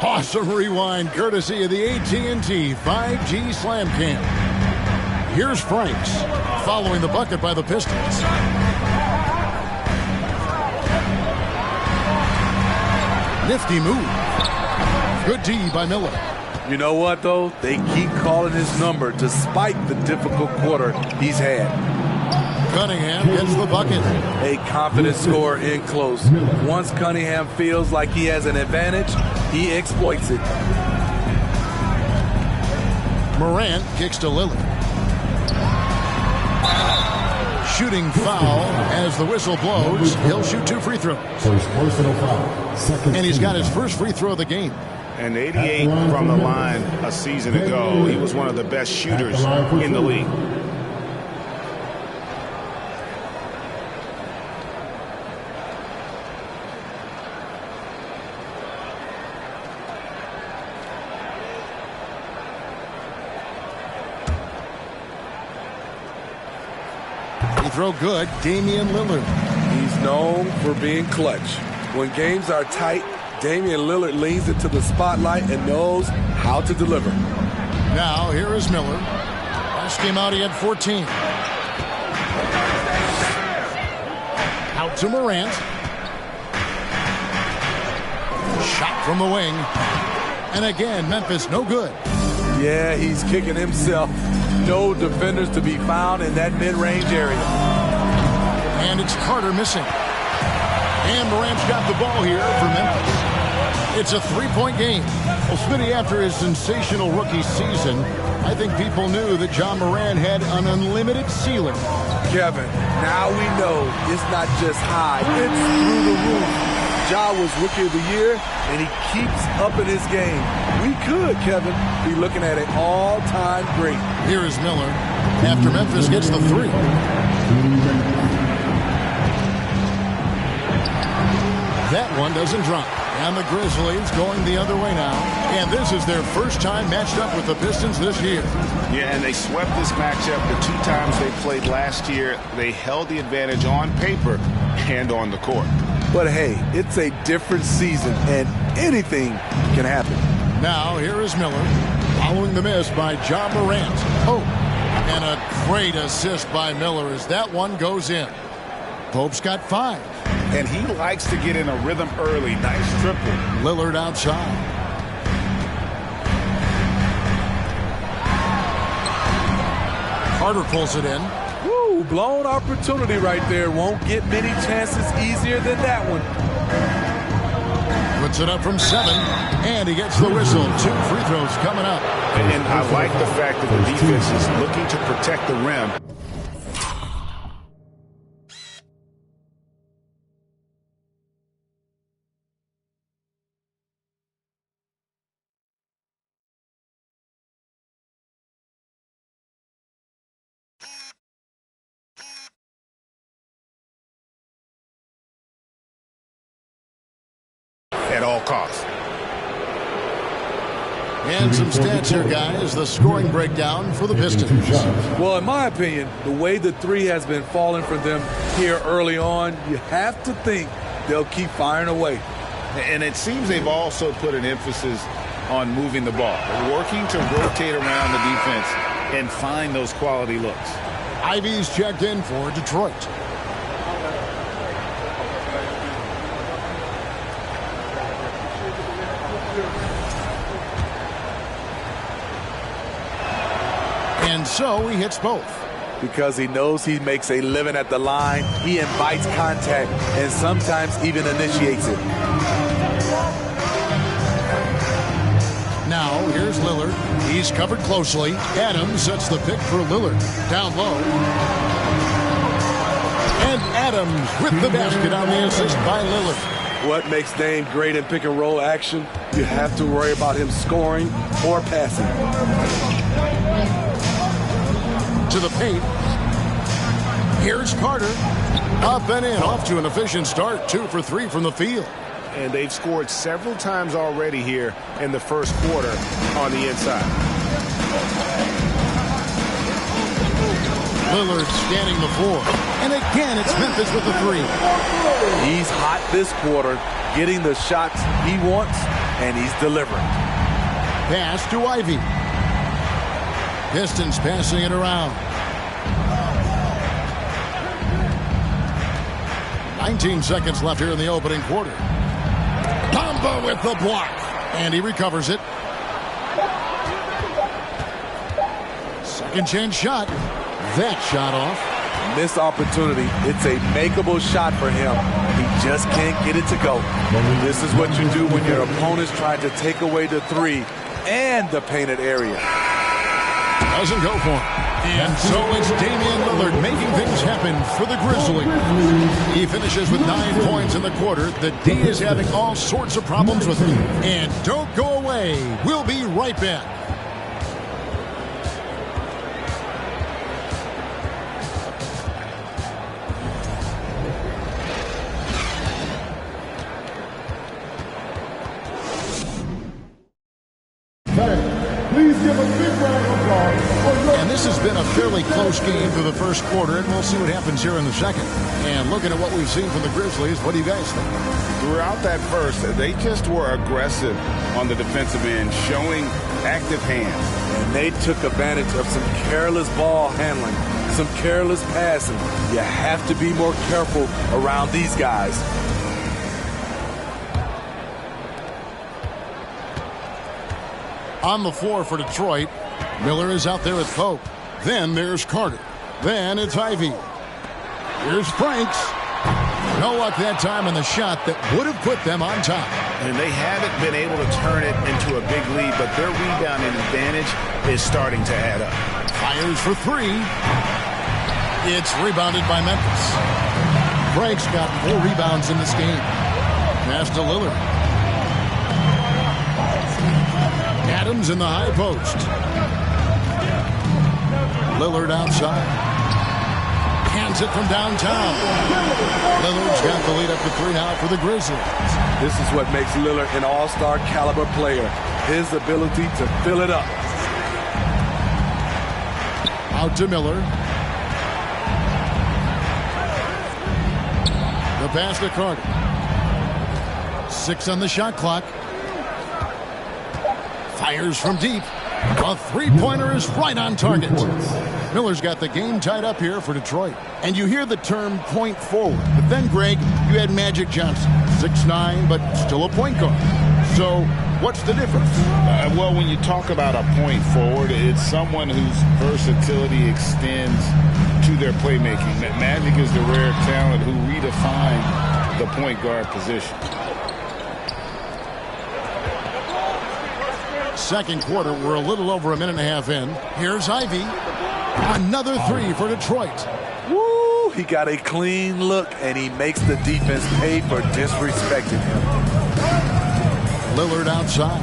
Awesome rewind courtesy of the AT&T 5G Slam Cam. Here's Franks following the bucket by the Pistons. Nifty move. Good D by Miller. You know what, though? They keep calling his number despite the difficult quarter he's had. Cunningham gets the bucket. A confident scorer in close. Once Cunningham feels like he has an advantage, he exploits it. Morant kicks to Lillard. Shooting foul as the whistle blows. He'll shoot 2 free throws. First personal foul. Second. And he's got his first free throw of the game. And 88 from the line a season ago. He was one of the best shooters in the league. free throw good. Damian Lillard. He's known for being clutch. When games are tight, Damian Lillard leans into the spotlight and knows how to deliver. Now, here is Miller. Last game out, he had 14. Out to Morant. Shot from the wing. And again, Memphis no good. Yeah, he's kicking himself. No defenders to be found in that mid-range area. And it's Carter missing. And Morant's got the ball here for Memphis. It's a three-point game. Well, Smitty, after his sensational rookie season, I think people knew that John Morant had an unlimited ceiling. Kevin, now we know it's not just high, it's through the roof. Ja was Rookie of the Year, and he keeps up in his game. We could, Kevin, be looking at an all-time great. Here is Miller after Memphis gets the three. That one doesn't drop. And the Grizzlies going the other way now. And this is their first time matched up with the Pistons this year. Yeah, and they swept this matchup the 2 times they played last year. They held the advantage on paper and on the court. But hey, it's a different season, and anything can happen. Now, here is Miller, following the miss by John Morant. Oh, and a great assist by Miller as that one goes in. Pope's got 5. And he likes to get in a rhythm early. Nice triple. Lillard outside. Carter pulls it in. Woo, blown opportunity right there. Won't get many chances easier than that one. Puts it up from 7, and he gets the whistle. 2 free throws coming up. And I like the fact that the defense is looking to protect the rim. At all costs. And some stats here, guys. The scoring breakdown for the Pistons. Well, in my opinion, the way the three has been falling for them here early on, you have to think they'll keep firing away. And it seems they've also put an emphasis on moving the ball, working to rotate around the defense and find those quality looks. Ivy's checked in for Detroit. And so he hits both. Because he knows he makes a living at the line, he invites contact and sometimes even initiates it. Now, here's Lillard. He's covered closely. Adams sets the pick for Lillard. Down low. And Adams with the basket on the assist by Lillard. What makes Dame great in pick and roll action? You have to worry about him scoring or passing. To the paint. Here's Carter. Up and in. Off to an efficient start. 2 for 3 from the field. And they've scored several times already here in the first quarter on the inside. Lillard scanning the floor. And again, it's Memphis with the 3. He's hot this quarter, getting the shots he wants, and he's delivering. Pass to Ivy. Pistons passing it around. 19 seconds left here in the opening quarter. Bamba with the block. And he recovers it. Second chance shot. That shot off. Missed opportunity. It's a makeable shot for him. He just can't get it to go. This is what you do when your opponent's trying to take away the 3 and the painted area. Doesn't go for him. And so it's Damian Lillard making things happen for the Grizzlies. He finishes with 9 points in the quarter. The D is having all sorts of problems with him. And don't go away. We'll be right back. Please give a big round of applause for your This has been a fairly close game through the first quarter, and we'll see what happens here in the second. And looking at what we've seen from the Grizzlies, what do you guys think? Throughout that first, they just were aggressive on the defensive end, showing active hands. And they took advantage of some careless ball handling, some careless passing. You have to be more careful around these guys. On the floor for Detroit, Miller is out there with Pope. Then there's Carter. Then it's Ivy. Here's Franks. No luck that time on the shot that would have put them on top. And they haven't been able to turn it into a big lead, but their rebounding advantage is starting to add up. Fires for three. It's rebounded by Memphis. Franks got 4 rebounds in this game. Pass to Lillard. Adams in the high post. Lillard outside. Hands it from downtown. Lillard's got the lead up to 3 now for the Grizzlies. This is what makes Lillard an all-star caliber player. His ability to fill it up. Out to Miller. The pass to Carter. 6 on the shot clock. Fires from deep. A three-pointer is right on target. Miller's got the game tied up here for Detroit. And you hear the term point forward. But then, Greg, you had Magic Johnson. 6'9", but still a point guard. So what's the difference? Well, when you talk about a point forward, it's someone whose versatility extends to their playmaking. Magic is the rare talent who redefined the point guard position. Second quarter, we're a little over a minute and a half in. Here's Ivy. Another 3 for Detroit. Woo! He got a clean look, and he makes the defense pay for disrespecting him. Lillard outside.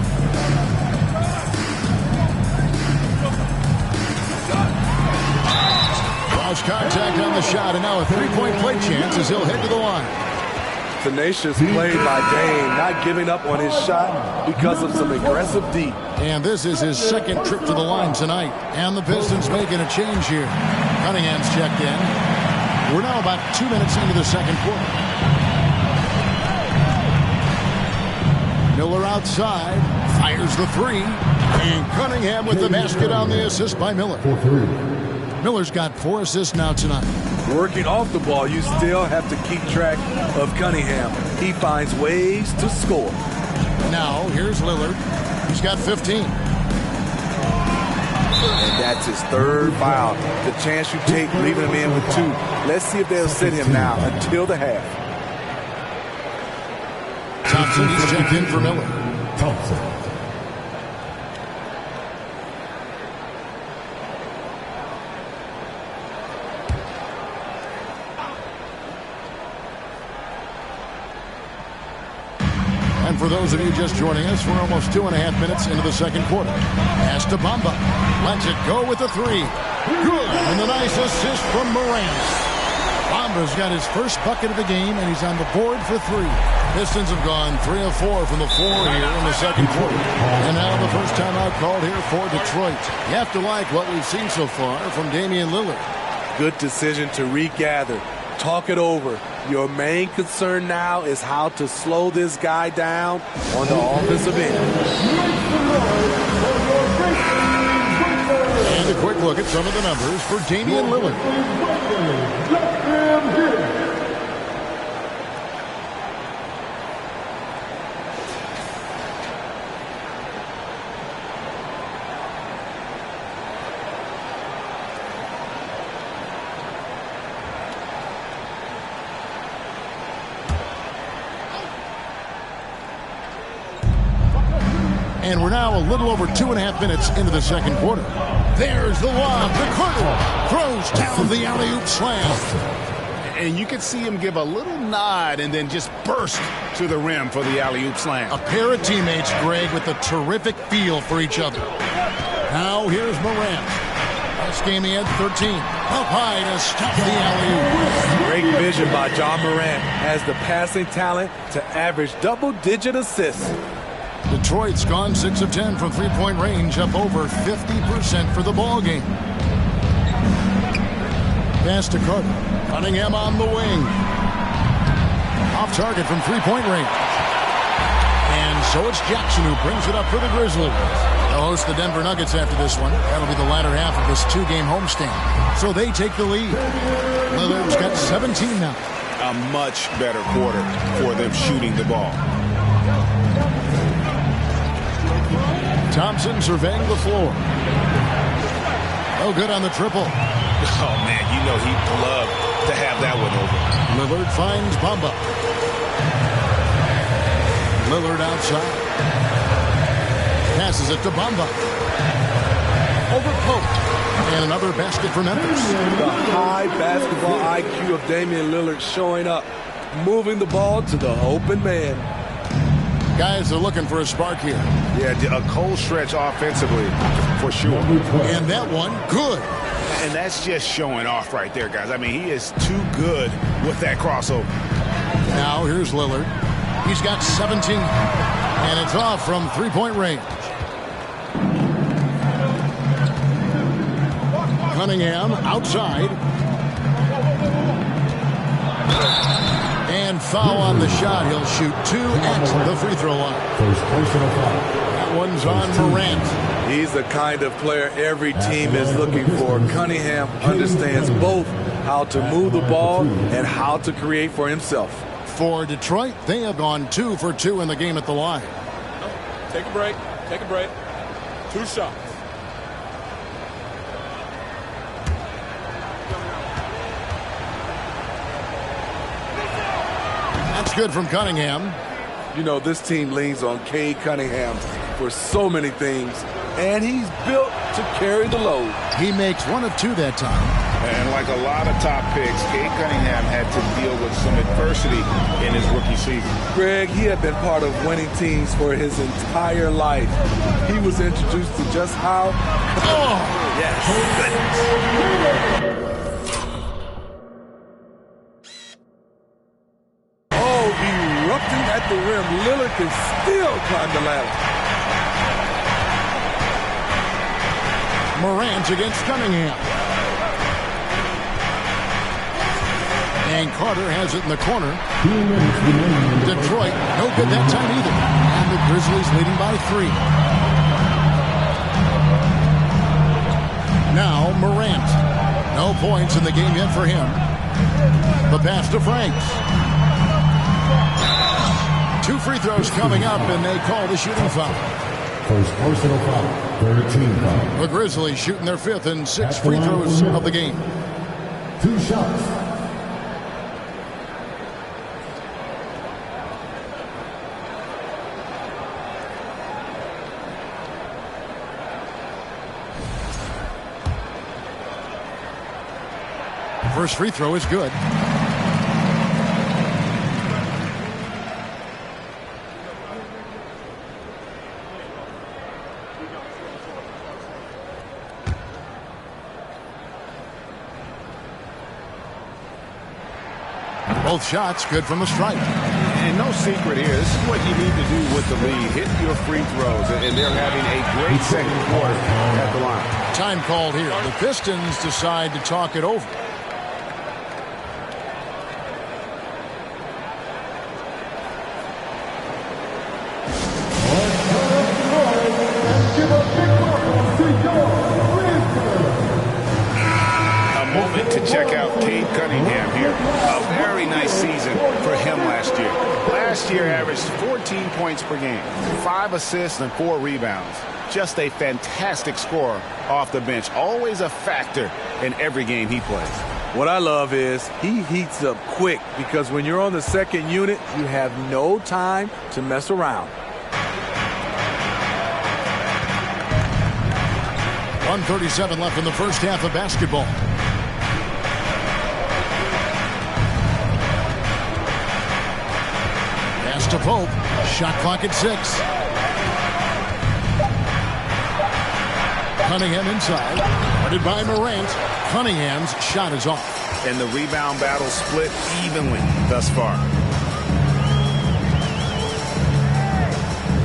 Cross contact on the shot, and now a 3-point play chance as he'll head to the line. Tenacious play by Dame, not giving up on his shot because of some aggressive deep. And this is his second trip to the line tonight. And the Pistons making a change here. Cunningham's checked in. We're now about 2 minutes into the second quarter. Miller outside. Fires the 3. And Cunningham with the basket on the assist by Miller. Miller's got 4 assists now tonight. Working off the ball, you still have to keep track of Cunningham. He finds ways to score. Now, here's Lillard. He's got 15. And that's his 3rd foul. The chance you take leaving him in with 2. Let's see if they'll sit him now until the half. Thompson is checked in for Miller. Thompson. And for those of you just joining us, we're almost 2.5 minutes into the second quarter. Pass to Bamba. Lets it go with the 3. Good. And the nice assist from Morant. Bamba's got his first bucket of the game, and he's on the board for 3. Pistons have gone 3 of 4 from the floor here in the second quarter. And now the first timeout called here for Detroit. You have to like what we've seen so far from Damian Lillard. Good decision to regather. Talk it over. Your main concern now is how to slow this guy down on the offensive end. And a quick look at some of the numbers for Damian Lillard. And we're now a little over 2.5 minutes into the second quarter. There's the lob. The Carter throws down the alley-oop slam. And you could see him give a little nod and then just burst to the rim for the alley-oop slam. A pair of teammates, Greg, with a terrific feel for each other. Now here's Morant. Last game he had 13. Up high to stop the alley-oop. Great vision by John Morant. Has the passing talent to average double-digit assists. Detroit's gone 6 of 10 from three-point range, up over 50% for the ball game. Pass to Carter. Cunningham on the wing. Off target from three-point range. And so it's Jackson who brings it up for the Grizzlies. They'll host the Denver Nuggets after this one. That'll be the latter half of this two-game homestand. So they take the lead. Lillard's got 17 now. A much better quarter for them shooting the ball. Thompson surveying the floor. No good on the triple. Oh, man, you know he'd love to have that one over. Lillard finds Bamba. Lillard outside. Passes it to Bamba. Over Pope. And another basket for Memphis. The high basketball IQ of Damian Lillard showing up. Moving the ball to the open man. Guys are looking for a spark here. Yeah, a cold stretch offensively, for sure. And that one, good. And that's just showing off right there, guys. I mean, he is too good with that crossover. Now, here's Lillard. He's got 17. And it's off from three-point range. Cunningham outside. And foul on the shot. He'll shoot two at the free throw line. That one's on Morant. He's the kind of player every team is looking for. Cunningham understands both how to move the ball and how to create for himself. For Detroit, they have gone 2 for 2 in the game at the line. Take a break. Take a break. 2 shots. That's good from Cunningham. You know, this team leans on Cade Cunningham for so many things, and he's built to carry the load. He makes 1 of 2 that time. And like a lot of top picks, Cade Cunningham had to deal with some adversity in his rookie season. Greg, he had been part of winning teams for his entire life. He was introduced to just how... Oh! Yes. Oh, erupting at the rim. Lillard can still climb the ladder. Morant against Cunningham. And Carter has it in the corner. Detroit, no good that time either. And the Grizzlies leading by 3. Now Morant. No points in the game yet for him. The pass to Franks. 2 free throws coming up, and they call the shooting foul. First personal foul, 13 foul. The Grizzlies shooting their 5th and 6th free throws of the game. 2 shots. First free throw is good. Both shots good from the stripe. And no secret here. This is what you need to do with the lead. Hit your free throws. And they're having a great second quarter at the line. Time called here. The Pistons decide to talk it over. To check out Cade Cunningham here. A very nice season for him last year. Last year averaged 14 points per game, 5 assists and 4 rebounds. Just a fantastic scorer off the bench. Always a factor in every game he plays. What I love is he heats up quick because when you're on the second unit, you have no time to mess around. 1:37 left in the first half of basketball. Pass to Pope. Shot clock at 6. Cunningham inside. Guarded by Morant. Cunningham's shot is off. And the rebound battle split evenly thus far.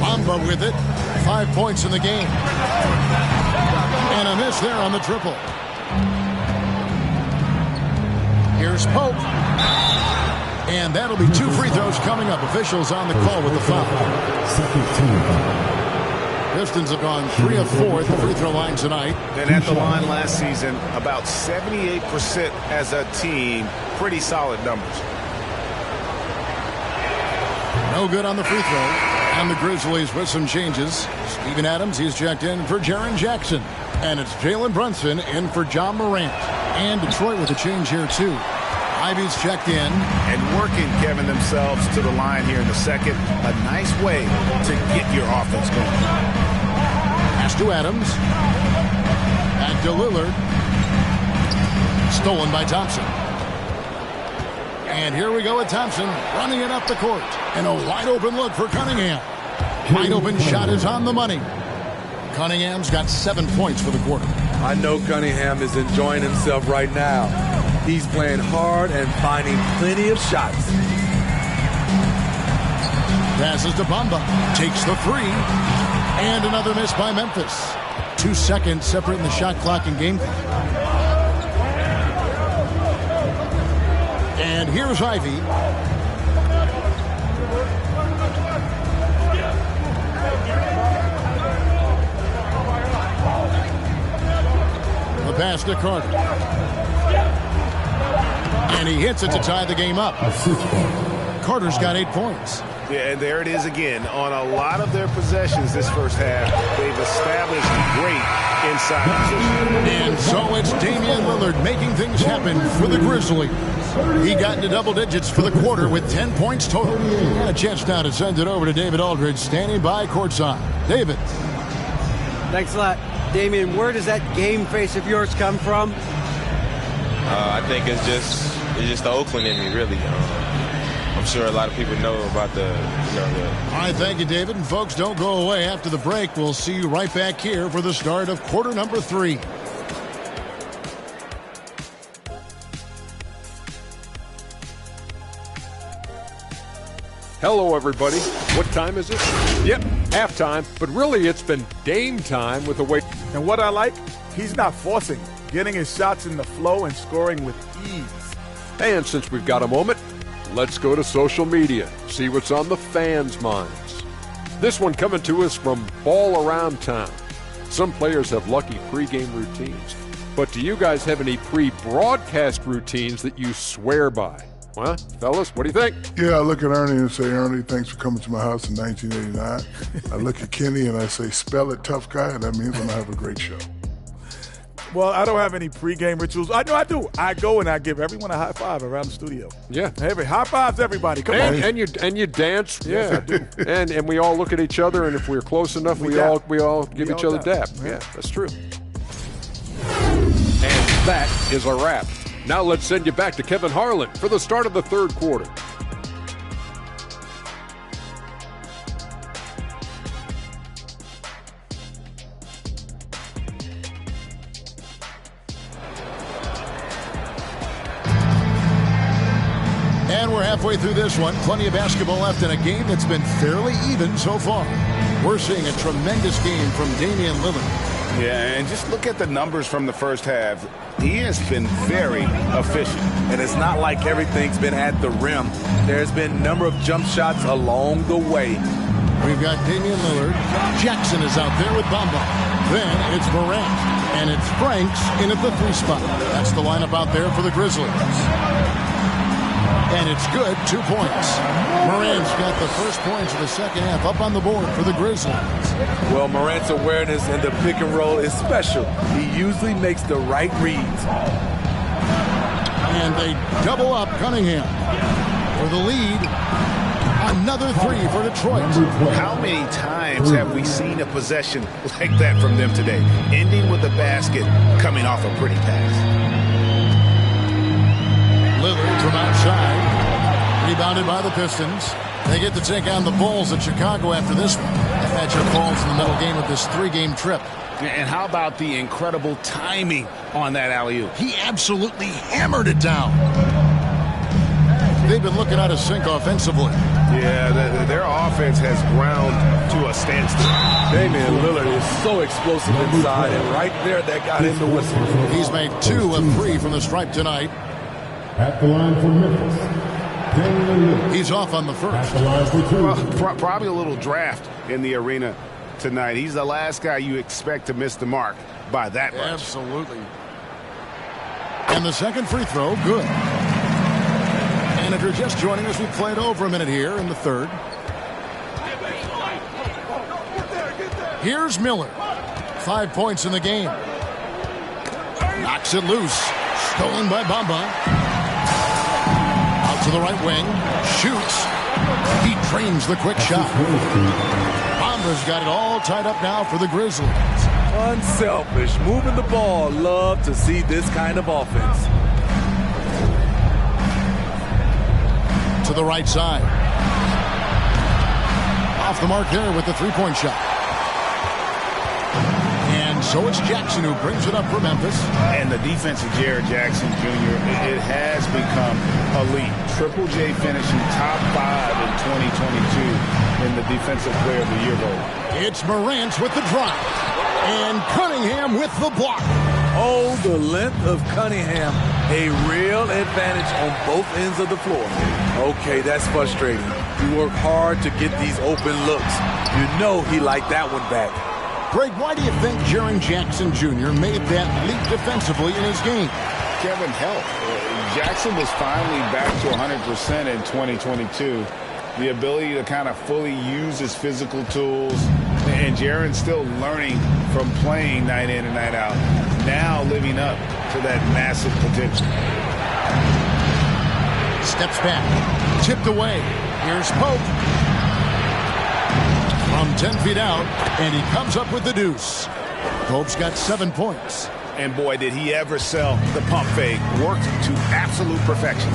Bamba with it. 5 points in the game. And a miss there on the triple. Here's Pope. And that'll be 2 free throws coming up. Officials on the call with the foul. Pistons have gone 3 of 4 at the free throw line tonight. And at the line last season, about 78% as a team. Pretty solid numbers. No good on the free throw. And the Grizzlies with some changes. Steven Adams, he's checked in for Jaren Jackson. And it's Jalen Brunson in for John Morant. And Detroit with a change here, too. Ivy's checked in. And working, Kevin, themselves to the line here in the second. A nice way to get your offense going. Pass to Adams. Back to Lillard. Stolen by Thompson. And here we go with Thompson running it up the court. And a wide open look for Cunningham. Wide open shot is on the money. Cunningham's got 7 points for the quarter. I know Cunningham is enjoying himself right now. He's playing hard and finding plenty of shots. Passes to Bamba. Takes the 3. And another miss by Memphis. 2 seconds separating the shot clock and game clock. And here's Ivy. The pass to Carter. And he hits it to tie the game up. Carter's got 8 points. Yeah, and there it is again. On a lot of their possessions this first half, they've established great inside position. And so it's Damian Lillard making things happen for the Grizzlies. He got into double digits for the quarter with 10 points total. And a chance now to send it over to David Aldridge, standing by courtside. David. Thanks a lot. Damian, where does that game face of yours come from? I think it's just the Oakland in me, really. I'm sure a lot of people know about the. All right, thank you, David. And folks, don't go away. After the break, we'll see you right back here for the start of quarter number 3. Hello, everybody. What time is it? Yep, halftime. But really, it's been Dame time with the way. And what I like, he's not forcing, getting his shots in the flow and scoring with ease. And since we've got a moment, let's go to social media, see what's on the fans' minds. This one coming to us from Ball Around Town. Some players have lucky pregame routines. But do you guys have any pre-broadcast routines that you swear by? Well, fellas, what do you think? Yeah, I look at Ernie and say, Ernie, thanks for coming to my house in 1989. I look at Kenny and I say, spell it, tough guy, and that means I'm going to have a great show. Well, I don't have any pregame rituals. I know I do. I go and I give everyone a high five around the studio. Yeah. Hey, high fives, everybody. Come on. And you dance. Yes, yeah. I do. And we all look at each other, and if we're close enough, we all give each other dap. Yeah, that's true. And that is a wrap. Now let's send you back to Kevin Harlan for the start of the third quarter. And we're halfway through this one. Plenty of basketball left in a game that's been fairly even so far. We're seeing a tremendous game from Damian Lillard. Yeah, and just look at the numbers from the first half. He has been very efficient. And it's not like everything's been at the rim. There's been a number of jump shots along the way. We've got Damian Lillard. Jackson is out there with Bamba. Then it's Morant. And it's Franks in at the 3 spot. That's the lineup out there for the Grizzlies. And it's good, 2 points. Morant's got the first points of the second half up on the board for the Grizzlies. Well, Morant's awareness in the pick and roll is special. He usually makes the right reads. And they double up Cunningham for the lead. Another 3 for Detroit. How many times have we seen a possession like that from them today? Ending with a basket, coming off a pretty pass. Lillard from outside. Rebounded by the Pistons. They get to take on the Bulls in Chicago after this one. That matchup falls in the middle game of this 3-game trip. And how about the incredible timing on that alley-oop? He absolutely hammered it down. They've been looking out of sync offensively. Yeah, their offense has ground to a standstill. Damian Lillard is so explosive inside, and right there, that got him the whistle. He's made 2 of 3 from the stripe tonight. At the line for Memphis, Damian Lillard. He's off on the first. At the line for two. Well, probably a little draft in the arena tonight. He's the last guy you expect to miss the mark by that much. Absolutely. And the second free throw, good. And if you're just joining us, we played over a minute here in the third. Here's Miller. 5 points in the game. Knocks it loose. Stolen by Bamba. Out to the right wing. Shoots. He drains the quick shot. Bamba's got it all tied up now for the Grizzlies. Unselfish. Moving the ball. Love to see this kind of offense. To the right side. Off the mark there with the three-point shot. And so it's Jackson who brings it up for Memphis. And the defense of Jared Jackson Jr., it has become elite. Triple J finishing top 5 in 2022 in the Defensive Player of the Year vote. It's Morant with the drive. And Cunningham with the block. Oh, the length of Cunningham. A real advantage on both ends of the floor. Okay, that's frustrating. You work hard to get these open looks. You know he liked that one back. Greg, why do you think Jaren Jackson Jr. made that leap defensively in his game? Kevin, health. Jackson was finally back to 100% in 2022. The ability to kind of fully use his physical tools. And Jaren's still learning from playing night in and night out. Now living up to that massive potential. Steps back. Tipped away. Here's Pope. From 10 feet out, and he comes up with the deuce. Pope's got 7 points. And boy, did he ever sell the pump fake. Worked to absolute perfection.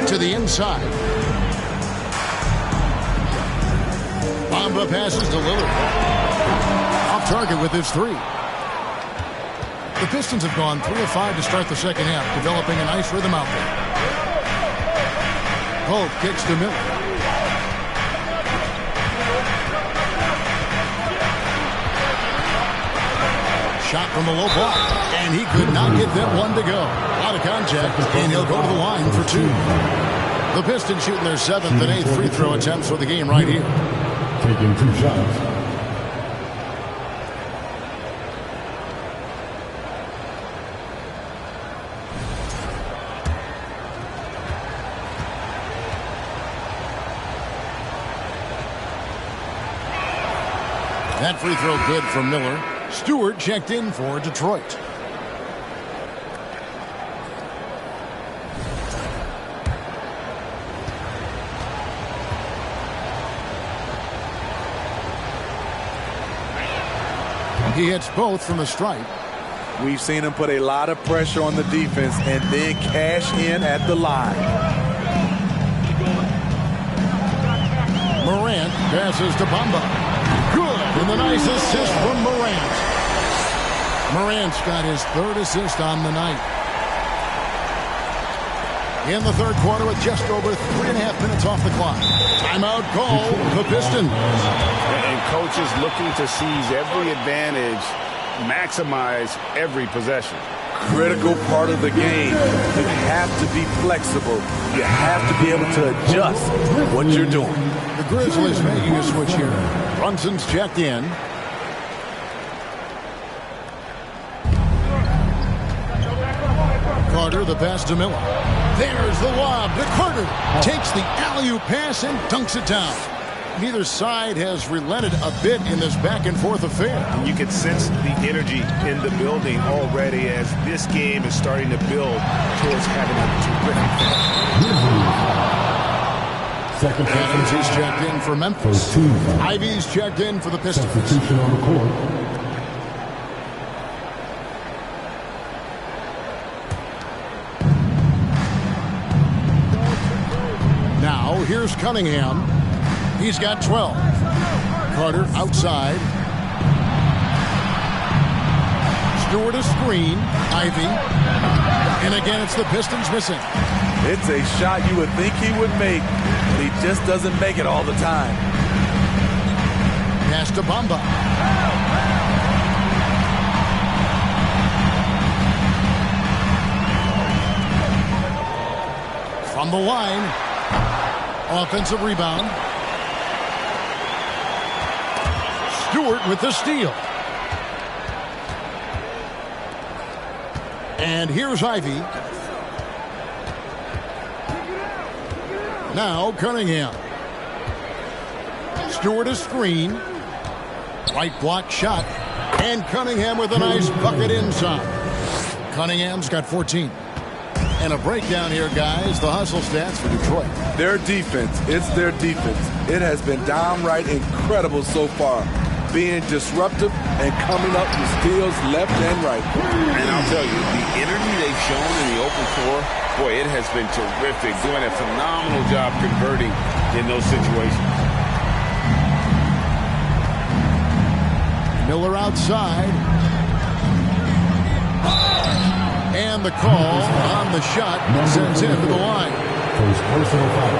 To the inside. Bamba passes to Lillard. Off target with his three. The Pistons have gone 3 of 5 to start the second half, developing a nice rhythm out there. Pope kicks to Miller. Shot from the low block, and he could not get that one to go. Out of contact, and he'll go to the line for 2. The Pistons shooting their 7th and 8th free throw attempts for the game right here. Taking 2 shots. That free throw good from Miller. Stewart checked in for Detroit. He hits both from the stripe. We've seen him put a lot of pressure on the defense and then cash in at the line. Morant passes to Bamba. Good. And the nice assist from Morant. Morant's got his 3rd assist on the night. In the third quarter with just over 3.5 minutes off the clock. Timeout call, the Pistons. And coaches looking to seize every advantage, maximize every possession. Critical part of the game. You have to be flexible. You have to be able to adjust what you're doing. The Grizzlies making a switch here. Brunson's checked in. Carter, the pass to Miller. There's the lob to Carter. Takes the alley-oop pass and dunks it down. Neither side has relented a bit in this back-and-forth affair. You can sense the energy in the building already as this game is starting to build towards having a terrific Second Adams is checked in for Memphis. Ivy's checked in for the Pistons. Substitution on the court. Now, here's Cunningham. He's got 12. Carter outside. Stewart a screen. Ivy. And again, it's the Pistons missing. It's a shot you would think he would make, but he just doesn't make it all the time. Pass to Bamba. From the line. Offensive rebound. Stewart with the steal. And here's Ivy. Now Cunningham. Stewart a screen. Right block shot. And Cunningham with a nice bucket inside. Cunningham's got 14. And a breakdown here, guys. The hustle stats for Detroit. Their defense. It's their defense. It has been downright incredible so far. Being disruptive and coming up with steals left and right. And I'll tell you, the energy they've shown in the open floor, boy, it has been terrific. Doing a phenomenal job converting in those situations. Miller outside. And the call on the shot sends him to the line.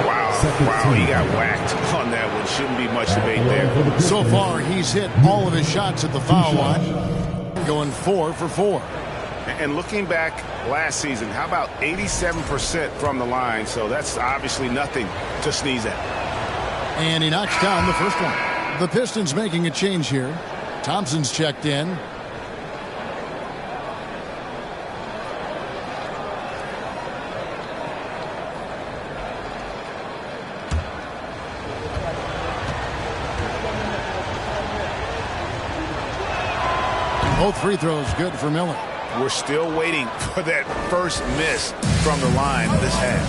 Wow, he got whacked on that one. Shouldn't be much debate there. So far, he's hit all of his shots at the foul line, going 4 for 4. And looking back last season, how about 87% from the line? So that's obviously nothing to sneeze at. And he knocks down the first one. The Pistons making a change here. Thompson's checked in. Both free throws good for Miller. We're still waiting for that first miss from the line this half.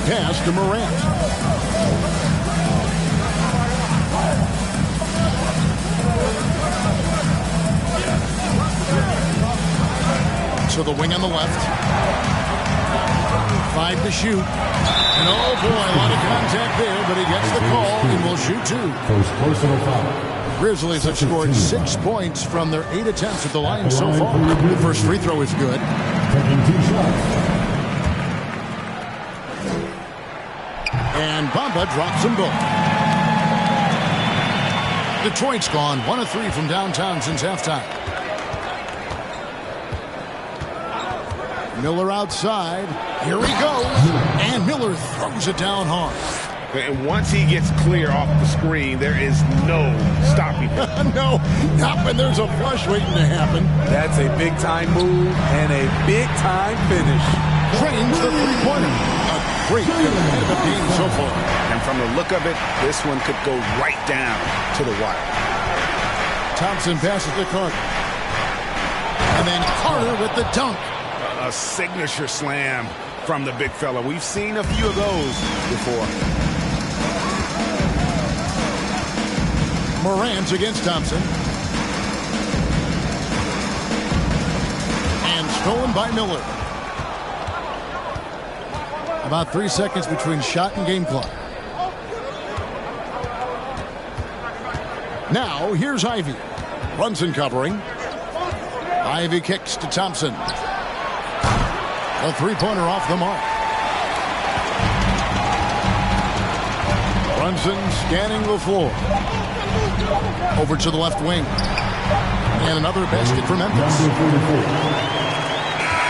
Pass to Morant. To the wing on the left. 5 to shoot. And oh boy, a lot of contact there, but he gets the call and will shoot 2. First personal foul. Grizzlies have scored 6 points from their 8 attempts at the line so far. The first free throw is good. Taking 2 shots. And Bamba drops them both. Detroit's gone 1 of 3 from downtown since halftime. Miller outside. Here he goes. And Miller throws it down hard. And once he gets clear off the screen, there is no stopping him. No, not when there's a flush waiting to happen. That's a big-time move and a big-time finish. Drains the three-pointer. A great competitive game so far. And from the look of it, this one could go right down to the wire. Thompson passes to Carter. And then Carter with the dunk. A signature slam from the big fella. We've seen a few of those before. Morant against Thompson. And stolen by Miller. About 3 seconds between shot and game clock. Now, here's Ivy. Brunson covering. Ivy kicks to Thompson. A three-pointer off the mark. Brunson scanning the floor. Over to the left wing. And another basket for Memphis.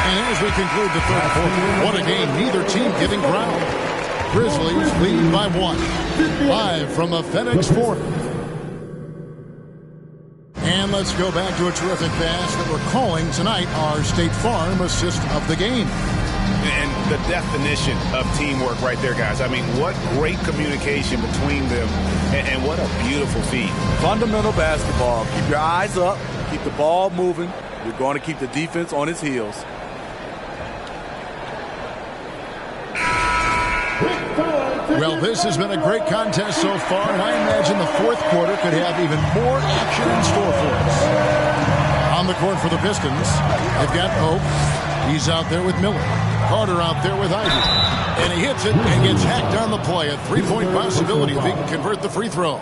And as we conclude the third quarter, what a game. Neither team giving ground. Grizzlies lead by 1. Live from the FedEx Forum. And let's go back to a terrific pass that we're calling tonight our State Farm assist of the game. And the definition of teamwork right there, guys. I mean, what great communication between them, and what a beautiful feat. Fundamental basketball. Keep your eyes up. Keep the ball moving. You're going to keep the defense on its heels. Well, this has been a great contest so far, and I imagine the fourth quarter could have even more action in store for us. On the court for the Pistons, they've got Pope. He's out there with Miller. Carter out there with Ivy. And he hits it and gets hacked on the play. A three-point possibility if he can convert the free throw.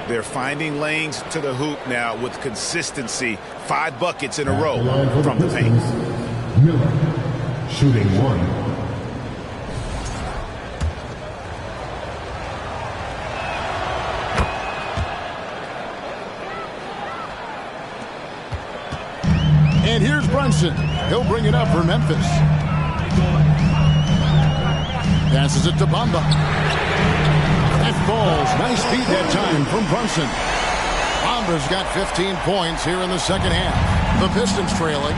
They're finding lanes to the hoop now with consistency. 5 buckets in a row from the paint. Miller, shooting 1. And here's Brunson. He'll bring it up for Memphis. Passes it to Bamba. That falls. Nice feed that time from Brunson. Bamba's got 15 points here in the second half. The Pistons trailing.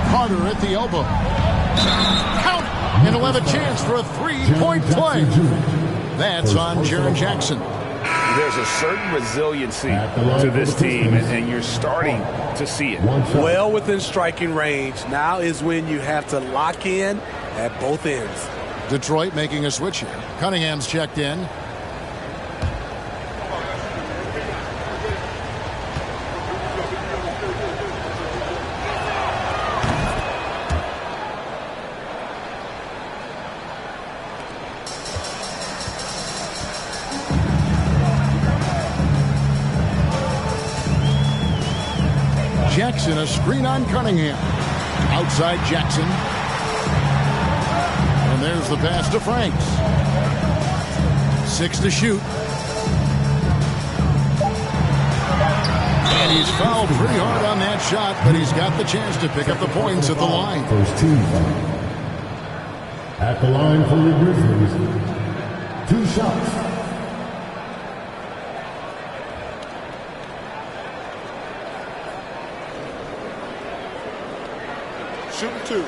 Carter at the elbow. Count! And he'll have a chance for a three-point play. That's on Jaren Jackson. There's a certain resiliency to this team, and you're starting to see it. Well within striking range. Now is when you have to lock in at both ends. Detroit making a switch here. Cunningham's checked in. Jackson, a screen on Cunningham. Outside Jackson. And there's the pass to Franks. 6 to shoot. And he's fouled pretty hard on that shot, but he's got the chance to pick up the points at the line. First team foul. At the line for the Grizzlies. 2 shots. Shooting 2.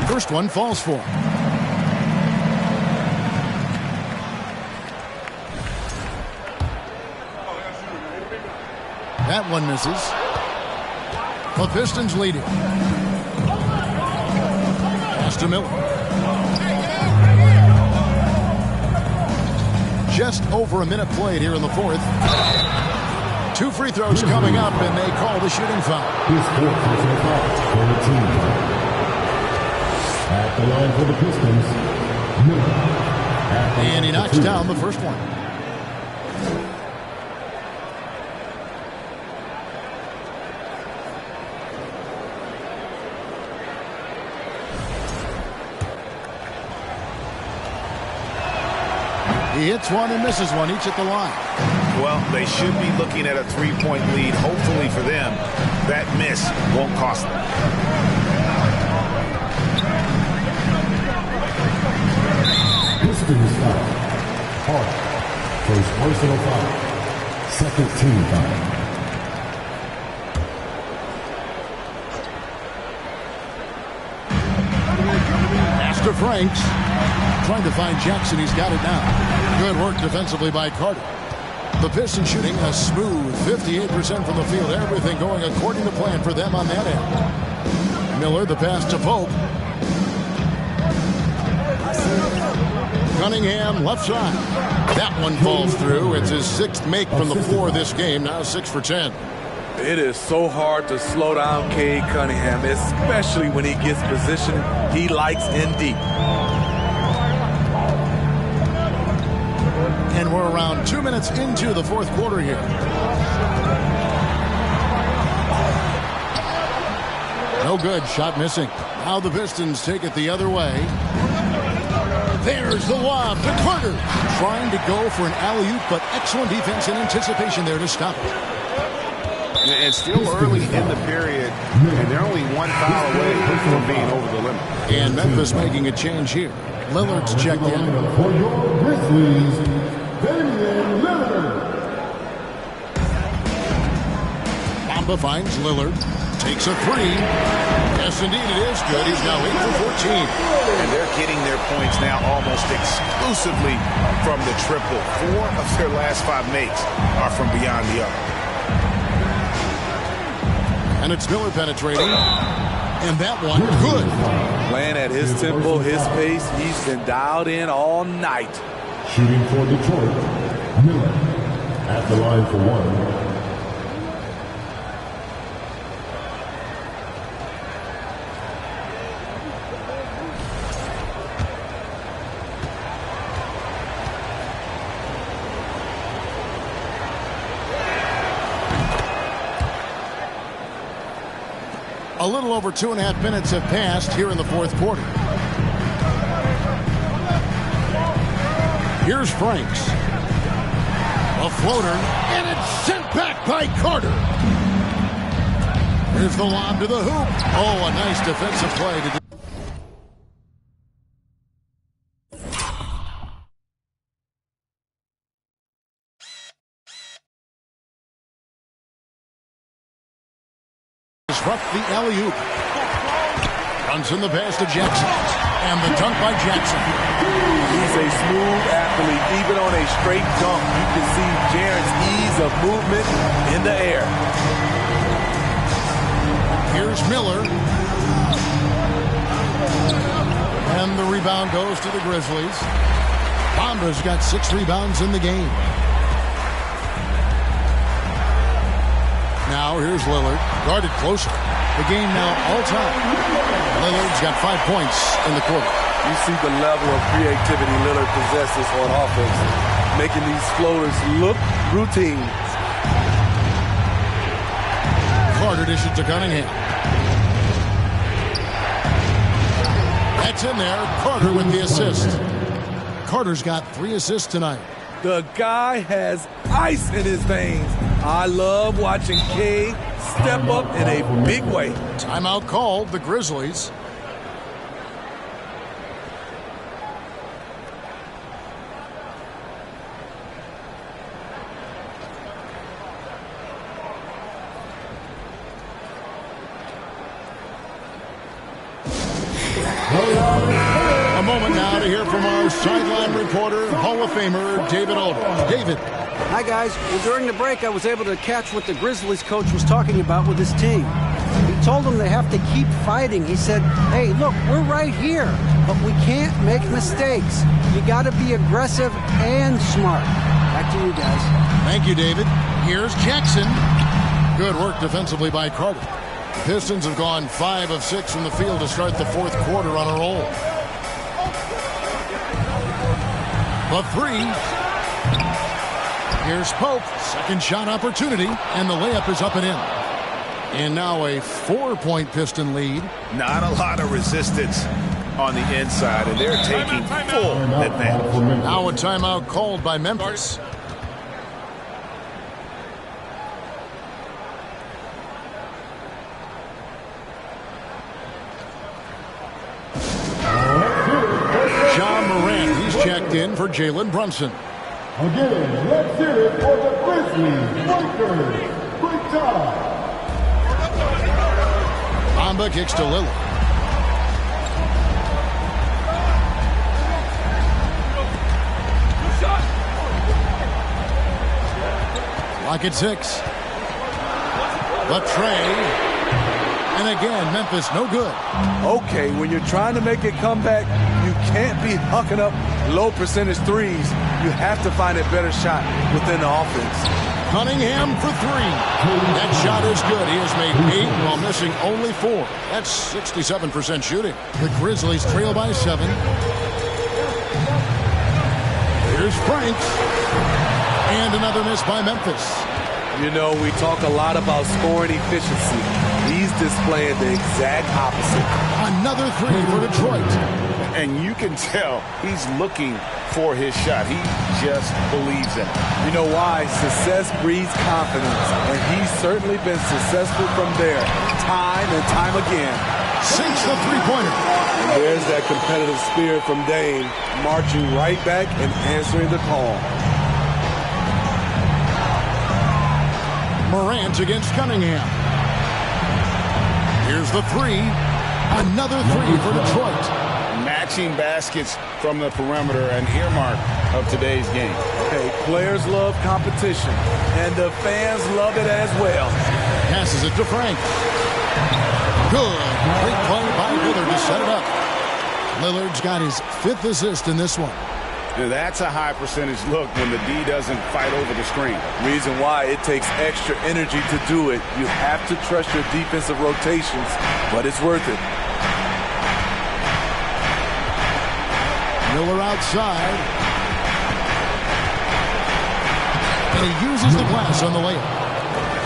First one falls for him. That one misses. The Pistons lead it. Pass to Miller. Just over a minute played here in the fourth. 2 free throws coming up, and they call the shooting foul. His fourth personal foul for the team. At the line for the Pistons, Miller. And he knocks down the first one. He hits one and misses one, each at the line. Well, they should be looking at a 3-point lead. Hopefully for them, that miss won't cost them. Pistons foul. Hart. First personal foul. Second team foul. Pass to Franks. Trying to find Jackson. He's got it now. Good work defensively by Carter. The Pistons shooting a smooth 58% from the field. Everything going according to plan for them on that end. Miller, the pass to Pope. Cunningham, left side. That one falls through. It's his 6th make from the floor this game. Now 6 for 10. It is so hard to slow down Cade Cunningham, especially when he gets position he likes in deep. And we're around 2 minutes into the fourth quarter here. No good. Shot missing. Now the Pistons take it the other way. There's the lob to Carter. Trying to go for an alley-oop, but excellent defense and anticipation there to stop it. And still early in the period, and they're only 1 foul away from being over the limit. And Memphis making a change here. Lillard's checked in. For your Grizzlies, Lillard. Bamba finds Lillard. Takes a 3. Yes, indeed it is good. He's now 8 for 14. And they're getting their points now almost exclusively from the triple. 4 of their last 5 makes are from beyond the arc. And it's Miller penetrating. And that one, good. Playing at his tempo, his pace. He's been dialed in all night. Shooting for Detroit, Miller. At the line for 1. A little over 2.5 minutes have passed here in the fourth quarter. Here's Franks. A floater, and it's sent back by Carter. Here's the lob to the hoop. Oh, a nice defensive play to disrupt the alley-oop. Runs in the pass to Jackson. And the dunk by Jackson. He's a smooth athlete. Even on a straight dunk, you can see Jaren's ease of movement in the air. Here's Miller. And the rebound goes to the Grizzlies. Bomba's got 6 rebounds in the game. Now here's Lillard. Guarded closer. The game now all-time. Lillard's got 5 points in the quarter. You see the level of creativity Lillard possesses on offense, making these floaters look routine. Carter dishes to Cunningham. That's in there. Carter with the assist. Carter's got 3 assists tonight. The guy has ice in his veins. I love watching K step up in a big way. Timeout called, the Grizzlies. A moment now to hear from our sideline reporter, Hall of Famer David Oblr. David. Hi, guys. Well, during the break, I was able to catch what the Grizzlies coach was talking about with his team. He told them they have to keep fighting. He said, hey, look, we're right here, but we can't make mistakes. You got to be aggressive and smart. Back to you guys. Thank you, David. Here's Jackson. Good work defensively by Carter. The Pistons have gone 5 of 6 from the field to start the fourth quarter on a roll. The 3. Here's Pope. Second shot opportunity, and the layup is up and in. And now a 4-point Piston lead. Not a lot of resistance on the inside, and they're taking full advantage. Now a timeout called by Memphis. John Morant, he's checked in for Jalen Brunson. Again, let's hear it for the Grizzlies Lakers. Quick time. Bamba kicks to Lillard. Lock at 6. The tray. And again, Memphis no good. Okay, when you're trying to make a comeback, you can't be hucking up low percentage threes. You have to find a better shot within the offense. Cunningham for 3. That shot is good. He has made 8 while missing only 4. That's 67% shooting. The Grizzlies trail by 7. Here's Franks. And another miss by Memphis. You know, we talk a lot about scoring efficiency. He's displaying the exact opposite. Another 3 for Detroit. And you can tell he's looking for his shot. He just believes in it. You know why? Success breeds confidence. And he's certainly been successful from there, time and time again. Sinks the three-pointer. And there's that competitive spirit from Dame, marching right back and answering the call. Morant against Cunningham. Here's the 3. Another 3 for Detroit. Matching baskets from the perimeter, an earmark of today's game. Hey, players love competition, and the fans love it as well. Passes it to Frank. Good. Great play by Lillard to set it up. Lillard's got his 5th assist in this one. Now that's a high percentage look when the D doesn't fight over the screen. Reason why it takes extra energy to do it. You have to trust your defensive rotations, but it's worth it. Miller outside. And he uses the glass on the layup.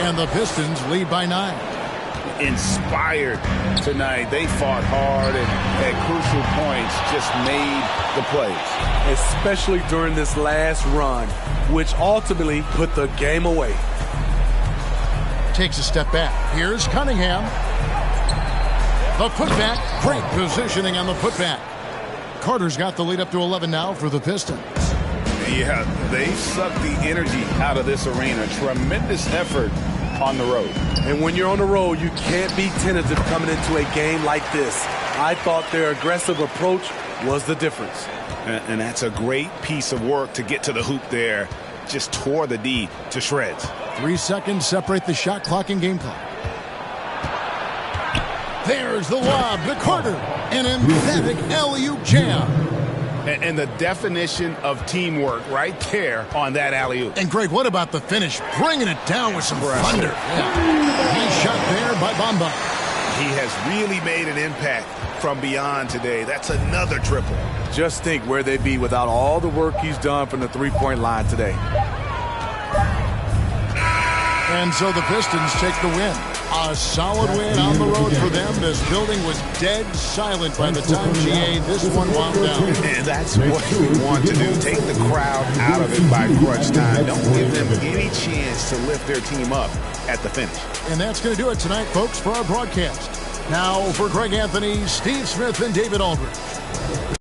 And the Pistons lead by 9. inspired tonight. They fought hard and at crucial points just made the plays. Especially during this last run, which ultimately put the game away. Takes a step back. Here's Cunningham. The putback. Great positioning on the putback. Carter's got the lead up to 11 now for the Pistons. Yeah, they sucked the energy out of this arena. Tremendous effort on the road. And when you're on the road, you can't be tentative coming into a game like this. I thought their aggressive approach was the difference. And that's a great piece of work to get to the hoop there. Just tore the D to shreds. 3 seconds separate the shot clock and game clock. There's the lob to Carter. An emphatic alley-oop jam. And the definition of teamwork right there on that alley-oop. And Greg, what about the finish? Bringing it down with some thunder. Yeah. Nice shot there by Bamba. He has really made an impact from beyond today. That's another triple. Just think where they'd be without all the work he's done from the three-point line today. And so the Pistons take the win. A solid win on the road for them. This building was dead silent by the time GA this one wound down. And that's what we want to do. Take the crowd out of it by crunch time. Don't give them any chance to lift their team up at the finish. And that's going to do it tonight, folks, for our broadcast. Now for Greg Anthony, Steve Smith, and David Aldridge.